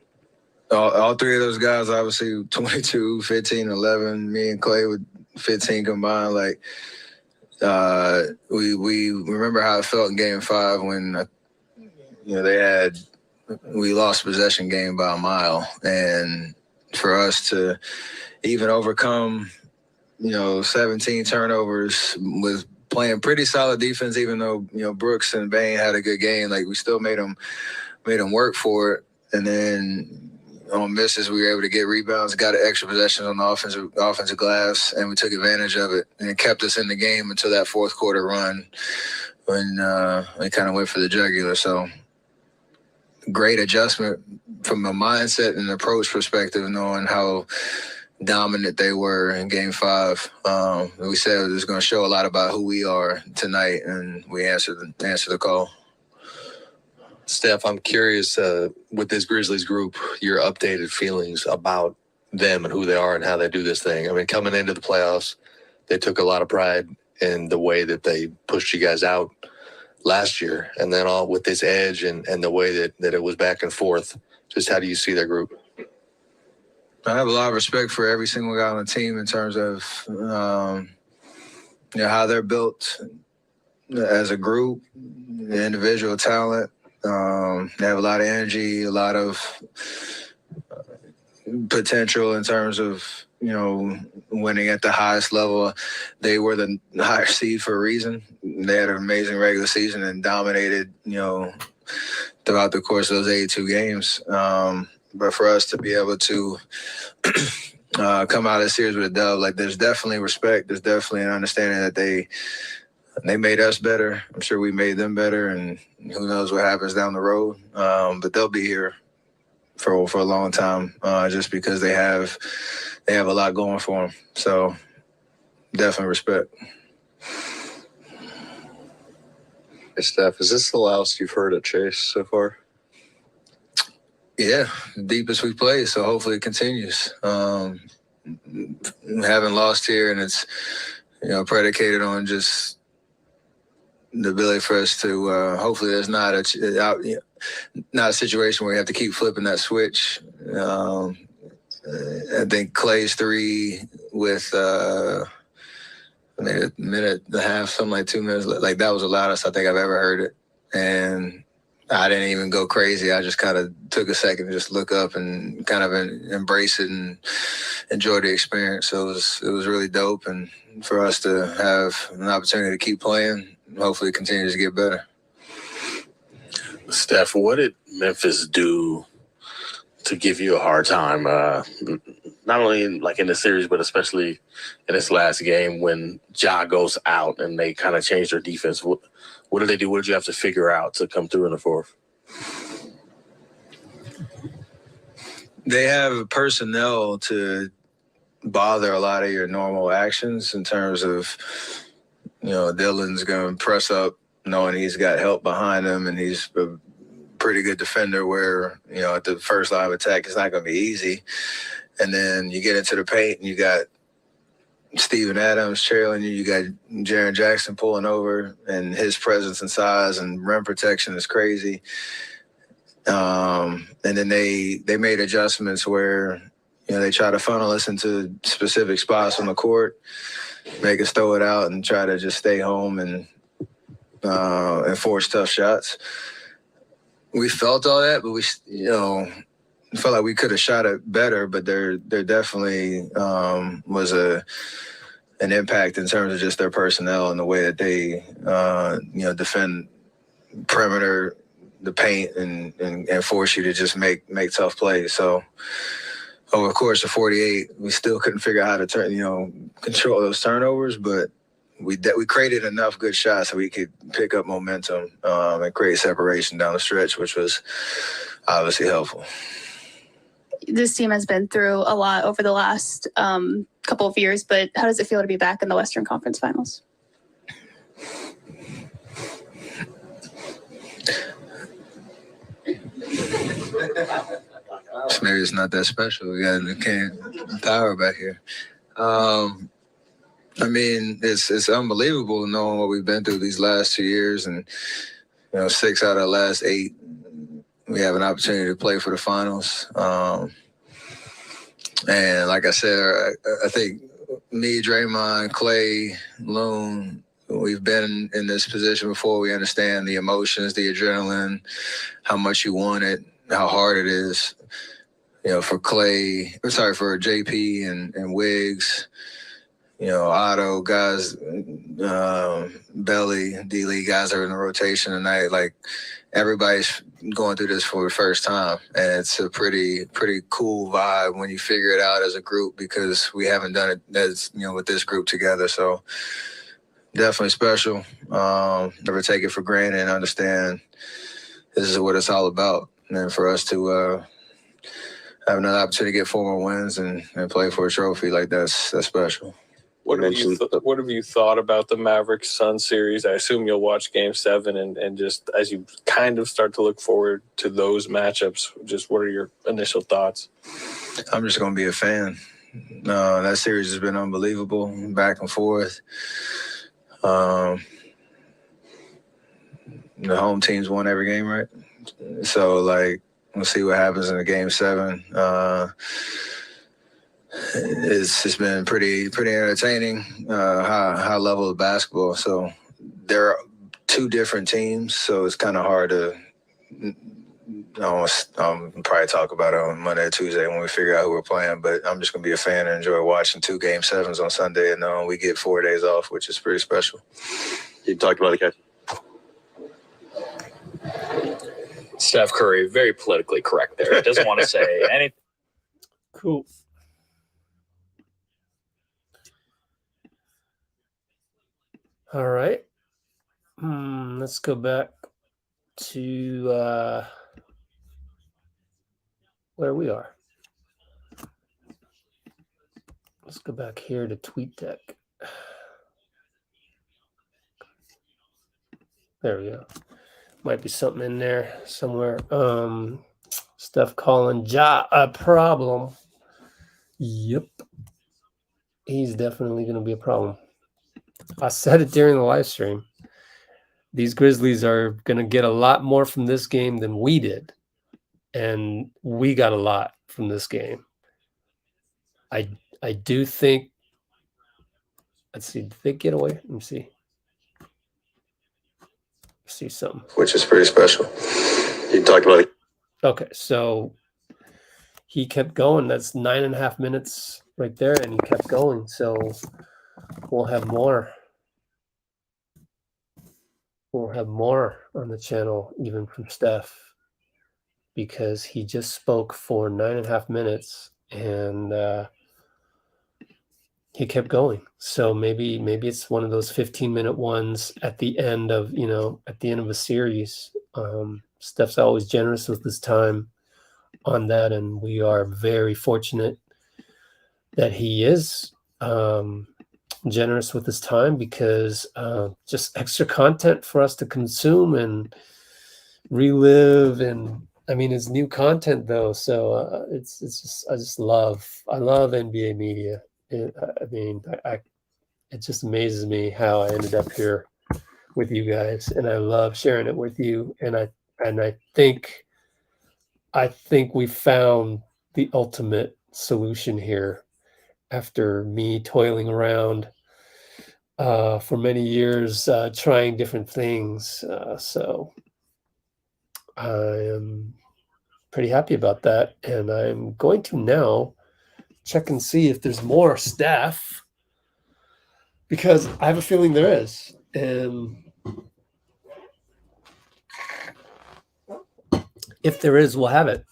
All three of those guys, obviously 22, 15, 11, me and Clay with 15 combined. Like, we remember how it felt in Game 5 when we lost possession game by a mile, and for us to even overcome 17 turnovers with playing pretty solid defense, even though Brooks and Bain had a good game, like we still made them work for it. And then on misses, we were able to get rebounds, got an extra possession on the offensive glass, and we took advantage of it, and it kept us in the game until that fourth quarter run when we kind of went for the jugular. So great adjustment from a mindset and approach perspective, knowing how dominant they were in Game 5. We said it was going to show a lot about who we are tonight, and we answered the call. Steph, I'm curious, with this Grizzlies group, your updated feelings about them and who they are and how they do this thing. I mean, coming into the playoffs, they took a lot of pride in the way that they pushed you guys out last year, and then all with this edge and the way that it was back and forth. Just how do you see that group? I have a lot of respect for every single guy on the team in terms of how they're built as a group, the individual talent. They have a lot of energy, a lot of potential in terms of winning at the highest level. They were the higher seed for a reason. They had an amazing regular season and dominated throughout the course of those 82 games. But for us to be able to come out of the series with a dub, like, there's definitely respect. There's definitely an understanding that they made us better. I'm sure we made them better, and who knows what happens down the road. But they'll be here for a long time, just because they have a lot going for them. So definitely respect. Hey, Steph, is this the loudest you've heard at Chase so far? Yeah, the deepest we've played, so hopefully it continues. Haven't lost here, and it's predicated on just the ability for us to hopefully there's not a situation where we have to keep flipping that switch. I think Clay's three with a minute and a half, something like 2 minutes, like that was the loudest I think I've ever heard it. And I didn't even go crazy. I just kind of took a second to just look up and kind of embrace it and enjoy the experience. So it was really dope. And for us to have an opportunity to keep playing, hopefully it continues to get better. Steph, what did Memphis do to give you a hard time? Not only like in the series, but especially in this last game when Ja goes out and they kind of changed their defense. What did they do? What did you have to figure out to come through in the fourth? They have personnel to bother a lot of your normal actions in terms of, Dylan's going to press up knowing he's got help behind him and he's a pretty good defender where, at the first line of attack, it's not going to be easy. And then you get into the paint and you got Steven Adams trailing you. You got Jaren Jackson pulling over, and his presence and size and rim protection is crazy. And then they made adjustments where, you know, they try to funnel us into specific spots on the court, make us throw it out and try to just stay home and force tough shots. We felt all that, but we, you know, felt like we could have shot it better, but there definitely was an impact in terms of just their personnel and the way that they, you know, defend perimeter, the paint, and force you to just make tough plays. So over the course of 48, we still couldn't figure out how to control those turnovers, but we created enough good shots so we could pick up momentum and create separation down the stretch, which was obviously helpful. This team has been through a lot over the last couple of years, but how does it feel to be back in the Western Conference Finals? Maybe it's not that special. We got the power back here. I mean, it's unbelievable knowing what we've been through these last 2 years, and 6 out of the last 8, we have an opportunity to play for the finals. And like I said, I think me, Draymond, Clay, Loon, we've been in this position before. We understand the emotions, the adrenaline, how much you want it, how hard it is. For for JP and Wiggs, Otto, guys, Belly, D-Lee, guys are in the rotation tonight. Like, everybody's going through this for the first time. And it's a pretty cool vibe when you figure it out as a group, because we haven't done it as, with this group together. So definitely special. Never take it for granted and understand this is what it's all about. And for us to have another opportunity to get 4 more wins and play for a trophy, like that's special. What have you thought about the Mavericks Sun series? I assume you'll watch Game 7, and just as you kind of start to look forward to those matchups, just what are your initial thoughts? I'm just going to be a fan. That series has been unbelievable, back and forth. The home teams won every game, right? So, we'll see what happens in the Game 7. It's been pretty entertaining, high level of basketball. So there are 2 different teams, so it's kind of hard to probably talk about it on Monday or Tuesday when we figure out who we're playing. But I'm just going to be a fan and enjoy watching 2 Game 7s on Sunday, and we get 4 days off, which is pretty special. You talked about it, guys. Steph Curry, very politically correct there. Doesn't want to say anything. Cool. All right. Let's go back to where we are. Let's go back here to TweetDeck. There we go. Might be something in there somewhere. Steph calling Ja a problem. Yep. He's definitely going to be a problem. I said it during the live stream. These Grizzlies are going to get a lot more from this game than we did. And we got a lot from this game. I do think, let's see, did they get away? Let me see. See something. Which is pretty special. You talked about it. Okay, so he kept going. That's 9.5 minutes right there, and he kept going. So we'll have more. We'll have more on the channel, even from Steph, because he just spoke for 9.5 minutes, and he kept going. So maybe it's one of those 15-minute ones at the end of a series. Steph's always generous with his time on that, and we are very fortunate that he is generous with his time, because just extra content for us to consume and relive. And I mean, it's new content though, so it's just I love NBA media. It just amazes me how I ended up here with you guys, and I love sharing it with you. And I think I think we found the ultimate solution here after me toiling around for many years, trying different things. So I am pretty happy about that. And I'm going to now check and see if there's more Steph, because I have a feeling there is. And if there is, we'll have it.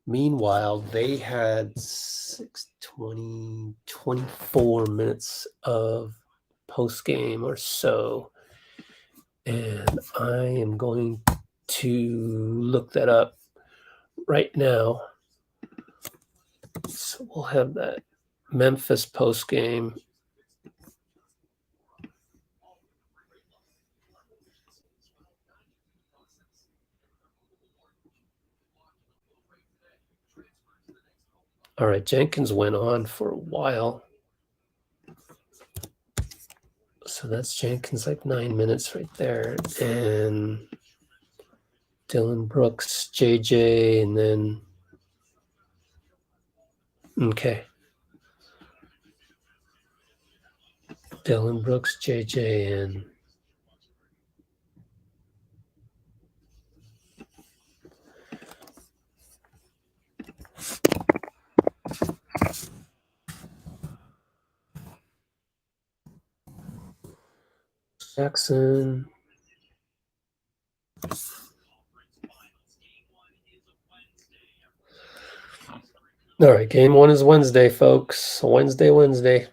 Meanwhile, they had 24 minutes of post game or so. And I am going to look that up right now. So we'll have that Memphis post game. All right, Jenkins went on for a while. So that's Jenkins, like 9 minutes right there. And Dylan Brooks, JJ, and then, okay. Dylan Brooks, JJ, and Jackson. All right, game one is Wednesday, folks. Wednesday.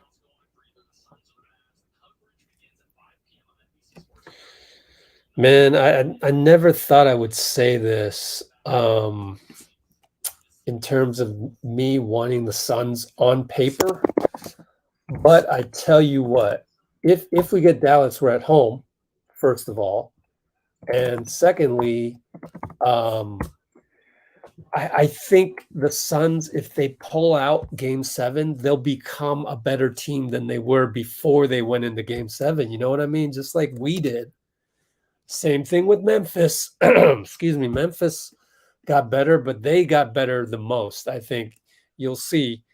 Man, I never thought I would say this in terms of me wanting the Suns on paper. But I tell you what, if we get Dallas, we're at home, first of all. And secondly, I think the Suns, if they pull out game 7, they'll become a better team than they were before they went into game 7. You know what I mean? Just like we did. Same thing with Memphis. Excuse me. Memphis got better, but they got better the most. I think you'll see.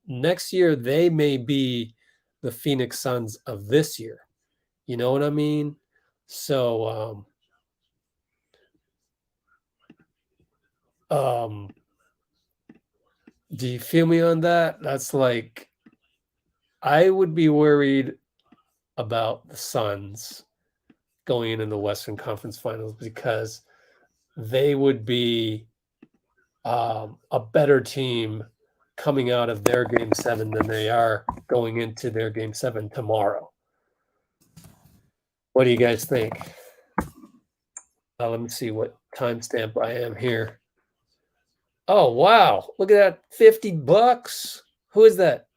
Next year, they may be the Phoenix Suns of this year. You know what I mean? So, do you feel me on that? That's like, I would be worried about the Suns going into the Western Conference Finals because they would be a better team coming out of their game 7 than they are going into their game 7 tomorrow. What do you guys think? Let me see what timestamp I am here. Oh, wow. Look at that. $50. Who is that?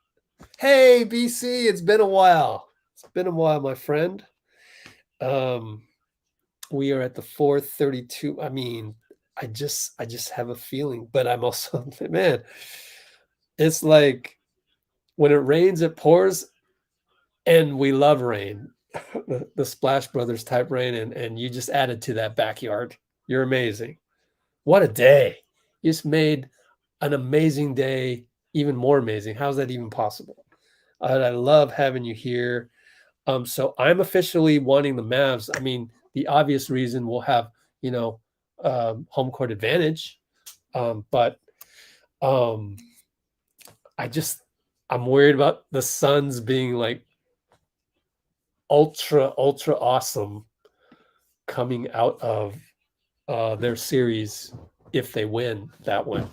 Hey, BC, it's been a while. It's been a while, my friend. We are at the 4:32. I mean, I just have a feeling, but I'm also, man, it's like when it rains, it pours, and we love rain. The Splash Brothers type rain, and you just added to that backyard. You're amazing. What a day. You just made an amazing day even more amazing. How's that even possible? I love having you here. So I'm officially wanting the Mavs. I mean, the obvious reason we'll have, home court advantage. But I'm worried about the Suns being like ultra awesome coming out of their series if they win that one.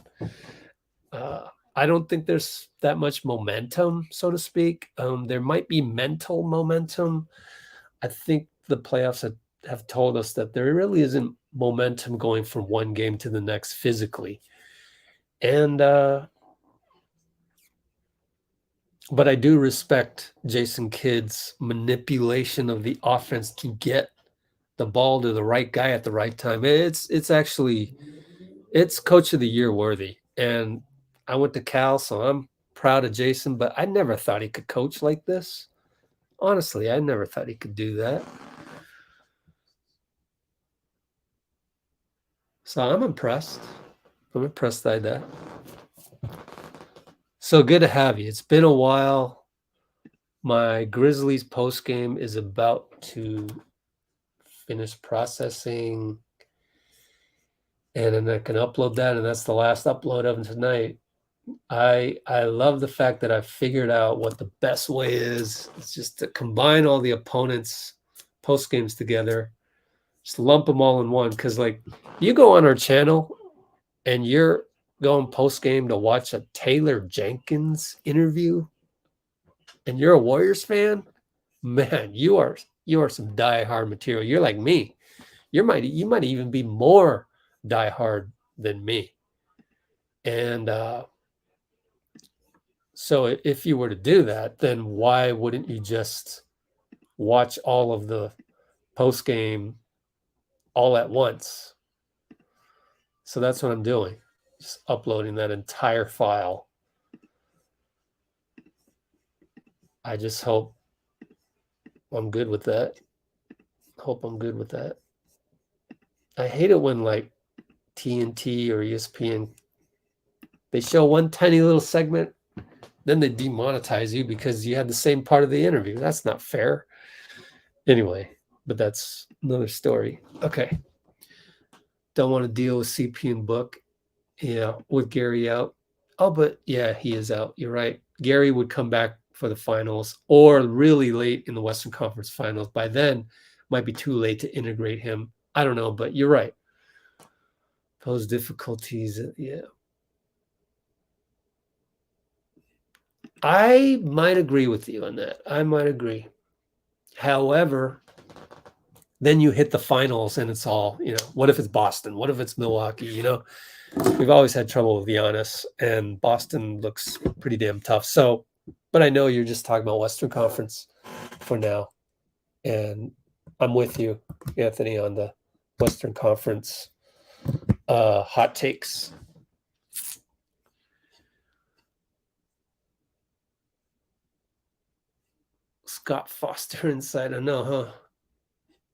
I don't think there's that much momentum, so to speak. There might be mental momentum. I think the playoffs have told us that there really isn't momentum going from one game to the next physically. And but I do respect Jason Kidd's manipulation of the offense to get the ball to the right guy at the right time. It's coach of the year worthy. And I went to Cal, so I'm proud of Jason, but I never thought he could coach like this. Honestly, I never thought he could do that. So I'm impressed. I'm impressed by that. So good to have you. It's been a while. My Grizzlies post game is about to finish processing, and then I can upload that, and that's the last upload of tonight. I love the fact that I figured out what the best way is. It's just to combine all the opponents' post games together, just lump them all in one. Because like you go on our channel and you're going post game to watch a Taylor Jenkins interview, and you're a Warriors fan, man, you are some diehard material. You're like me. You might even be more diehard than me. And so if you were to do that, then why wouldn't you just watch all of the post game all at once? So that's what I'm doing. Just uploading that entire file. I just hope I'm good with that. Hope I'm good with that. I hate it when like TNT or ESPN, they show one tiny little segment, then they demonetize you because you had the same part of the interview. That's not fair. Anyway, but that's another story. Okay. Don't want to deal with CP and Book. Yeah, with Gary out. Oh, but yeah, he is out. You're right. Gary would come back for the finals or really late in the Western Conference Finals. By then, might be too late to integrate him. I don't know, but you're right. Pose difficulties. Yeah. I might agree with you on that. I might agree. However, then you hit the finals and it's all, what if it's Boston? What if it's Milwaukee? We've always had trouble with Giannis, and Boston looks pretty damn tough. So, but I know you're just talking about Western Conference for now. And I'm with you, Anthony, on the Western Conference hot takes. Scott Foster inside. I know, huh?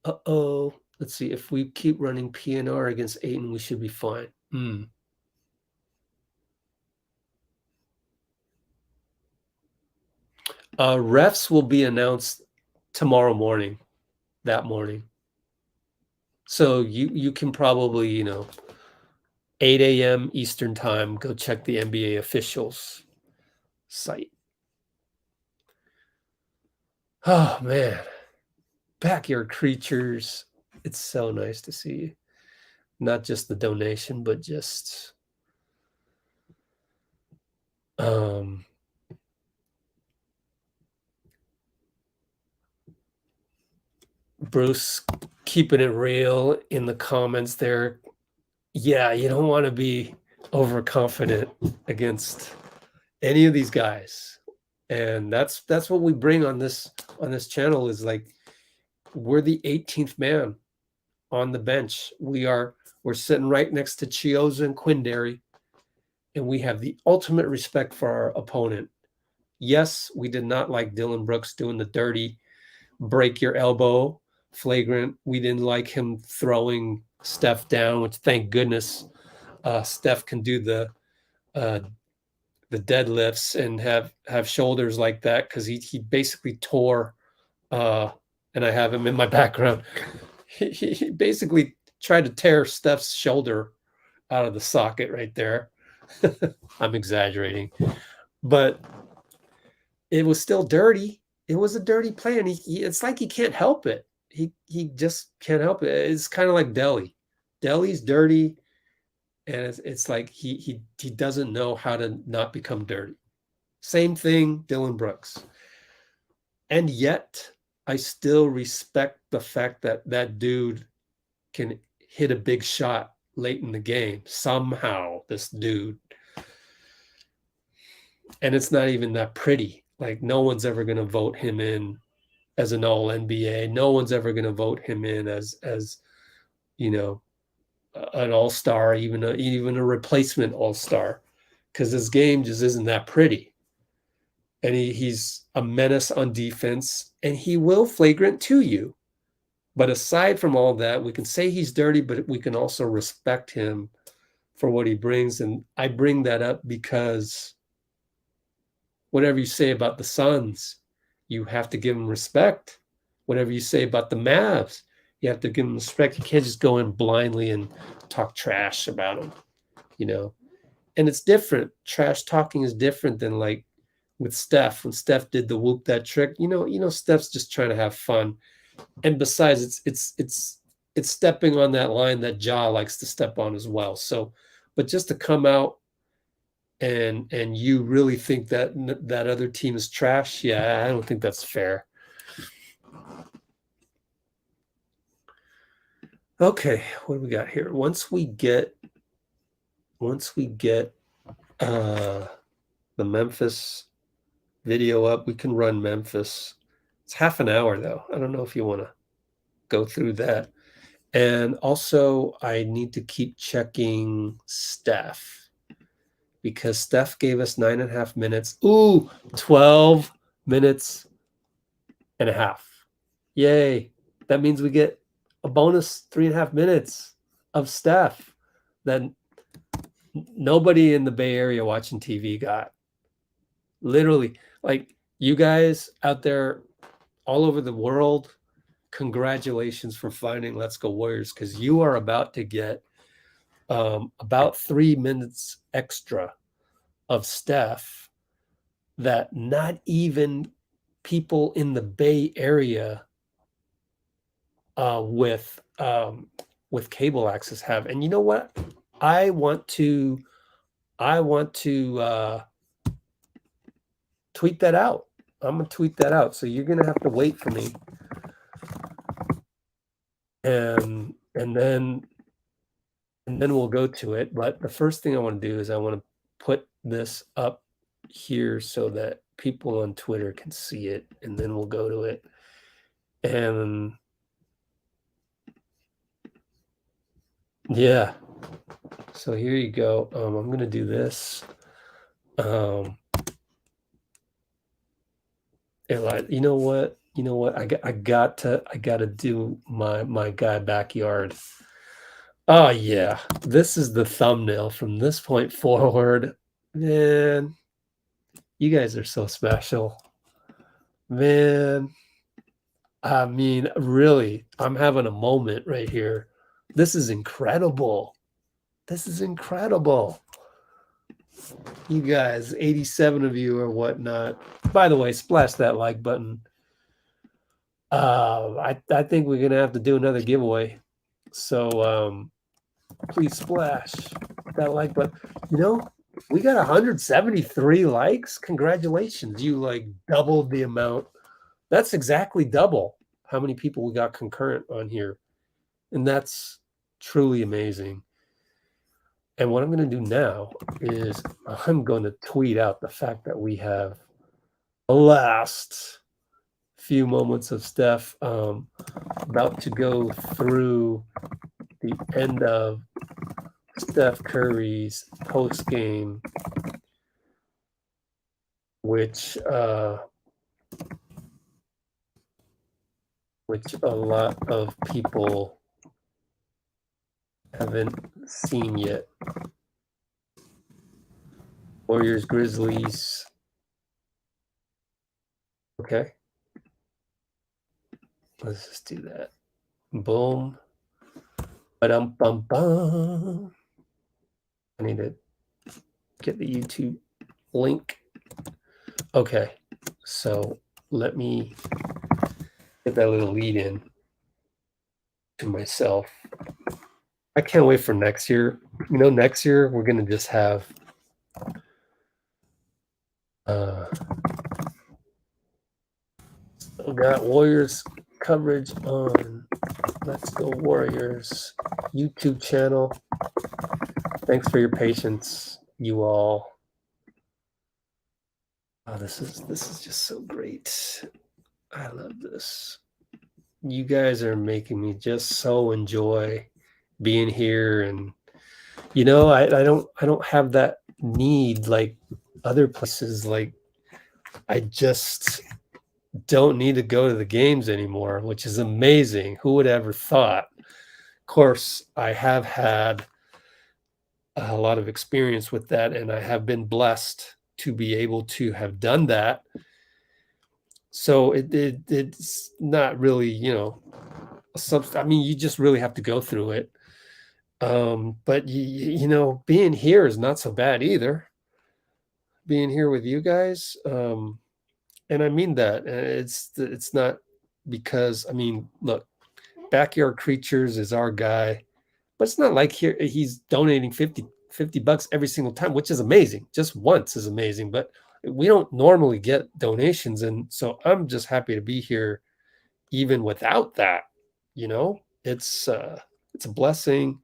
Uh-oh. Let's see. If we keep running PNR against Ayton, we should be fine. Refs will be announced tomorrow morning, that morning. So you can probably, 8 a.m. Eastern time, go check the NBA officials site. Oh, man. Backyard creatures. It's so nice to see you. Not just the donation, but just Bruce keeping it real in the comments there. Yeah, you don't want to be overconfident against any of these guys. And that's what we bring on this channel, is like we're the 18th man on the bench. We're sitting right next to Chioza and Quindary, and we have the ultimate respect for our opponent. Yes, we did not like Dylan Brooks doing the dirty break your elbow flagrant. We didn't like him throwing Steph down, which thank goodness Steph can do the deadlifts and have shoulders like that, because he basically tore and I have him in my background. He basically tried to tear Steph's shoulder out of the socket right there. I'm exaggerating, but it was still dirty. It was a dirty play, and it's like he can't help it. He just can't help it. It's kind of like Delhi. Delhi's dirty, and it's like he doesn't know how to not become dirty. Same thing, Dylan Brooks. And yet, I still respect the fact that that dude can hit a big shot late in the game. Somehow, this dude. And it's not even that pretty. Like, no one's ever going to vote him in as an all-NBA. No one's ever going to vote him in as an all-star, even a replacement all-star, because his game just isn't that pretty. And he's a menace on defense, and he will flagrant to you. But aside from all that, we can say he's dirty, but we can also respect him for what he brings. And I bring that up because whatever you say about the Suns, you have to give them respect. Whatever you say about the Mavs, you have to give them respect. You can't just go in blindly and talk trash about them, you know. And it's different. Trash talking is different than like with Steph. When Steph did the whoop that trick, you know, Steph's just trying to have fun. And besides, it's stepping on that line that Ja likes to step on as well. So, but just to come out and you really think that that other team is trash, yeah, I don't think that's fair. Okay, what do we got here? Once we get the Memphis video up, we can run Memphis. It's half an hour though. I don't know if you want to go through that. And also I need to keep checking Steph because Steph gave us 9.5 minutes. Ooh, 12 minutes and a half. Yay. That means we get a bonus 3.5 minutes of Steph that nobody in the Bay Area watching TV got. Literally, like you guys out there all over the world, congratulations for finding Let's Go Warriors, because you are about to get about 3 minutes extra of Steph that not even people in the Bay Area with cable access have. And you know what? I want to tweet that out. I'm gonna tweet that out. So you're gonna have to wait for me. And then we'll go to it. But the first thing I want to do is I want to put this up here so that people on Twitter can see it, and then we'll go to it. And yeah, so here you go. I'm gonna do this. You know what? I gotta do my guy backyard. Oh yeah, this is the thumbnail from this point forward. Man, you guys are so special. Man, I mean, really, I'm having a moment right here. This is incredible. This is incredible. You guys, 87 of you or whatnot. By the way, splash that like button. I think we're gonna have to do another giveaway. So please splash that like button. You know, we got 173 likes. Congratulations. You like doubled the amount. That's exactly double how many people we got concurrent on here. And that's truly amazing. And what I'm going to do now is I'm going to tweet out the fact that we have the last few moments of Steph about to go through the end of Steph Curry's post game, which a lot of people haven't seen yet. Warriors-Grizzlies. Okay. Let's just do that. Boom. Ba-dum-bum-bum. I need to get the YouTube link. Okay. So let me get that little lead in to myself. I can't wait for next year. You know, next year we're going to just have we got Warriors coverage on Let's Go Warriors YouTube channel. Thanks for your patience, you all. Oh, this is just so great. I love this. You guys are making me just so enjoy being here, and you know, I don't have that need like other places. Like I just don't need to go to the games anymore, which is amazing. Who would ever thought? Of course, I have had a lot of experience with that, and I have been blessed to be able to have done that. So it's not really, you know, I mean, you just really have to go through it. But you know, being here is not so bad either. Being here with you guys, and I mean that. It's not because, I mean, look, Backyard Creatures is our guy, but it's not like he's donating 50 bucks every single time, which is amazing. Just once is amazing, but we don't normally get donations, and so I'm just happy to be here even without that. You know, it's a blessing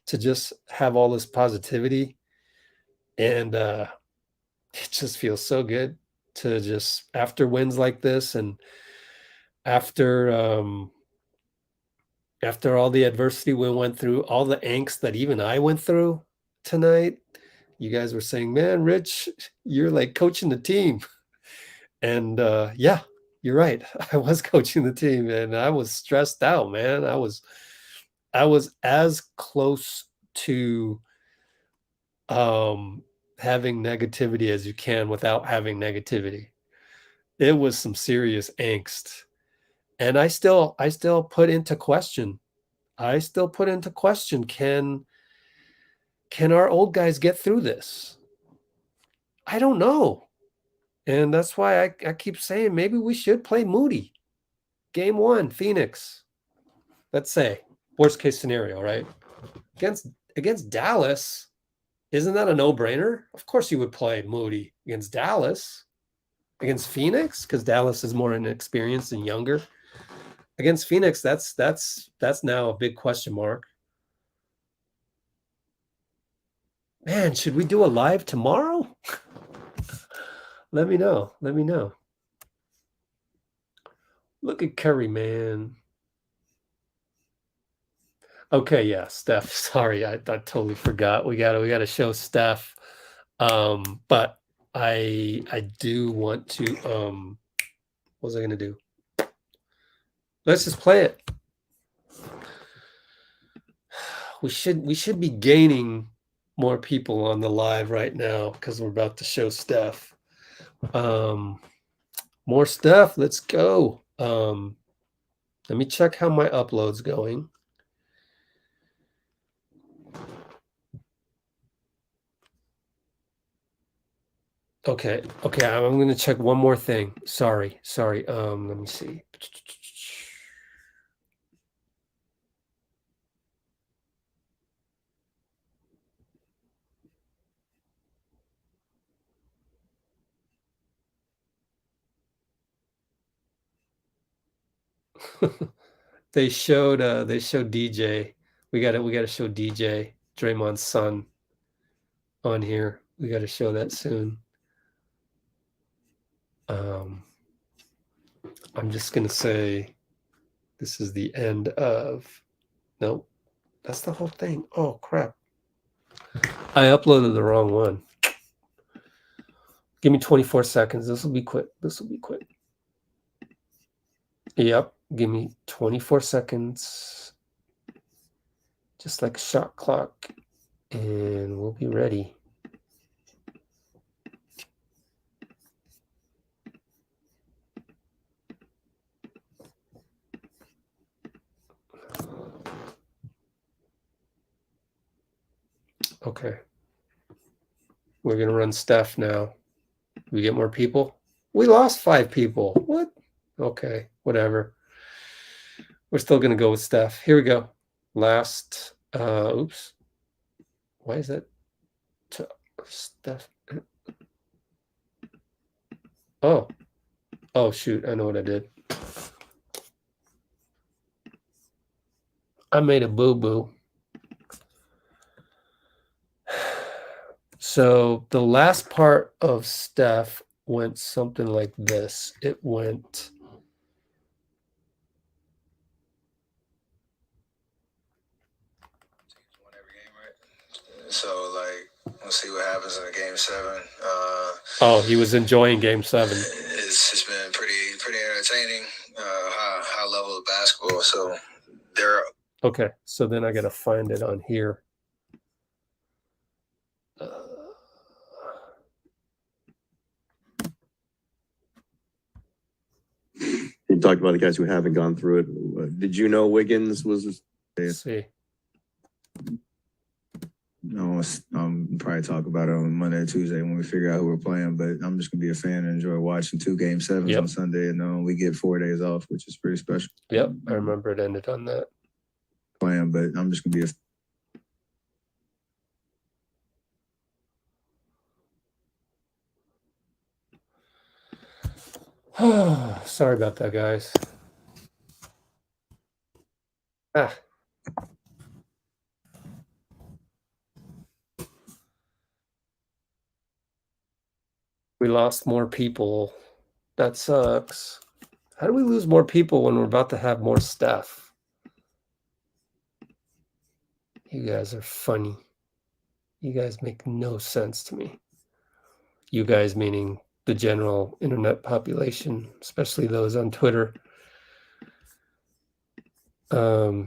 to just have all this positivity, and it just feels so good to just, after wins like this, and after all the adversity we went through, all the angst that even I went through tonight. You guys were saying, man, Rich, you're like coaching the team. And yeah, you're right. I was coaching the team, and I was stressed out, man. I was as close to having negativity as you can without having negativity. It was some serious angst. And I still put into question. Can our old guys get through this? I don't know. And that's why I keep saying maybe we should play Moody. Game 1, Phoenix. Let's say, worst case scenario, right? Against Dallas, isn't that a no-brainer? Of course you would play Moody against Dallas. Against Phoenix, because Dallas is more inexperienced and younger. Against Phoenix, that's now a big question mark. Man, should we do a live tomorrow? Let me know. Let me know. Look at Curry, man. Okay, yeah, Steph. Sorry, I totally forgot. We gotta show Steph. But I do want to what was I gonna do? Let's just play it. We should be gaining more people on the live right now because we're about to show Steph. More Steph. Let's go. Let me check how my upload's going. Okay, I'm going to check one more thing. Sorry. Let me see. They showed DJ. We got to show DJ, Draymond's son, on here. We got to show that soon. I'm just going to say this is the end of, nope, that's the whole thing. Oh, crap. I uploaded the wrong one. Give me 24 seconds. This will be quick. Yep. Give me 24 seconds. Just like a shot clock. And we'll be ready. Okay. We're going to run Steph now. We get more people? We lost 5 people. What? Okay, whatever. We're still going to go with Steph. Here we go. Last, oops. Why is that? Steph. Oh, shoot. I know what I did. I made a boo-boo. So the last part of Steph went something like this. It went. So, like, we'll see what happens in Game 7. Oh, he was enjoying Game 7. It's been pretty entertaining, high level of basketball. So they're Okay, so then I got to find it on here. You talked about the guys who haven't gone through it. Did you know Wiggins was? Let's see. No, probably talk about it on Monday or Tuesday when we figure out who we're playing. But I'm just gonna be a fan and enjoy watching 2 game 7s on Sunday, and we get 4 days off, which is pretty special. Yep, I remember it ended on that. Playing, but I'm just gonna be a. Sorry about that, guys. We lost more people. That sucks. How do we lose more people when we're about to have more stuff? You guys are funny. You guys make no sense to me. You guys meaning the general internet population, especially those on Twitter. But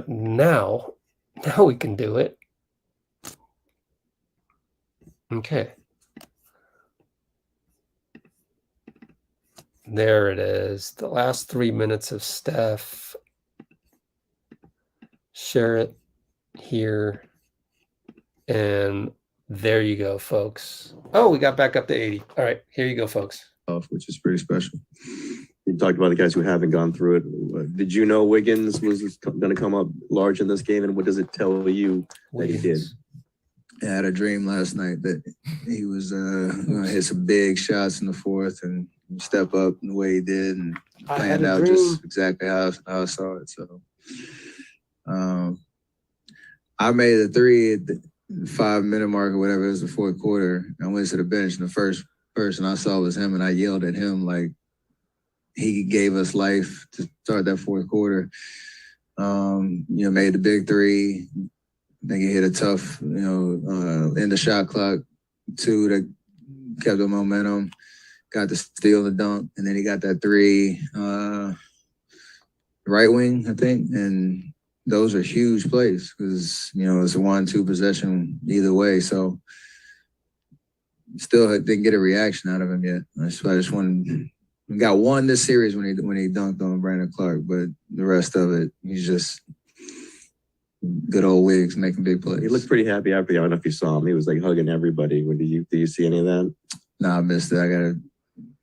now we can do it. Okay. There it is. The last 3 minutes of Steph. Share it here. And there you go, folks. Oh, we got back up to 80. All right, here you go, folks. Which is pretty special. You talked about the guys who haven't gone through it. Did you know Wiggins was going to come up large in this game, and what does it tell you that he did? I had a dream last night that he was going to hit some big shots in the fourth and step up the way he did, and planned out just exactly how I saw it. So I made a 3 at the 5-minute mark or whatever it was, the fourth quarter. I went to the bench, and the first person I saw was him, and I yelled at him like he gave us life to start that fourth quarter. Made the big 3. I think he hit a tough, in the shot clock 2 that kept the momentum, got the steal, the dunk, and then he got that 3 right wing, I think. And those are huge plays because, it's a 1-2 possession either way. So still didn't get a reaction out of him yet. I just wanted, we got 1 this series when he dunked on Brandon Clark, but the rest of it, he's just good old Wiggs making big plays. He looked pretty happy after. I don't know if you saw him. He was like hugging everybody. Did you see any of that? No, I missed it. I gotta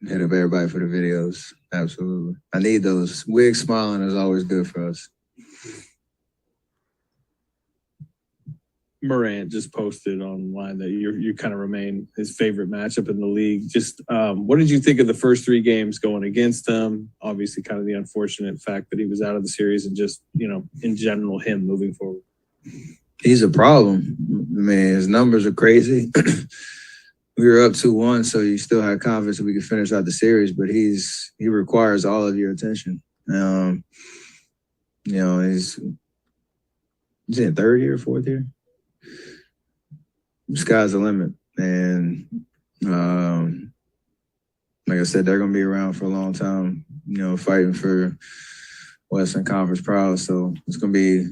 hit up everybody for the videos. Absolutely. I need those. Wiggs smiling is always good for us. Morant just posted online that you kind of remain his favorite matchup in the league. Just what did you think of the first 3 games going against him? Obviously, kind of the unfortunate fact that he was out of the series, and just, in general, him moving forward. He's a problem. I mean, his numbers are crazy. We were up 2-1, so you still had confidence that we could finish out the series, but he requires all of your attention. He's in 3rd year, 4th year. Sky's the limit. And like I said, they're going to be around for a long time, fighting for Western Conference proud. So it's going to be,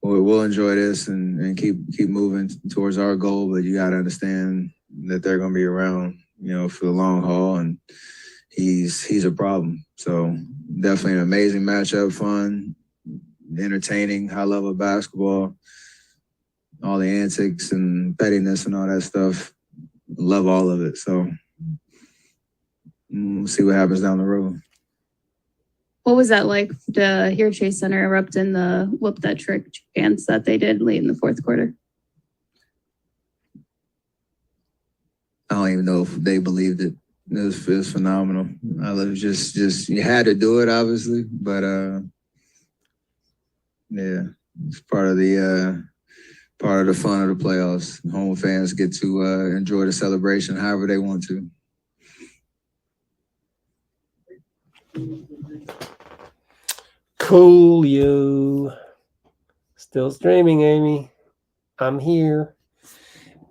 we'll enjoy this and keep moving towards our goal. But you got to understand that they're going to be around, for the long haul. And he's a problem. So definitely an amazing matchup, fun, entertaining, high level basketball. All the antics and pettiness and all that stuff. Love all of it. So we'll see what happens down the road. What was that like to hear Chase Center erupt in the whoop that trick chants that they did late in the fourth quarter? I don't even know if they believed it. It was phenomenal. I was just you had to do it, obviously, but yeah, it's part of the fun of the playoffs. Home fans get to enjoy the celebration however they want to. Cool, you. Still streaming, Amy. I'm here.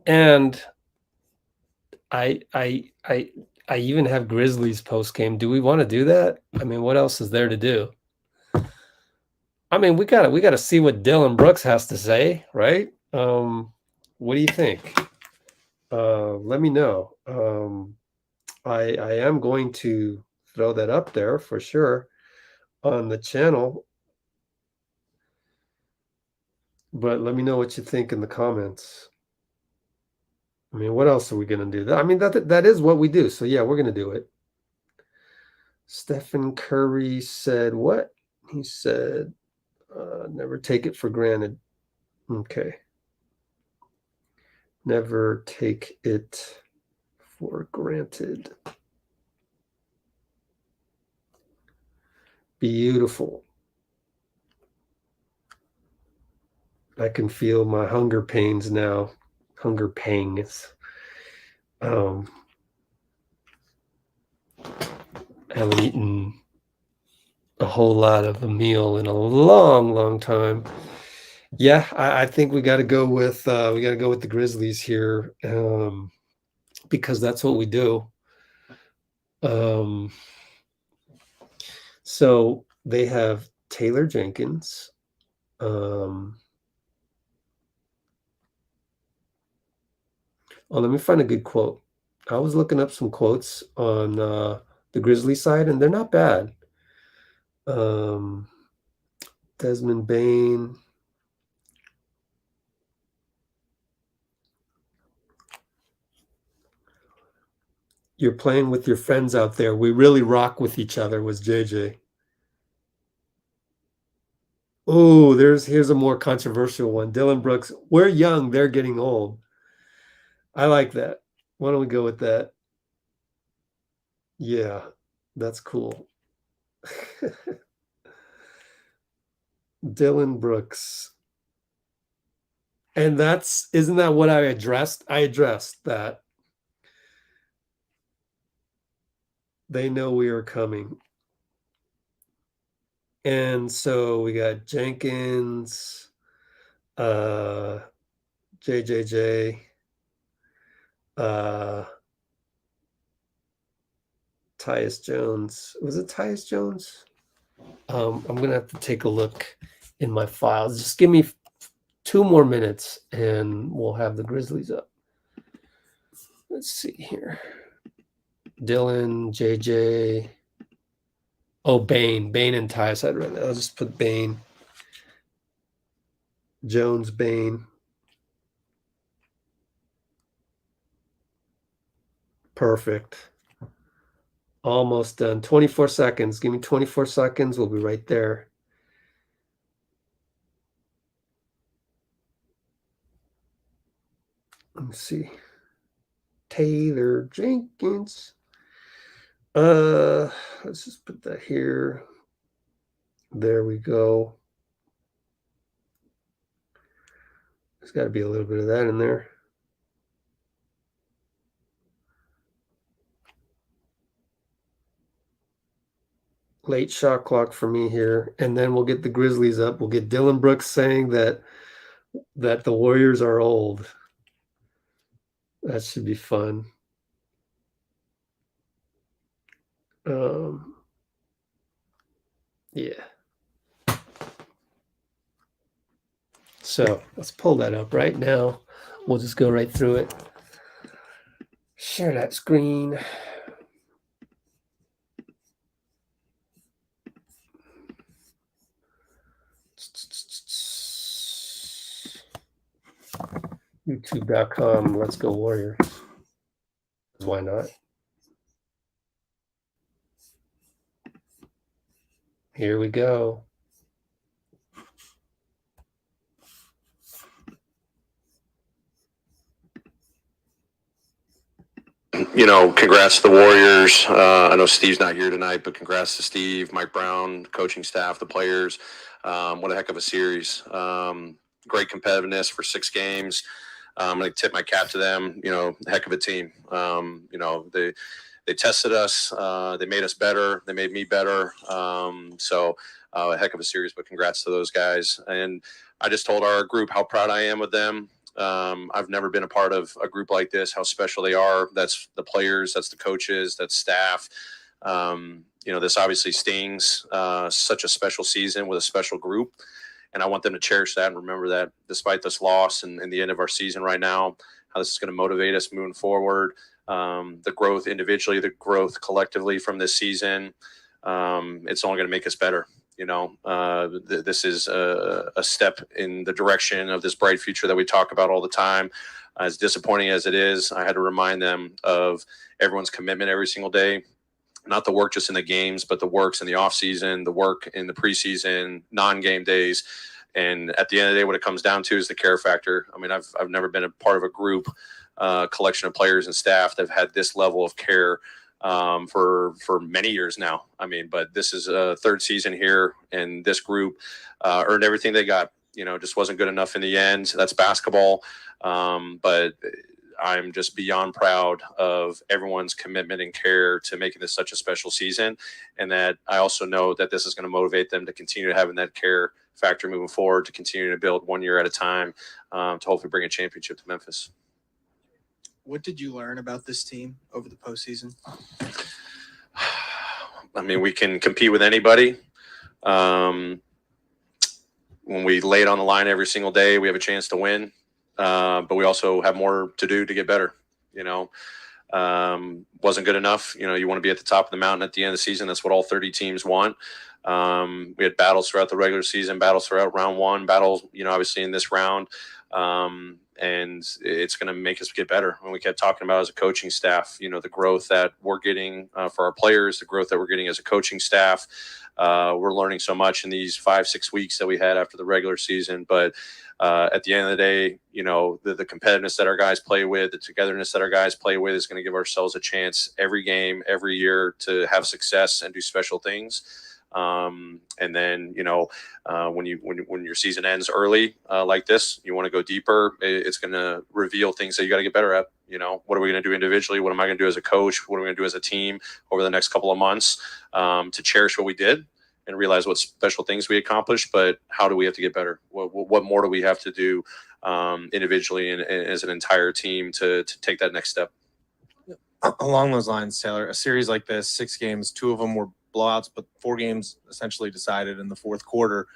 And I I even have Grizzlies post game. Do we want to do that? I mean, what else is there to do? I mean, we gotta see what Dylan Brooks has to say, right? What do you think? Let me know. I am going to throw that up there for sure on the channel. But let me know what you think in the comments. I mean, what else are we gonna do? I mean, that is what we do. So yeah, we're gonna do it. Stephen Curry said what? He said, never take it for granted. Okay. Never take it for granted. Beautiful. I can feel my hunger pains now. Hunger pangs. Haven't eaten a whole lot of a meal in a long time. Yeah, I think we got to go with the Grizzlies here, because that's what we do. So they have Taylor Jenkins. Oh, let me find a good quote. I was looking up some quotes on the Grizzly side, and they're not bad. Desmond Bain. You're playing with your friends out there. We really rock with each other, was JJ. Oh, here's a more controversial one. Dylan Brooks, we're young, they're getting old. I like that. Why don't we go with that? Yeah, that's cool. Dylan Brooks. And isn't that what I addressed? I addressed that. They know we are coming. And so we got Jenkins, JJJ, Tyus Jones. Was it Tyus Jones? I'm going to have to take a look in my files. Just give me 2 more minutes and we'll have the Grizzlies up. Let's see here. Dylan, JJ. Oh, Bain and Tyus. I'll just put Bain. Jones, Bain. Perfect. Almost done. 24 seconds. Give me 24 seconds. We'll be right there. Let's see. Taylor Jenkins. Let's just put that here. There we go. There's got to be a little bit of that in there. Late shot clock for me here. And then we'll get the Grizzlies up. We'll get Dylan Brooks saying that the Warriors are old. That should be fun. Yeah. So let's pull that up right now. We'll just go right through it. Share that screen. YouTube.com. Let's go Warriors. Why not? Here we go. Congrats to the Warriors. I know Steve's not here tonight, but congrats to Steve, Mike Brown, coaching staff, the players. What a heck of a series. Great competitiveness for 6 games. I'm going to tip my cap to them. Heck of a team. They tested us. They made us better. They made me better. So a heck of a series, but congrats to those guys. And I just told our group how proud I am of them. I've never been a part of a group like this, how special they are. That's the players, that's the coaches, that's staff. This obviously stings, such a special season with a special group. And I want them to cherish that and remember that despite this loss and the end of our season right now, how this is going to motivate us moving forward. The growth individually, the growth collectively from this season, it's only going to make us better. This is a step in the direction of this bright future that we talk about all the time. As disappointing as it is, I had to remind them of everyone's commitment every single day. Not the work just in the games, but the works in the off season, the work in the preseason, non-game days. And at the end of the day, what it comes down to is the care factor. I mean, I've never been a part of a group, collection of players and staff that have had this level of care for many years now. I mean, but this is a third season here, and this group earned everything they got. Just wasn't good enough in the end. That's basketball. But I'm just beyond proud of everyone's commitment and care to making this such a special season. And that I also know that this is going to motivate them to continue having that care factor moving forward, to continue to build 1 year at a time, to hopefully bring a championship to Memphis. What did you learn about this team over the postseason? I mean, we can compete with anybody. When we lay it on the line every single day, we have a chance to win. But we also have more to do to get better. Wasn't good enough. You want to be at the top of the mountain at the end of the season. That's what all 30 teams want. We had battles throughout the regular season, battles throughout round one, battles, obviously in this round. And it's going to make us get better. And we kept talking about as a coaching staff, the growth that we're getting for our players, the growth that we're getting as a coaching staff. We're learning so much in these 5-6 weeks that we had after the regular season. But at the end of the day, the competitiveness that our guys play with, the togetherness that our guys play with is going to give ourselves a chance every game, every year to have success and do special things. And then, when your season ends early like this, you want to go deeper. It's going to reveal things that you got to get better at. What are we going to do individually? What am I going to do as a coach? What are we going to do as a team over the next couple of months to cherish what we did and realize what special things we accomplished, but how do we have to get better? What more do we have to do individually and as an entire team to take that next step? Along those lines, Taylor, a series like this, 6 games, 2 of them were blowouts, but 4 games essentially decided in the fourth quarter.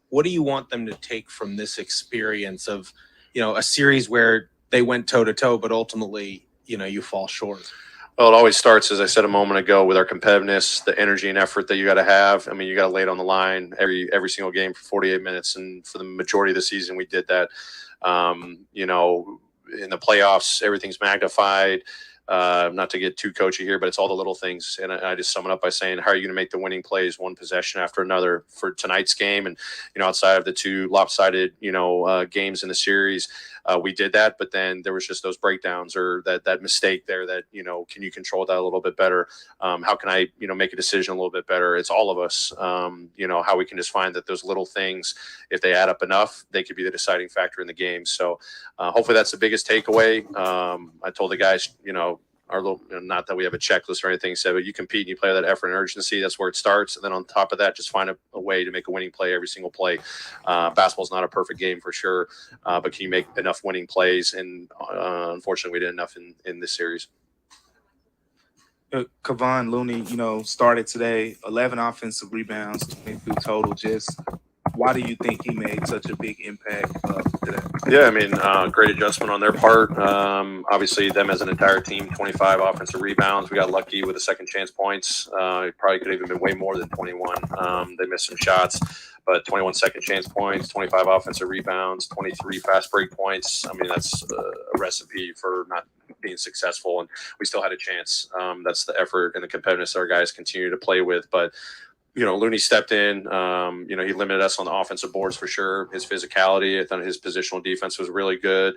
What do you want them to take from this experience of, a series where they went toe to toe, but ultimately, you fall short? Well, it always starts, as I said a moment ago, with our competitiveness, the energy and effort that you got to have. I mean, you got to lay it on the line every single game for 48 minutes. And for the majority of the season, we did that. In the playoffs, everything's magnified. Not to get too coachy here, but it's all the little things. And I just sum it up by saying, how are you going to make the winning plays one possession after another for tonight's game? And, outside of the 2 lopsided, games in the series, we did that. But then there was just those breakdowns or that mistake there that, can you control that a little bit better? How can I, make a decision a little bit better? It's all of us, how we can just find that those little things, if they add up enough, they could be the deciding factor in the game. So hopefully that's the biggest takeaway. I told the guys, our little, not that we have a checklist or anything, so but you compete and you play with that effort and urgency. That's where it starts. And then on top of that, just find a way to make a winning play every single play. Basketball's not a perfect game for sure, but can you make enough winning plays? And unfortunately, we did enough in this series. Kevon Looney, started today, 11 offensive rebounds, 22 total. Just why do you think he made such a big impact today? Yeah, I mean, great adjustment on their part. Obviously, them as an entire team, 25 offensive rebounds. We got lucky with the second chance points. It probably could have even been way more than 21. They missed some shots, but 21 second chance points, 25 offensive rebounds, 23 fast break points. I mean, that's a recipe for not being successful, and we still had a chance. That's the effort and the competitiveness that our guys continue to play with. But Looney stepped in. He limited us on the offensive boards for sure. His physicality, I thought his positional defense was really good.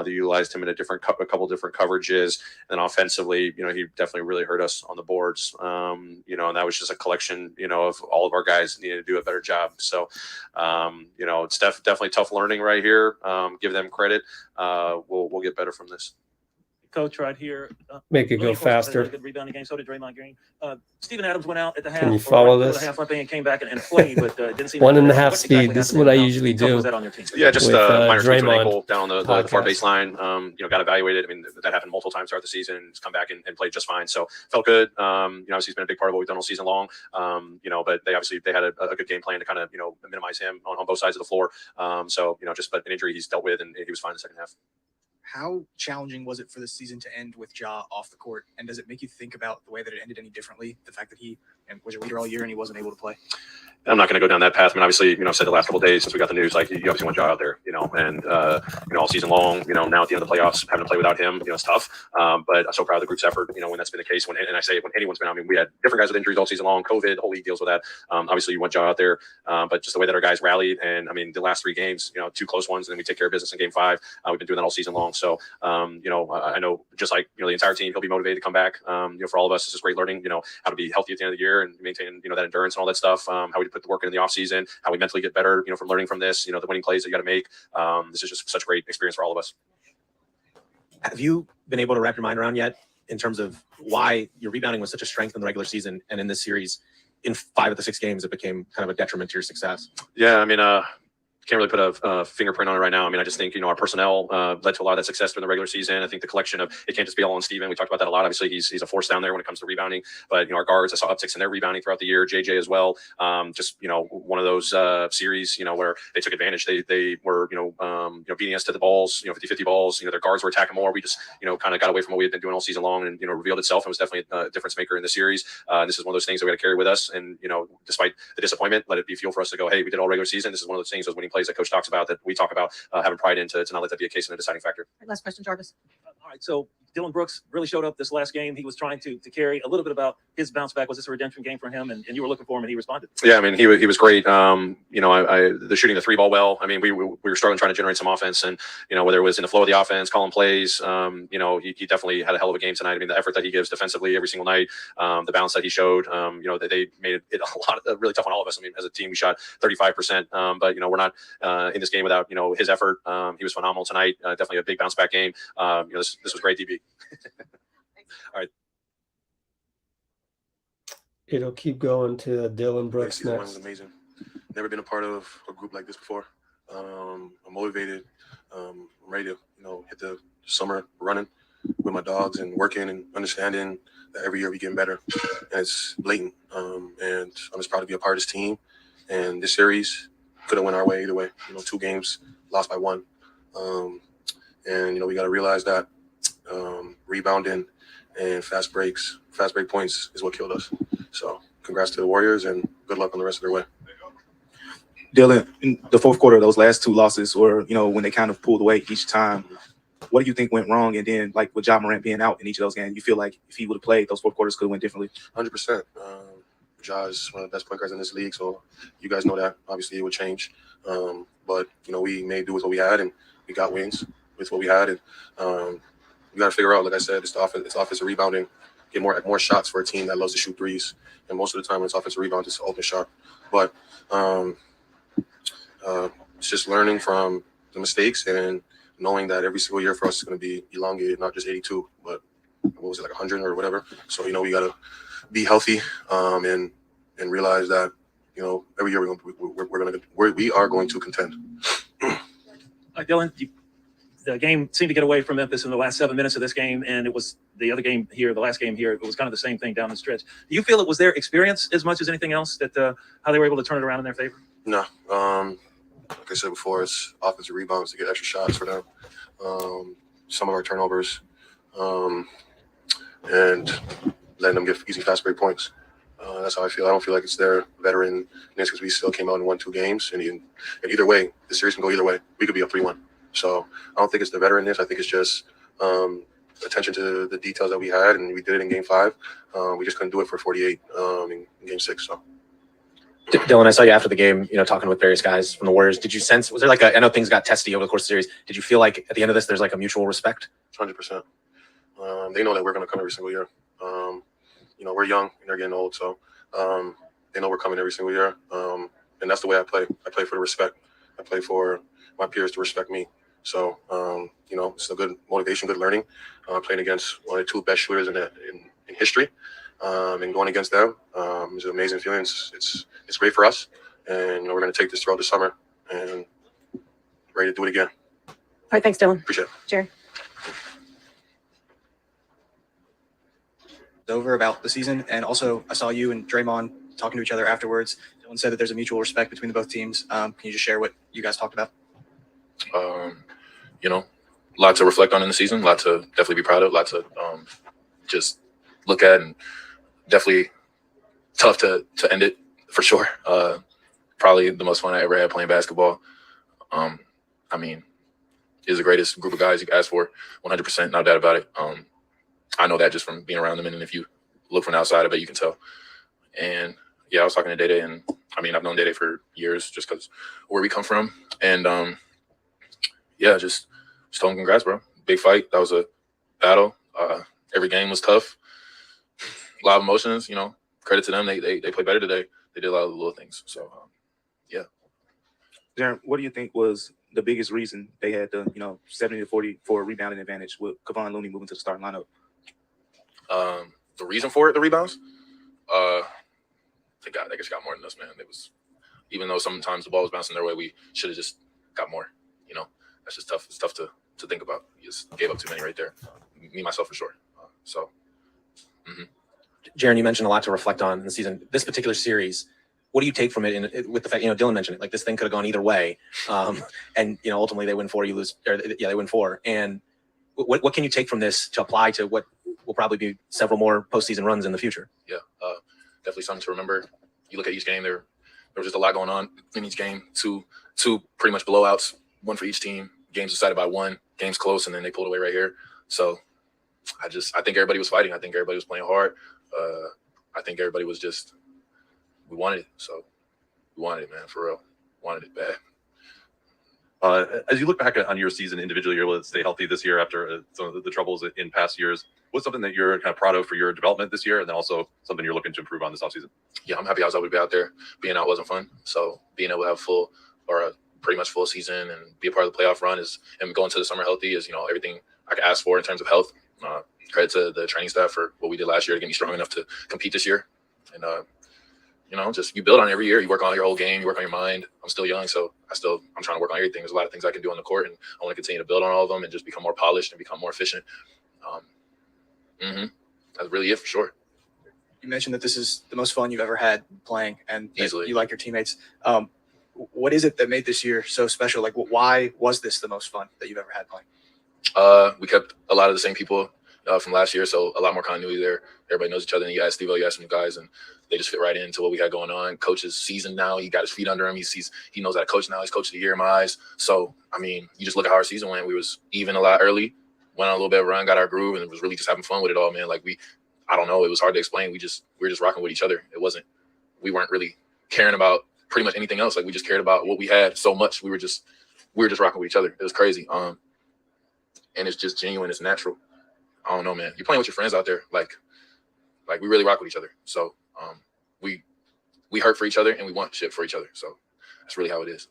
They utilized him in a couple different coverages. And then offensively, he definitely really hurt us on the boards. And that was just a collection, of all of our guys needed to do a better job. So, it's definitely tough learning right here. Give them credit. We'll get better from this. Coach right here. Make it Looney, go of course, had a faster. really good rebounding game. So did Draymond Green. Steven Adams went out at the half. Can you or follow right before this? The half, I think, and came back and played, but didn't seem. 1.5 what speed. exactly This is happened what I there? How usually tough do. was that on your team? Yeah, just with, minor tweaks on Draymond ankle down on the far podcast. baseline. Got evaluated. I mean, that happened multiple times throughout the season. He's come back and played just fine. So felt good. Obviously he's been a big part of what we've done all season long. But they had a good game plan to kind of, minimize him on both sides of the floor. But an injury he's dealt with, and he was fine in the second half. How challenging was it for the season to end with Ja off the court? And does it make you think about the way that it ended any differently? The fact that he was your leader all year and he wasn't able to play? I'm not going to go down that path. I mean, obviously, I've said the last couple of days since we got the news, like, you obviously want Ja out there, and all season long, now at the end of the playoffs, having to play without him, it's tough. But I'm so proud of the group's effort, when that's been the case. And I say when anyone's been, I mean, we had different guys with injuries all season long, COVID, the whole league deals with that. Obviously, you want Ja out there, but just the way that our guys rallied, and I mean, the last 3 games, 2 close ones, and then we take care of business in game 5. We've been doing that all season long. So, I know just like, the entire team, he'll be motivated to come back. For all of us, this is great learning, how to be healthy at the end of the year and maintain, that endurance and all that stuff, how we put the work in the offseason, how we mentally get better, from learning from this, the winning plays that you got to make. This is just such a great experience for all of us. Have you been able to wrap your mind around yet in terms of why your rebounding was such a strength in the regular season, and in this series, in 5 of the 6 games, it became kind of a detriment to your success? Yeah, I mean, can't really put a fingerprint on it right now. I mean, I just think, our personnel led to a lot of that success during the regular season. I think the collection of, it can't just be all on Steven. We talked about that a lot. Obviously, he's a force down there when it comes to rebounding. But, our guards, I saw upticks in their rebounding throughout the year. JJ as well. Just, one of those series, where they took advantage. They were, beating us to the balls, 50-50 balls. Their guards were attacking more. We just, kind of got away from what we had been doing all season long, and, revealed itself and was definitely a difference maker in the series. This is one of those things that we got to carry with us. And, despite the disappointment, let it be fuel for us to go, hey, we did all regular season. This is one of those things, those winning plays that Coach talks about, that we talk about having pride in, to not let that be a case in a deciding factor. Last question, Jarvis. All right, so Dylan Brooks really showed up this last game. He was trying to carry a little bit about his bounce back. Was this a redemption game for him? And you were looking for him, and he responded. Yeah, I mean, he was great. The shooting the 3 ball well. I mean, we were struggling trying to generate some offense, and whether it was in the flow of the offense, calling plays, he definitely had a hell of a game tonight. I mean, the effort that he gives defensively every single night, the balance that he showed, they made it really tough on all of us. I mean, as a team, we shot 35%, but we're not in this game without his effort. He was phenomenal tonight. Definitely a big bounce back game. This was great, DB. All right. It'll keep going to Dylan Brooks Season 1 next. was amazing. Never been a part of a group like this before. I'm motivated. I'm ready to, hit the summer running with my dogs and working and understanding that every year we getting better. And it's blatant. And I'm just proud to be a part of this team. And this series could have went our way either way. 2 games, lost by 1. And we got to realize that rebounding and fast break points is what killed us. So congrats to the Warriors, and good luck on the rest of their way. Dylan, in the fourth quarter, those last 2 losses, or when they kind of pulled away each time, what do you think went wrong? And then, like, with Ja Morant being out in each of those games, you feel like if he would have played, those fourth quarters could have went differently? 100%. Ja is one of the best point guards in this league, so you guys know that. Obviously, it would change. But we made do with what we had, and we got wins with what we had. And we got to figure out, like I said, it's offensive rebounding, get more shots for a team that loves to shoot threes. And most of the time, when it's offensive rebound, it's an open shot. But it's just learning from the mistakes and knowing that every single year for us is going to be elongated, not just 82, but what was it, like 100 or whatever. So we got to be healthy and realize that every year we are going to contend. Dylan, the game seemed to get away from Memphis in the last 7 minutes of this game, and it was the other game here, the last game here. It was kind of the same thing down the stretch. Do you feel it was their experience as much as anything else that how they were able to turn it around in their favor? No. Like I said before, it's offensive rebounds to get extra shots for them. Some of our turnovers, and letting them get easy fast break points. That's how I feel. I don't feel like it's their veteran because we still came out and won 2 games. And either way, the series can go either way. We could be up 3-1. So I don't think it's the veteranness. I think it's just attention to the details that we had, and we did it in game 5. We just couldn't do it for 48 in game 6. So. Dylan, I saw you after the game, talking with various guys from the Warriors. Did you sense, was there like I know things got testy over the course of the series. Did you feel like at the end of this, there's like a mutual respect? 100%. They know that we're going to come every single year. We're young and they're getting old. So they know we're coming every single year. And that's the way I play. I play for the respect. I play for my peers to respect me. So, you know, it's a good motivation, good learning. Playing against one of the two best shooters in history, and going against them is an amazing feeling. It's great for us, and you know, we're going to take this throughout the summer and ready to do it again. All right, thanks, Dylan. Appreciate it. Jerry. Over about the season, and also I saw you and Draymond talking to each other afterwards. Dylan said that there's a mutual respect between the both teams. Can you just share what you guys talked about? You know, a lot to reflect on in the season, a lot to definitely be proud of, a lot to just look at, and definitely tough to end it for sure. Probably the most fun I ever had playing basketball. I mean, is the greatest group of guys you could ask for, 100%, no doubt about it. I know that just from being around them, and if you look from the outside, I bet you can tell. And yeah, I was talking to Day-Day, and I mean, I've known Day-Day for years just because where we come from. And yeah, just told him congrats, bro. Big fight. That was a battle. Every game was tough. A lot of emotions, you know. Credit to them. They played better today. They did a lot of the little things. So yeah. Darren, what do you think was the biggest reason they had the 70-40 for a rebounding advantage with Kevon Looney moving to the starting lineup? The reason for it, the rebounds, I guess got more than us, man. It was, even though sometimes the ball was bouncing their way, we should have just got more. You know, that's just tough. It's tough to think about. You just gave up too many right there. Me, myself, for sure. Jaron, you mentioned a lot to reflect on in the season. This particular series, what do you take from it? With the fact, Dylan mentioned it, like this thing could have gone either way, and ultimately they win 4, you lose, or yeah, they win 4. And what can you take from this to apply to what will probably be several more postseason runs in the future? Yeah, definitely something to remember. You look at each game, there was just a lot going on in each game. Two pretty much blowouts, one for each team. Games decided by 1, games close, and then they pulled away right here. So I think everybody was fighting. I think everybody was playing hard. I think everybody was just, we wanted it. So we wanted it, man, for real. Wanted it bad. As you look back on your season individually, you're able to stay healthy this year after some of the troubles in past years. What's something that you're kind of proud of for your development this year, and then also something you're looking to improve on this offseason? Yeah, I'm happy I was able to be out there. Being out wasn't fun. So being able to have a pretty much full season and be a part of the playoff run and going to the summer healthy is, everything I could ask for in terms of health. Credit to the training staff for what we did last year to get me strong enough to compete this year. And, just you build on it every year. You work on your whole game. You work on your mind. I'm still young, so I'm trying to work on everything. There's a lot of things I can do on the court, and I want to continue to build on all of them and just become more polished and become more efficient. That's really it for sure. You mentioned that this is the most fun you've ever had playing, and easily you like your teammates. What is it that made this year so special? Like, why was this the most fun that you've ever had playing? We kept a lot of the same people from last year, so a lot more continuity there. Everybody knows each other. And you ask Steve, you ask some guys, and they just fit right into what we had going on. Coach is seasoned now. He got his feet under him. He knows how to coach now. He's coach of the year in my eyes. So, I mean, you just look at how our season went. We was even a lot early, went on a little bit of a run, got our groove, and it was really just having fun with it all, man. Like I don't know. It was hard to explain. We were just rocking with each other. We weren't really caring about pretty much anything else. Like we just cared about what we had so much. We were just rocking with each other. It was crazy. And it's just genuine. It's natural. I don't know, man. You're playing with your friends out there. Like we really rock with each other. So we hurt for each other and we want shit for each other. So that's really how it is.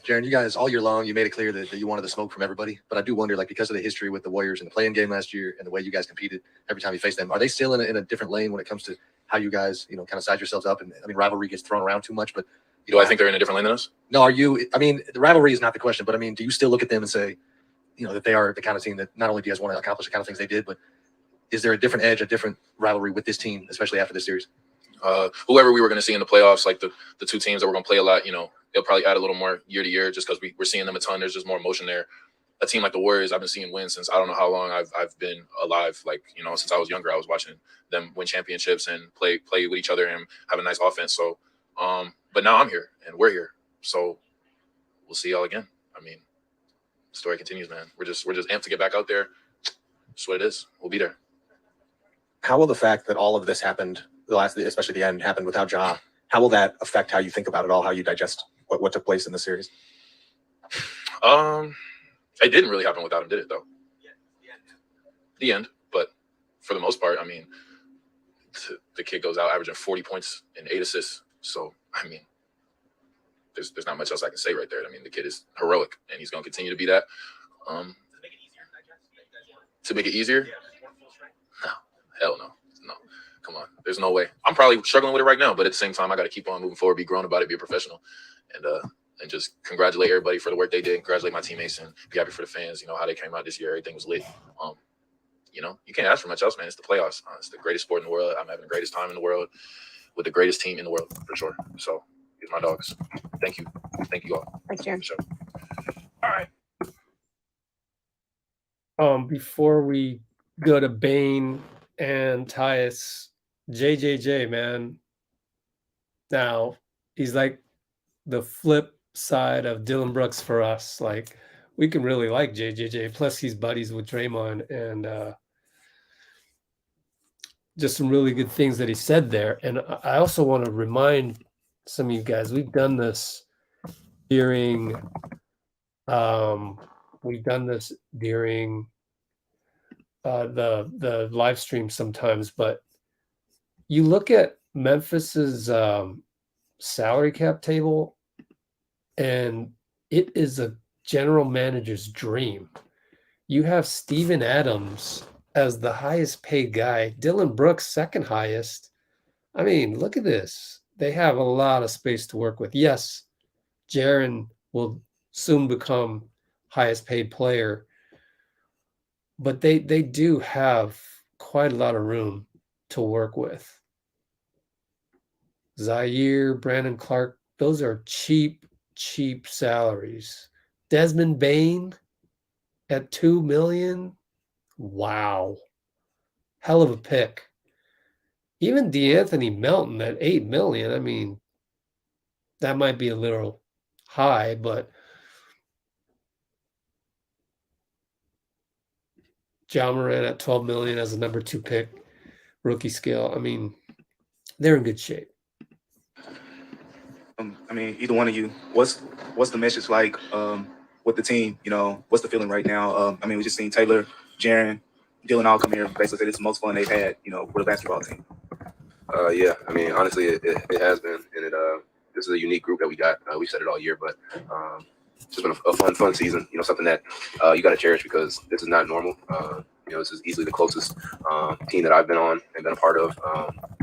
Jaron, you guys all year long, you made it clear that you wanted the smoke from everybody. But I do wonder, because of the history with the Warriors in the play-in game last year and the way you guys competed every time you faced them, are they still in a different lane when it comes to how you guys, kind of size yourselves up? And I mean, rivalry gets thrown around too much, but do I think they're in a different lane than us? No, are you? I mean, the rivalry is not the question, but I mean, do you still look at them and say, that they are the kind of team that not only do you guys want to accomplish the kind of things they did, but is there a different edge, a different rivalry with this team, especially after this series? Whoever we were going to see in the playoffs, like the two teams that were going to play a lot, they'll probably add a little more year to year just because we're seeing them a ton. There's just more emotion there. A team like the Warriors, I've been seeing win since I don't know how long I've been alive. Like, since I was younger, I was watching them win championships and play with each other and have a nice offense. So, but now I'm here and we're here. So we'll see y'all again. I mean, the story continues, man. We're just amped to get back out there. That's what it is. We'll be there. How will the fact that all of this happened, especially the end, happened without Ja, how will that affect how you think about it all, how you digest what took place in the series? It didn't really happen without him, did it, though? The end. But for the most part, I mean, the kid goes out averaging 40 points and 8 assists. So, I mean, there's not much else I can say right there. I mean, the kid is heroic, and he's going to continue to be that. To make it easier? No, hell no. No, come on. There's no way. I'm probably struggling with it right now, but at the same time, I got to keep on moving forward, be grown about it, be a professional, and just congratulate everybody for the work they did. Congratulate my teammates and be happy for the fans. You know how they came out this year. Everything was lit. You know, you can't ask for much else, man. It's the playoffs. It's the greatest sport in the world. I'm having the greatest time in the world with the greatest team in the world for sure. So, here's my dogs. Thank you. Thank you all. Thanks, Jaron. Sure. All right. Before we go to Bane and Tyus, JJJ, man. Now, he's like the flip side of Dylan Brooks for us. Like, we can really like JJJ. Plus, he's buddies with Draymond, and just some really good things that he said there. And I also want to remind some of you guys, we've done this during the live stream sometimes, but you look at Memphis's salary cap table, and it is a general manager's dream. You have Steven Adams as the highest paid guy, Dylan Brooks second highest. I mean, look at this. They have a lot of space to work with. Yes, Jaren will soon become highest paid player, but they do have quite a lot of room to work with. Zaire, Brandon Clark, those are cheap salaries. Desmond Bane at $2 million. Wow. Hell of a pick. Even DeAnthony Melton at $8 million. I mean, that might be a little high, but Ja Morant at $12 million as a number 2 pick, rookie scale. I mean, they're in good shape. I mean, either one of you, what's the message like with the team? You know, what's the feeling right now? I mean, we just seen Taylor, Jaren, Dylan all come here. Basically, said it's the most fun they've had, you know, with a basketball team. Yeah, I mean, honestly, it has been, and this is a unique group that we got. We said it all year, but it's just been a fun season. You know, something that you got to cherish because this is not normal. You know, this is easily the closest team that I've been on and been a part of.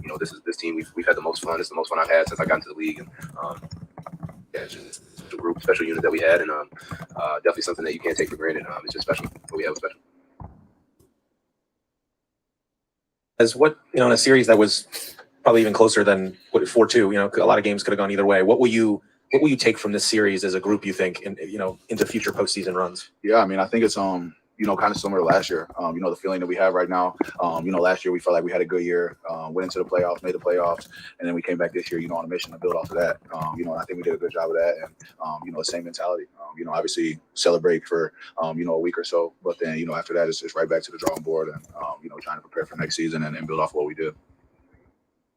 You know, this team we've had the most fun. It's the most fun I've had since I got into the league, and yeah, it's just a group, special unit that we had, and definitely something that you can't take for granted. It's just special. What we have is special. As what, you know, in a series that was probably even closer than 4-2, you know, a lot of games could have gone either way. What will you take from this series as a group, you think, into future postseason runs? Yeah, I mean, I think it's you know, kind of similar to last year. You know, the feeling that we have right now. You know, last year we felt like we had a good year, went into the playoffs, made the playoffs, and then we came back this year, you know, on a mission to build off of that. You know, I think we did a good job of that, and you know, the same mentality. You know, obviously celebrate for you know, a week or so, but then, you know, after that it's right back to the drawing board and you know, trying to prepare for next season and build off what we did.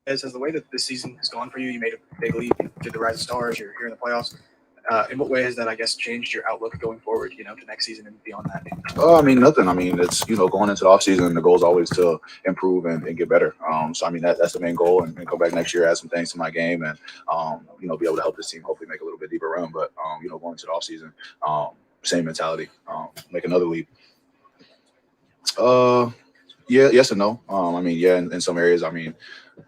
As the way that this season has gone for you, you made a big leap, you did the Rising Stars, you're here in the playoffs. In what way has that, I guess, changed your outlook going forward, you know, to next season and beyond that? I mean, nothing. I mean, it's, you know, going into the offseason, the goal is always to improve and get better. So, I mean, that's the main goal, and go back next year, add some things to my game, and, you know, be able to help this team hopefully make a little bit deeper run. But, you know, going into the offseason, same mentality, make another leap. Yeah, yes and no. I mean, yeah, in some areas, I mean,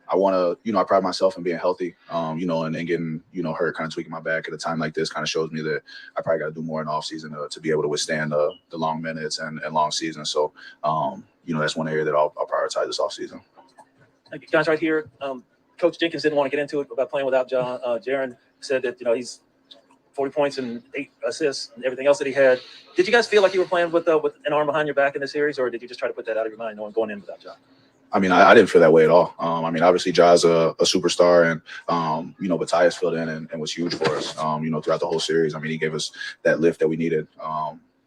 I want to, you know, I pride myself in being healthy, you know, and getting, you know, hurt, kind of tweaking my back at a time like this kind of shows me that I probably got to do more in the offseason to be able to withstand the long minutes and long season. So, you know, that's one area that I'll prioritize this offseason. Thank you, guys, right here. Coach Jenkins didn't want to get into it about playing without John. Jaren said that, you know, he's 40 points and 8 assists and everything else that he had. Did you guys feel like you were playing with an arm behind your back in the series, or did you just try to put that out of your mind, knowing going in without John? I mean, I didn't feel that way at all. I mean, obviously, Ja's a superstar, and, you know, Matthias filled in and was huge for us, you know, throughout the whole series. I mean, he gave us that lift that we needed,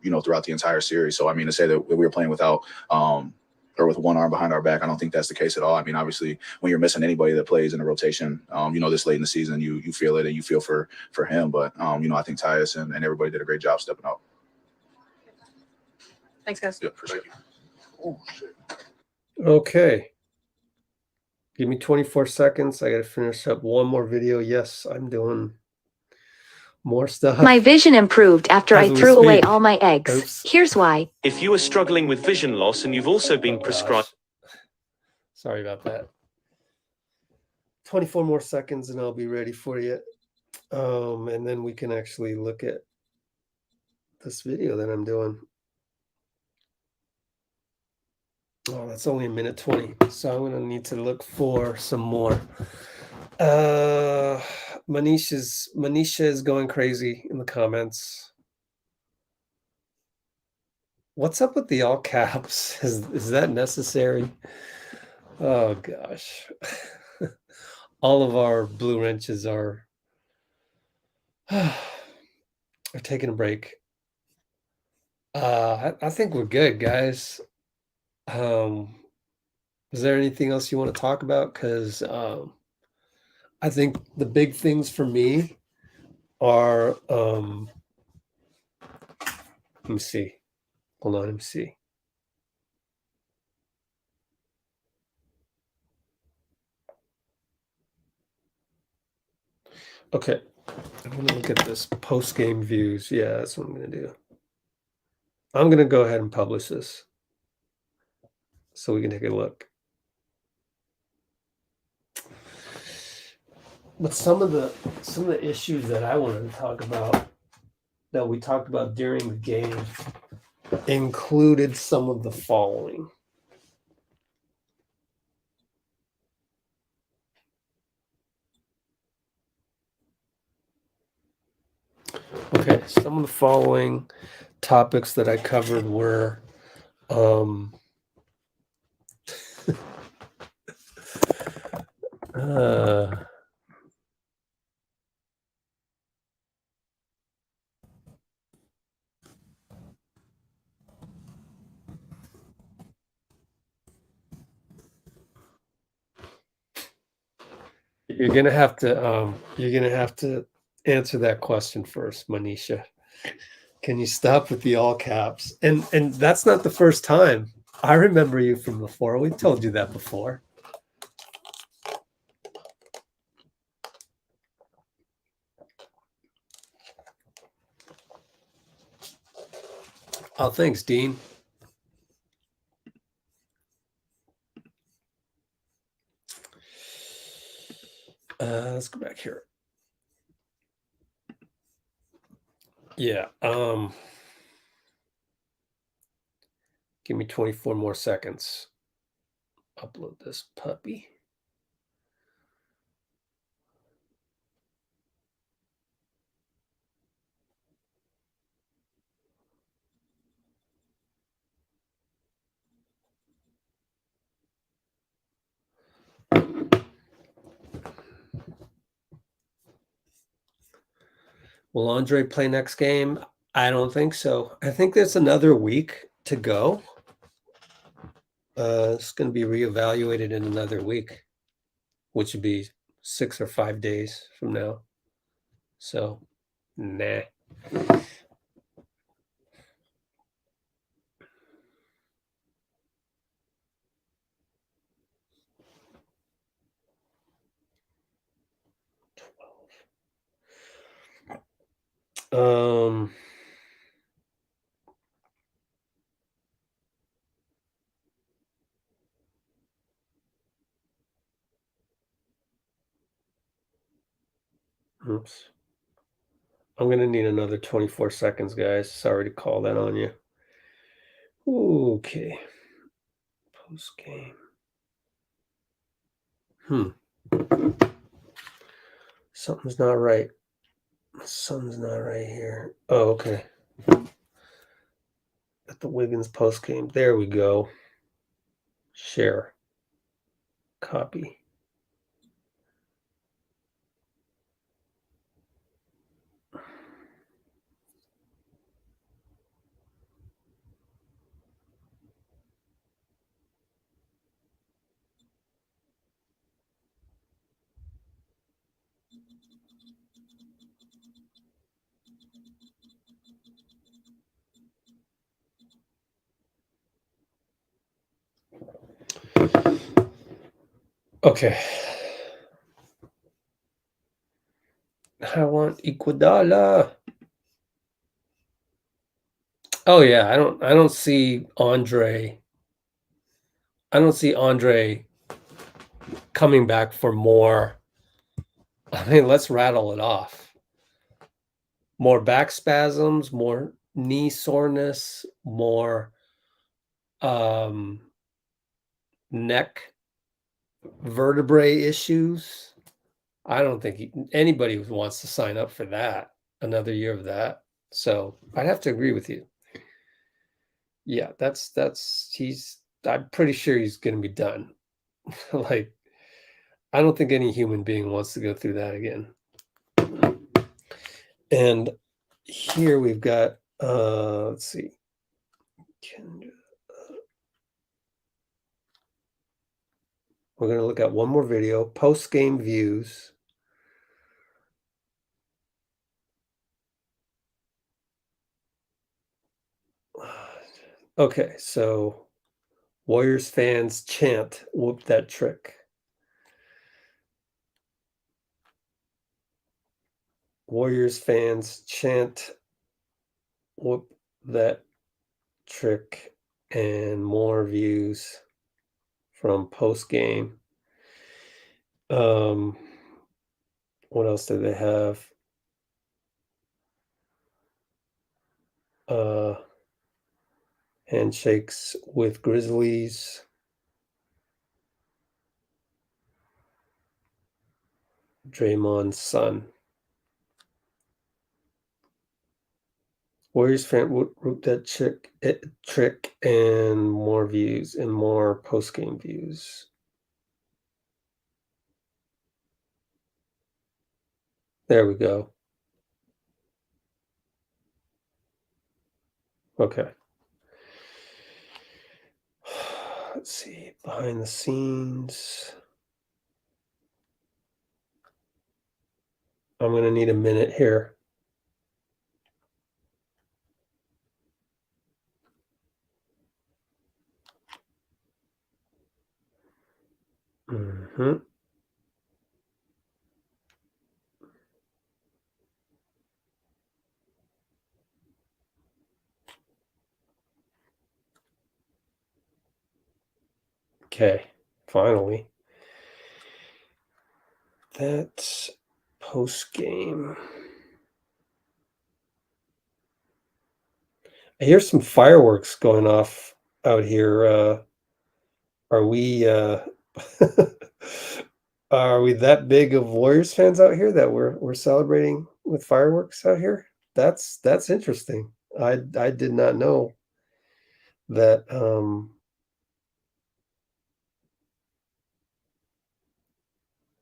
you know, throughout the entire series. So, I mean, to say that we were playing without or with one arm behind our back, I don't think that's the case at all. I mean, obviously, when you're missing anybody that plays in a rotation, you know, this late in the season, you feel it and you feel for him. But, you know, I think Tyus and everybody did a great job stepping up. Thanks, guys. Yeah, for sure. Oh, shit. Okay. Give me 24 seconds. I got to finish up one more video. Yes, I'm doing More stuff. My vision improved after As I we threw away speak. all my eggs. Oops. Here's why. If you are struggling with vision loss and you've also been prescribed. Sorry about that. 24 more seconds and I'll be ready for you. And then we can actually look at this video that I'm doing. Oh, that's only a minute 20. So I'm going to need to look for some more. Manisha is going crazy in the comments. What's up with the all caps? Is that necessary? Oh gosh. All of our blue wrenches are taking a break. I think we're good, guys. Is there anything else you want to talk about? Because I think the big things for me are let me see. Hold on, let me see. Okay. I'm gonna look at this post-game views. Yeah, that's what I'm gonna do. I'm gonna go ahead and publish this so we can take a look. But some of the issues that I wanted to talk about that we talked about during the game included some of the following. Okay, some of the following topics that I covered were you're gonna have to answer that question first, Manisha. Can you stop with the all caps? And that's not the first time. I remember you from before. We told you that before. Oh, thanks, Dean. Let's go back here. Yeah. Give me 24 more seconds. Upload this puppy. Will Andre play next game? I don't think so. I think there's another week to go. It's going to be reevaluated in another week, which would be 6 or 5 days from now. So, nah. Oops. I'm going to need another 24 seconds, guys. Sorry to call that on you. Okay. Post game. Something's not right. Something's not right here. Oh, okay. At the Wiggins post game. There we go. Share. Copy. Okay. I want Iguodala. Oh yeah, I don't see Andre. I don't see Andre coming back for more. I mean, let's rattle it off. More back spasms, more knee soreness, more neck vertebrae issues. I don't think anybody wants to sign up for that. Another year of that. So I'd have to agree with you. Yeah, I'm pretty sure he's going to be done. Like, I don't think any human being wants to go through that again. And here we've got, let's see. We're going to look at one more video, post-game views. Okay, so Warriors fans chant, "Whoop that trick." Warriors fans chant, "Whoop that trick," and more views from post-game. What else do they have? Handshakes with Grizzlies. Draymond's son. Warriors fan whoop that trick and more views and more post-game views. There we go. Okay. Let's see, behind the scenes. I'm going to need a minute here. Mm-hmm. Okay, finally. That's post-game. I hear some fireworks going off out here. Are we are we that big of Warriors fans out here that we're celebrating with fireworks out here? That's interesting. I did not know that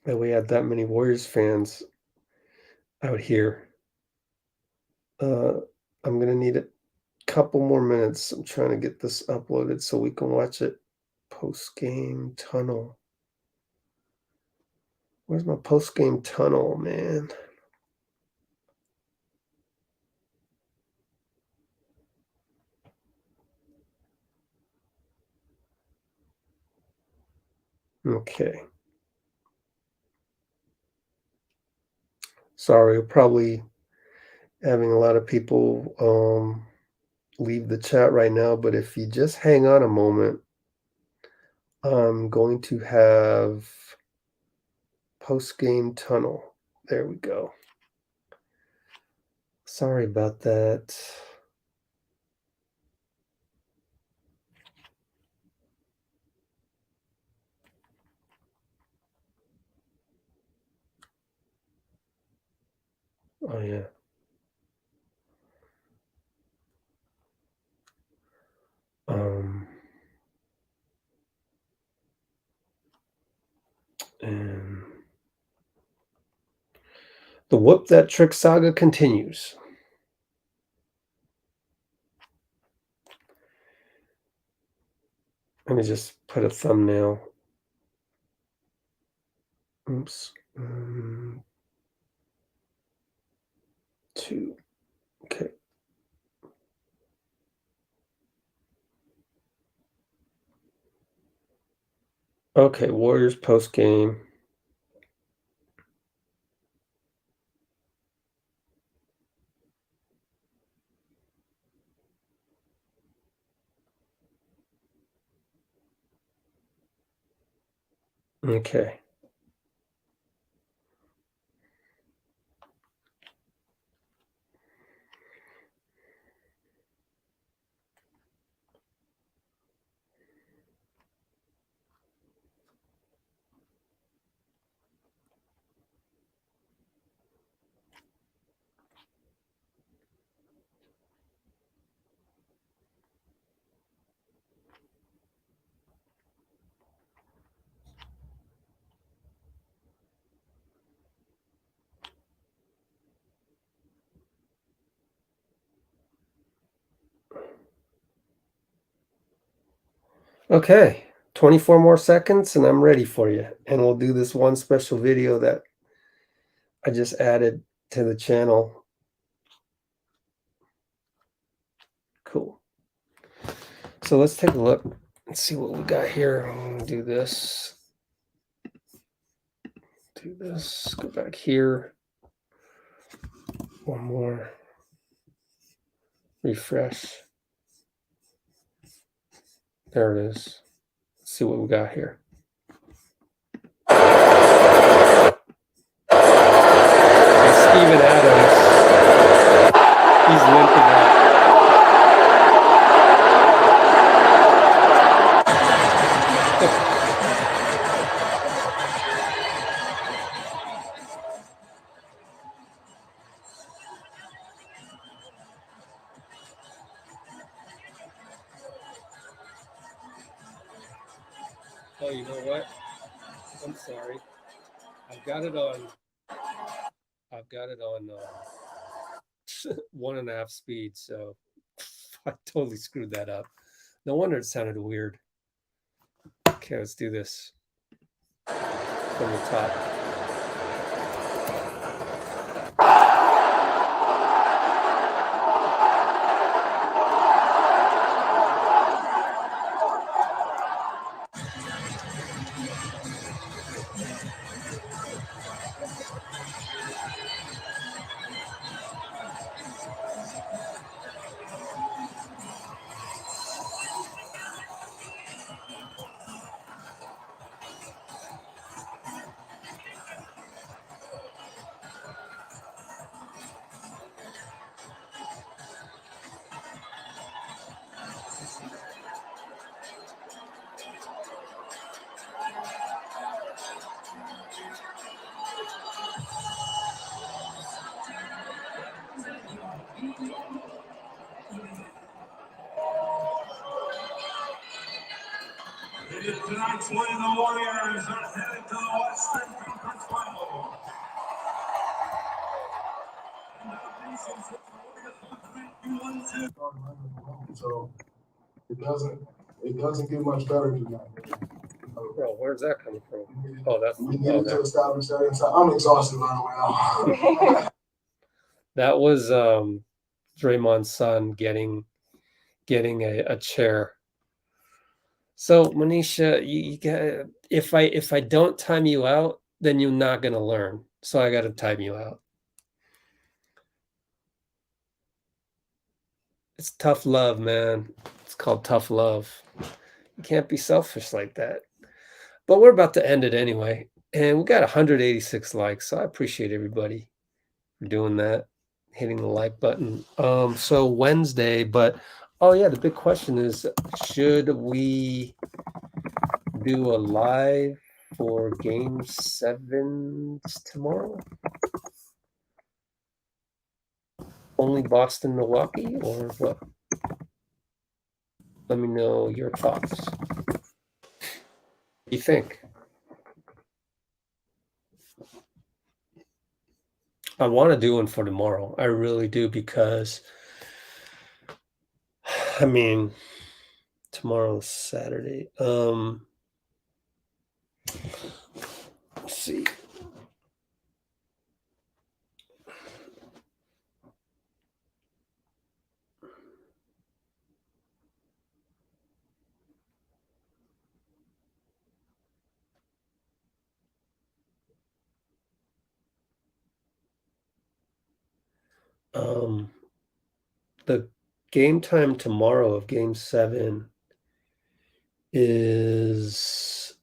that we had that many Warriors fans out here. I'm gonna need a couple more minutes. I'm trying to get this uploaded so we can watch it. Post-game tunnel. Where's my post-game tunnel, man? Okay. Sorry, we're probably having a lot of people leave the chat right now, but if you just hang on a moment, I'm going to have post-game tunnel. There we go. Sorry about that. Oh yeah. And the Whoop That Trick saga continues. Let me just put a thumbnail. Oops. 2. Okay. Okay, Warriors post game. Okay. Okay, 24 more seconds and I'm ready for you. And we'll do this one special video that I just added to the channel. Cool. So let's take a look and see what we got here. I'm gonna do this. Do this. Go back here. One more. Refresh. There it is. Let's see what we got here. Steven Adams. He's limping out. Oh, you know what? I'm sorry. I've got it on 1.5 speed, so I totally screwed that up. No wonder it sounded weird. Okay, let's do this from the top. Tonight's win, the Warriors are headed to the Western Conference Final. So it doesn't get much better than that. Bro, where's that coming from? Oh, that's we needed to establish that. So I'm exhausted right now. that was Draymond's son getting a chair. So Manisha, you got if I don't time you out, then you're not gonna learn. So I gotta time you out. It's tough love, man. It's called tough love. You can't be selfish like that. But we're about to end it anyway. And we got 186 likes. So I appreciate everybody for doing that, hitting the like button. So Wednesday, but oh yeah, the big question is, should we do a live for game 7 tomorrow? Only Boston, Milwaukee, or what? Let me know your thoughts. What do you think? I want to do one for tomorrow. I really do, because I mean, tomorrow's Saturday. Let's see. The game time tomorrow of game 7 is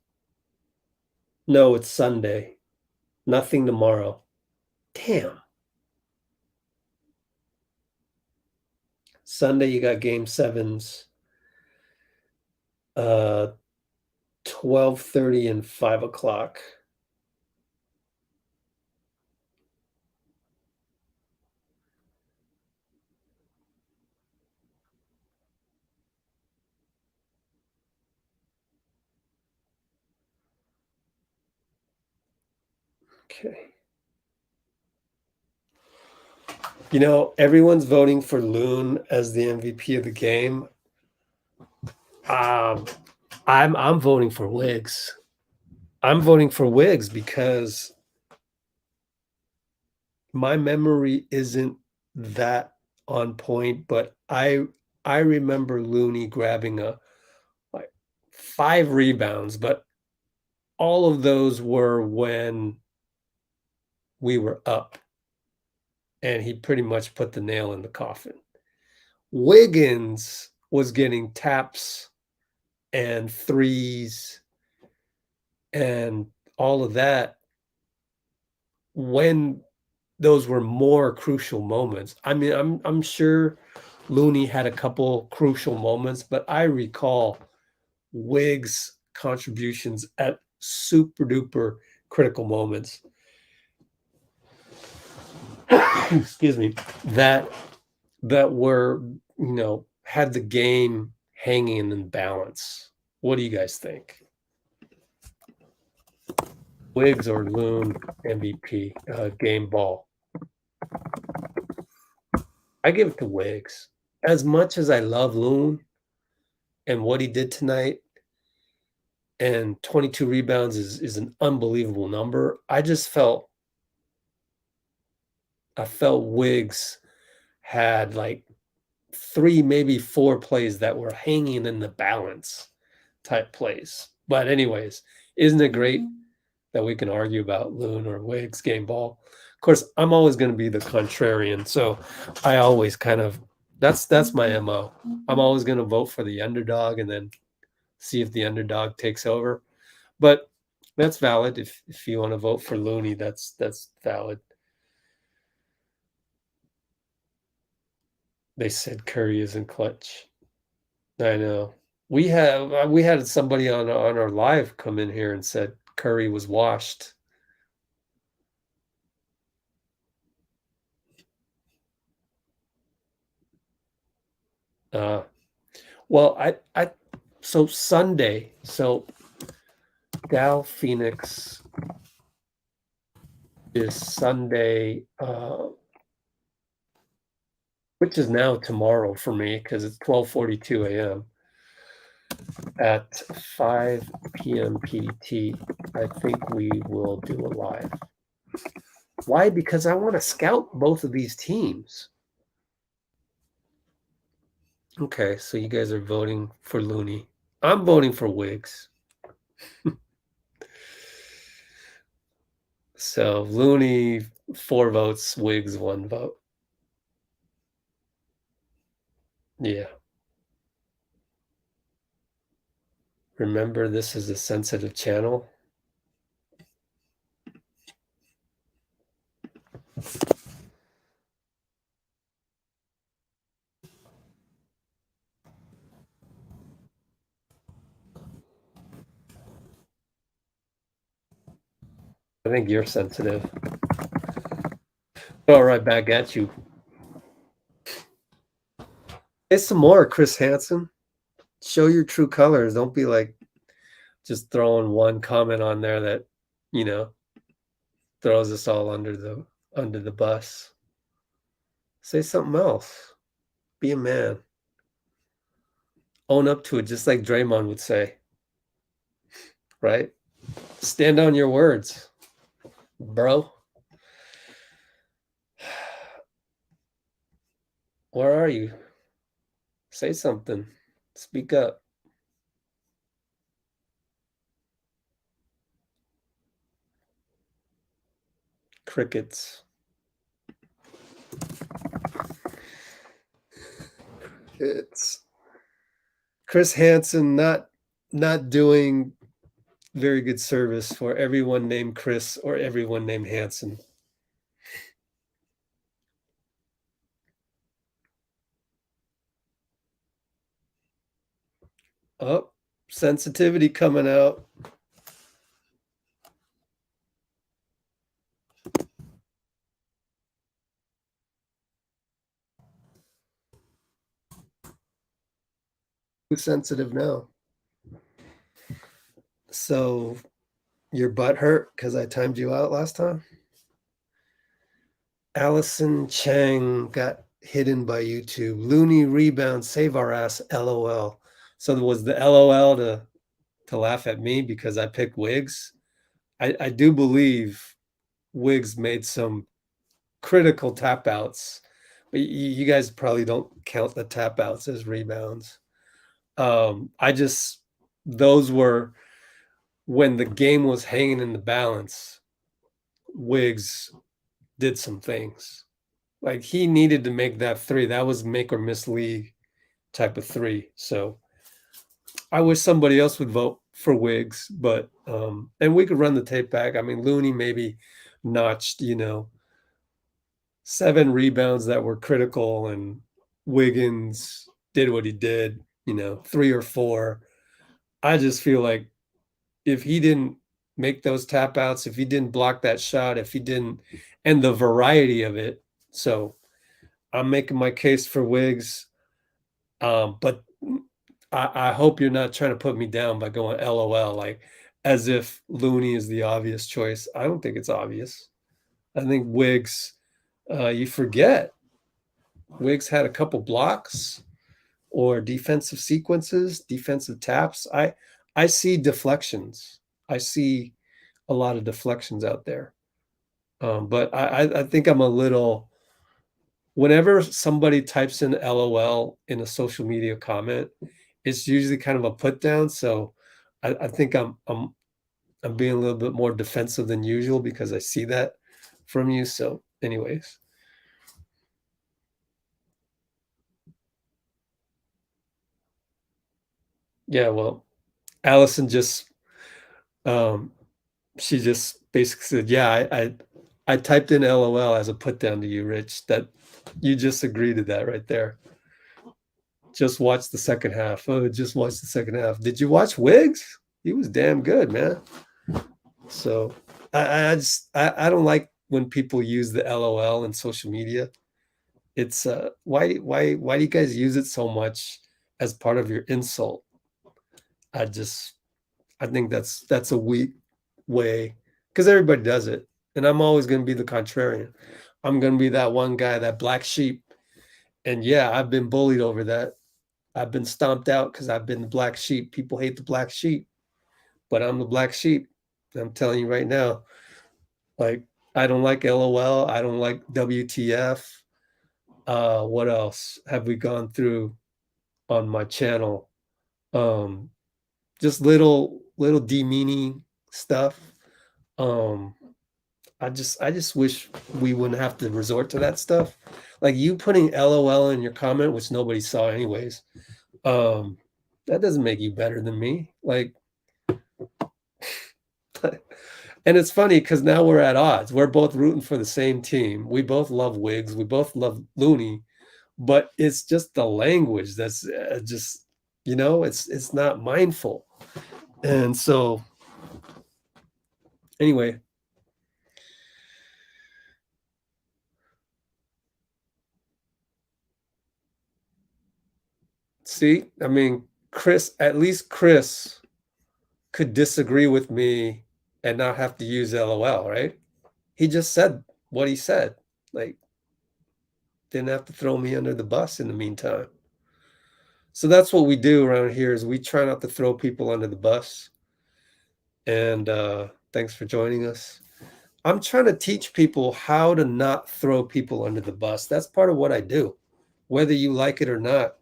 No, it's Sunday. Nothing tomorrow. Damn. Sunday, you got game sevens. 12:30 and 5 o'clock. Okay. You know, everyone's voting for Loon as the MVP of the game. I'm voting for Wiggs. I'm voting for Wiggs because my memory isn't that on point, but I remember Looney grabbing like 5 rebounds, but all of those were when we were up, and he pretty much put the nail in the coffin. Wiggins was getting taps and threes and all of that when those were more crucial moments. I mean, I'm sure Looney had a couple crucial moments, but I recall Wiggs' contributions at super duper critical moments. Excuse me, that were, you know, had the game hanging in balance. What do you guys think? Wiggs or Loon MVP game ball? I give it to Wiggs. As much as I love Loon and what he did tonight, and 22 rebounds is an unbelievable number. I felt Wiggs had like 3, maybe 4 plays that were hanging in the balance type plays. But anyways, isn't it great that we can argue about Loon or Wiggs game ball? Of course, I'm always going to be the contrarian, so I always kind of that's my MO. I'm always going to vote for the underdog and then see if the underdog takes over. But that's valid. If you want to vote for Looney, that's valid. They said Curry isn't clutch. I know. We had somebody on our live come in here and said Curry was washed. Well, so Sunday, so Dow Phoenix is Sunday, which is now tomorrow for me because it's 12:42 a.m. at 5 p.m. PDT. I think we will do a live. Why? Because I want to scout both of these teams. Okay, so you guys are voting for Looney. I'm voting for Wiggs. So Looney 4 votes, Wiggs 1 vote. Yeah. Remember, this is a sensitive channel. I think you're sensitive. Go right back at you. Say some more, Chris Hansen. Show your true colors. Don't be like just throwing one comment on there that, you know, throws us all under the bus. Say something else. Be a man. Own up to it, just like Draymond would say. Right? Stand on your words, bro. Where are you? Say something. Speak up. Crickets. It's Chris Hansen not doing very good service for everyone named Chris or everyone named Hanson. Oh, sensitivity coming out. Who's sensitive now? So your butt hurt because I timed you out last time? Allison Chang got hidden by YouTube. Looney rebound, save our ass, LOL. So was the LOL to laugh at me because I picked Wiggs? I do believe Wiggs made some critical tap outs, but you guys probably don't count the tap outs as rebounds. Those were when the game was hanging in the balance. Wiggs did some things. Like he needed to make that three. That was make or miss league type of three. So I wish somebody else would vote for Wiggs, but and we could run the tape back. I mean, Looney maybe notched, 7 rebounds that were critical, and Wiggins did what he did, 3 or 4. I just feel like if he didn't make those tap outs, if he didn't block that shot, if he didn't, and the variety of it. So I'm making my case for Wiggs. But I hope you're not trying to put me down by going LOL, like as if Looney is the obvious choice. I don't think it's obvious. I think Wiggs, you forget. Wiggs had a couple blocks or defensive sequences, defensive taps. I see deflections. I see a lot of deflections out there. But I think I'm a little. Whenever somebody types in LOL in a social media comment, it's usually kind of a put down. So I think I'm being a little bit more defensive than usual because I see that from you. So, anyways. Yeah, well, Allison just she just basically said, yeah, I typed in LOL as a put down to you, Rich. That you just agreed to that right there. Just watch the second half. Oh, just watch the second half. Did you watch Wiggs? He was damn good, man. So I don't like when people use the LOL in social media. It's why do you guys use it so much as part of your insult? I think that's a weak way because everybody does it, and I'm always going to be the contrarian. I'm going to be that one guy, that black sheep, and yeah, I've been bullied over that. I've been stomped out because I've been the black sheep. People hate the black sheep, but I'm the black sheep. I'm telling you right now, like I don't like LOL. I don't like WTF. What else have we gone through on my channel? Just little demeaning stuff. I just wish we wouldn't have to resort to that stuff. Like you putting LOL in your comment, which nobody saw anyways. That doesn't make you better than me. Like, and it's funny because now we're at odds. We're both rooting for the same team. We both love Wiggs. We both love Looney, but it's just the language that's just, it's not mindful. And so, anyway. See, I mean, at least Chris could disagree with me and not have to use LOL, right? He just said what he said. Like, didn't have to throw me under the bus in the meantime. So that's what we do around here is we try not to throw people under the bus. And thanks for joining us. I'm trying to teach people how to not throw people under the bus. That's part of what I do, whether you like it or not.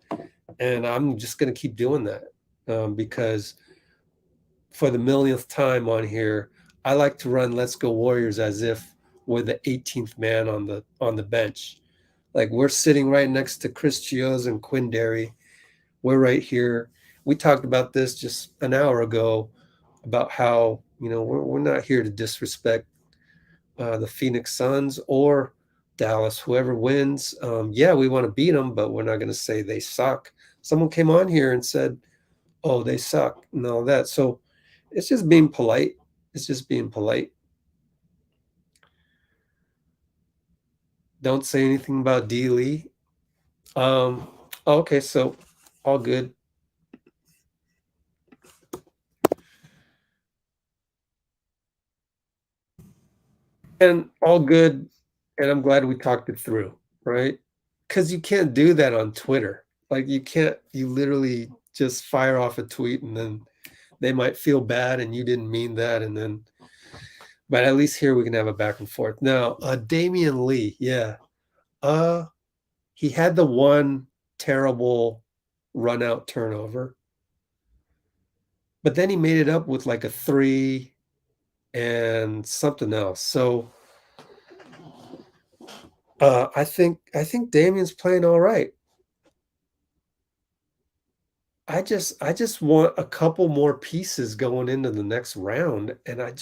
And I'm just going to keep doing that because for the millionth time on here, I like to run Let's Go Warriors as if we're the 18th man on the bench. Like we're sitting right next to Chris Chioza and Quinn Derry. We're right here. We talked about this just an hour ago about how, we're not here to disrespect the Phoenix Suns or Dallas, whoever wins. Yeah, we want to beat them, but we're not going to say they suck. Someone came on here and said, oh, they suck and all that. So it's just being polite. It's just being polite. Don't say anything about D. Lee. Okay, so all good. And all good. And I'm glad we talked it through, right? Because you can't do that on Twitter. Like you literally just fire off a tweet and then they might feel bad and you didn't mean that. And then, but at least here we can have a back and forth. Now, Damian Lee, yeah. He had the one terrible run out turnover, but then he made it up with like a 3 and something else. So I think Damian's playing all right. I just want a couple more pieces going into the next round, and I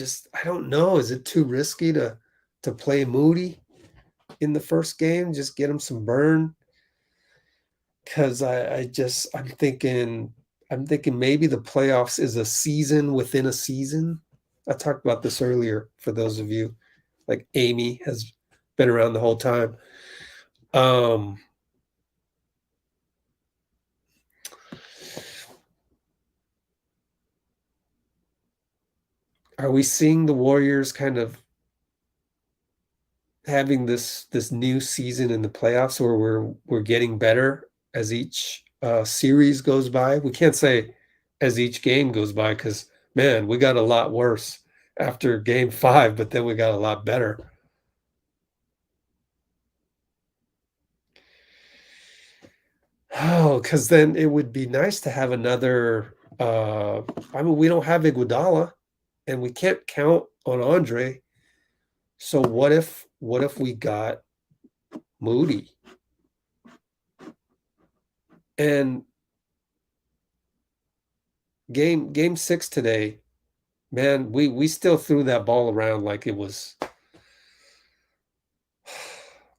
don't know. Is it too risky to play Moody in the first game? Just get him some burn, because I'm thinking maybe the playoffs is a season within a season. I talked about this earlier for those of you, like Amy has been around the whole time. Are we seeing the Warriors kind of having this new season in the playoffs where we're getting better as each series goes by? We can't say as each game goes by, because man, we got a lot worse after game 5, but then we got a lot better. Oh, because then it would be nice to have another. We don't have Iguodala, and we can't count on Andre. So what if we got Moody? And game 6 today, man, we still threw that ball around like it was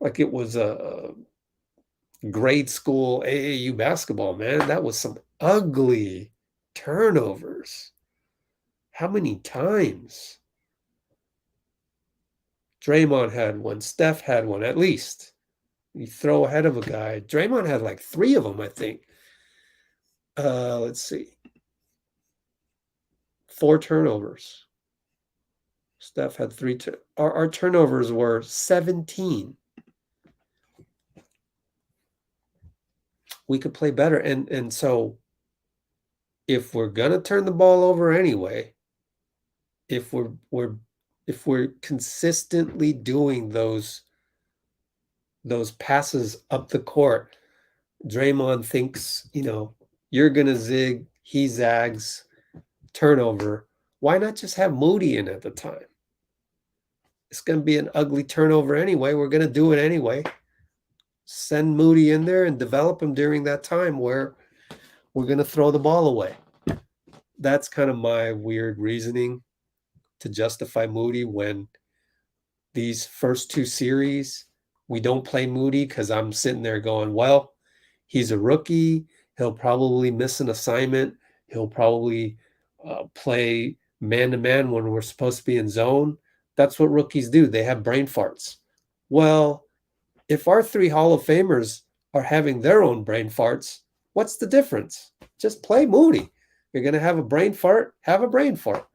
a grade school AAU basketball, man. That was some ugly turnovers. How many times? Draymond had one. Steph had one, at least. You throw ahead of a guy. Draymond had like 3 of them, I think. Let's see. 4 turnovers. Steph had 3. Our turnovers were 17. We could play better. And so if we're gonna turn the ball over anyway, if we're consistently doing those passes up the court, Draymond thinks, you're gonna zig, he zags, turnover. Why not just have Moody in at the time? It's gonna be an ugly turnover anyway. We're gonna do it anyway. Send Moody in there and develop him during that time where we're gonna throw the ball away. That's kind of my weird reasoning to justify Moody when these first 2 series, we don't play Moody, because I'm sitting there going, well, he's a rookie. He'll probably miss an assignment. He'll probably play man-to-man when we're supposed to be in zone. That's what rookies do. They have brain farts. Well, if our 3 Hall of Famers are having their own brain farts, what's the difference? Just play Moody. You're going to have a brain fart, have a brain fart.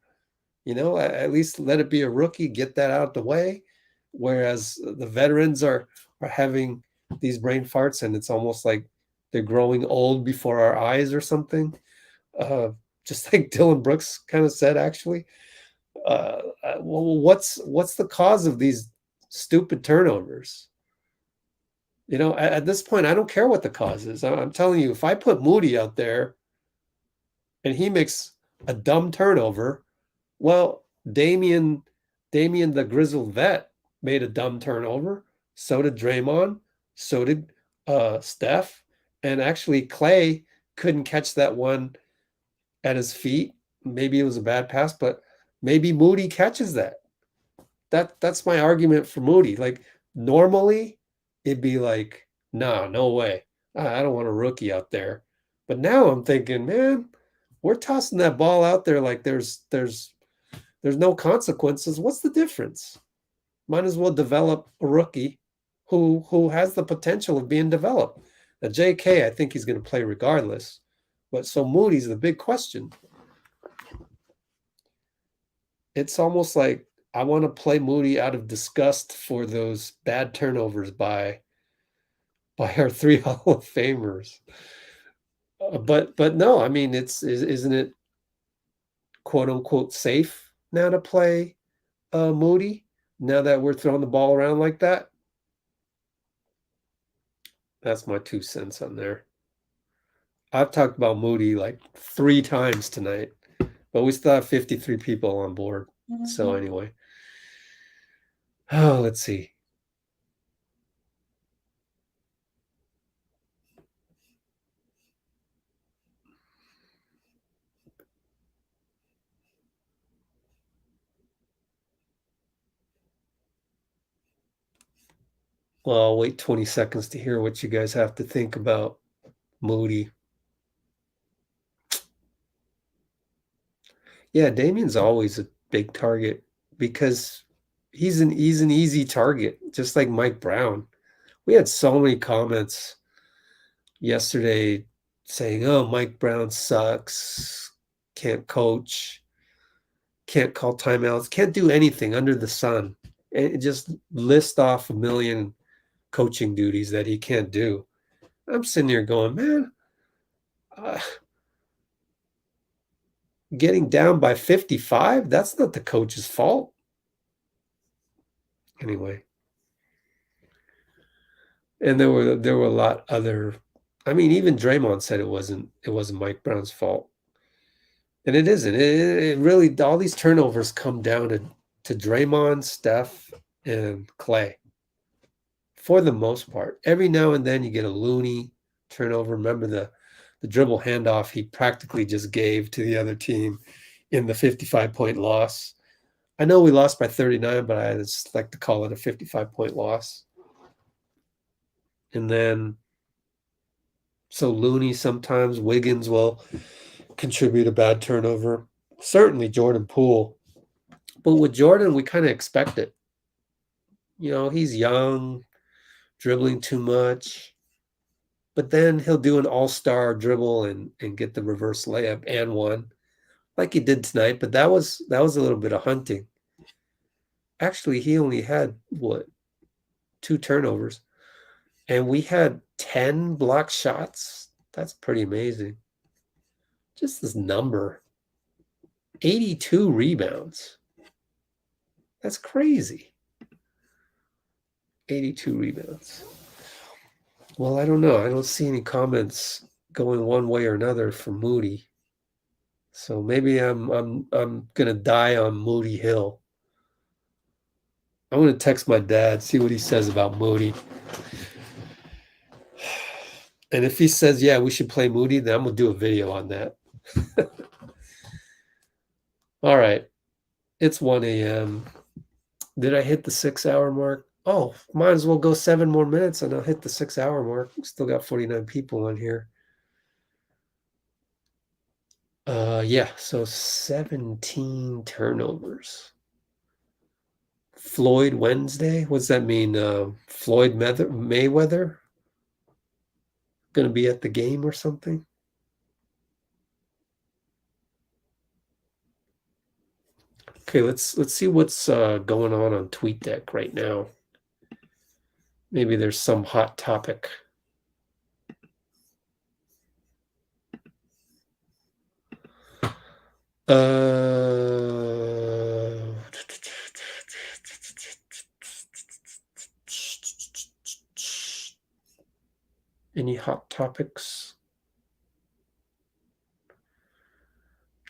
At least let it be a rookie, get that out the way. Whereas the veterans are having these brain farts, and it's almost like they're growing old before our eyes or something. Just like Dylan Brooks kind of said, actually. Well, what's the cause of these stupid turnovers? At this point, I don't care what the cause is. I'm telling you, if I put Moody out there and he makes a dumb turnover, well, Damian the grizzled vet made a dumb turnover. So did Draymond. So did Steph. And actually, Clay couldn't catch that one at his feet maybe it was a bad pass, but maybe Moody catches that. That's my argument for Moody. Like normally it'd be like, nah, no way. I don't want a rookie out there. But now I'm thinking, man, we're tossing that ball out there like there's no consequences. What's the difference? Might as well develop a rookie who has the potential of being developed. Now, JK, I think he's going to play regardless. But so Moody's the big question. It's almost like I want to play Moody out of disgust for those bad turnovers by our 3 Hall of Famers. But no, I mean isn't it quote unquote safe now to play Moody now that we're throwing the ball around like that? That's my 2 cents on there. I've talked about Moody like 3 times tonight, but we still have 53 people on board. So anyway, let's see. Well, I'll wait 20 seconds to hear what you guys have to think about Moody. Yeah, Damien's always a big target because he's an easy target, just like Mike Brown. We had so many comments yesterday saying, "Oh, Mike Brown sucks, can't coach, can't call timeouts, can't do anything under the sun." And just list off a million coaching duties that he can't do. I'm sitting here going, man, getting down by 55, that's not the coach's fault. Anyway. And there were a lot other, I mean, even Draymond said it wasn't Mike Brown's fault. And it isn't. It really, all these turnovers come down to Draymond, Steph, and Clay. For the most part. Every now and then you get a Looney turnover. Remember the dribble handoff he practically just gave to the other team in the 55-point loss. I know we lost by 39, but I just like to call it a 55-point loss. And then, so Looney sometimes, Wiggins will contribute a bad turnover. Certainly Jordan Poole. But with Jordan, we kind of expect it. You know, he's young, dribbling too much. But then he'll do an all-star dribble and get the reverse layup and one, like he did tonight. But that was a little bit of hunting. Actually, he only had, 2 turnovers. And we had 10 block shots. That's pretty amazing. Just this number. 82 rebounds. That's crazy. 82 rebounds. Well, I don't know. I don't see any comments going one way or another for Moody. So maybe I'm gonna die on Moody Hill. I'm gonna text my dad, see what he says about Moody. And if he says, yeah, we should play Moody, then I'm gonna do a video on that. All right. It's 1 a.m. Did I hit the 6-hour mark? Oh, might as well go 7 more minutes and I'll hit the 6-hour mark. Still got 49 people on here. Yeah, so 17 turnovers. Floyd Wednesday? What's that mean? Floyd Mayweather? Gonna be at the game or something? Okay, let's see what's going on TweetDeck right now. Maybe there's some hot topic. Any hot topics?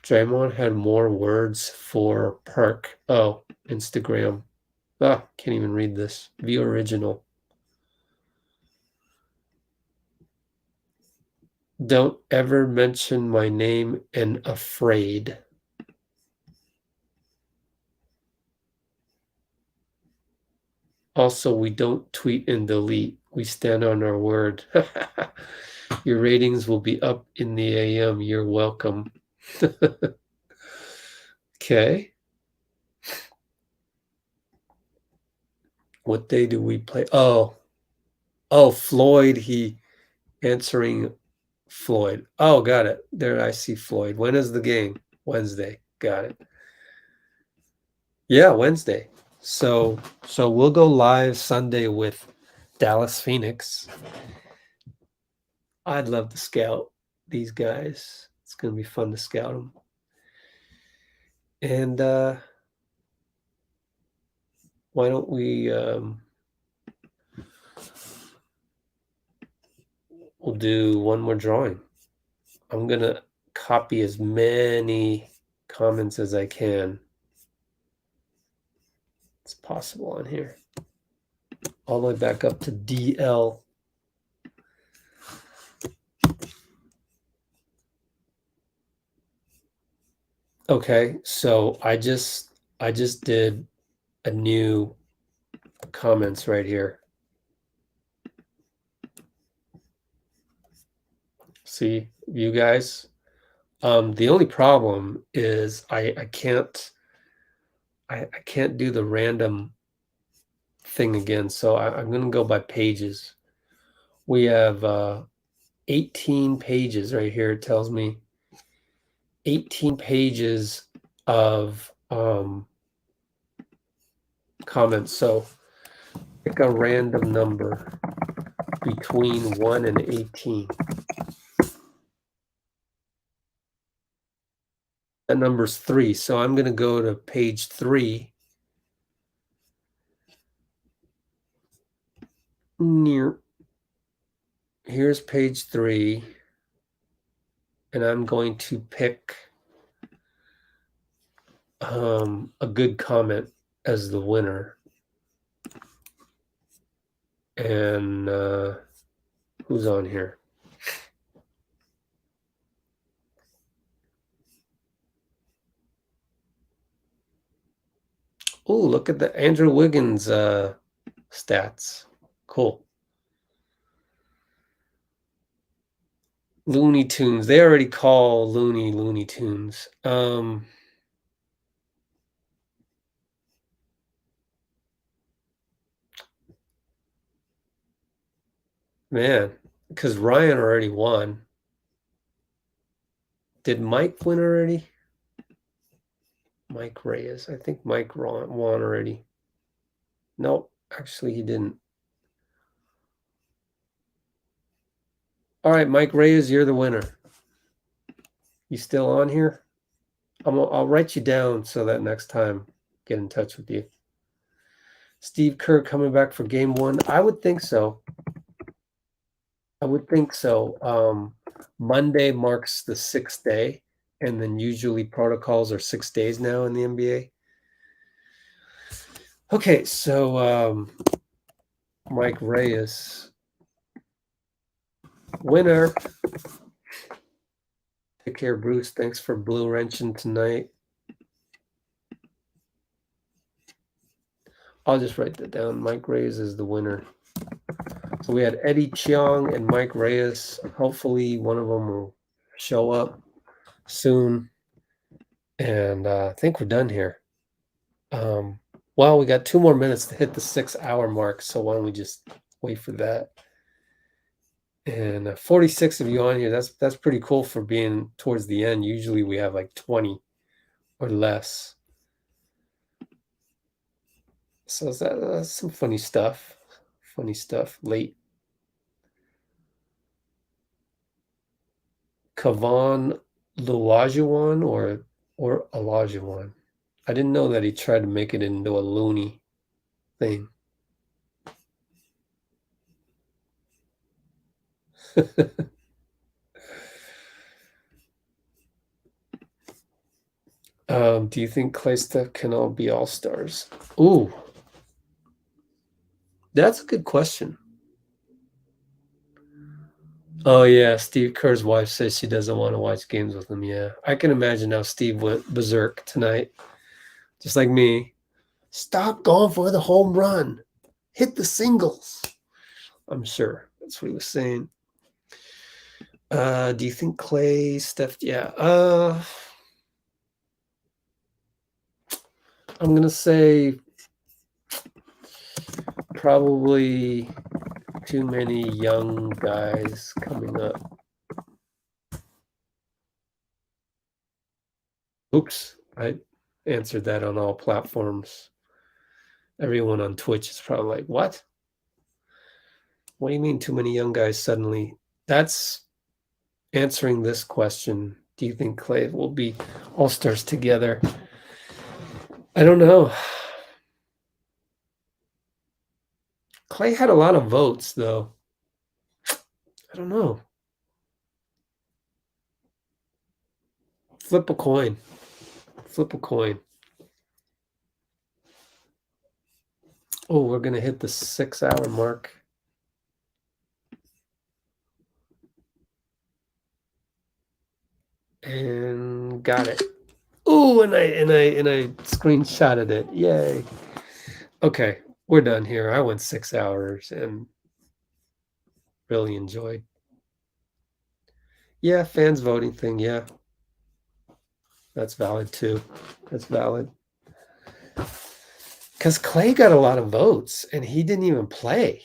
Draymond had more words for Perk. Oh, Instagram. Ah, can't even read this. View original. Don't ever mention my name and afraid. Also, we don't tweet and delete. We stand on our word. Your ratings will be up in the AM. You're welcome. Okay. What day do we play? Oh, Floyd. He answering Floyd. Oh, got it. There, I see Floyd. When is the game? Wednesday. Got it. Yeah, Wednesday. So we'll go live Sunday with Dallas Phoenix. I'd love to scout these guys. It's going to be fun to scout them. And why don't we we'll do one more drawing. I'm going to copy as many comments as I can. It's possible on here. All the way back up to DL. Okay, so I just did a new comments right here. See, you guys. The only problem is I can't do the random thing again. So I'm going to go by pages. We have 18 pages right here. It tells me 18 pages of comments. So pick a random number between 1 and 18. That number's 3. So I'm going to go to page 3. Here's page 3. And I'm going to pick a good comment as the winner. And who's on here? Oh, look at the Andrew Wiggins stats. Cool. Looney Tunes. They already call Looney Tunes. Man, because Ryan already won. Did Mike win already? Mike Reyes. I think Mike won already. Nope, actually he didn't. All right, Mike Reyes, you're the winner. You still on here? I'll write you down so that next time get in touch with you. Steve Kerr coming back for game 1. I would think so. Monday marks the 6th day, and then usually protocols are 6 days now in the NBA. Okay, so Mike Reyes, winner. Take care, Bruce. Thanks for blue wrenching tonight. I'll just write that down. Mike Reyes is the winner. So we had Eddie Chiang and Mike Reyes. Hopefully one of them will show up soon. And I think we're done here. Well, we got 2 more minutes to hit the 6-hour mark. So why don't we just wait for that? And 46 of you on here. That's pretty cool for being towards the end. Usually we have like 20 or less. So that's some funny stuff. Late. Kavan Luajuan or Olajuwon. I didn't know that he tried to make it into a loony thing. Do you think Clay Steph can all be all-stars? Ooh. That's a good question. Oh, yeah. Steve Kerr's wife says she doesn't want to watch games with him. Yeah. I can imagine how Steve went berserk tonight. Just like me. Stop going for the home run. hit the singles. I'm sure that's what he was saying. Do you think Clay, Steph? Yeah. I'm gonna say probably too many young guys coming up. Oops, I answered that on all platforms. Everyone on Twitch is probably like, what? What do you mean too many young guys suddenly? That's answering this question. Do you think Clay will be all-stars together? I don't know. Clay had a lot of votes, though. I don't know. Flip a coin. Flip a coin. Oh, we're going to hit the 6-hour mark. And got it. Ooh, and I screenshotted it. Yay. Okay, we're done here. I went 6 hours and really enjoyed. Yeah, fans voting thing, yeah. That's valid too. That's valid. Because Clay got a lot of votes and he didn't even play.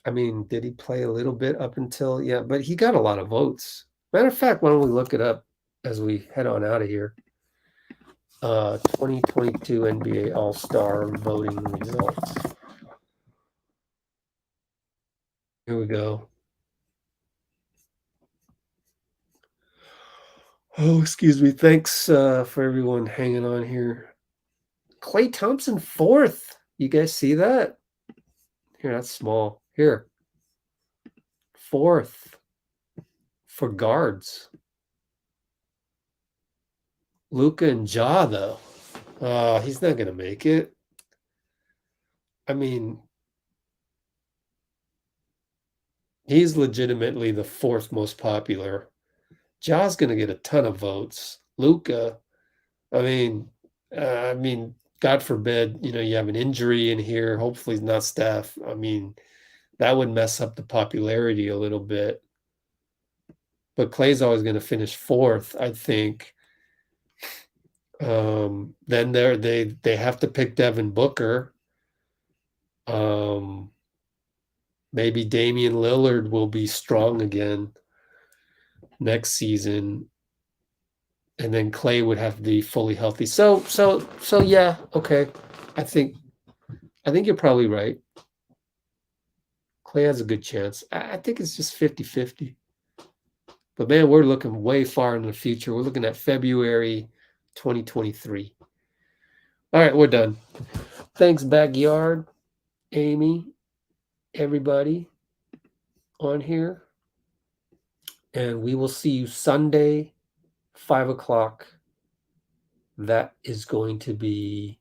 I mean, did he play a little bit up until, yeah, but he got a lot of votes. Matter of fact, why don't we look it up as we head on out of here? 2022 NBA All-Star voting results. Here we go. Oh, excuse me. Thanks for everyone hanging on here. Klay Thompson 4th. You guys see that? Here, that's small. Here. 4th for guards. Luka and Ja, though. He's not going to make it. I mean, he's legitimately the 4th most popular. Ja's going to get a ton of votes. Luka, I mean, God forbid, you have an injury in here. Hopefully it's not Steph. I mean, that would mess up the popularity a little bit. But Clay's always going to finish 4th, I think. Then they have to pick Devin Booker. Maybe Damian Lillard will be strong again next season. And then Clay would have to be fully healthy. So yeah, okay. I think you're probably right. Clay has a good chance. I think it's just 50-50. But man, we're looking way far in the future. We're looking at February 2023. All right, we're done. Thanks, Backyard, Amy, everybody on here. And we will see you Sunday, 5 o'clock. That is going to be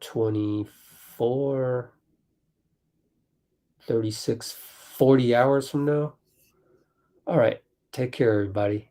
24, 36, 40 hours from now. All right. Take care, everybody.